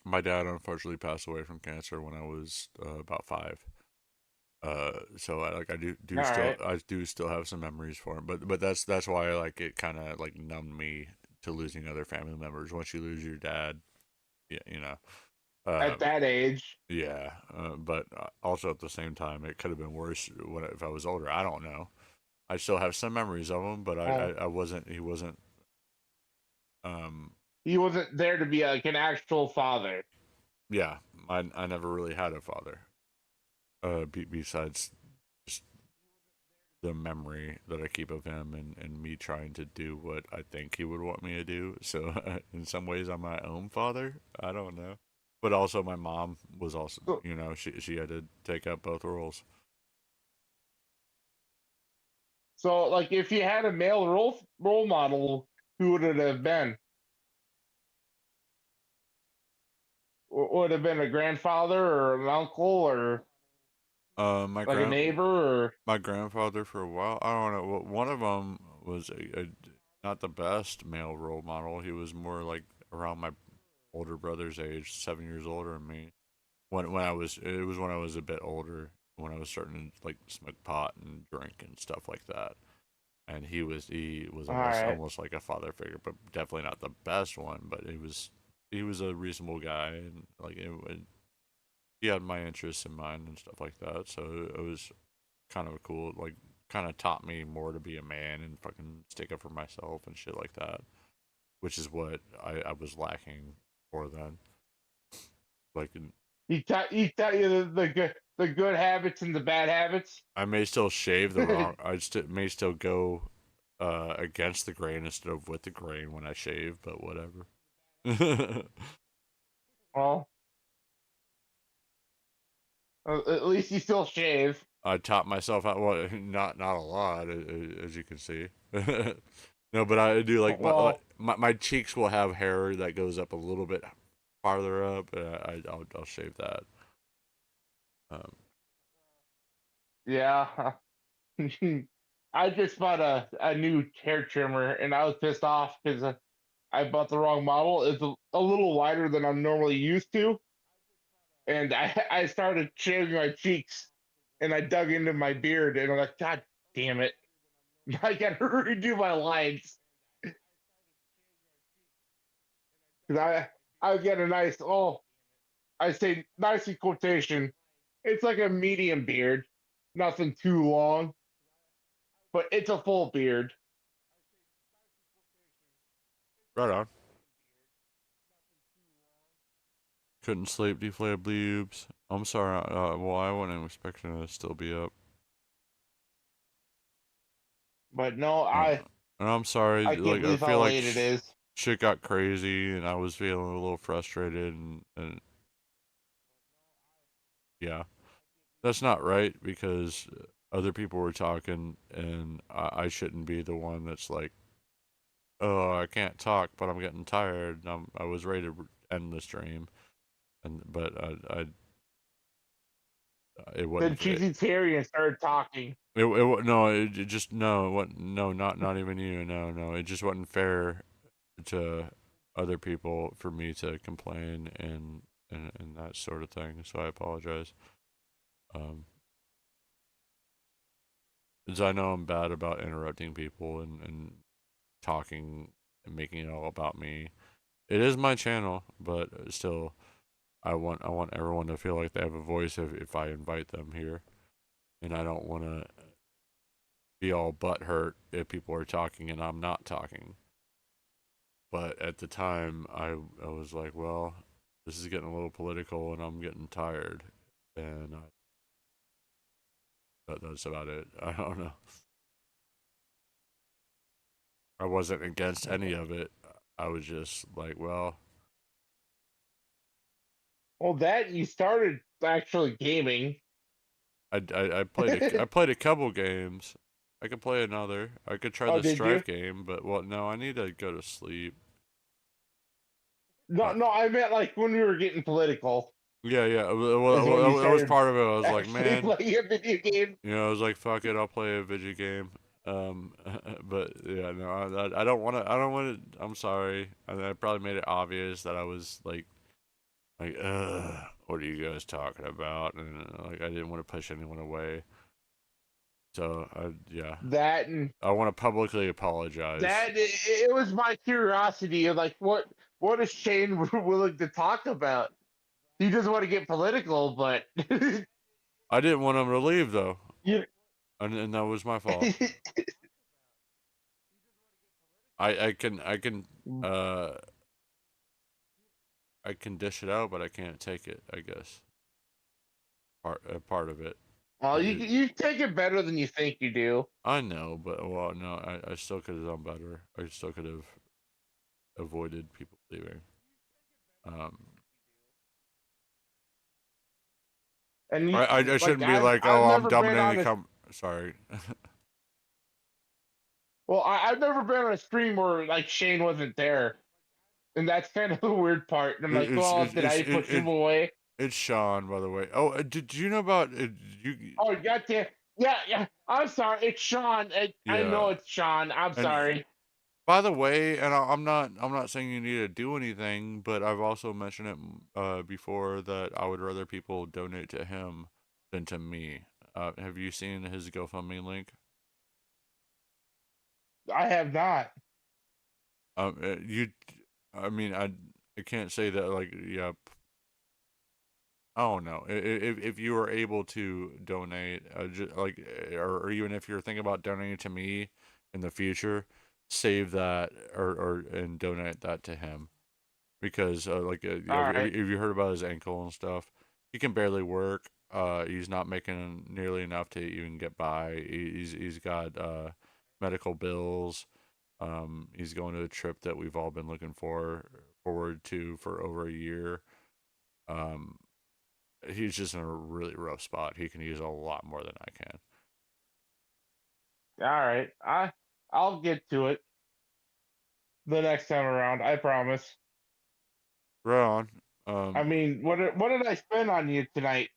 my dad unfortunately passed away from cancer when I was about 5. So all right. I do still have some memories for him, but that's why like it kind of like numbed me to losing other family members. Once you lose your dad, yeah, you know, At that age, yeah. But also at the same time, it could have been worse if I was older. I don't know. I still have some memories of him, but well, I wasn't. He wasn't. Um, he wasn't there to be like an actual father. yeah. I never really had a father. Besides just the memory that I keep of him and me trying to do what I think he would want me to do. So in some ways, I'm my own father. I don't know. But also, my mom was also, So, you know, she had to take up both roles. so like if you had a male role model, who would it have been? Would it have been a grandfather or an uncle or My like a neighbor or my grandfather for a while. I don't know. One of them was not the best male role model. He was more like around my older brother's age, 7 years older than me. It was when I was a bit older, when I was starting to like smoke pot and drink and stuff like that. And he was all right. almost like a father figure, but definitely not the best one. But he was a reasonable guy, and like he had my interests in mind and stuff like that. So it was kind of cool. Like, kind of taught me more to be a man and fucking stick up for myself and shit like that, which is what I was lacking for then. Like, He taught you the good habits and the bad habits. I may still shave the wrong. May still go against the grain instead of with the grain when I shave, but whatever. Well, at least you still shave. I taught myself how. Well, not a lot, as you can see. No, but I do like Well, my cheeks will have hair that goes up a little bit farther up. I'll shave that. Um, yeah. I just bought a new hair trimmer and I was pissed off because I bought the wrong model. It's a little wider than I'm normally used to. And I started shaving my cheeks and I dug into my beard and I'm like, God damn it. I gotta redo my lines. Because I get a nice, I say nice in quotation. It's like a medium beard, nothing too long, but it's a full beard. right on. Couldn't sleep, deflated boobs. I'm sorry. Well, I wasn't expecting it to still be up. But no, Uh, and I'm sorry. I can't Like, I believe feel how like late it is. shit got crazy, and I was feeling a little frustrated, and yeah, that's not right because other people were talking, and I shouldn't be the one that's like, oh, I can't talk, but I'm getting tired. I was ready to end the stream, but it Then wasn't. Cheesy Terry and started talking. No, it just no, what no, not even you. No, it just wasn't fair to other people for me to complain and that sort of thing. So I apologize. Um, Because I know I'm bad about interrupting people and talking and making it all about me. It is my channel, but still, I want everyone to feel like they have a voice if I invite them here, and I don't want to be all butthurt if people are talking and I'm not talking. But at the time, I was like, well, this is getting a little political, and I'm getting tired, and that's about it. I don't know. I wasn't against any of it. I was just like, well, that you started actually gaming. I played a couple games. I could play another. I could try Oh, the did you? Strife game, but well, no, I need to go to sleep. No, no, I meant like when we were getting political. Yeah, yeah. Is when you That was started part of it. I was like, actually man, playing a video game. I was like, fuck it, I'll play a video game. But yeah, no, I don't want to. I don't want to. I'm sorry. I probably made it obvious that I was like, what are you guys talking about? And like, I didn't want to push anyone away. So yeah, That and I want to publicly apologize. that it was my curiosity of like what is Shane willing to talk about? He doesn't want to get political, but I didn't want him to leave though, you, and that was my fault. I can I can dish it out, but I can't take it. I guess part of it. well, you take it better than you think you do. I know, but well, no, I still could have done better. I still could have avoided people leaving. And you, I shouldn't be like, I've oh, I'm never been on dominating. Sorry. well, I've never been on a stream where like Shane wasn't there, and that's kind of the weird part. And I'm like, well, did I push him away? It's Sean, by the way. Oh, did you know about you? Oh, goddamn. Yeah, yeah. I'm sorry. It's Sean. I know it's Sean. I'm sorry. By the way, and I'm not saying you need to do anything, but I've also mentioned it before that I would rather people donate to him than to me. Have you seen his GoFundMe link? I have not. I mean, I can't say that like, yeah. I don't know. If you were able to donate, or even if you're thinking about donating to me in the future, save that or and donate that to him, because Right. if you heard about his ankle and stuff, he can barely work. He's not making nearly enough to even get by. He's got medical bills. He's going to a trip that we've all been looking forward to for over a year. He's just in a really rough spot. He can use a lot more than I can. All right. I'll get to it the next time around. I promise. Right on. I mean, what did I spend on you tonight?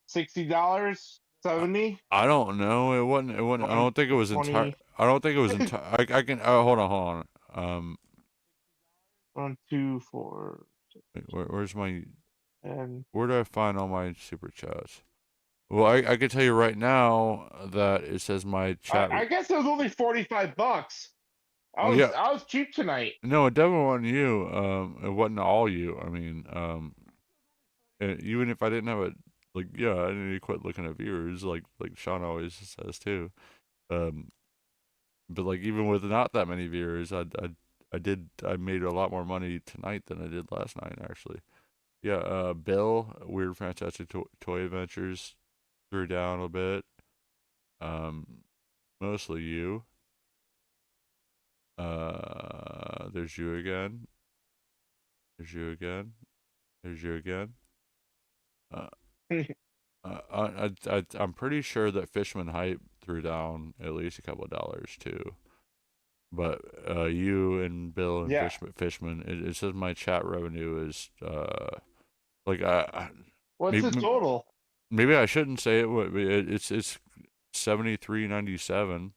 $60? 70? I don't know. It wasn't. It wasn't. I don't think it was entire. I don't think it was entire. I can. Hold on. 1, 2, 4. Where's my? And Where do I find all my super chats? Well, I can tell you right now that it says my chat. I guess it was only $45. I was cheap tonight. No, it definitely wasn't you. It wasn't all you. I mean, even if I didn't have a I need to quit looking at viewers, like Sean always says too. But like even with not that many viewers, I made a lot more money tonight than I did last night actually. Yeah, Bill, Weird Fantastic Toy Adventures threw down a bit. Mostly you. There's you again. There's you again. There's you again. I'm pretty sure that Fishman Hype threw down at least a couple of dollars too. But you and Bill and Fishman, it says my chat revenue is what's the total? Maybe I shouldn't say it. It's $73.97.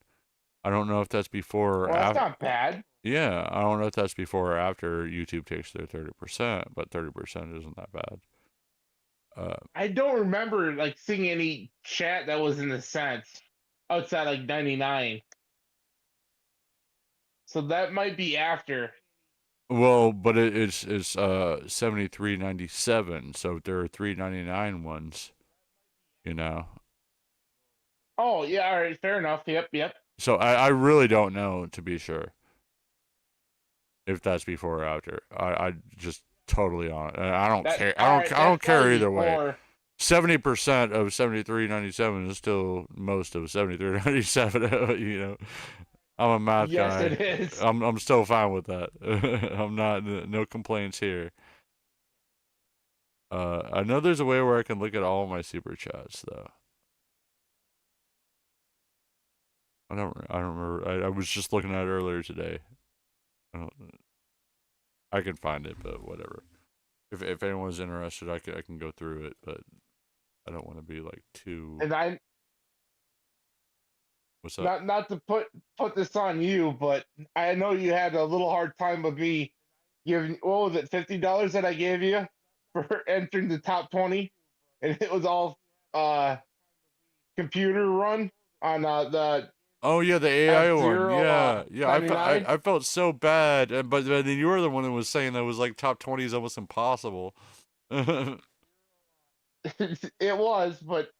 I don't know if that's before or after. That's not bad. Yeah, I don't know if that's before or after YouTube takes their 30%, but 30% isn't that bad. I don't remember like seeing any chat that was in the cents outside like 99. So that might be after. Well, but it's $73.97, so there are $3.99 ones, you know. Oh yeah, all right, fair enough. Yep. So I really don't know, to be sure, if that's before or after. I just totally on it. I don't care. I don't care either way. 70% of $73.97 is still most of $73.97. You know, I'm a math Yes, guy. it is. I'm still fine with that. I'm not no complaints here. I know there's a way where I can look at all my super chats though. I don't remember. I was just looking at it earlier today. I can find it, but whatever. If anyone's interested, I can go through it, but I don't want to be like too. And I What's up? not to put this on you, but I know you had a little hard time with me giving, what was it, $50 that I gave you for entering the top 20, and it was all computer run on the Oh yeah, the AI one. F-Zero Yeah, yeah. 99. I felt so bad, but then you were the one that was saying that was like top 20 is almost impossible. It was, but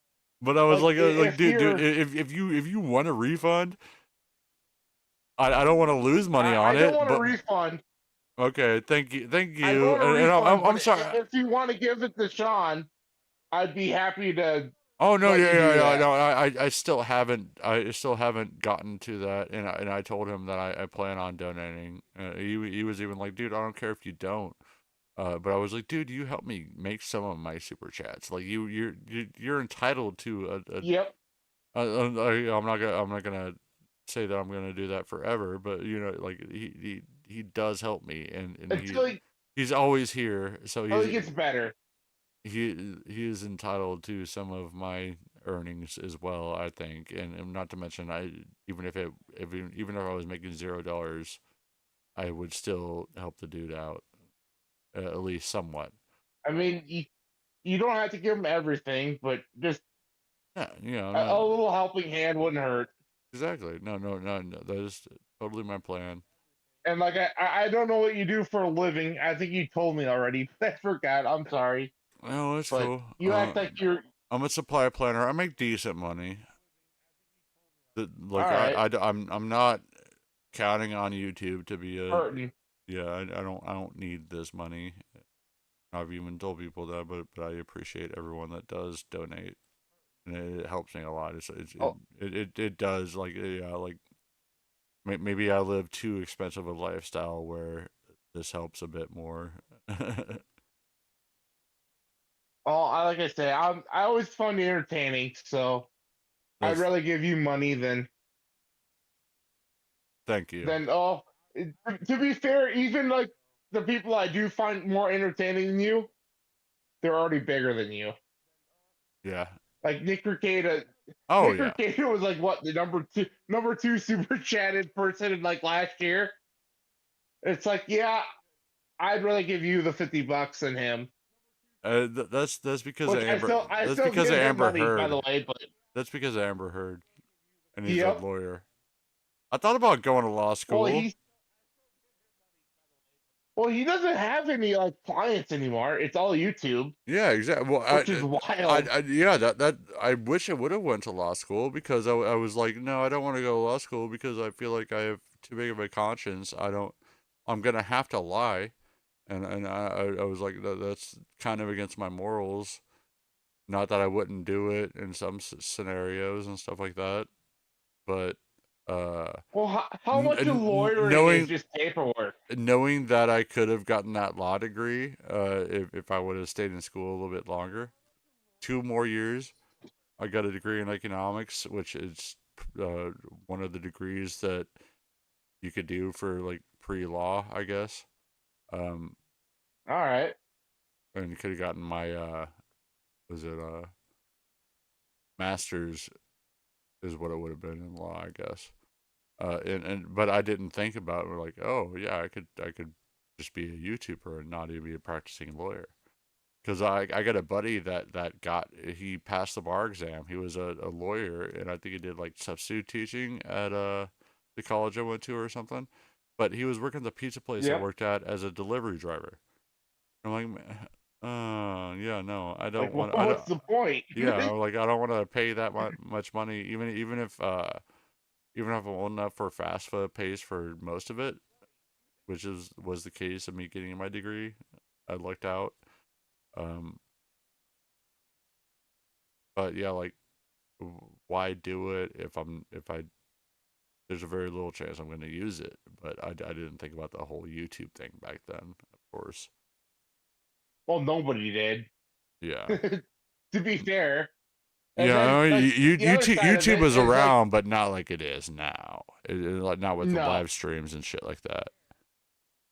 But I was like like, if dude, you're, if you want a refund, I don't want to lose money I on don't it. want a But refund. okay, thank I don't you, want a and refund, I'm but sorry. if you want to give it to Sean, I'd be happy to Oh no, let you do that. no. I still haven't gotten to that, and I told him that I plan on donating. He was even like, dude, I don't care if you don't. But I was like, dude, you help me make some of my super chats. Like you're entitled to a. Yep. I'm not gonna say that I'm gonna do that forever, but you know, like he does help me, and he's always here, so Until he gets better. he is entitled to some of my earnings as well, I think, and not to mention, even if even if I was making $0, I would still help the dude out, at least somewhat. I mean, you don't have to give him everything, but just Yeah, you know, a little helping hand wouldn't hurt. exactly. No, that is totally my plan. And like I don't know what you do for a living. I think you told me already. I forgot. I'm sorry. Oh, that's But cool. you act like you're I'm a supply planner. I make decent money. all Like right. I'm not counting on YouTube to be a. Hurting. Yeah, I don't need this money. I've even told people that, but I appreciate everyone that does donate, and it helps me a lot. Oh, It does, like, yeah, like maybe I live too expensive a lifestyle where this helps a bit more. like I say, I always find it entertaining. So I'd That's rather give you money thank you. than to be fair, even like the people I do find more entertaining than you, they're already bigger than you. Yeah. Like Nick Ricada. Oh Nick yeah. Ricada was like what, the number two super chatted person in like last year. It's like, yeah, I'd rather give you the $50 than him. That's because of Which Amber. I That's still because of give him Amber money, by the Heard. way. But That's because of Amber Heard, and he's a yep. lawyer. I thought about going to law Well, school. he doesn't have any like clients anymore. It's all YouTube, Yeah, exactly. Well, which is wild. yeah, that I wish I would have went to law school because I was like, no, I don't want to go to law school because I feel like I have too big of a conscience. I'm gonna have to lie, and I was like, that's kind of against my morals. Not that I wouldn't do it in some scenarios and stuff like that, but Well, how much of lawyering is just paperwork? knowing that I could have gotten that law degree, if I would have stayed in school a little bit longer, 2 more years. I got a degree in economics, which is one of the degrees that you could do for like pre-law, I guess. Um, All right. and could have gotten my was it master's is what it would have been in law, I guess. And but I didn't think about it. Like, oh yeah, I could just be a YouTuber and not even be a practicing lawyer. Because I got a buddy that he passed the bar exam. He was a lawyer, and I think he did like substitute teaching at the college I went to or something. But he was working at the pizza place I Yep. worked at as a delivery driver. I'm like, yeah, no, I don't Like, want. what's the point? Yeah, like I don't want to pay that much money, even if I'm old enough for fast food pays for most of it, which was the case of me getting my degree. I lucked out. Um, but yeah, like why do it if there's a very little chance I'm going to use it. But I didn't think about the whole YouTube thing back then, of course. Well, nobody did. Yeah. To be fair. And Yeah, then, I mean, like, the other side of YouTube it was is, like, around, but not like it is now. Like not with the no. live streams and shit like that.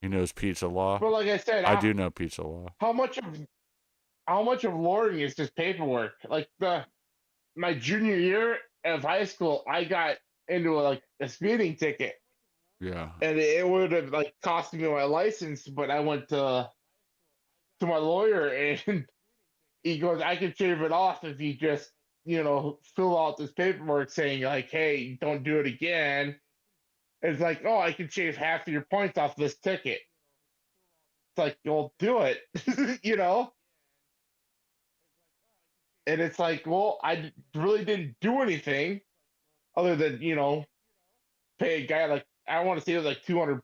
He knows Pizza Law. But like I said, I do know Pizza Law. how much of learning is just paperwork? Like my junior year of high school, I got into a speeding ticket, Yeah. and it would have like cost me my license. But I went to my lawyer, and he goes, "I can shave it off if you just fill out this paperwork saying like, hey, don't do it again." It's like, oh, I can shave half of your points off this ticket. It's like, you'll do it, you know. And it's like, well, really didn't do anything other than pay a guy like I want to say it was like $200,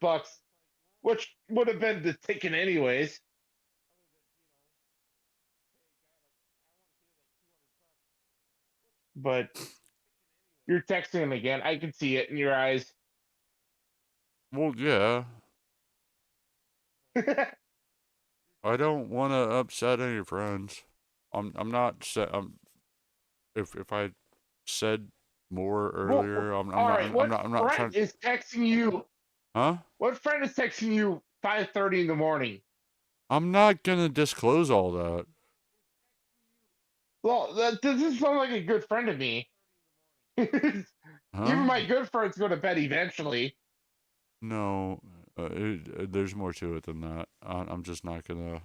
which would have been the ticket anyways. But you're texting him again. I can see it in your eyes. Well, yeah. I don't want to upset any friends. I'm not set. If I said more earlier, Well, all right. What I'm not friend trying. is texting you? Huh? What friend is texting you 5:30 in the morning? I'm not gonna disclose all that. Well, that doesn't sound like a good friend to me. Even Huh? my good friends go to bed eventually. No, there's more to it than that. I'm just not gonna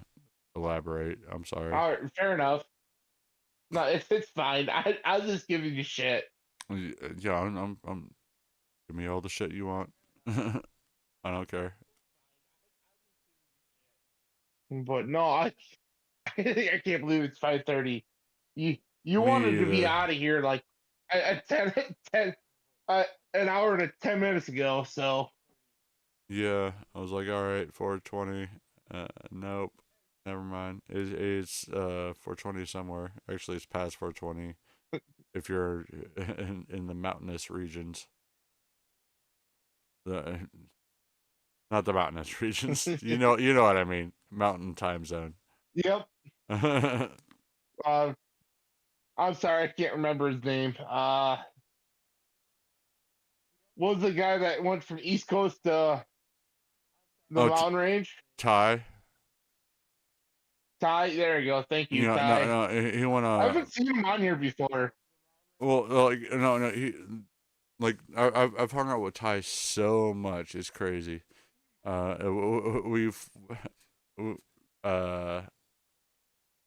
elaborate. I'm sorry. All right, fair enough. No, it's fine. I was just giving you shit. Yeah, give me all the shit you want. I don't care. But no, I can't believe it's 5:30. You Me wanted to be either. out of here like at 10 an hour and 10 minutes ago. So Yeah, I was like, all right, 420. Nope, never mind. It's 420 somewhere. Actually, it's past 420 if you're in the mountainous regions. The Not the mountainous regions. You know what I mean. Mountain time zone. yep. Uh, I'm sorry, I can't remember his name. What was the guy that went from East Coast to the Oh, mountain range? Ty. Ty, there you go. Thank you, Ty. No, he went I haven't seen him on here before. Well, like no, he like I've hung out with Ty so much. It's crazy. We've uh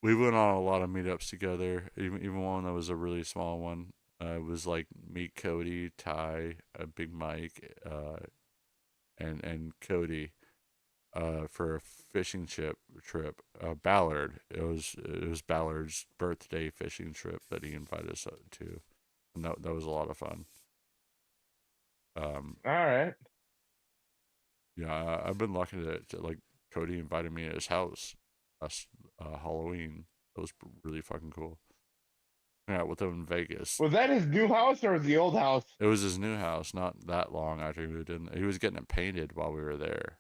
we went on a lot of meetups together. Even one that was a really small one. It was like meet Cody, Ty, Big Mike, and Cody, for a fishing trip. Ballard. It was Ballard's birthday fishing trip that he invited us to, and that was a lot of fun. All right. Yeah, I've been lucky to like Cody invited me to his house last Halloween. That was really fucking cool. Yeah, with him in Vegas. Was that his new house or the old house? It was his new house, not that long after he moved in. He was getting it painted while we were there.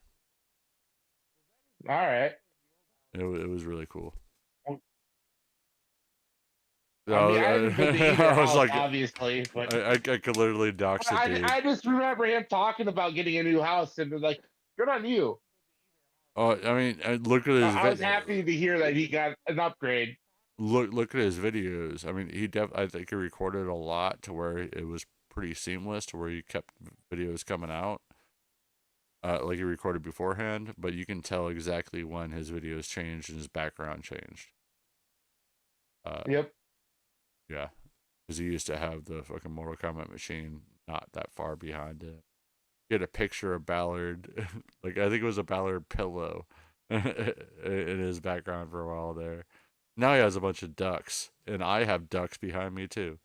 All right. It was really cool. I mean, I haven't been to either I was house, like, obviously, but I could literally dox the dude. I just remember him talking about getting a new house, and like, good on you. Oh, I mean, look at his. I was happy to hear that he got an upgrade. Look at his videos. I mean, I think he recorded a lot to where it was pretty seamless, to where he kept videos coming out. Like he recorded beforehand, but you can tell exactly when his videos changed and his background changed. Yep. Yeah, because he used to have the fucking Mortal Kombat machine not that far behind him. He had a picture of Ballard, like I think it was a Ballard pillow, in his background for a while there. Now he has a bunch of ducks, and I have ducks behind me too.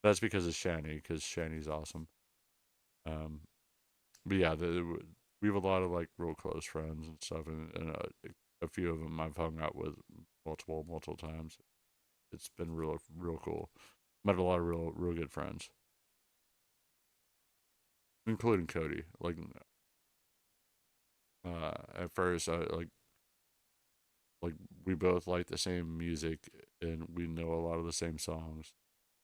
That's because of Shani, because Shani's awesome. But yeah, we have a lot of like real close friends and stuff, and a few of them I've hung out with multiple times. It's been real cool. Met a lot of real good friends. including Cody. Like, at first, like we both like the same music and we know a lot of the same songs.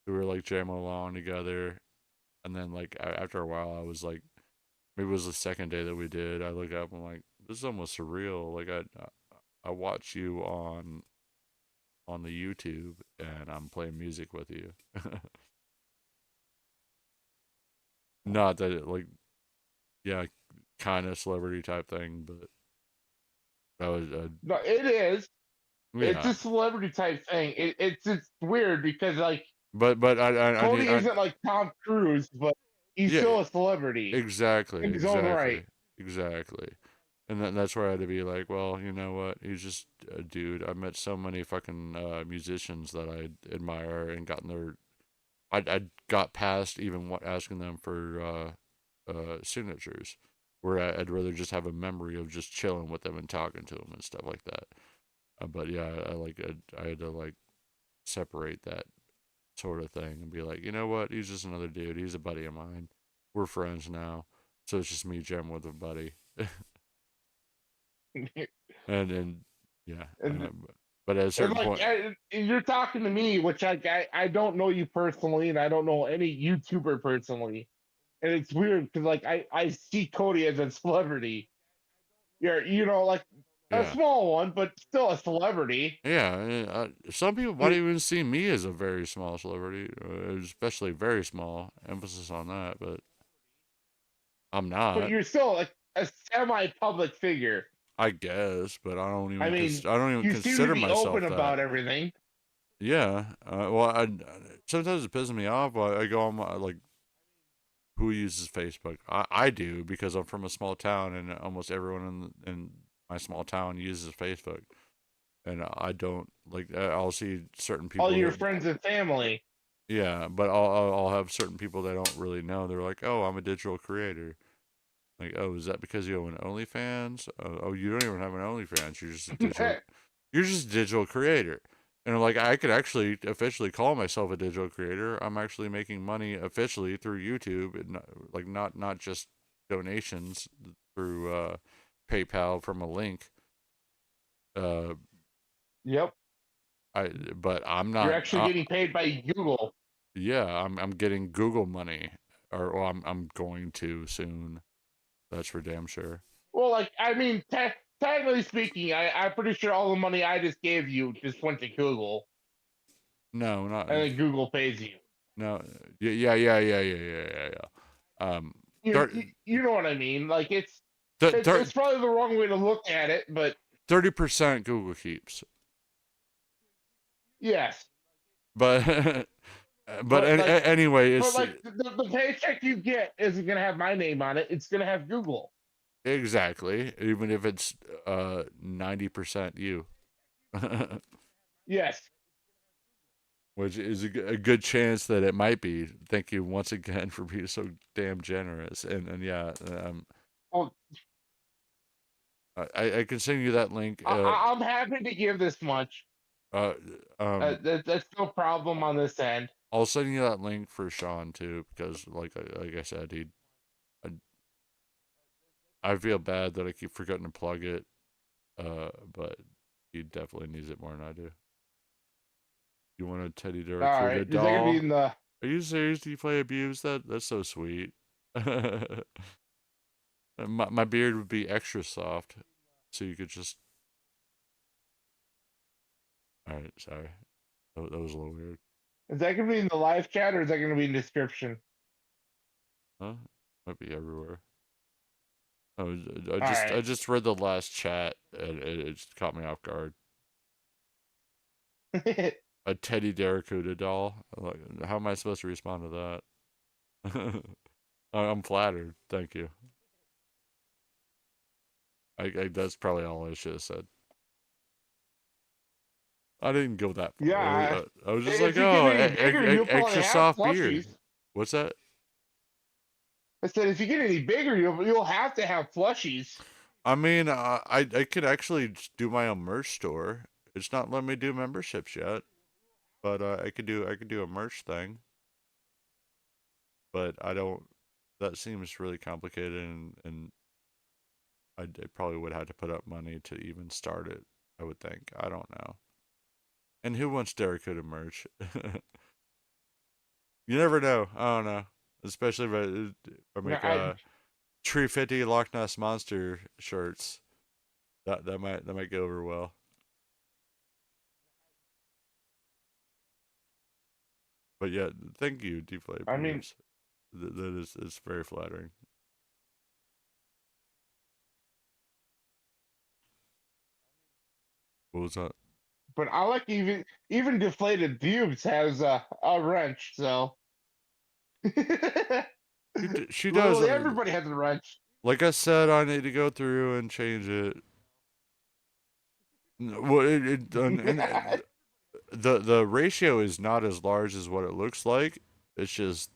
We were like jamming along together, and then like after a while, I was like, maybe it was the second day that we did. I look up, I'm like, this is almost surreal. Like I watch you on the YouTube, and I'm playing music with you. Not that it like, yeah, kind of celebrity type thing, but that was No, it is. It's yeah. a celebrity type thing. It's just weird because like But I need Cody isn't like Tom Cruise, but he's yeah, still a celebrity exactly, in his own right. exactly. And that's where I had to be like, well, you know what? He's just a dude. I met so many fucking musicians that I admire and gotten their. I got past even asking them for signatures, where I'd rather just have a memory of just chilling with them and talking to them and stuff like that. But yeah, I had to like separate that sort of thing and be like, you know what? He's just another dude. He's a buddy of mine. We're friends now, so it's just me jamming with a buddy. and yeah, and, but at a and certain like point, you're talking to me, which I don't know you personally, and I don't know any YouTuber personally, and it's weird because like I see Cody as a celebrity. You know like a yeah, small one, but still a celebrity. yeah. Some people might You- even see me as a very small celebrity, especially very small. Emphasis on that, but I'm But not. you're still like a semi-public figure. I guess, but I mean, I don't even you seem to consider be open myself that. about everything. Yeah. Well, sometimes it pisses me off. I go on my like, who uses Facebook? I do because I'm from a small town and almost everyone in my small town uses Facebook. And I don't like. I'll see certain All people your that, friends and family. yeah, but I'll have certain people that don't really know. They're like, oh, I'm a digital creator. Like, oh, is that because you have an OnlyFans? Oh, you don't even have an OnlyFans. You're just a digital creator. And I'm like, I could actually officially call myself a digital creator. I'm actually making money officially through YouTube, and like not just donations through PayPal from a link. Uh, Yep. but I'm You're not. actually getting paid by Google. Yeah, I'm getting Google money, or well, I'm going to soon. That's for damn sure. Well, like, I mean, technically speaking, I'm pretty sure all the money I just gave you just went to Google, No, not and then Google pays you. no. Yeah. You, Thir- you, you know what I mean? Like, th- it's probably the wrong way to look at it, but 30% Google keeps, yes. but But like, anyway, but it's like the paycheck you get isn't gonna have my name on it. It's gonna have Google. exactly, even if it's 90% you, Yes. which is a good chance that it might be. Thank you once again for being so damn generous, and yeah, Well, I can send you that link. I'm happy to give this much. Uh, That's no problem on this end. I'll send you that link for Sean too, because like I said, I, I feel bad that I keep forgetting to plug it. But he definitely needs it more than I do. You want a Teddy All right. Duracuda Is that gonna be doll? in the? Are you serious? Do you play abuse? That's so sweet. My beard would be extra soft, so you could just. All right, sorry, that was a little weird. Is that gonna be in the live chat or is that gonna be in the description? Huh? Might be everywhere. I All right. just read the last chat and it just caught me off guard. A Teddy Duracuda doll. Like, how am I supposed to respond to that? I'm flattered. Thank you. That's probably all I should have said. I didn't go that far. Yeah. I was just If like, you get oh, any bigger, you'll probably extra have soft plushies. beard. What's that? I said if you get any bigger, you'll have to have plushies. I mean, I could actually do my own merch store. It's not letting me do memberships yet, but I could do a merch thing. But I don't. that seems really complicated, and I probably would have to put up money to even start it. I would think. I don't know. And who wants Barracuda merch? You never know. I don't know. Especially if I No, make Tree 50 Loch Ness Monster shirts. That might go over well. But yeah, thank you, Deflate I mean, Pubes. That is very flattering. What was that? but I like even deflated pubes has a wrench, so She does. literally everybody has a wrench. Like I said, I need to go through and change it. Well, the ratio is not as large as what it looks like. It's just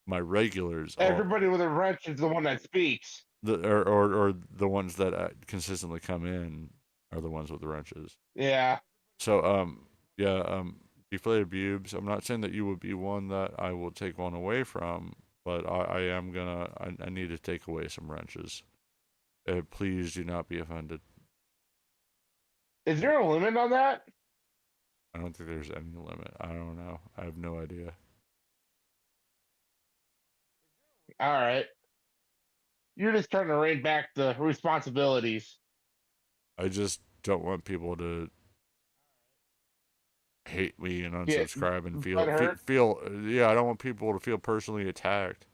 my regulars Everybody with a wrench is the one that speaks. or the ones that consistently come in are the ones with the wrenches. Yeah. So yeah, deflated pubes. I'm not saying that you would be one that I will take one away from, but I am gonna. I need to take away some wrenches. Please do not be offended. Is there a limit on that? I don't think there's any limit. I don't know. I have no idea. All right. You're just trying to rein back the responsibilities. I just don't want people to hate me and Get unsubscribe and butthurt? feel yeah, I don't want people to feel personally attacked.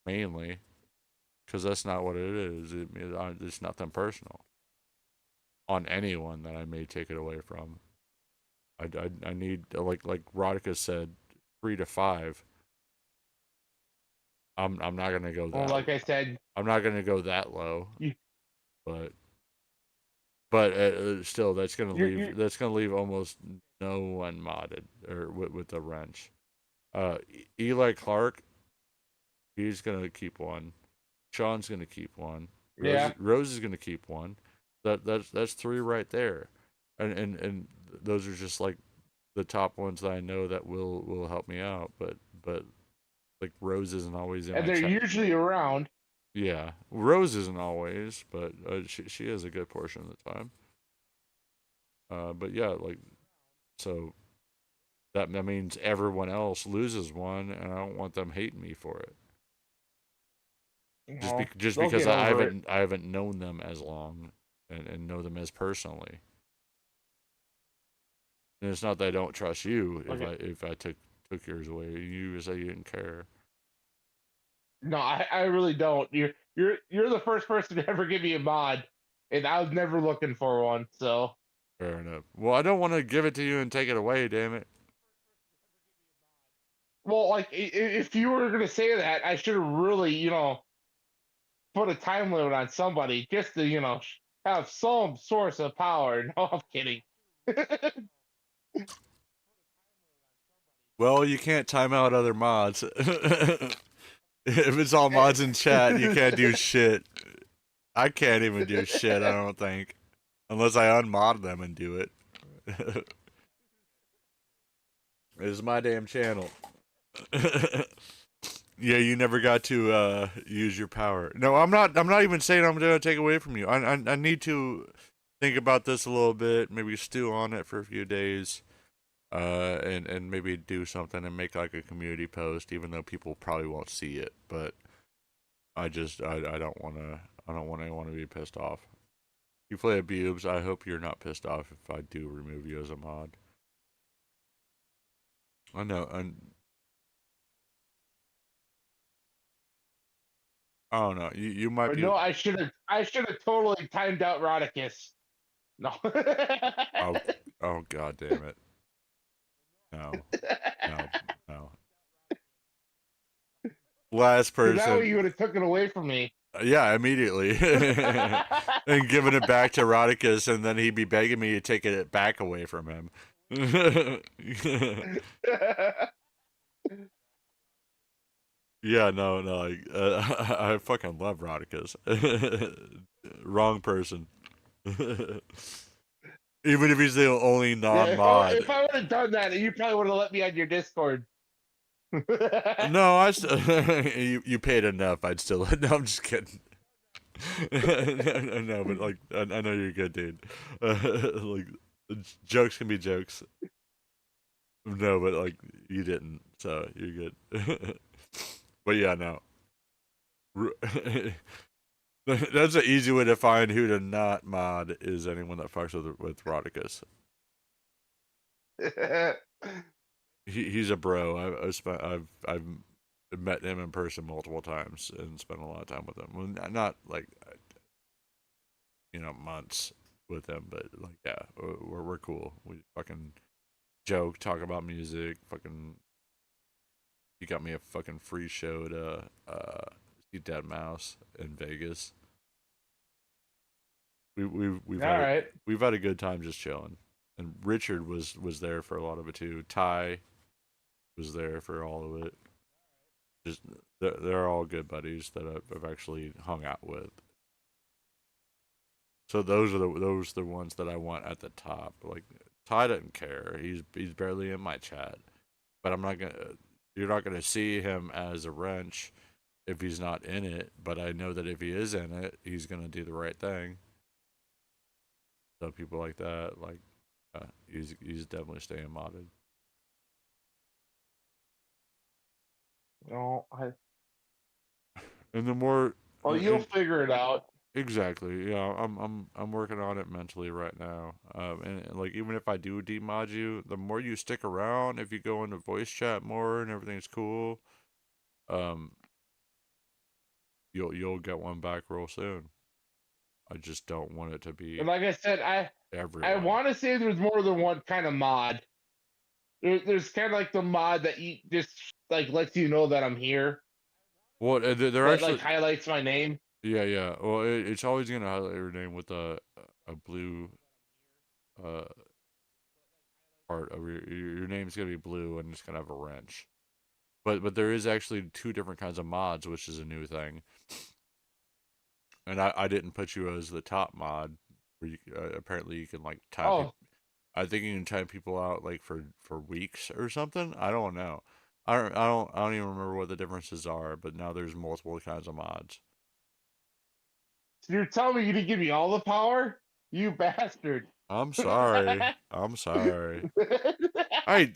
Mainly, because that's not what it is. It's nothing personal on anyone that I may take it away from. I need like Rodika said, 3 to 5. I'm not gonna go that. Well, like I said, I'm not gonna go that low. You, But still, that's gonna leave almost no one modded or with the wrench. Eli Clark, he's gonna keep one. Sean's gonna keep one. yeah. Rose is gonna keep one. That's 3 right there, and those are just like the top ones that I know that will help me out. But like Rose isn't always in And my they're chat. usually around. Yeah, Rose isn't always, but she has a good portion of the time. But yeah, like so that means everyone else loses one, and I don't want them hating me for it. Just because I haven't known them as long and know them as personally. And it's not that I don't trust you. If I took yours away, you say you didn't care. No, I really don't. You're the first person to ever give me a mod, and I was never looking for one. So Fair enough. Well, I don't want to give it to you and take it away. Damn it. well, like if you were gonna say that, I should have really, put a time limit on somebody just to, have some source of power. No, I'm kidding. Well, you can't time out other mods. If it's all mods in chat, you can't do shit. I can't even do shit, I don't think. Unless I unmod them and do it. It's my damn channel. Yeah, you never got to use your power. No, I'm not even saying I'm gonna take away from you. I need to think about this a little bit, maybe stew on it for a few days. And maybe do something and make like a community post, even though people probably won't see it. But I don't want anyone to be pissed off. You play a Bubes, I hope you're not pissed off if I do remove you as a mod. I know, and I don't know. You might But be. no, I should have totally timed out Rodicus. No. Oh god damn it. No. Last person. That way you would have took it away from me. Yeah, immediately. And giving it back to Rodicus, and then he'd be begging me to take it back away from him. Yeah, no. I fucking love Rodicus. Wrong person. Even if he's the only non-mod. If I would have done that, you probably would have let me on your Discord. No, you paid enough. I'd still. No, I'm just kidding. No, but like I know you're good, dude. Like jokes can be jokes. No, but like you didn't, so you're good. But yeah, no. That's an easy way to find who to not mod is anyone that fucks with Rodicus. He's a bro. I've met him in person multiple times and spent a lot of time with him. Well, not like months with him, but like yeah, we're cool. We fucking joke, talk about music. Fucking, he got me a fucking free show to see Dead Mouse in Vegas. We've had a good time just chilling. And Richard was there for a lot of it too. Ty was there for all of it. Just they're all good buddies that I've actually hung out with. So those are the ones that I want at the top. Like Ty doesn't care. He's barely in my chat. But you're not gonna see him as a wrench if he's not in it. But I know that if he is in it, he's gonna do the right thing. So people like that, like he's definitely staying modded. No, And the more, well, you'll figure it out. Exactly. Yeah, I'm working on it mentally right now. And like even if I do demod you, the more you stick around, if you go into voice chat more and everything's cool, um, you'll get one back real soon. I just don't want it to be. And like I said, I everyone. want to say there's more than one kind of mod. There's kind of like the mod that you just like lets you know that I'm here. Well, they're actually like highlights my name. Yeah, yeah. Well, it's always gonna highlight your name with a blue part of your name's gonna be blue and it's gonna have a wrench. But there is actually two different kinds of mods, which is a new thing. And I didn't put you as the top mod. Where apparently you can like time. Oh. I think you can time people out like for weeks or something. I don't know. I don't even remember what the differences are. But now there's multiple kinds of mods. So you're telling me you didn't give me all the power, you bastard? I'm sorry. I'm sorry. I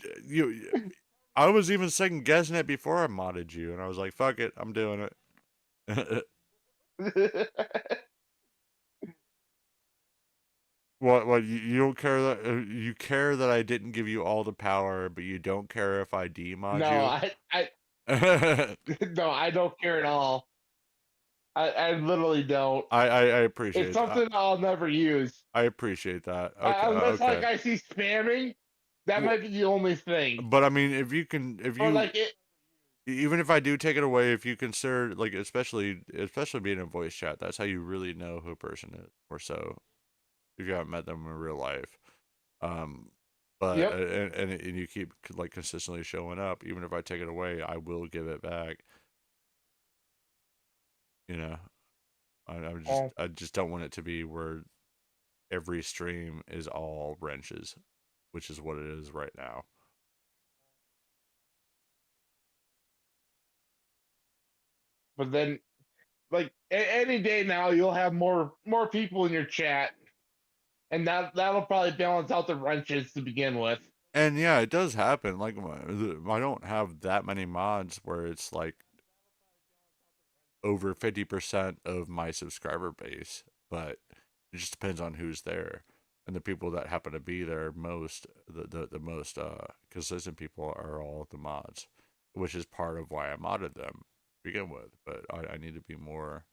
was even second guessing it before I modded you, and I was like, "Fuck it, I'm doing it." What? You don't care that you care that I didn't give you all the power, but you don't care if I demod you? No, no, I don't care at all. I literally don't. I appreciate. It's something I'll never use. I appreciate that. Okay, unless like I see spamming, that might be the only thing. But I mean, if you like it. Even if I do take it away, if you consider like especially being in voice chat, that's how you really know who a person is, or so. If you haven't met them in real life, but yep. and you keep like consistently showing up, even if I take it away, I will give it back. You know, I just don't want it to be where every stream is all wrenches, which is what it is right now. But then, like any day now, you'll have more people in your chat, and that'll probably balance out the wrenches to begin with. And yeah, it does happen. Like I don't have that many mods where it's like over 50% of my subscriber base, but it just depends on who's there. And the people that happen to be there most, the most consistent people are all the mods, which is part of why I modded them to begin with. But I need to be more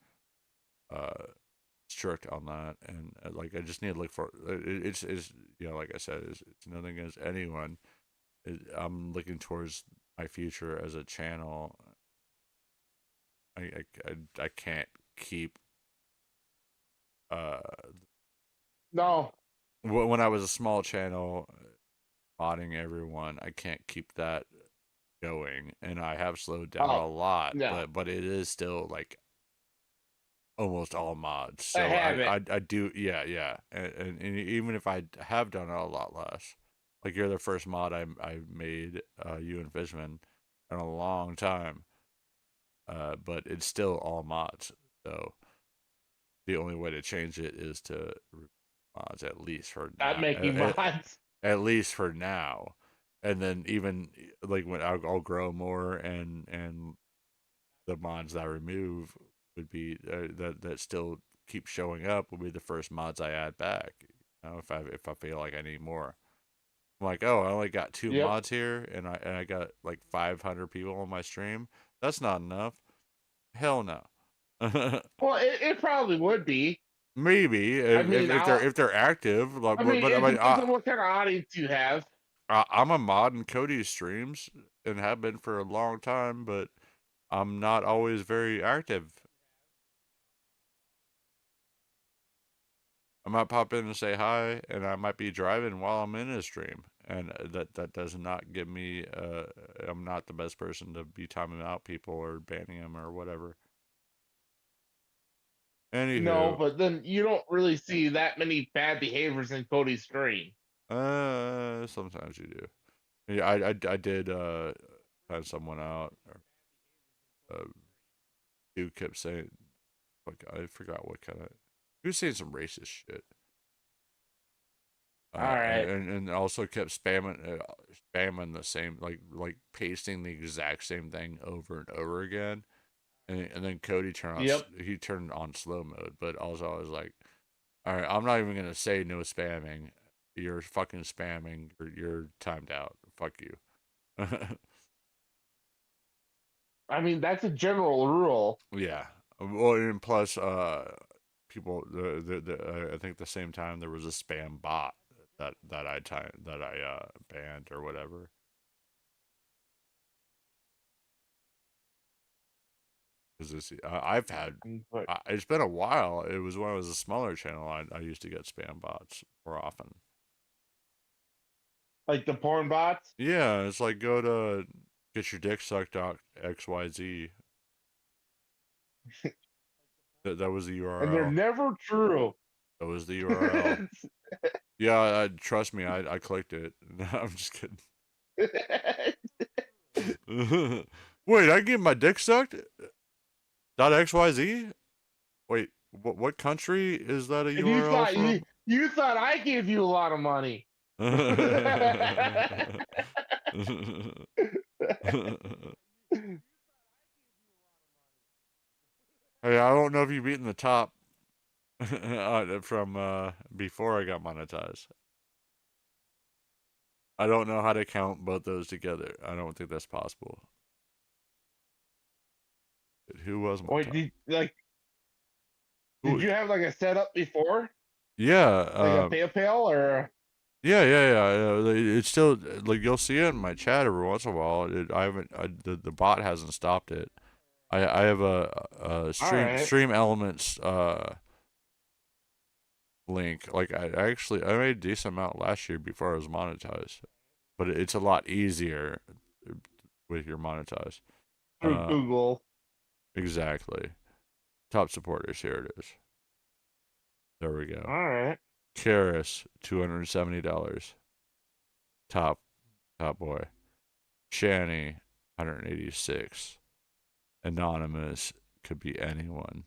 strict on that, and like I just need to look for it's like I said, it's nothing against anyone. I'm looking towards my future as a channel. I can't keep no. When I was a small channel modding everyone, I can't keep that going, and I have slowed down a lot. Yeah. But it is still like almost all mods. So I do yeah, and even if I have done it a lot less, like you're the first mod I made, you and Fishman, in a long time. But it's still all mods. So the only way to change it is to mods, at least for Not now. making mods. At least for now. And then even like when I'll grow more and the mods that I remove would be that still keep showing up will be the first mods I add back. You know, if I feel like I need more. I'm like, oh, I only got 2 Yep. mods here, and I got like 500 people on my stream. That's not enough. Hell no. Well, it probably would be. Maybe I mean, if they're active, like, but I it mean, depends on what kind of audience you have. I'm a mod in Cody's streams and have been for a long time, but I'm not always very active. I might pop in and say hi, and I might be driving while I'm in a stream, and that does not give me. I'm not the best person to be timing out people or banning them or whatever. No, Anywho, but then you don't really see that many bad behaviors in Cody's stream. sometimes you do. Yeah, I did find someone out. Who kept saying, like, I forgot what kind of. He was saying some racist shit. All right. And also kept spamming the same, like pasting the exact same thing over and over again. And then Cody turned on slow mode, but also I was like, all right, I'm not even gonna say no spamming. You're fucking spamming. You're timed out. Fuck you. I mean, that's a general rule. Yeah. Well, and plus, people, I think the same time there was a spam bot that I banned or whatever. Because I've had, it's been a while. It was when I was a smaller channel. I used to get spam bots more often. Like the porn bots? Yeah, it's like go to get your dick sucked out XYZ. That was the URL. And they're never true. That was the URL. Yeah, trust me, I clicked it. I'm just kidding. Wait, I get my dick sucked? .xyz? Wait, what country is that a And URL from? you thought I gave you a lot of money. Hey, I don't know if you've beaten the top from before I got monetized. I don't know how to count both those together. I don't think that's possible. But who was my top? Did you have like a setup before? Yeah. Like a PayPal or? Yeah. It's still like you'll see it in my chat every once in a while. The bot hasn't stopped it. I have a stream elements link. Like I made a decent amount last year before I was monetized, but it's a lot easier with your monetized Through Google. Exactly. Top supporters, here it is. There we go. All right. Karis, $270. Top boy. Shani, 186. Anonymous, could be anyone.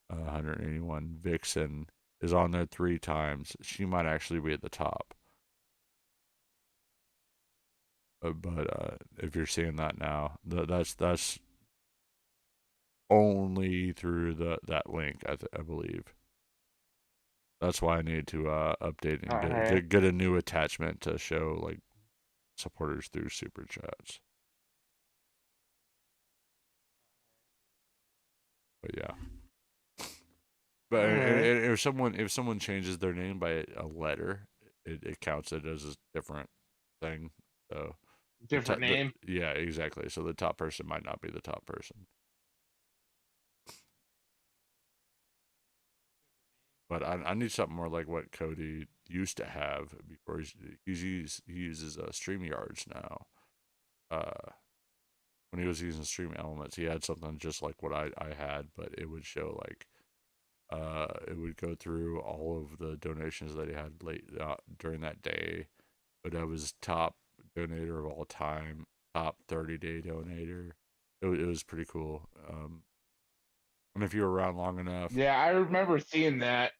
181. Vixen is on there 3 times. She might actually be at the top. But if you're seeing that now, that's only through that link, I believe. That's why I need to update and get a new attachment to show like supporters through super chats. But yeah. But if someone changes their name by a letter, it counts it as a different thing. So different name. Yeah, exactly. So the top person might not be the top person. But I need something more like what Cody used to have before he uses StreamYards now. When he was using Stream Elements, he had something just like what I had, but it would show like it would go through all of the donations that he had late during that day. But I was top donator of all time, top 30-day donator. It was pretty cool. And if you were around long enough, Yeah, I remember seeing that,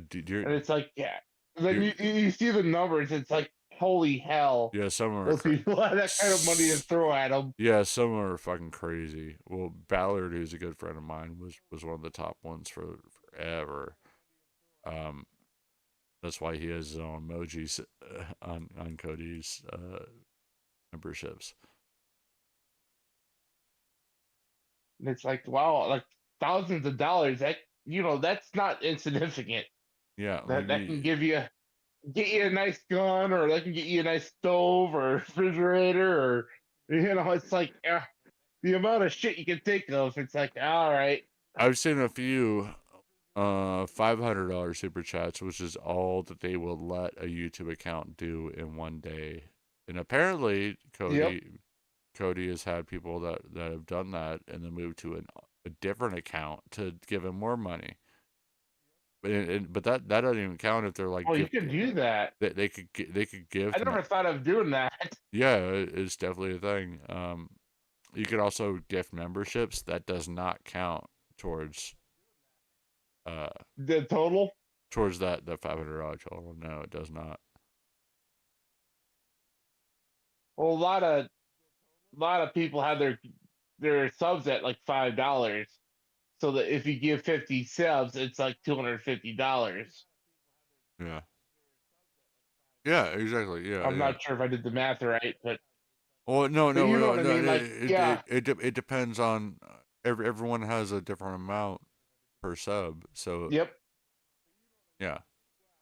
do and it's like, yeah. Then you you see the numbers. It's like, holy hell, yeah, some of them those are people have that kind of money to throw at them. yeah, some of them are fucking crazy. Well, Ballard, who's a good friend of mine, was one of the top ones for forever. Um, that's why he has his own emojis on Cody's memberships. And it's like, wow, like thousands of dollars. That that's not insignificant. Yeah, like That can get you a nice gun, or that can get you a nice stove or refrigerator, or it's like the amount of shit you can think of. It's like, all right. I've seen a few $500 super chats, which is all that they will let a YouTube account do in one day. And apparently, Yep. Cody has had people that have done that and then moved to a different account to give him more money. But that doesn't even count if they're like Oh, you can do that. they could give. I never thought of doing that. Yeah, it's definitely a thing. You could also gift memberships. That does not count towards The total. towards that $500 total. No, it does not. Well, a lot of people have their subs at like $5. So that if you give 50 subs, it's like $250. Yeah. Yeah, exactly. Yeah, I'm not sure if I did the math right, but no, you know what I no. mean. Like, yeah. It depends on everyone has a different amount per sub. So Yep. yeah.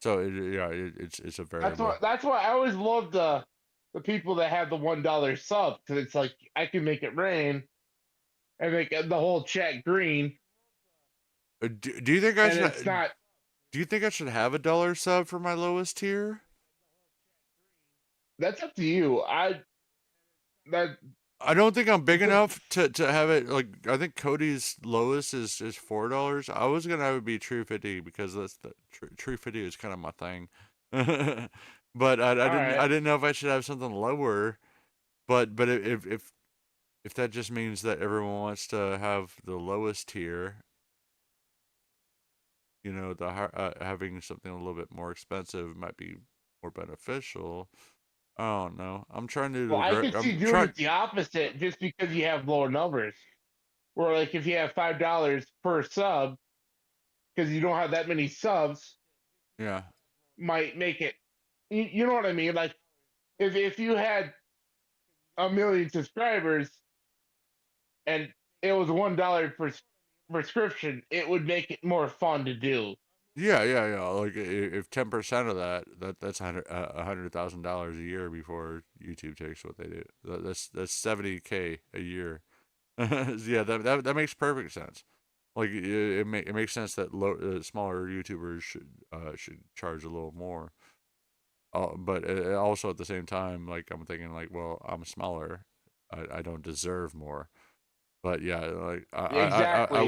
So it's a variable. That's why I always love the people that have the $1 sub, because it's like I can make it rain and make the whole chat green. Do you think I And should? it's not. Do you think I should have a dollar sub for my lowest tier? That's up to you. I don't think I'm big enough to have it. Like, I think Cody's lowest is $4. I was gonna have it be True 50 because that's the True 50 is kind of my thing. But I didn't know if I should have something lower. But if that just means that everyone wants to have the lowest tier, having something a little bit more expensive might be more beneficial. I don't know. I'm trying to. Well, I could see doing it the opposite, just because you have lower numbers. Where like if you have $5 per sub, because you don't have that many subs, Yeah. might make it. You know what I mean? Like if you had a million subscribers and it was $1 per prescription, it would make it more fun to do. Yeah. Like if 10% of that's $100,000 a year before YouTube takes what they do. That's $70K a year. Yeah, that makes perfect sense. Like it makes sense that smaller YouTubers should charge a little more. But also at the same time, like I'm thinking, like, well, I'm smaller, I don't deserve more. But yeah, like Exactly.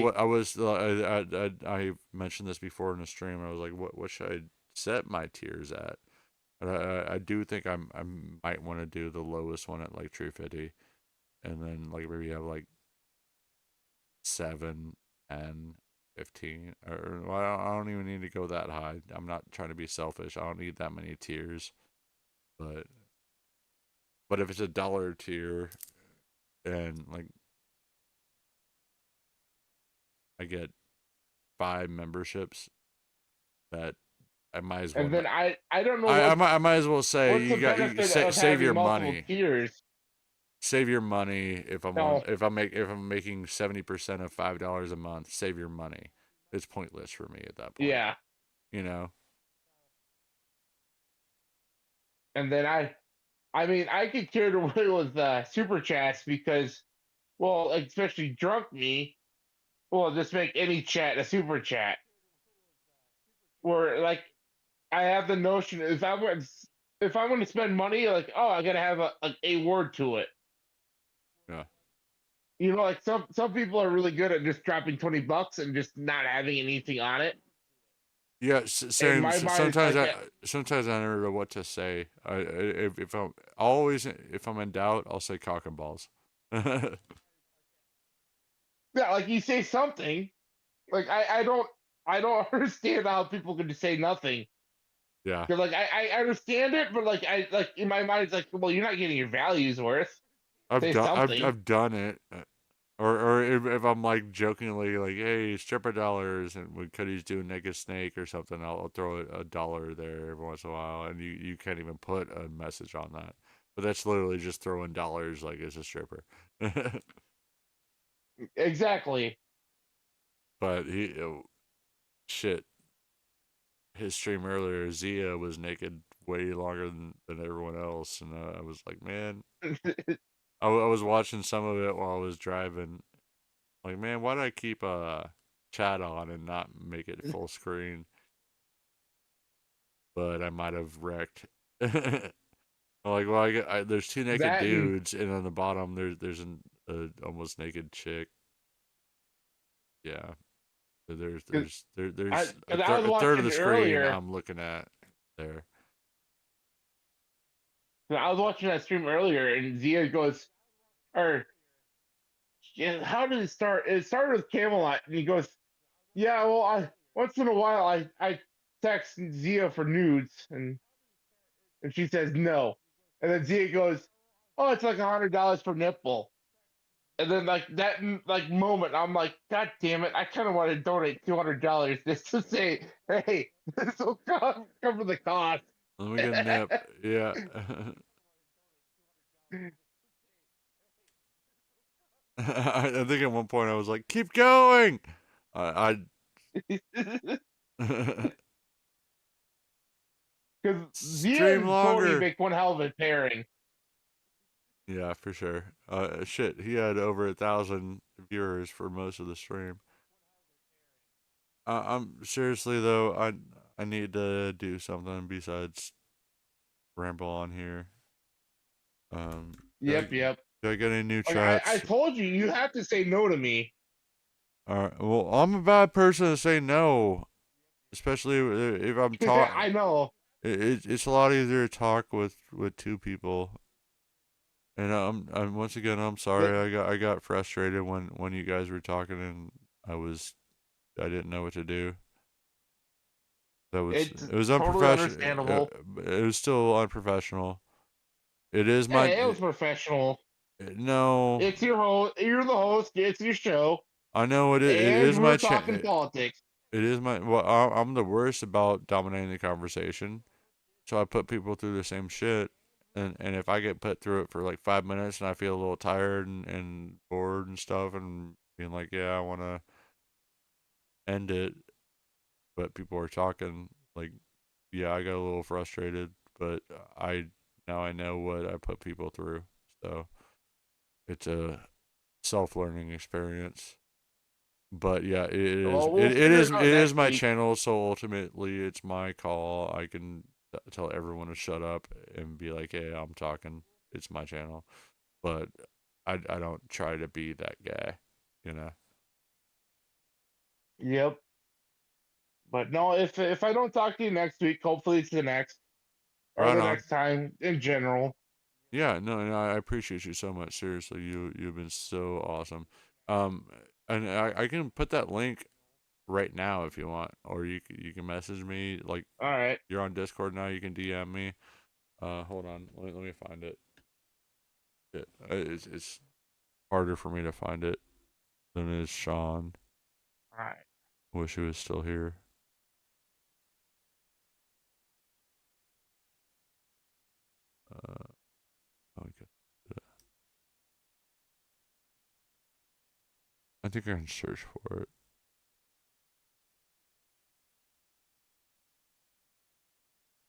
I mentioned this before in a stream. I was like, what should I set my tiers at? I do think I might want to do the lowest one at like True 50, and then like maybe have like 7 and 15, or well, I don't even need to go that high. I'm not trying to be selfish. I don't need that many tiers, but if it's a dollar tier and like I get 5 memberships, that I might as well. And then I don't know. I might as well say what's the benefit of save your multiple money. tiers? Save your money if I'm No. if I'm making 70% of $5 a month. Save your money. It's pointless for me at that point. Yeah. You know. And then I mean, I could carry away with super chats because, well, especially drunk me, well, just make any chat a super chat. Where like I have the notion, if I want to spend money, like, oh, I gotta have a word to it. Yeah. You know, like some people are really good at just dropping $20 and just not having anything on it. Yeah, In same. my mind, it's Sometimes like sometimes I never know what to say. If I'm always if I'm in doubt, I'll say cock and balls. yeah, like you say something. Like I don't understand how people can just say nothing. Yeah, Cause like I understand it, but like I like in my mind it's like, well, you're not getting your values worth. Say something. I've done it. Or if I'm like jokingly like, hey, stripper dollars, and when Cody's doing naked snake or something, I'll throw a dollar there every once in a while, and you can't even put a message on that. But that's literally just throwing dollars like it's a stripper. Exactly. But shit, his stream earlier, Zia was naked way longer than everyone else, and I was like, man, I was watching some of it while I was driving. Like, man, why do I keep chat on and not make it full screen? But I might have wrecked. I'm like, well, there's two naked That and dudes, and on the bottom there's an almost naked chick. Yeah, so cause there's I was a third of watching the screen earlier. I'm looking at there. 'Cause I was watching that stream earlier, and Zia goes, or yeah, how did it start? It started with Camelot, and he goes, yeah, well, I once in a while I text Zia for nudes, and she says no, and then Zia goes, oh, it's like $100 per nipple. And then like that like moment, I'm like, God damn it! I kind of want to donate $200 just to say, hey, this will cover the cost. Let me get a nip. Yeah. I think at one point I was like, keep going. I Because Zia stream and Cody longer. make one hell of a pairing. Yeah, for sure. Shit, he had over 1,000 viewers for most of the stream. I'm seriously though, I need to do something besides ramble on here. Yep, yep. Do I get any new Like I chats? told you, you have to say no to me. All right. Well, I'm a bad person to say no, especially if I'm I talking. know. It's a lot easier to talk with two people. And I'm once again I'm But sorry. I got frustrated when you guys were talking and I didn't know what to do. it's It was totally unprofessional. understandable. It was still unprofessional. It is my Hey, it was professional. no. It's your host. You're the host. It's your show, I know it and is we're my talking cha- politics. It is my well. I'm the worst about dominating the conversation, so I put people through the same shit. And if I get put through it for like 5 minutes and I feel a little tired and bored and stuff and being like, yeah, I want to end it, but people are talking like, yeah, I got a little frustrated, but I now I know what I put people through, so it's a self-learning experience. But yeah, Well, we'll figure it it out is next my week. channel, so ultimately it's my call. I can tell everyone to shut up and be like, "Hey, I'm talking. It's my channel." But I don't try to be that guy, you know. Yep. But no, if I don't talk to you next week, hopefully it's the next or Right the on. next time in general. Yeah, no, I appreciate you so much. Seriously, you've been so awesome. Um, and I can put that link right now if you want, or you can message me like All right. you're on Discord now. You can DM me. Hold on, let me find it. It's harder for me to find it than it is Sean. All right. Wish he was still here. Uh, okay. I think I can search for it.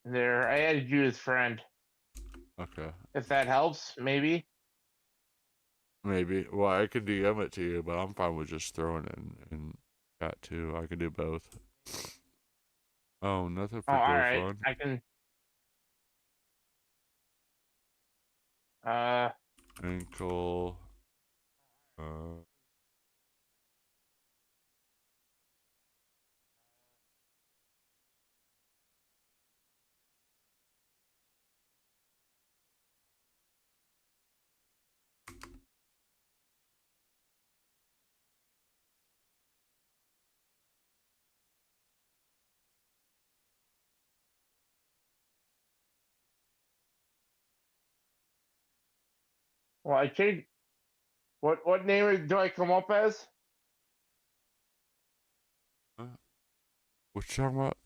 There, I added you as friend. Okay. If that helps, maybe. Maybe. Well, I could DM it to you, but I'm fine with just throwing it in chat too. I could do both. Oh, nothing Oh, for all right. GoFund. I can. Uh, Ankle. Uh, Well, I changed. What name do I come up as? What you talking about?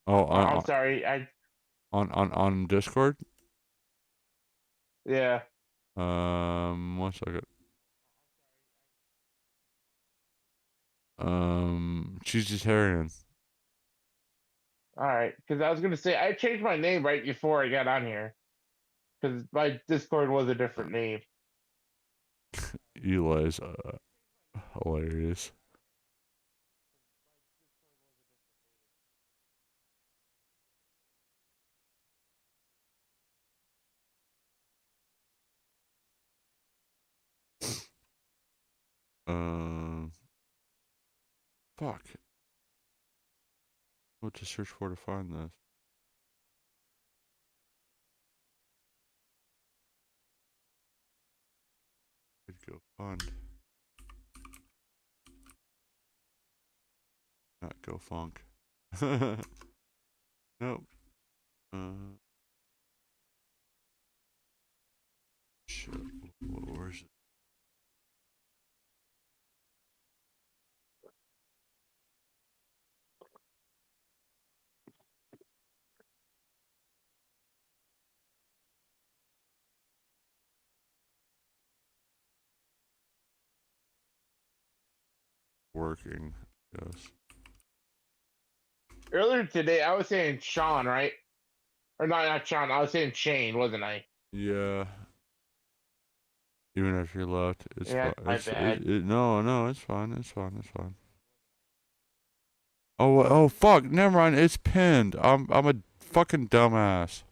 Oh, Oh, I'm sorry. on Discord. Yeah. 1 second. Cheeseitarian. All right. Because I was gonna say I changed my name right before I got on here. Because my Discord was a different name. Eli's hilarious. Fuck. What to search for to find this? Could go fund. Not go funk. Nope. Shit. Where's it? Working. Yes. Earlier today, I was saying Sean, right? Or not Sean. I was saying Shane, wasn't I? Yeah. Even after you left, it's Yeah, fine. my bad. No, it's fine. It's fine. It's fine. Oh, fuck. Never mind. It's pinned. I'm a fucking dumbass.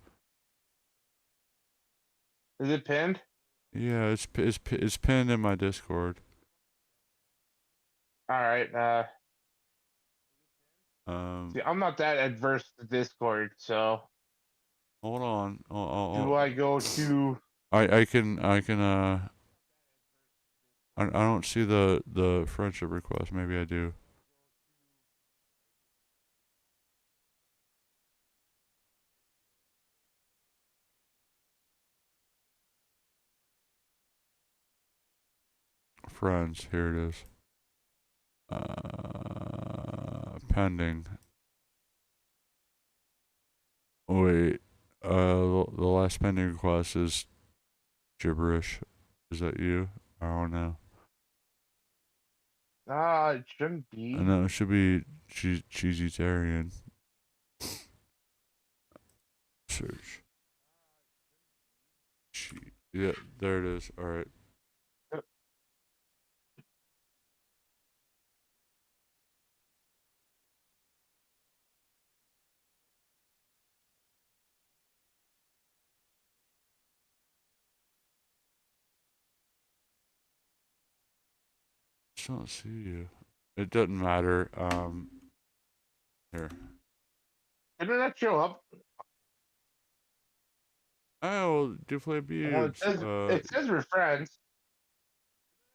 Is it pinned? Yeah, it's pinned in my Discord. All right. See, I'm not that adverse to Discord, so. Hold on. Do I go to? I can I don't see the friendship request. Maybe I do. Friends. Here it is. Pending. Wait. The last pending request is gibberish. Is that you? I don't know. It shouldn't be. No, it should be cheeseitarian. Search. Yeah, there it is. All right. I don't see you. It doesn't matter. Here. Didn't that show up? Oh, do play Well, bubes. it says we're friends.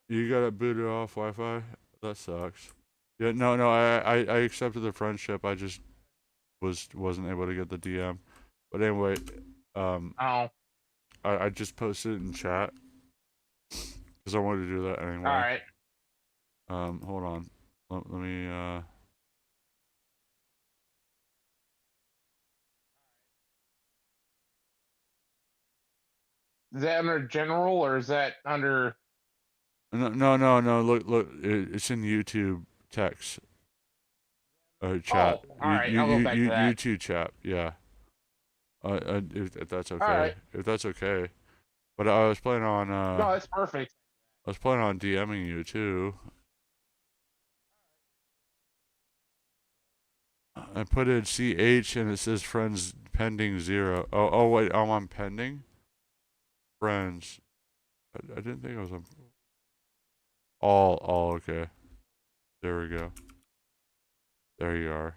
You got it booted off Wi-Fi. That sucks. Yeah, no. I accepted the friendship. I just wasn't able to get the DM. But anyway, Oh. I just posted it in chat because I wanted to do that anyway. All right. Hold on. Let me Is that under general or is that under? No. Look. It's in YouTube text. Chat. Oh, all right. I'll go back to that. YouTube chat. Yeah. If that's okay. All right. If that's okay. But I was planning on. No, that's perfect. I was planning on DMing you too. I put in CH and it says friends pending 0. Oh wait, I'm on pending. Friends. I didn't think I was on. All okay. There we go. There you are.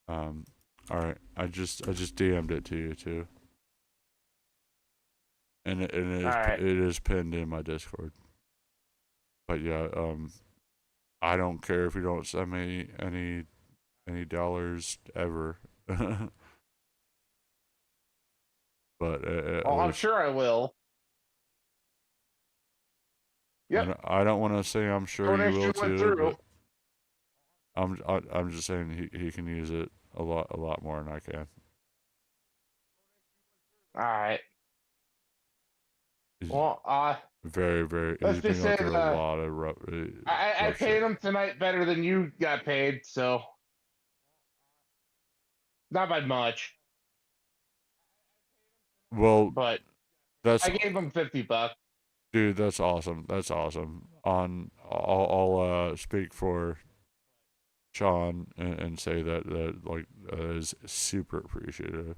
All right. I just DM'd it to you too. And it is pinned in my Discord. But yeah, I don't care if you don't send me any dollars ever. But I'm sure I will. Yep. I don't want to say I'm sure you will went too, through. but I'm just saying he can use it a lot more than I can. All right. He's Well, very let's he's been just going say through a lot of rough I paid shit. him tonight better than you got paid, so not by much, Well, but that's I gave him $50. dude, that's awesome. That's awesome. I'll speak for Sean and say that like is super appreciative.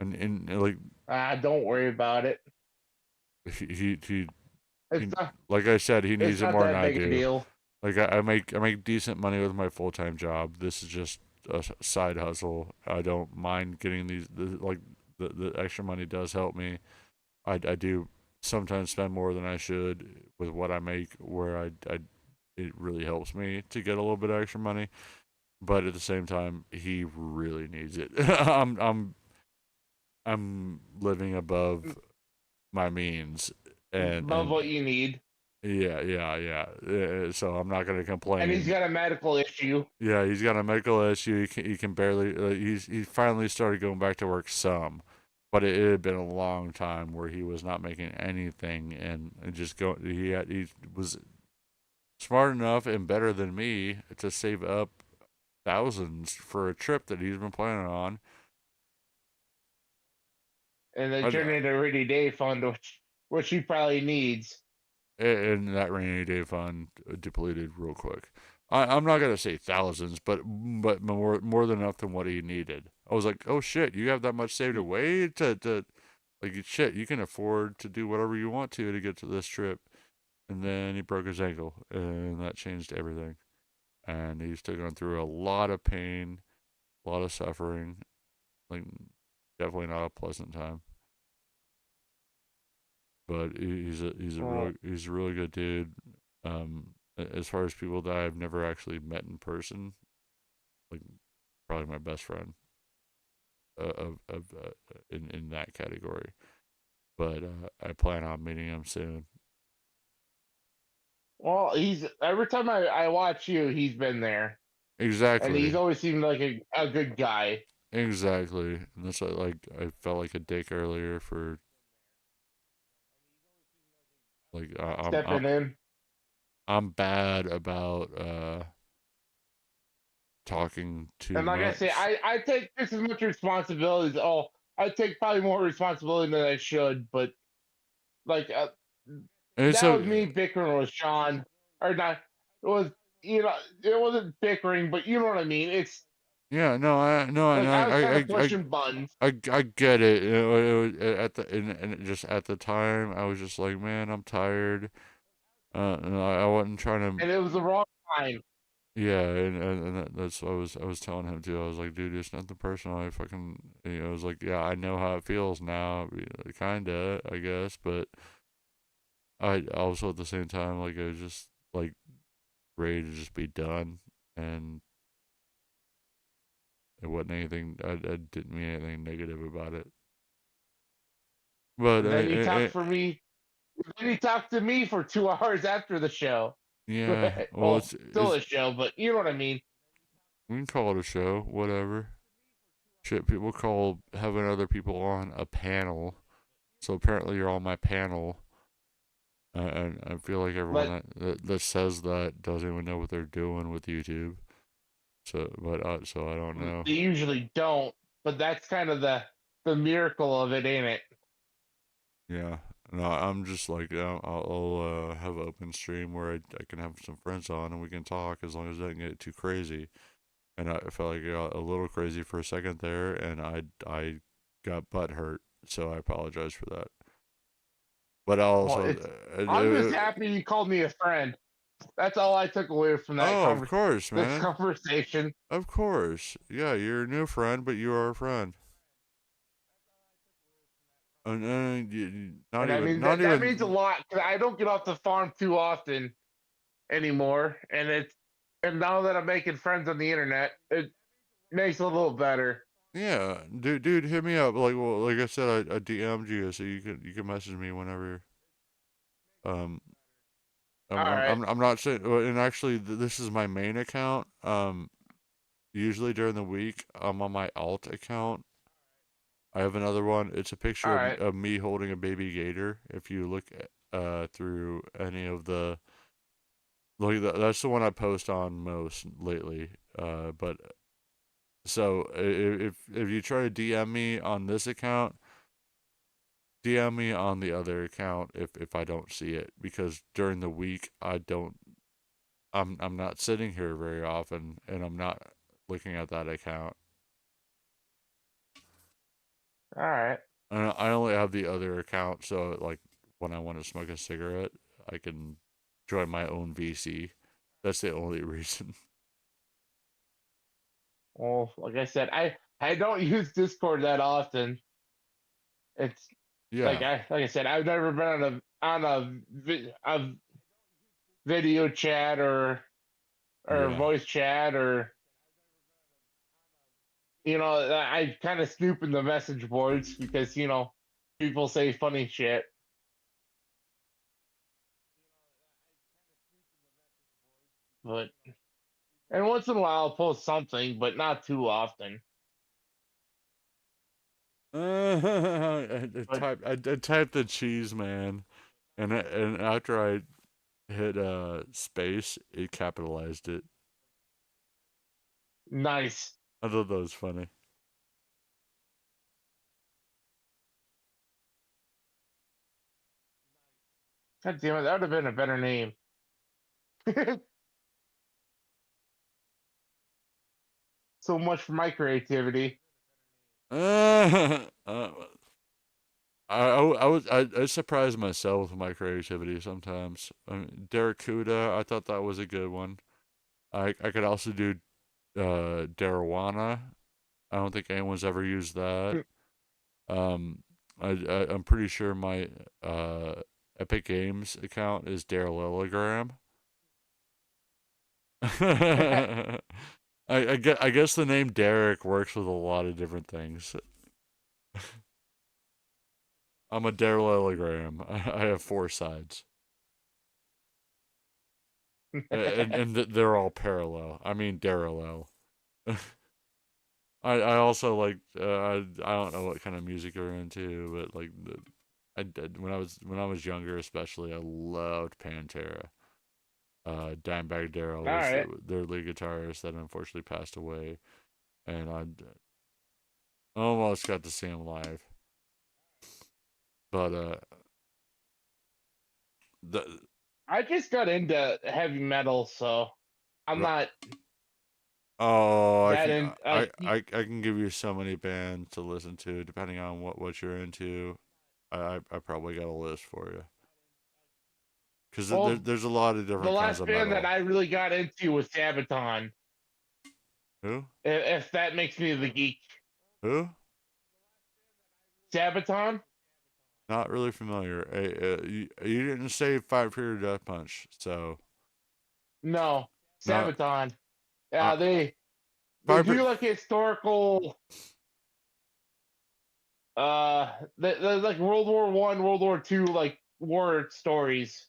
And like Don't worry about it. he It's not. like I said, he It's needs it not more than that I big a do. deal. Like I make decent money with my full-time job. This is just a side hustle. I don't mind getting the extra money does help me. I do sometimes spend more than I should with what I make, where I it really helps me to get a little bit of extra money. But at the same time, he really needs it. I'm living above my means, Above and what you need, yeah. So I'm not gonna and complain. he's got a medical issue. Yeah, he's got a medical issue. He can barely. He finally started going back to work some, but it had been a long time where he was not making anything, and just go. He was smart enough and better than me to save up thousands for a trip that he's been planning on. And they turn into a rainy day fund, which he probably needs. And that rainy day fund depleted real quick. I'm not gonna say thousands, but more than enough than what he needed. I was like, oh shit, you have that much saved away to like shit, you can afford to do whatever you want to get to this trip. And then he broke his ankle, and that changed everything. And he's still going through a lot of pain, a lot of suffering. Like definitely not a pleasant time. But he's a really good dude. As far as people that I've never actually met in person, like probably my best friend in that category. But I plan on meeting him soon. Well, he's every time I watch you, he's been there, and he's Exactly. always seemed like a good guy. Exactly. And that's like I felt like a dick earlier for like Stepping in. I'm bad about talking too And like I say, much. I take just as much responsibility. I take probably more responsibility than I should. But like And that so was me bickering with Sean, or not? It was it wasn't bickering, but you know what I mean. It's yeah, no, like I was kind of pushing buttons. I get it. It was at the and just at the time, I was just like, man, I'm tired. And I wasn't trying to. And it was the wrong time. Yeah, and that's what I was telling him too. I was like, dude, it's nothing personal. I fucking, I was like, yeah, I know how it feels now, kinda, I guess, but I also at the same time, like, I was just like ready to just be done, and it wasn't anything. I didn't mean anything negative about it, but And then he talked for me. Then he talked to me for 2 hours after the show. yeah, well, Well, still a show, but you know what I mean. we can call it a show, whatever. Shit, people call having other people on a panel. So apparently you're on my panel. And I feel like everyone that says that doesn't even know what they're doing with YouTube. So, but so I don't know. They usually don't, but that's kind of the miracle of it, ain't it? Yeah, no, I'm just like I'll have an open stream where I can have some friends on and we can talk as long as it doesn't get too crazy. And I felt like it got a little crazy for a second there, and I got butt hurt, so I apologize for that. But also, I'm just happy you called me a friend. That's all I took away from that of course, this man. conversation. Of course. Yeah, you're a new friend, but you are a friend. And not And I even, mean not that even. means a lot because I don't get off the farm too often anymore, and now that I'm making friends on the internet, it makes it a little better. Yeah, dude, hit me up. Like I said, I DM'd you, so you can message me whenever. Um, All right. I'm not saying, and actually, this is my main account. Usually during the week, I'm on my alt account. I have another one. It's a All picture right. of me holding a baby gator. If you look through any of the that's the one I post on most lately. But so if you try to DM me on this account, DM me on the other account if I don't see it, because during the week I'm not sitting here very often, and I'm not looking at that account. All right. I only have the other account, so like when I want to smoke a cigarette, I can join my own VC. That's the only reason. Well, like I said, I don't use Discord that often. It's Yeah, like I said, I've never been a video chat or yeah. voice chat, or I kind of snoop in the message boards because people say funny shit. But and once in a while I'll post something, but not too often. But I typed the cheese man, and after I hit space, it capitalized it. nice. I thought that was funny. God damn it, that would have been a better name. So much for my creativity. I surprised myself with my creativity sometimes. I mean, Daracuda, I thought that was a good one. I could also do Darawana. I don't think anyone's ever used that. Um, I'm pretty sure my Epic Games account is Daralelogram. I guess the name Derek works with a lot of different things. I'm a Daralelogram. I have 4 sides. And they're all parallel. I mean parallel. I also like I don't know what kind of music you're into, but like I did when I was younger, especially I loved Pantera. Dimebag Darrell All was right. their lead guitarist that unfortunately passed away, and I almost got to see him live. But the I just got into heavy metal, so I'm not oh, that in. I can give you so many bands to listen to depending on what you're into. I probably got a list for you because Well, there's a lot of the different kinds last of band that metal. I really got into was Sabaton. Who? If that makes me the geek. Who? Sabaton? Not really familiar. You didn't say Five Finger Death Punch, so No, not Sabaton. uh, Yeah, they Five. do like historical. They like World War One, World War Two, like war stories.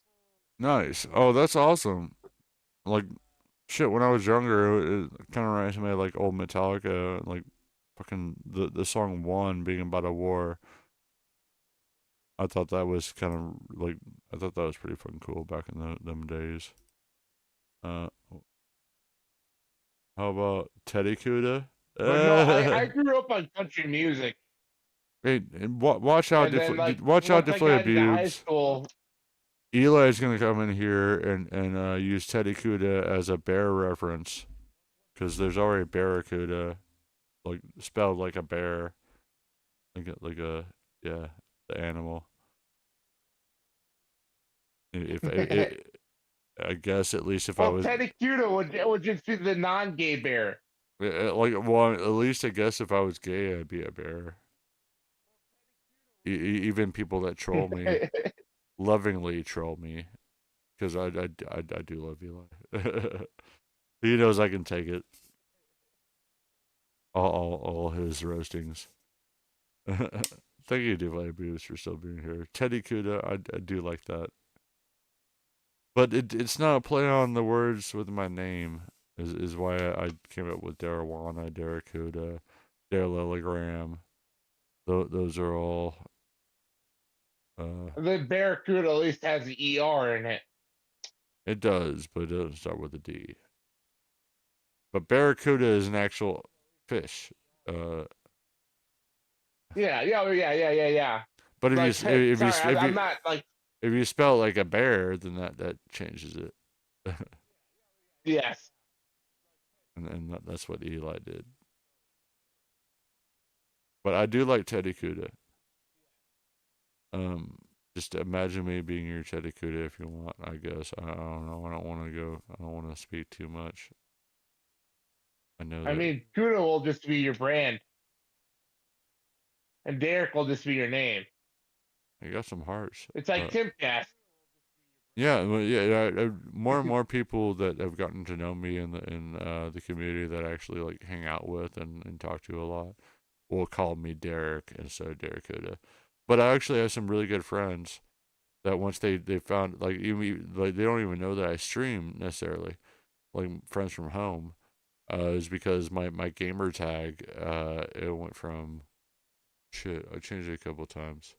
Nice. Oh, that's awesome. Like shit. When I was younger, it kind of reminds me of like old Metallica, like fucking the song "One" being about a war. I thought that was kind of like I thought that was pretty fucking cool back in them days. Uh, how about Teddy Cuda? But no, I grew up on country music, Hey, watch out, and then like watch out, once I deflate got into high Bubes. school, Eli's gonna come in here and use Teddy Cuda as a bear reference, because there's already Barracuda, like spelled like a bear, like a yeah, the animal. If I guess at least if I well, was Teddy Cuda would just be the non-gay bear. like well, at least I guess if I was gay, I'd be a bear. Even people that troll me lovingly troll me because I do love Eli. He knows I can take it. all his roastings. Thank you, Divine Boos, for still being here. Teddy Kuda, I do like that. But it's not a play on the words with my name, is why I came up with Darawana, Darakuda, Daralilogram. Those are all. The Barracuda at least has an ER in it. It does, but it doesn't start with a D. But Barracuda is an actual fish. Yeah. But Like, sorry, I'm not like. if you spell it like a bear, then that changes it. Yes. And that's what Eli did. But I do like Teddy Kuda. Just imagine me being your Teddy Kuda if you want. I guess I don't know. I don't want to go. I don't want to speak too much. I know. I mean, Kuda will just be your brand, and Derek will just be your name. I got some hearts. It's like Timcast. Yeah, well, yeah. More and more people that have gotten to know me in the community that I actually like hang out with and talk to a lot will call me Derek instead of Derek Kuda. But I actually have some really good friends that once they found like even like they don't even know that I stream necessarily, like friends from home, is because my gamer tag it went from shit. I changed it a couple times.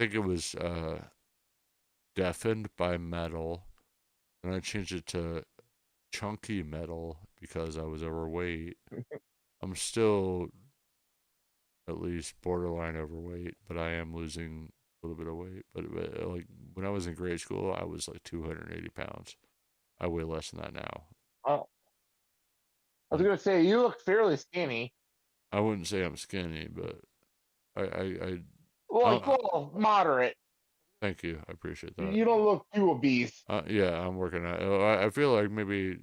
I think it was deafened by metal, and I changed it to chunky metal because I was overweight. I'm still at least borderline overweight, but I am losing a little bit of weight. But like when I was in grade school, I was like 280 pounds. I weigh less than that now. Oh, I was gonna say you look fairly skinny. I wouldn't say I'm skinny, but I well, moderate. Thank you. I appreciate that. You don't look too obese. Yeah, I'm working on it. I feel like maybe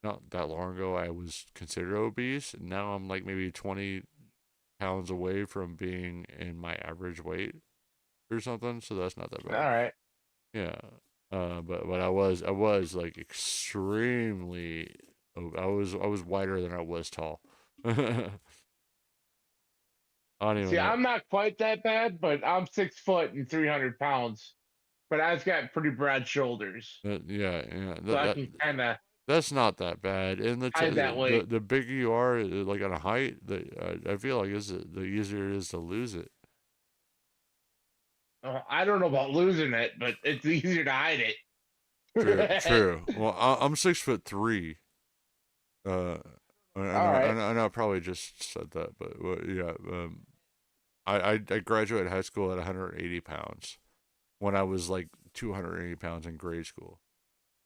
not that long ago I was considered obese. Now I'm like maybe 20 pounds away from being in my average weight or something. So that's not that bad. All right. Yeah. But I was like extremely. I was wider than I was tall. I don't even See, know. I'm not quite that bad, but I'm 6 foot and 300 pounds. But I've got pretty broad shoulders, Yeah. so I can kind of That's not that bad. And hide that weight. the bigger you are, like on a height, I feel like the easier it is to lose it. I don't know about losing it, but it's easier to hide it. True. Well, I'm 6'3". I know I probably just said that, but yeah. I graduated high school at 180 pounds when I was like 280 pounds in grade school.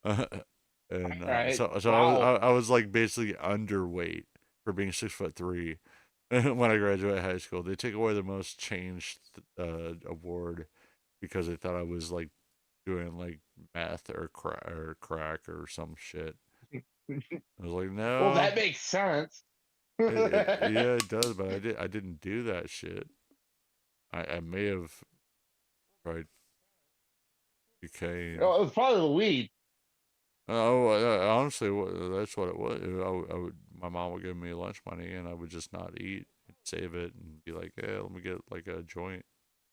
And right. so Wow. I was like basically underweight for being 6'3" when I graduated high school. They take away the most changed award because they thought I was like doing like meth or crack or some shit. I was like, Well, no. that makes sense. Yeah, it does, but I didn't do that shit. I may have tried cocaine. Well, it was probably the weed. Oh, honestly, that's what it was. My mom would give me lunch money, and I would just not eat, save it, and be like, "Hey, let me get like a joint,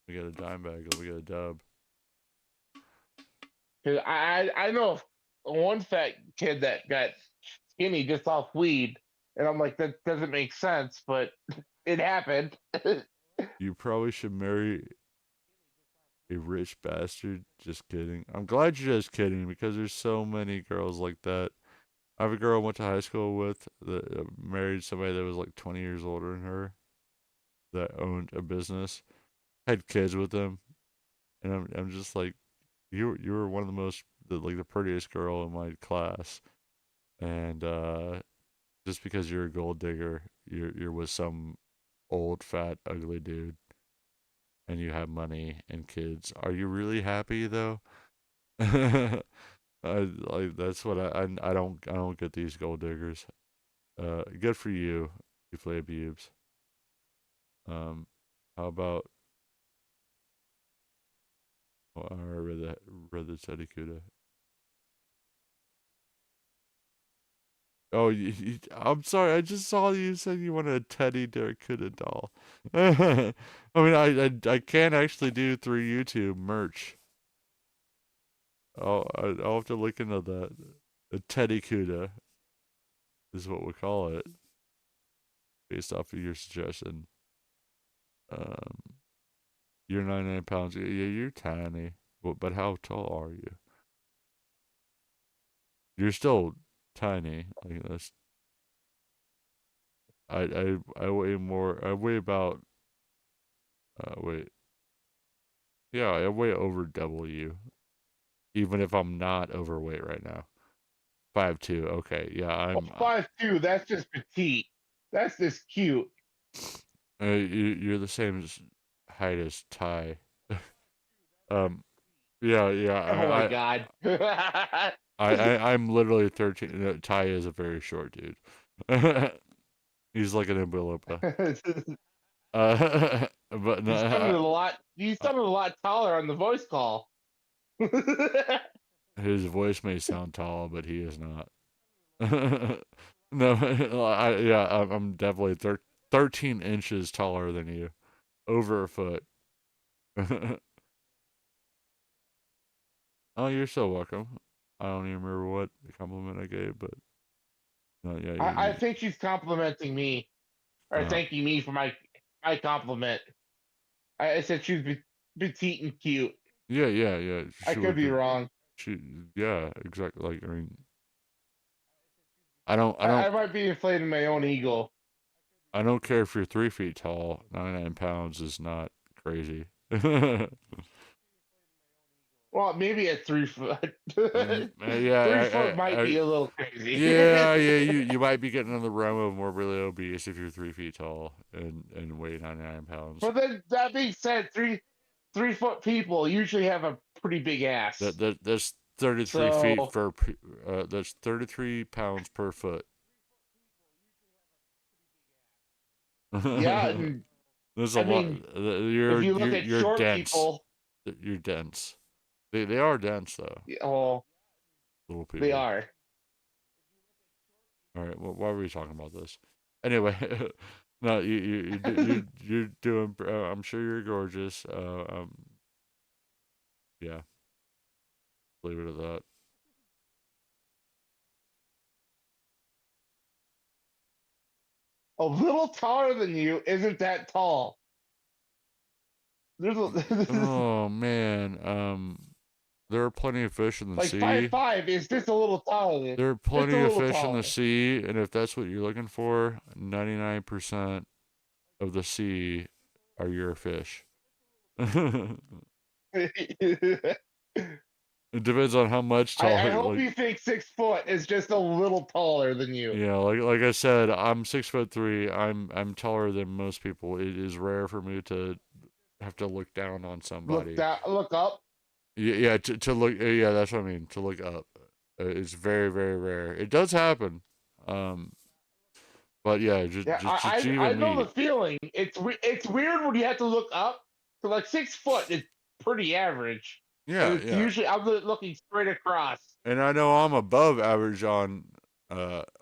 let me get a dime bag, let me get a dub." Cause I know one fat kid that got skinny just off weed, and I'm like, that doesn't make sense, but it happened. You probably should marry a rich bastard. Just kidding. I'm glad you're just kidding because there's so many girls like that. I have a girl I went to high school with that married somebody that was like 20 years older than her that owned a business, had kids with them, and I'm just like, you were one of the most the prettiest girl in my class, and just because you're a gold digger, you're with some old fat ugly dude, and you have money and kids. Are you really happy though? Like that's what I don't get these gold diggers. Good for you, you play bubes. Um, how about I read that, read the Sedikuda. Oh, I'm sorry. I just saw you said you wanted a Teddy Barracuda doll. I mean, I can actually do through YouTube merch. I'll have to look into that. A Teddy Cuda is what we call it, based off of your suggestion. Um, you're 99 pounds. Yeah, you're tiny. But how tall are you? You're still tiny. Like that's. I weigh more. I weigh about. Wait. Yeah, I weigh over double you, even if I'm not overweight right now. 5'2". Okay, yeah, Well, I'm. 5'2", that's just petite. That's just cute. You're the same height as Ty. um, yeah. Oh my god. I'm literally 13. Ty is a very short dude. He's like an Umbilapa. But You sounded no, a lot. You sounded a lot taller on the voice call. his voice may sound tall, but he is not. No, I'm definitely 13 inches taller than you, over a foot. Oh, you're so welcome. I don't even remember what compliment I gave, but no, yeah, I think she's complimenting me, or uh, thanking me for my compliment. I said she was petite and cute. yeah. I She could would be be. wrong. Yeah, exactly. Like, I mean, I might be inflating my own ego. I don't care if you're 3 feet tall. 99 pounds is not crazy. Well, maybe at 3 foot. Yeah, 3 foot might be a little crazy. yeah. You might be getting in the realm of morbidly obese if you're 3 feet tall and weigh 99 pounds. But then that being said, 3 foot people usually have a pretty big ass. That's 33 feet So for that's 33 pounds per foot. yeah, and There's a I lot. mean, You're if you look at you're short dense. people, You're dense. They are dense though. oh, Little they people. are. All right. Well, why were we talking about this? Anyway, no, you're doing. I'm sure you're gorgeous. Yeah. Leave it at that. A little taller than you isn't that tall. There's a, Oh man. There are plenty of fish in the like five sea. five is just a little taller than There are just a plenty of little fish in the taller. sea, and if that's what you're looking for, 99% of the sea are your fish. It depends on how much I taller. hope Like, you think 6 foot is just a little taller than you. yeah, like I said, I'm 6'3". I'm taller than most people. It is rare for me to have to look down on Look somebody. down, look up. Yeah, to look. Yeah, that's what I mean. To look up, it's very very rare. It does happen. Um, but yeah, Yeah, just I even know me. the feeling. It's weird when you have to look up. So like 6 foot is pretty average, and it's Yeah. usually I'm looking straight across. And I know I'm above average on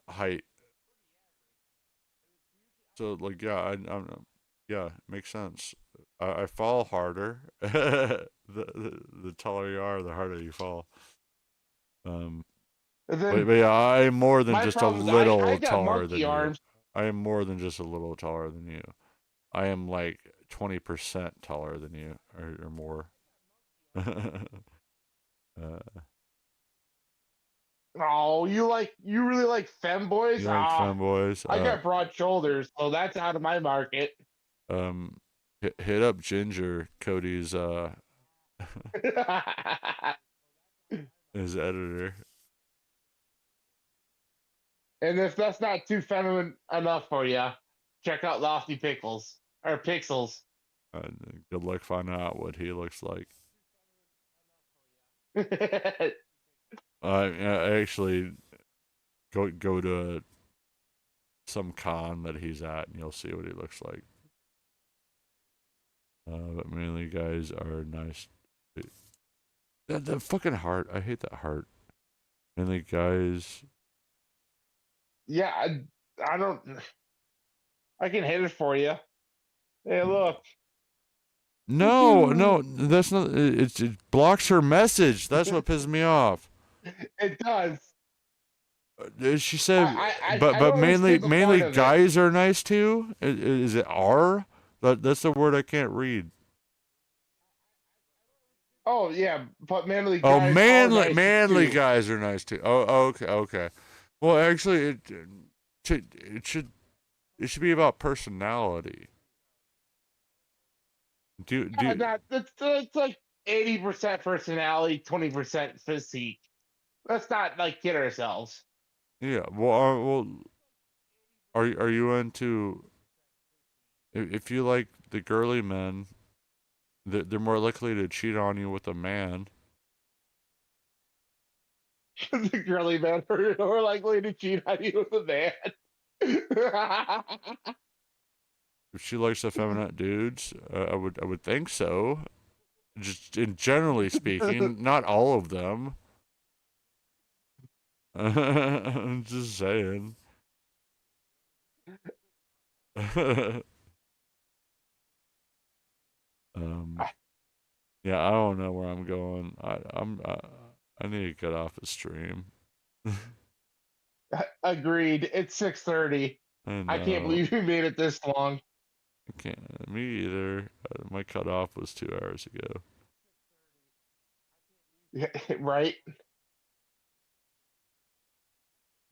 height. So like I'm yeah, makes sense. I fall harder. The taller you are, the harder you fall. Um And but then yeah, I'm more than my just a problem is I little got taller than monkey you. arms. I am more than just a little taller than you. I am like 20% taller than you or more. Oh, you really like femboys? You like Ah, femboys? I got broad shoulders, so that's out of my market. Um, hit up Ginger, Cody's his editor. And if that's not too feminine enough for you, check out Lofty Pickles or Pixels. Good luck finding out what he looks like. I actually go to some con that he's at, and you'll see what he looks like. But mainly guys are nice. That fucking heart. I hate that heart. Mainly guys Yeah, I don't. I can hit it for you. Hey, look. No, that's not. It blocks her message. That's what pisses me off. It does. She said, I but don't mainly understand the point of it. guys are nice too. Is it R? That's the word I can't read. Oh yeah, but manly Oh, guys are nice manly too. guys are nice too. Oh, okay. Well, actually, it should be about personality. That's like 80% personality, 20% physique. Let's not like kid ourselves. Yeah. Are you into if you like the girly men, they're more likely to cheat on you with a man. The girly men are likely to cheat on you with a man. If she likes effeminate dudes, I would think so. Just in generally speaking, not all of them. I'm just saying. Yeah, I don't know where I'm going. I need to get off the stream. Agreed. It's 6:30. I I can't know. believe we made it this long. I can't. Me either. My cutoff was 2 hours ago. Right?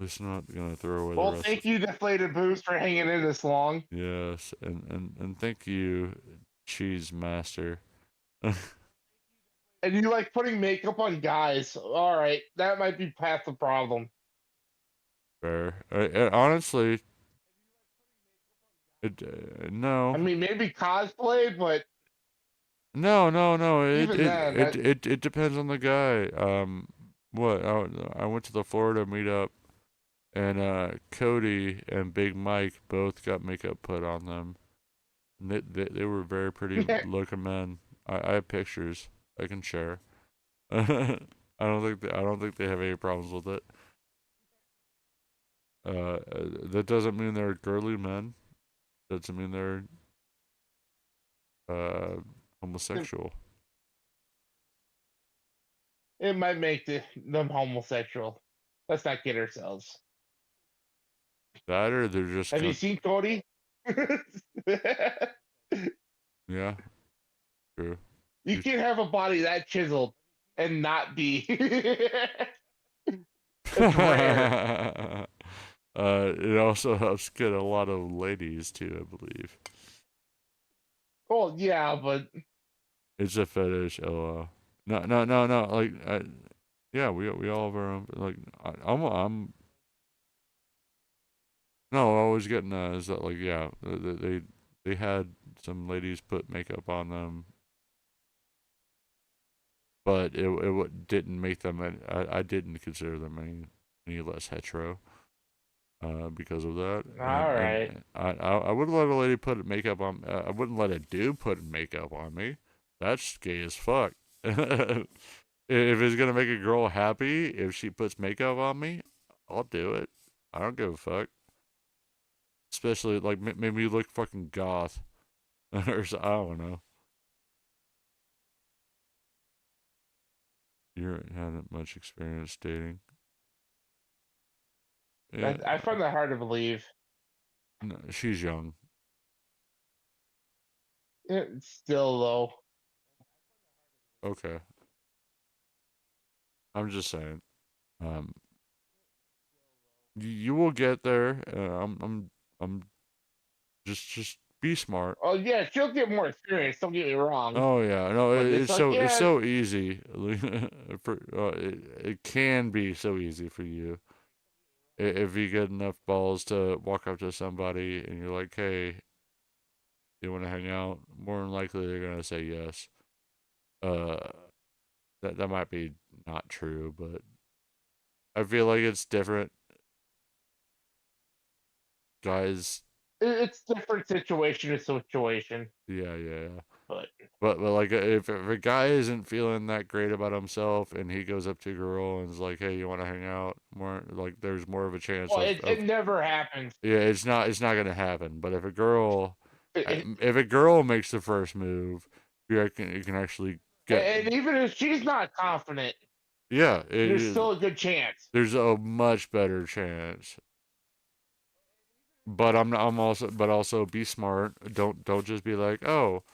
Just not gonna throw away the Well, rest. thank you, Deflated Boost, for hanging in this long. Yes, and thank you, Cheese Master. And you like putting makeup on guys. All right, that might be past the problem. Fair. Honestly, no. I mean, maybe cosplay, but No. even then, that It depends on the guy. What? I went to the Florida meetup, and Cody and Big Mike both got makeup put on them. And they were very pretty looking men. I have pictures I can share. I don't think they have any problems with it. That doesn't mean they're girly men. Doesn't mean they're homosexual. it might make them homosexual. Let's not kid ourselves. That or they're just Have you seen Cody? yeah, true. You can't have a body that chiseled and not be. It's rare. It also helps get a lot of ladies too, I believe. Well, yeah, but It's a fetish. No. Like, yeah, we all have our own. Like, I'm. No, I was getting is that like yeah, they had some ladies put makeup on them, but didn't make them. I didn't consider them any less hetero. Because of that, all right. and I wouldn't let a lady put makeup on. I wouldn't let a dude put makeup on me. That's gay as fuck. If it's gonna make a girl happy, if she puts makeup on me, I'll do it. I don't give a fuck. Especially like maybe you look fucking goth, or I don't know. You haven't much experience dating. Yeah, I find that hard to believe. no, she's young. Still, though. Okay, I'm just saying. Um, you will get there. I'm just be smart. Oh yeah, she'll get more experience. Don't get me wrong. Oh yeah, no, But it's like, it's yeah, so easy. It can be so easy for you if you get enough balls to walk up to somebody and you're like, "Hey, you want to hang out?" More than likely, they're gonna say yes. Uh, that might be not true, but I feel like it's different. Guys, it's different situation to situation. yeah. But like if a guy isn't feeling that great about himself and he goes up to a girl and is like, "Hey, you want to hang out more?" Like there's more of a chance well, of it never happens. yeah, it's not gonna happen. But if a girl It, makes the first move, you can actually get and even if she's not confident, yeah, there's still a good chance. there's a much better chance. But also be smart. Don't just be like, oh,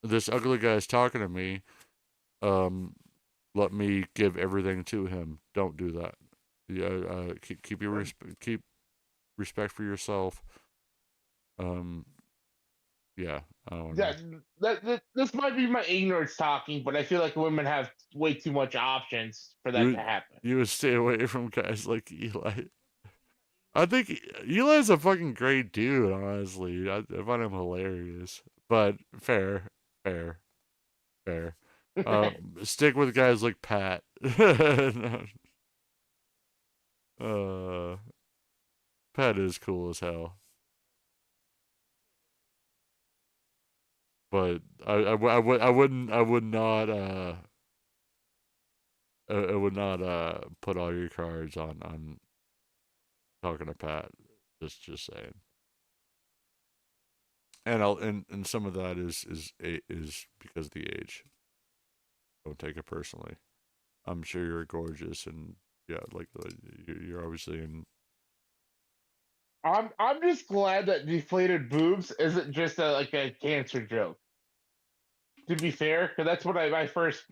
this ugly guy's talking to me. Let me give everything to him. Don't do that. Yeah, keep respect for yourself. Yeah, I don't know. This might be my ignorance talking, but I feel like women have way too much options for that to happen. You would stay away from guys like Eli. I think Eli's a fucking great dude, honestly. I find him hilarious. But fair. Stick with guys like Pat. Pat is cool as hell. But I would not I would not put all your cards on talking to Pat. Just saying. And some of that is because of the age. Don't take it personally. I'm sure you're gorgeous and yeah, like you're obviously in. I'm just glad that deflated boobs isn't just like a cancer joke. To be fair, because that's what I first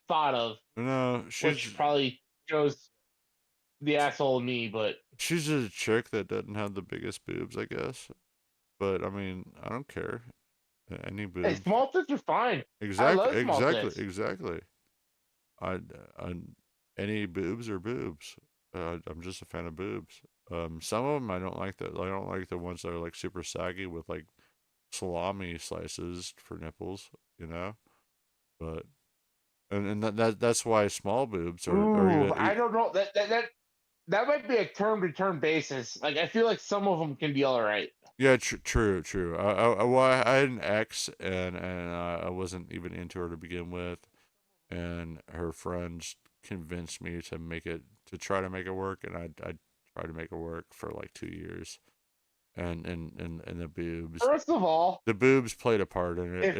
thought of. No, which probably shows the asshole in me, but she's a chick that doesn't have the biggest boobs, I guess. But I mean, I don't care. Any boobs. Hey, small tits are fine. Exactly. I love small tits. Exactly. I any boobs are boobs. I'm just a fan of boobs. Some of them I don't like. I don't like the ones that are like super saggy with like salami slices for nipples. You know, but and that's why small boobs are. Ooh, I don't know that might be a term to term basis. Like I feel like some of them can be all right. Yeah, true. I had an ex, and I wasn't even into her to begin with, and her friends convinced me to try to make it work, and I tried to make it work for like 2 years, and the boobs. First of all, the boobs played a part in it.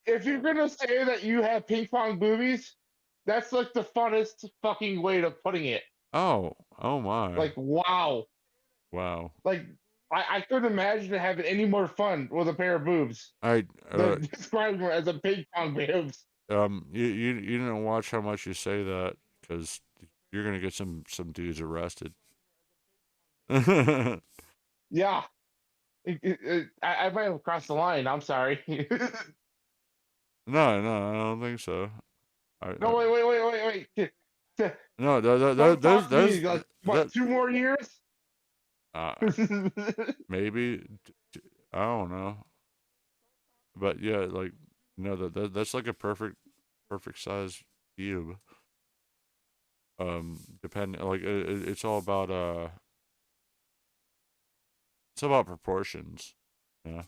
If you're gonna say that you have ping pong boobies, that's like the funnest fucking way of putting it. Oh my! Like wow. Like I couldn't imagine having any more fun with a pair of boobs. I describe them as a ping pong boobs. You didn't watch how much you say that because you're gonna get some dudes arrested. Yeah, I might have crossed the line. I'm sorry. No, I don't think so. No, wait. No, there's like what 2 more years? Maybe I don't know, but yeah, like that's like a perfect size cube. Depending like it's all about proportions. Yeah.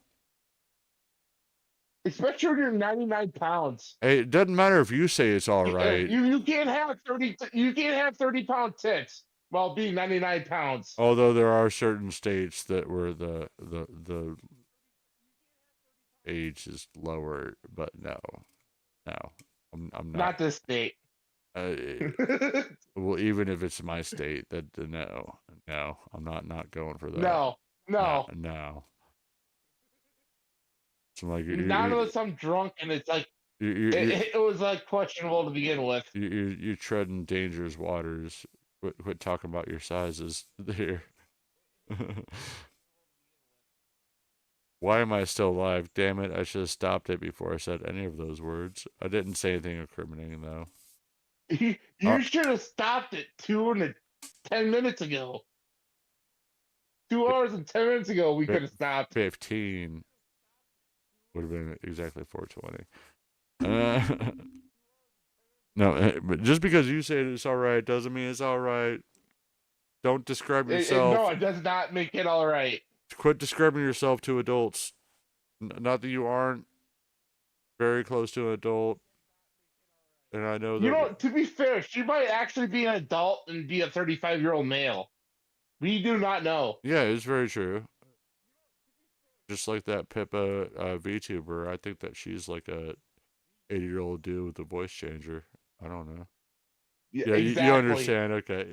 Especially when you're 99 pounds. Hey, it doesn't matter if you say it's all right. You can't have 30. You can't have 30-pound tits while being 99 pounds. Although there are certain states that where the age is lower, but no, I'm not. Not this state. Well, even if it's my state, that no, I'm not going for that. No. So like, not unless I'm drunk and it's like it was like questionable to begin with. You're treading dangerous waters. Quit talking about your sizes there. Why am I still alive? Damn it! I should have stopped it before I said any of those words. I didn't say anything incriminating though. You should have stopped it 10 minutes ago. 2 hours and 10 minutes ago, we could have stopped. 15 would have been exactly 420. No, but just because you say it's all right doesn't mean it's all right. Don't describe yourself. No, it does not make it all right. Quit describing yourself to adults. Not that you aren't very close to an adult, and I know You know, that. to be fair, she might actually be an adult and be a 35-year-old male. We do not know. Yeah, it's very true. Just like that Pippa VTuber, I think that she's like a 80-year-old dude with a voice changer. I don't know. Yeah, Yeah, you exactly. understand. Okay.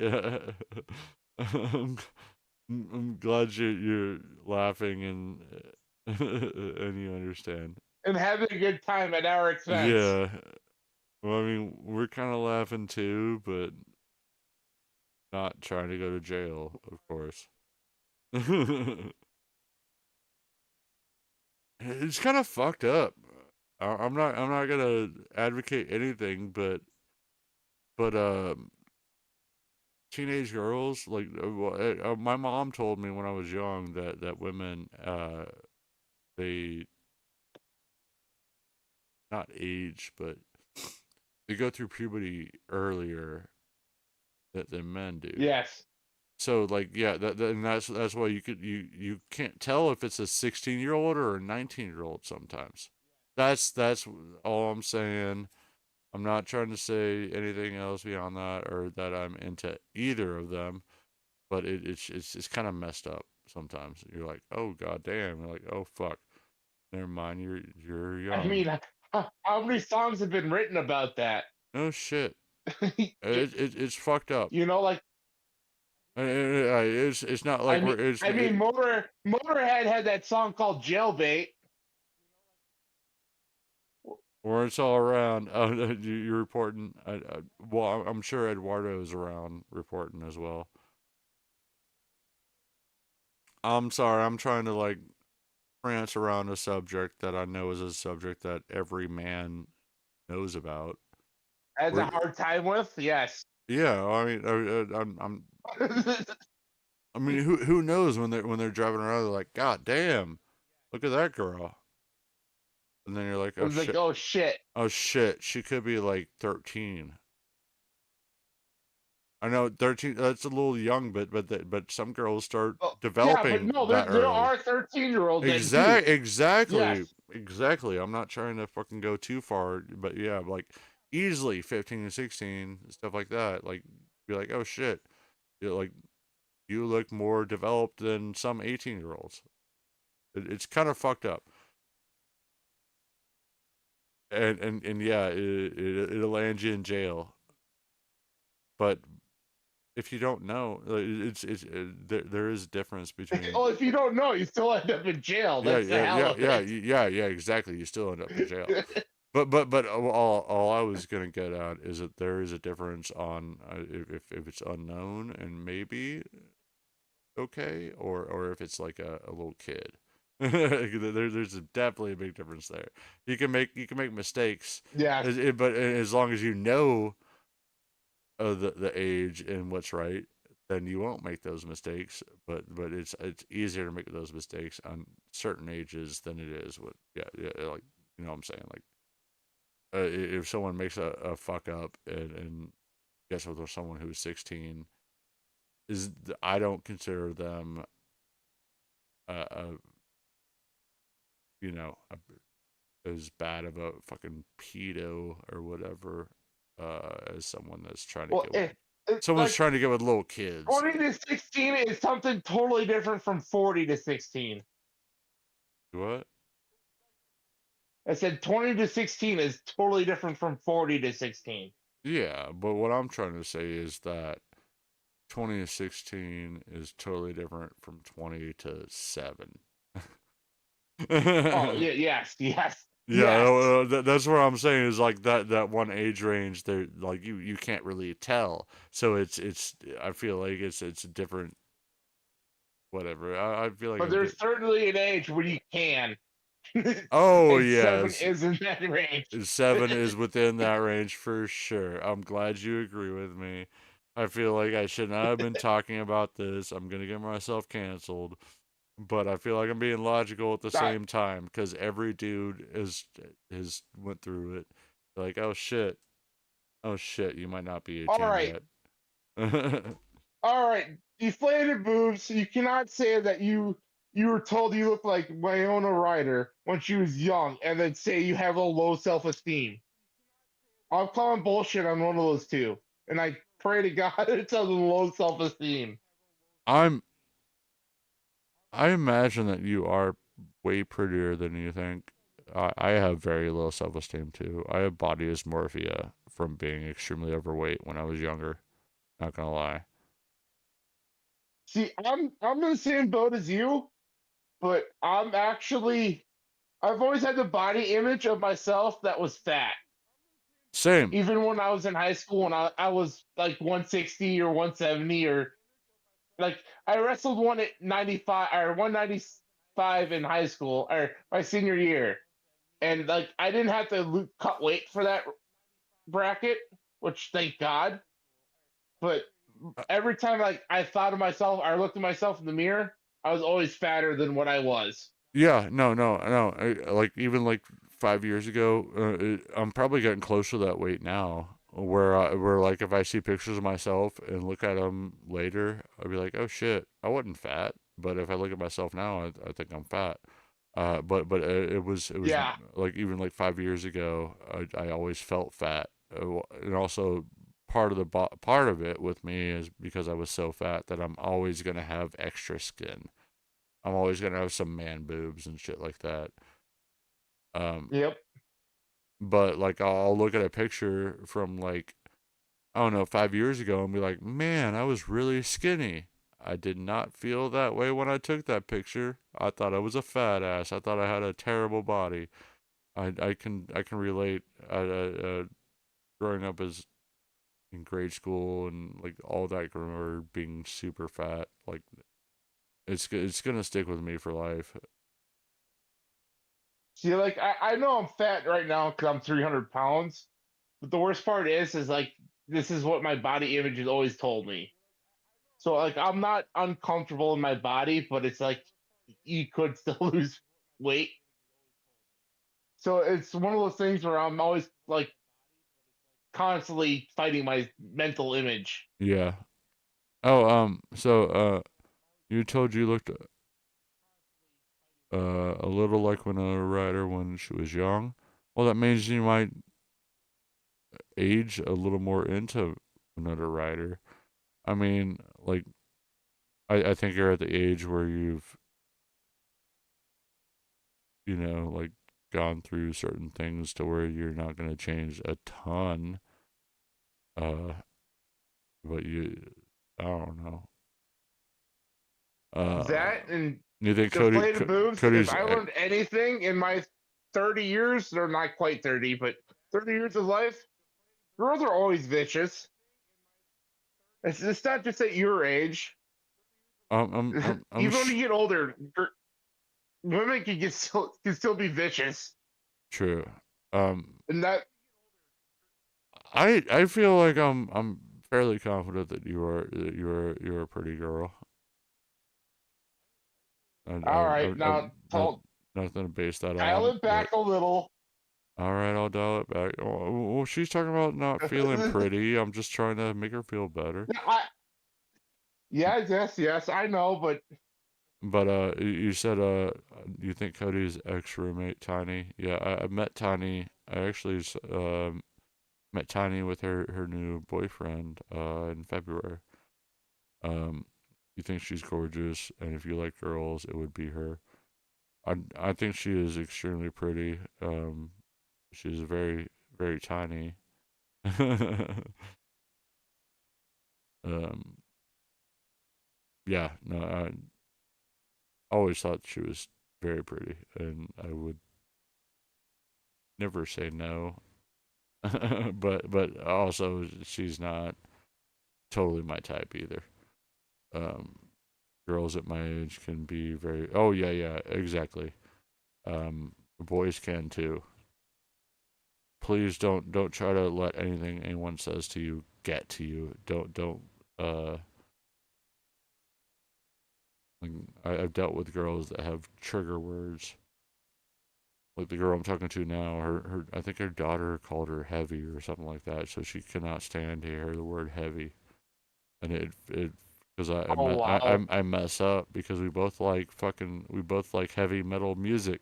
Yeah. I'm glad you're laughing and and you understand. And having a good time at our expense. Yeah. Well, I mean, we're kind of laughing too, but not trying to go to jail, of course. It's kind of fucked up. I'm not gonna advocate anything, but teenage girls like my mom told me when I was young that women they not age but they go through puberty earlier than men do. Yes. So like yeah, and that's why you can't tell if it's a 16-year-old or a 19-year-old sometimes. That's all I'm saying. I'm not trying to say anything else beyond that or that I'm into either of them, but it's kind of messed up sometimes. You're like, oh god damn. You're like, oh fuck. Never mind. You're I young. mean, how many songs have been written about that? No shit. It's fucked up. You know, like It's not like we're it's I mean, Motorhead had that song called Jailbait. or it's all around. You're reporting. Well, I'm sure Eduardo's around reporting as well. I'm sorry. I'm trying to like prance around a subject that I know is a subject that every man knows about. Has a We're, hard time with, yes. yeah, I mean, I mean, who knows when they're driving around? They're like, God damn, look at that girl, and then you're like, It's like, oh shit, she could be like 13. I know 13. That's a little young, but some girls start oh, yeah, but developing no, that there early. are 13-year-olds that do. Exactly, Yes. exactly. I'm not trying to fucking go too far, but yeah, like easily 15 and 16 stuff like that. Like, be like, oh shit, you're like you look more developed than some 18-year-olds. It's kind of fucked up. And yeah, it'll land you in jail. But if you don't know, there is a difference between. Oh, if you don't know, you still end up in jail. Yeah, That's the yeah, hell yeah, of yeah, it. yeah. Exactly. You still end up in jail. But all I was gonna get at is that there is a difference on if it's unknown and maybe okay, or if it's like a little kid. There's definitely a big difference there. You can make mistakes, Yeah. but as long as you know the age and what's right, then you won't make those mistakes. But it's easier to make those mistakes on certain ages than it is with yeah like you know what I'm saying like if someone makes a fuck up and gets with someone who's 16 is I don't consider them a you know as bad of a fucking pedo or whatever as someone that's trying to Well, get with someone's like trying to get with little kids. 20 to 16 is something totally different from 40 to 16. What? I said 20 to 16 is totally different from 40 to 16. Yeah, but what I'm trying to say is that 20 to 16 is totally different from 20 to 7. Oh, yeah, yes, yes, Yeah, yes. that's what I'm saying is like that one age range there like you can't really tell. So it's I feel like it's a different whatever. I feel like But there's certainly an age when you can. oh And 7 yes. is in that range. 7 is within that range for sure. I'm glad you agree with me. I feel like I should not have been talking about this. I'm gonna get myself canceled. But I feel like I'm being logical at the Uh, same time because every dude has went through it. Like, oh shit, you might not be all 18 right, yet. all right. Deflated boobs. You cannot say that you you were told you look like Winona Ryder when she was young, and then say you have a low self-esteem. I'm calling bullshit on one of those two, and I pray to God it's a low self-esteem. I imagine that you are way prettier than you think. I have very low self-esteem too. I have body dysmorphia from being extremely overweight when I was younger. Not gonna lie. See, I'm in the same boat as you, but I've always had the body image of myself that was fat. Same. Even when I was in high school, when I was like 160 or 170, or like I wrestled one at 95 or 195 in high school or my senior year, and like I didn't have to cut weight for that bracket, which thank God. But every time like I thought of myself, or looked at myself in the mirror, I was always fatter than what I was. Yeah, no. Like even like 5 years ago, I'm probably getting close to that weight now. Where like if I see pictures of myself and look at them later, I'll be like, oh shit, I wasn't fat. But if I look at myself now, I think I'm fat. But it was Yeah, like even like 5 years ago, I always felt fat, and also part of it with me is because I was so fat that I'm always gonna have extra skin. I'm always gonna have some man boobs and shit like that. Um, yep. but like I'll look at a picture from like I don't know 5 years ago and be like, man, I was really skinny. I did not feel that way when I took that picture. I thought I was a fat ass. I thought I had a terrible body. I can relate. Growing up as in grade school and like all that or being super fat, like it's gonna stick with me for life. See, like I know I'm fat right now because I'm 300 pounds, but the worst part is like this is what my body image has always told me. So like I'm not uncomfortable in my body, but it's like you could still lose weight. So it's one of those things where I'm always like constantly fighting my mental image. Yeah. Oh, so you told you looked a little like Winona Ryder when she was young. Well, that means you might age a little more into Winona Ryder. I mean, like I think you're at the age where you've like gone through certain things to where you're not gonna change a ton. Uh, but I don't know. That and You think deflated boobs. If Cody's I learned anything in my 30 years, they're not quite 30, but 30 years of life, girls are always vicious. It's not just at your age. I'm Even when you get older, women can still be vicious, true. and that I feel like I'm fairly confident that you're a pretty girl. all right. I Now, not nothing to base that dial on, it but back a little. all right, I'll dial it back. Oh, well, she's talking about not feeling pretty. I'm just trying to make her feel better. Yes, I know, but But you said you think Cody's ex roommate Tiny? Yeah, I met Tiny. I actually met Tiny with her new boyfriend in February. You think she's gorgeous, and if you like girls, it would be her. I think she is extremely pretty. She's very very tiny. um, yeah, no, I always thought she was very pretty, and I would never say no. but also she's not totally my type either. Um, girls at my age can be very. Oh yeah, exactly. Boys can too. Please don't try to let anything anyone says to you get to you. Don't. Uh, like I've dealt with girls that have trigger words. Like the girl I'm talking to now, her I think her daughter called her heavy or something like that, so she cannot stand to hear the word heavy, and it because Oh wow. I mess up because we both like heavy metal music.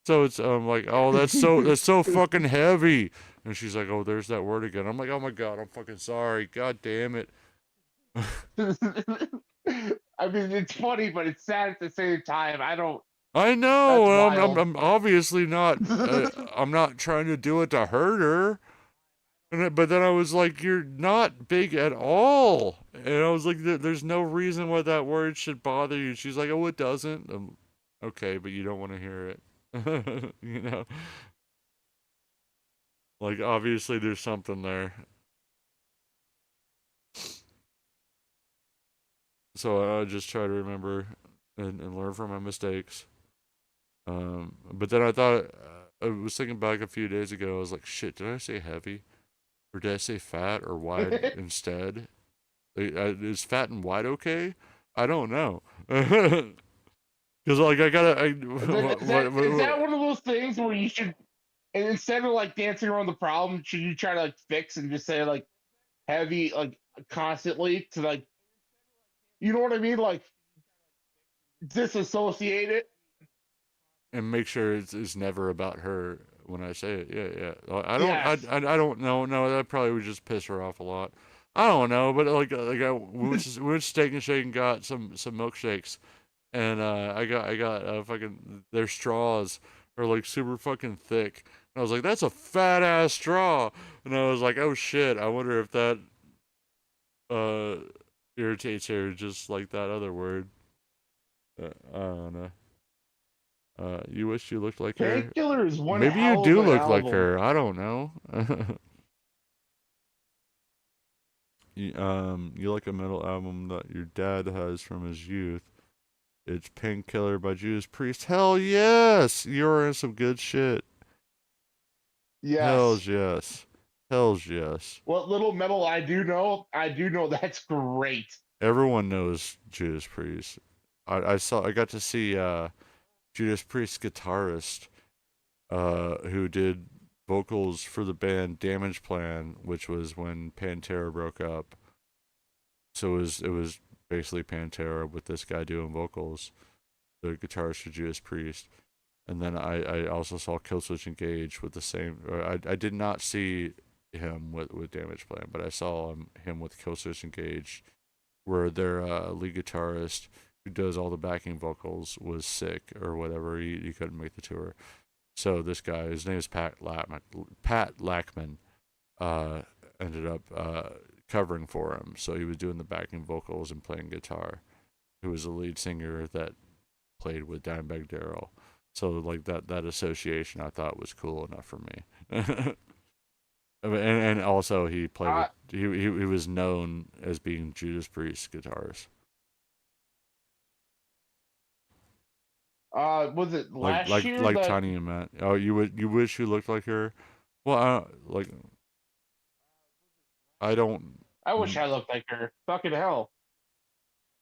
So it's like, oh, that's so fucking heavy. And she's like, oh, there's that word again. I'm like, oh my god, I'm fucking sorry. God damn it. I mean, it's funny, but it's sad at the same time. I don't. I That's know. wild. I'm obviously not. I'm not trying to do it to hurt her. But then I was like, you're not big at all. And I was like, there's no reason why that word should bother you. She's like, oh, it doesn't. Okay, but you don't want to hear it. You know? Like, obviously, there's something there. So I just try to remember and learn from my mistakes. But then I thought, I was thinking back a few days ago, I was like, shit, did I say heavy? Or did I say fat or wide instead? Is fat and wide okay? I don't know. Because, like, I gotta. Is that one of those things where you should, and instead of like dancing around the problem, should you try to like fix and just say like heavy, like constantly to like, you know what I mean? Like disassociate it. and make sure it's never about her when I say it. Yeah. Yes. I don't know. No, that probably would just piss her off a lot. I don't know, but we went to Steak and Shake and got some milkshakes, and I got fucking their straws are like super fucking thick. And I was like, that's a fat ass straw, and I was like, oh shit, I wonder if that uh irritates her just like that other word. I don't know. You wish you looked like her. Painkiller is one Maybe you hell of do an look like album. her. I don't know. You like a metal album that your dad has from his youth. It's Painkiller by Judas Priest. Hell yes! You're in some good shit. Yes. Hells yes. Hells yes. What little metal I do know that's great. Everyone knows Judas Priest. I got to see Judas Priest's guitarist who did vocals for the band Damage Plan, which was when Pantera broke up. So it was basically Pantera with this guy doing vocals, the guitarist for Judas Priest. And then I also saw Killswitch Engage with the same. I did not see him with Damage Plan, but I saw him with Killswitch Engage, where their lead guitarist who does all the backing vocals was sick or whatever. He couldn't make the tour. So this guy, his name is Pat Lackman, ended up covering for him. So he was doing the backing vocals and playing guitar. He was the lead singer that played with Dimebag Darrell. So like that association I thought was cool enough for me. and also he played with, he was known as being Judas Priest's guitarist. Was it last year? Like Tiny and Matt. Oh, you wish you looked like her? Well, I don't. I wish I looked like her. Fucking hell.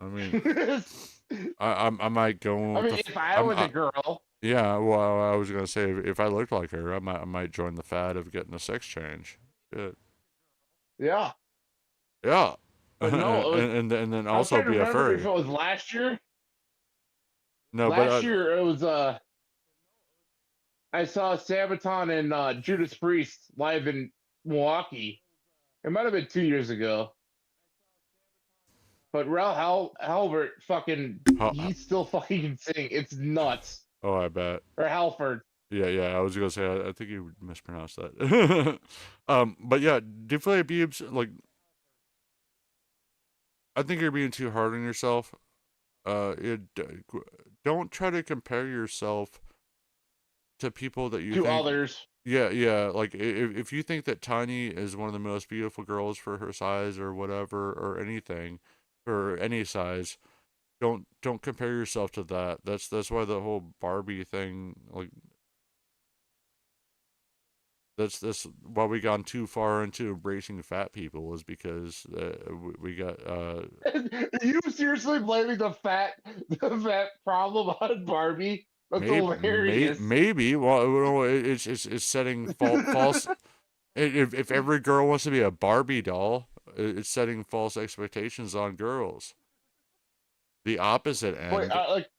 I mean, I might go. I mean, if I was a girl. Yeah, well, I was gonna say if I looked like her, I might join the fad of getting a sex change. Shit. Yeah. Yeah. But no, and then also be a furry. If it was last year. No, last year it was I saw Sabaton and Judas Priest live in Milwaukee. It might have been 2 years ago. But Ralph Halbert fucking he still fucking can sing. It's nuts. Oh, I bet. Or Halford. Yeah. I was gonna say I think you mispronounced that. But yeah, deflate beeps like. I think you're being too hard on yourself. Don't try to compare yourself to people that you to think, others. Yeah. Like if you think that Tiny is one of the most beautiful girls for her size or whatever or anything, or any size, don't compare yourself to that. That's why the whole Barbie thing, like, that's why we gone too far into embracing fat people, is because we got. Are you seriously blaming the fat problem on Barbie? That's hilarious. Maybe. Well, it's setting false. If every girl wants to be a Barbie doll, it's setting false expectations on girls. The opposite end Wait, like,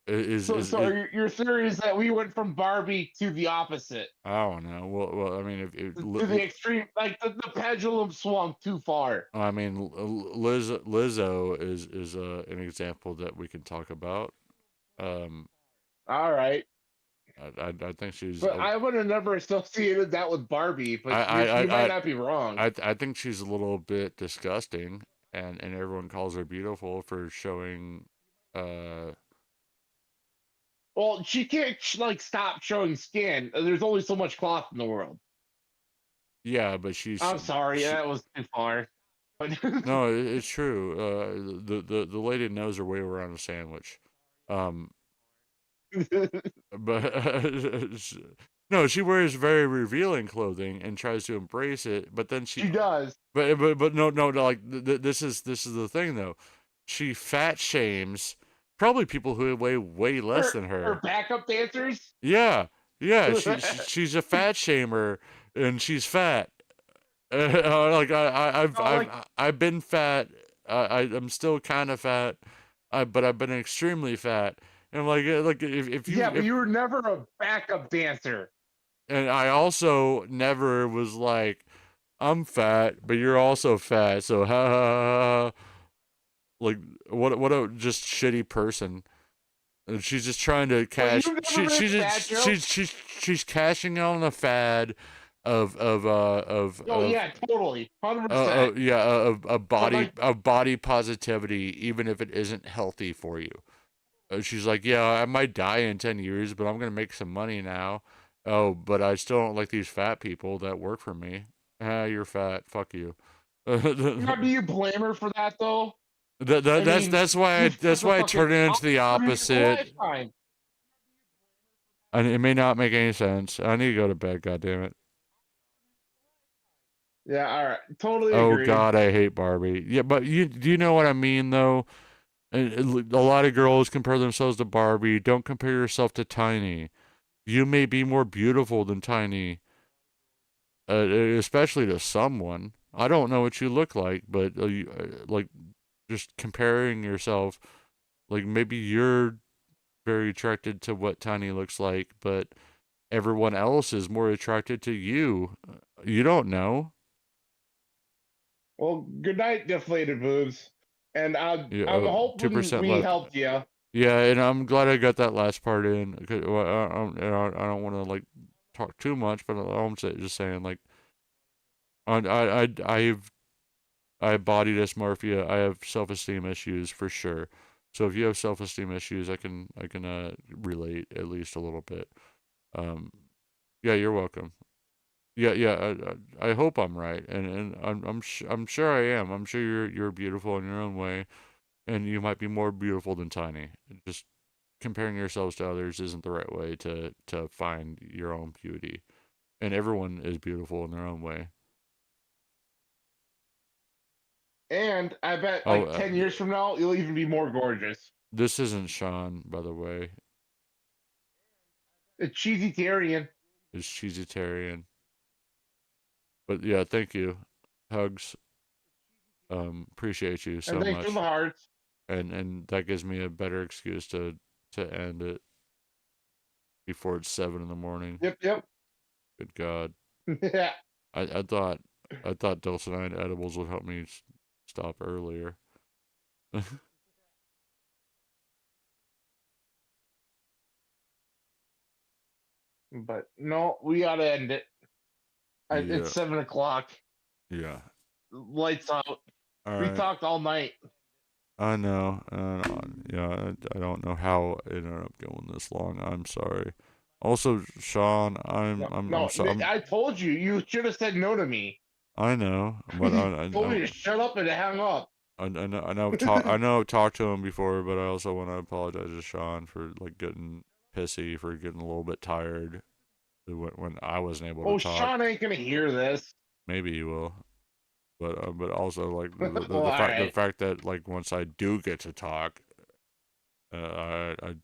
is so your theory is that we went from Barbie to the opposite, I don't know. Well, I mean, to the extreme, like the pendulum swung too far. I mean, Lizzo is an example that we can talk about. Um, All right, I think she's. but I would have never associated that with Barbie. But you might not be wrong. I think she's a little bit disgusting, and everyone calls her beautiful for showing. Well, she can't like stop showing skin. There's only so much cloth in the world. Yeah, but she's. I'm sorry, that was too far. No, it's true. The lady knows her way around a sandwich. But no, she wears very revealing clothing and tries to embrace it, but then she does. But no, like this is the thing though. She fat shames probably people who weigh way less than her. Her backup dancers. Yeah. She's a fat shamer, and she's fat. Like I've been fat. I'm still kind of fat, but I've been extremely fat. And like if you but you were never a backup dancer. And I also never was like, I'm fat, but you're also fat, so ha ha ha. Like what a just shitty person. And she's just trying to cash. She's cashing out on a fad of. Yeah, totally, 100%. Yeah, of body positivity, even if it isn't healthy for you. She's like, yeah, I might die in 10 years, but I'm gonna make some money now. Oh, but I still don't like these fat people that work for me. You're fat. Fuck you. Now, do you blame her for that though? That's why I turn it into the opposite. And it may not make any sense. I need to go to bed. God damn it. Yeah, all right, totally. Oh God, I hate Barbie. Yeah, but do you know what I mean though? A lot of girls compare themselves to Barbie. Don't compare yourself to Tiny. You may be more beautiful than Tiny, especially to someone. I don't know what you look like, but like just comparing yourself, like maybe you're very attracted to what Tiny looks like, but everyone else is more attracted to you. You don't know. Well, good night, deflated boobs. And I'm hoping 2% we left. helped you. Yeah, and I'm glad I got that last part in. I don't want to like talk too much, but I'm just saying like, I have body dysmorphia. I have self-esteem issues for sure. So if you have self-esteem issues, I can relate at least a little bit. Yeah, you're welcome. Yeah. I hope I'm right, and I'm sure I am. I'm sure you're beautiful in your own way, and you might be more beautiful than Tiny. Just comparing yourselves to others isn't the right way to find your own beauty, and everyone is beautiful in their own way. And I bet 10 years from now, you'll even be more gorgeous. This isn't Sean, by the way. It's Cheesy-tarian. It's Cheesy-tarian. But yeah, thank you. Hugs. Appreciate you so much. And thanks for the hearts. And that gives me a better excuse to end it before it's 7 in the morning. Yep. Good God. Yeah. I thought Dulcinine edibles would help me stop earlier. But no, we gotta end it. Yeah. It's 7 o'clock. Yeah. Lights out. We talked all night. I know. Yeah, I don't know how it ended up going this long. I'm sorry. Also, Sean, I'm sorry. I told you. You should have said no to me. I know, but I told me to shut up and hang up. I know I've talked to him before, but I also want to apologize to Sean for like getting pissy, for getting a little bit tired when I wasn't able to talk. Oh, Sean ain't gonna hear this. Maybe he will, but also like the fact that like once I do get to talk, I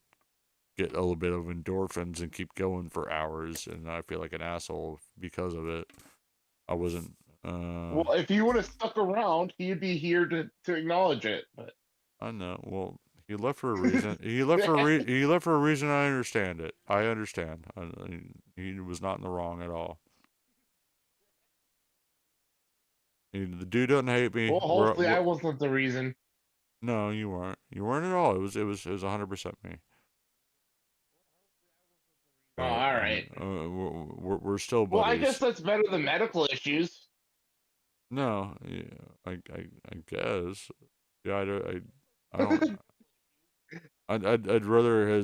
get a little bit of endorphins and keep going for hours, and I feel like an asshole because of it. I wasn't. Well, if you would have stuck around, he'd be here to acknowledge it. But I know. Well, He left for a reason. He left for he left for a reason. I understand it. I understand. He was not in the wrong at all. The dude doesn't hate me. Well, hopefully I wasn't the reason. No, you weren't. You weren't at all. It was 100% me. Oh, all right. We're still buddies. Well, I guess that's better than medical issues. No, yeah, I guess. Yeah, I don't. I'd rather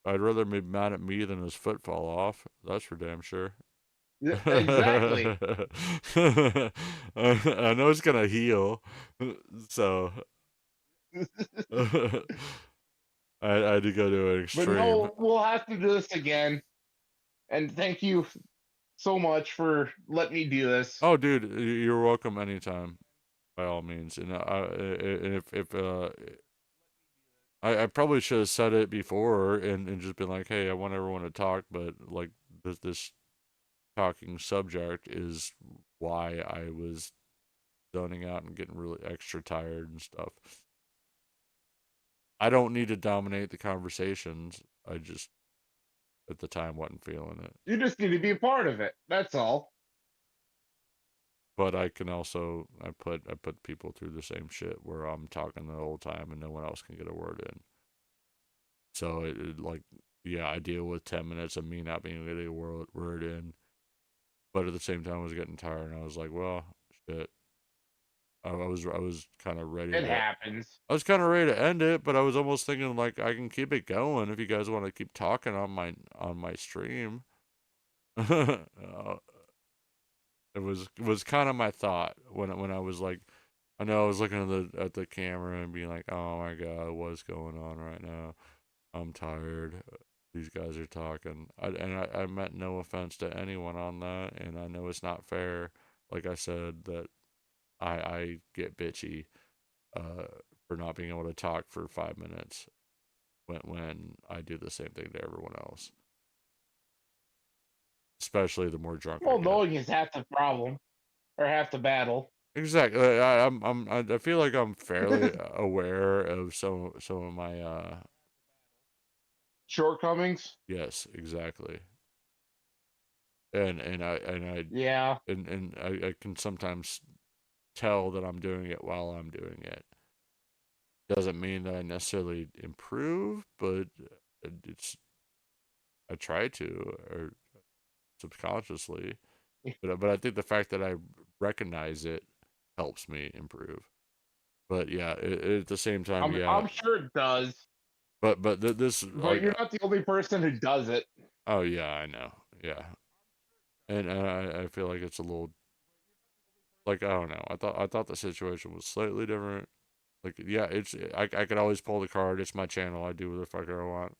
I'd rather be mad at me than his foot fall off. That's for damn sure. Exactly. I know it's gonna heal, so I had to go to an extreme. But no, we'll have to do this again. And thank you so much for letting me do this. Oh, dude, you're welcome anytime, by all means. And if I probably should have said it before and just been like, hey, I want everyone to talk, but like this talking subject is why I was zoning out and getting really extra tired and stuff. I don't need to dominate the conversations. I just at the time wasn't feeling it. You just need to be a part of it. That's all. But I can also I put people through the same shit where I'm talking the whole time and no one else can get a word in. So like yeah, I deal with 10 minutes of me not being able to get a word in. But at the same time I was getting tired and I was like, well, shit. I was kind of ready. It happens. I was kind of ready to end it, but I was almost thinking like I can keep it going if you guys want to keep talking on my stream. It was kind of my thought when I was like, I know I was looking at the camera and being like, oh my god, what's going on right now? I'm tired. These guys are talking. I meant no offense to anyone on that, and I know it's not fair. Like I said, that I get bitchy for not being able to talk for 5 minutes when I do the same thing to everyone else. Especially the more drunk I Well, get. knowing is half the problem, or half the battle. Exactly. I feel like I'm fairly aware of some of my shortcomings. Yes, exactly. And I yeah, and I can sometimes tell that I'm doing it while I'm doing it. Doesn't mean that I necessarily improve, but it's I try to or subconsciously. But I think the fact that I recognize it helps me improve. But yeah, at the same time, I'm sure it does. But this. But you're not the only person who does it. Oh yeah, I know. Yeah, and I feel like it's a little. Like I don't know. I thought the situation was slightly different. Like yeah, it's I could always pull the card. It's my channel. I do what the fuck I want.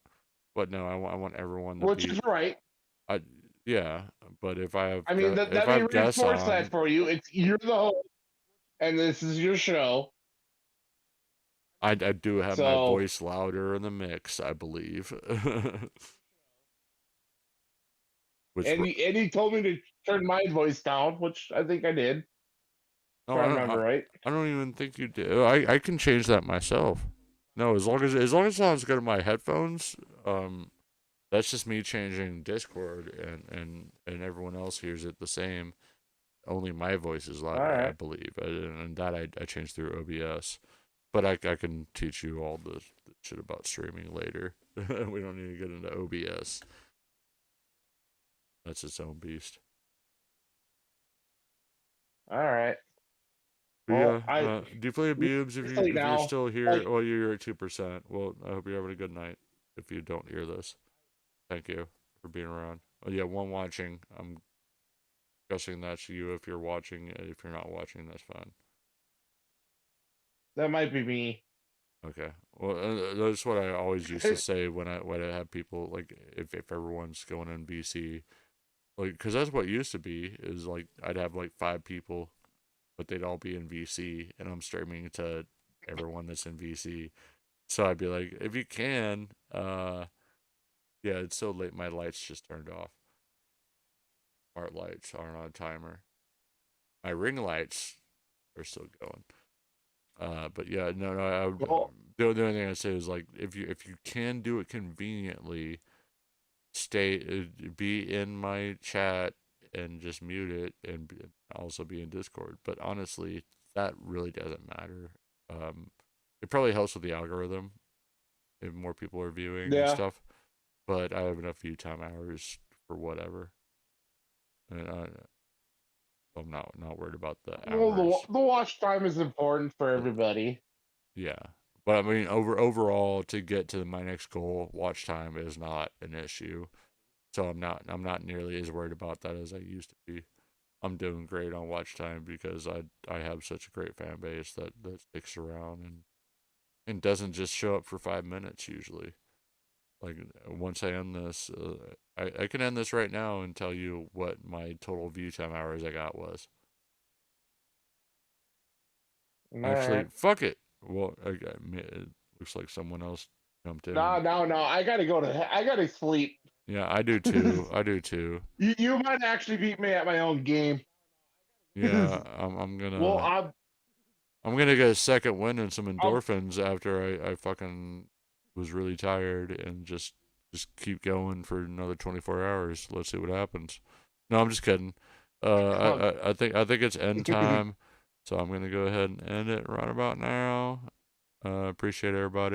But no, I want everyone to Which be. is right. Yeah, but if I have. I mean, if let I me have guests reinforce on, that for you. It's you're the host, and this is your show. I do have my voice louder in the mix, I believe. And he told me to turn my voice down, which I think I did. No, if I remember right. I don't even think you do. I can change that myself. No, as long as it sounds good in my headphones, that's just me changing Discord and everyone else hears it the same. Only my voice is louder, right. I believe, and that I changed through OBS. But I can teach you all the shit about streaming later. We don't need to get into OBS. That's its own beast. All right. Well, yeah. Do you play Bubes if you're still here? Like, well, you're at 2%. Well, I hope you're having a good night. If you don't hear this, thank you for being around. Oh yeah, one watching. I'm guessing that's you. If you're watching, if you're not watching, that's fine. That might be me. Okay. Well, that's what I always used to say when I have people like if everyone's going in VC, like because that's what it used to be is like I'd have like 5 people, but they'd all be in VC, and I'm streaming to everyone that's in VC. So I'd be like, if you can, yeah, it's so late. My lights just turned off. Smart lights aren't on a timer. My ring lights are still going. But yeah, no, I would, the only thing I say is like if you can do it conveniently, be in my chat and just mute it and also be in Discord. But honestly, that really doesn't matter. It probably helps with the algorithm if more people are viewing and stuff. But I have enough view time hours for whatever, and I'm not worried about the hours. Well, the watch time is important for everybody. Yeah, but I mean, overall, to get to my next goal, watch time is not an issue. So I'm not nearly as worried about that as I used to be. I'm doing great on watch time because I have such a great fan base that sticks around and doesn't just show up for 5 minutes usually. Like once I end this, I can end this right now and tell you what my total view time hours I got was. Actually, fuck it. Well, it looks like someone else jumped in. No. I gotta sleep. Yeah, I do too. I do too. You might actually beat me at my own game. Yeah, I'm gonna. Well, I'm gonna get a second wind and some endorphins after I fucking was really tired and just keep going for another 24 hours. Let's see what happens. No, I'm just kidding. I think it's end time, so I'm gonna go ahead and end it right about now. Appreciate everybody.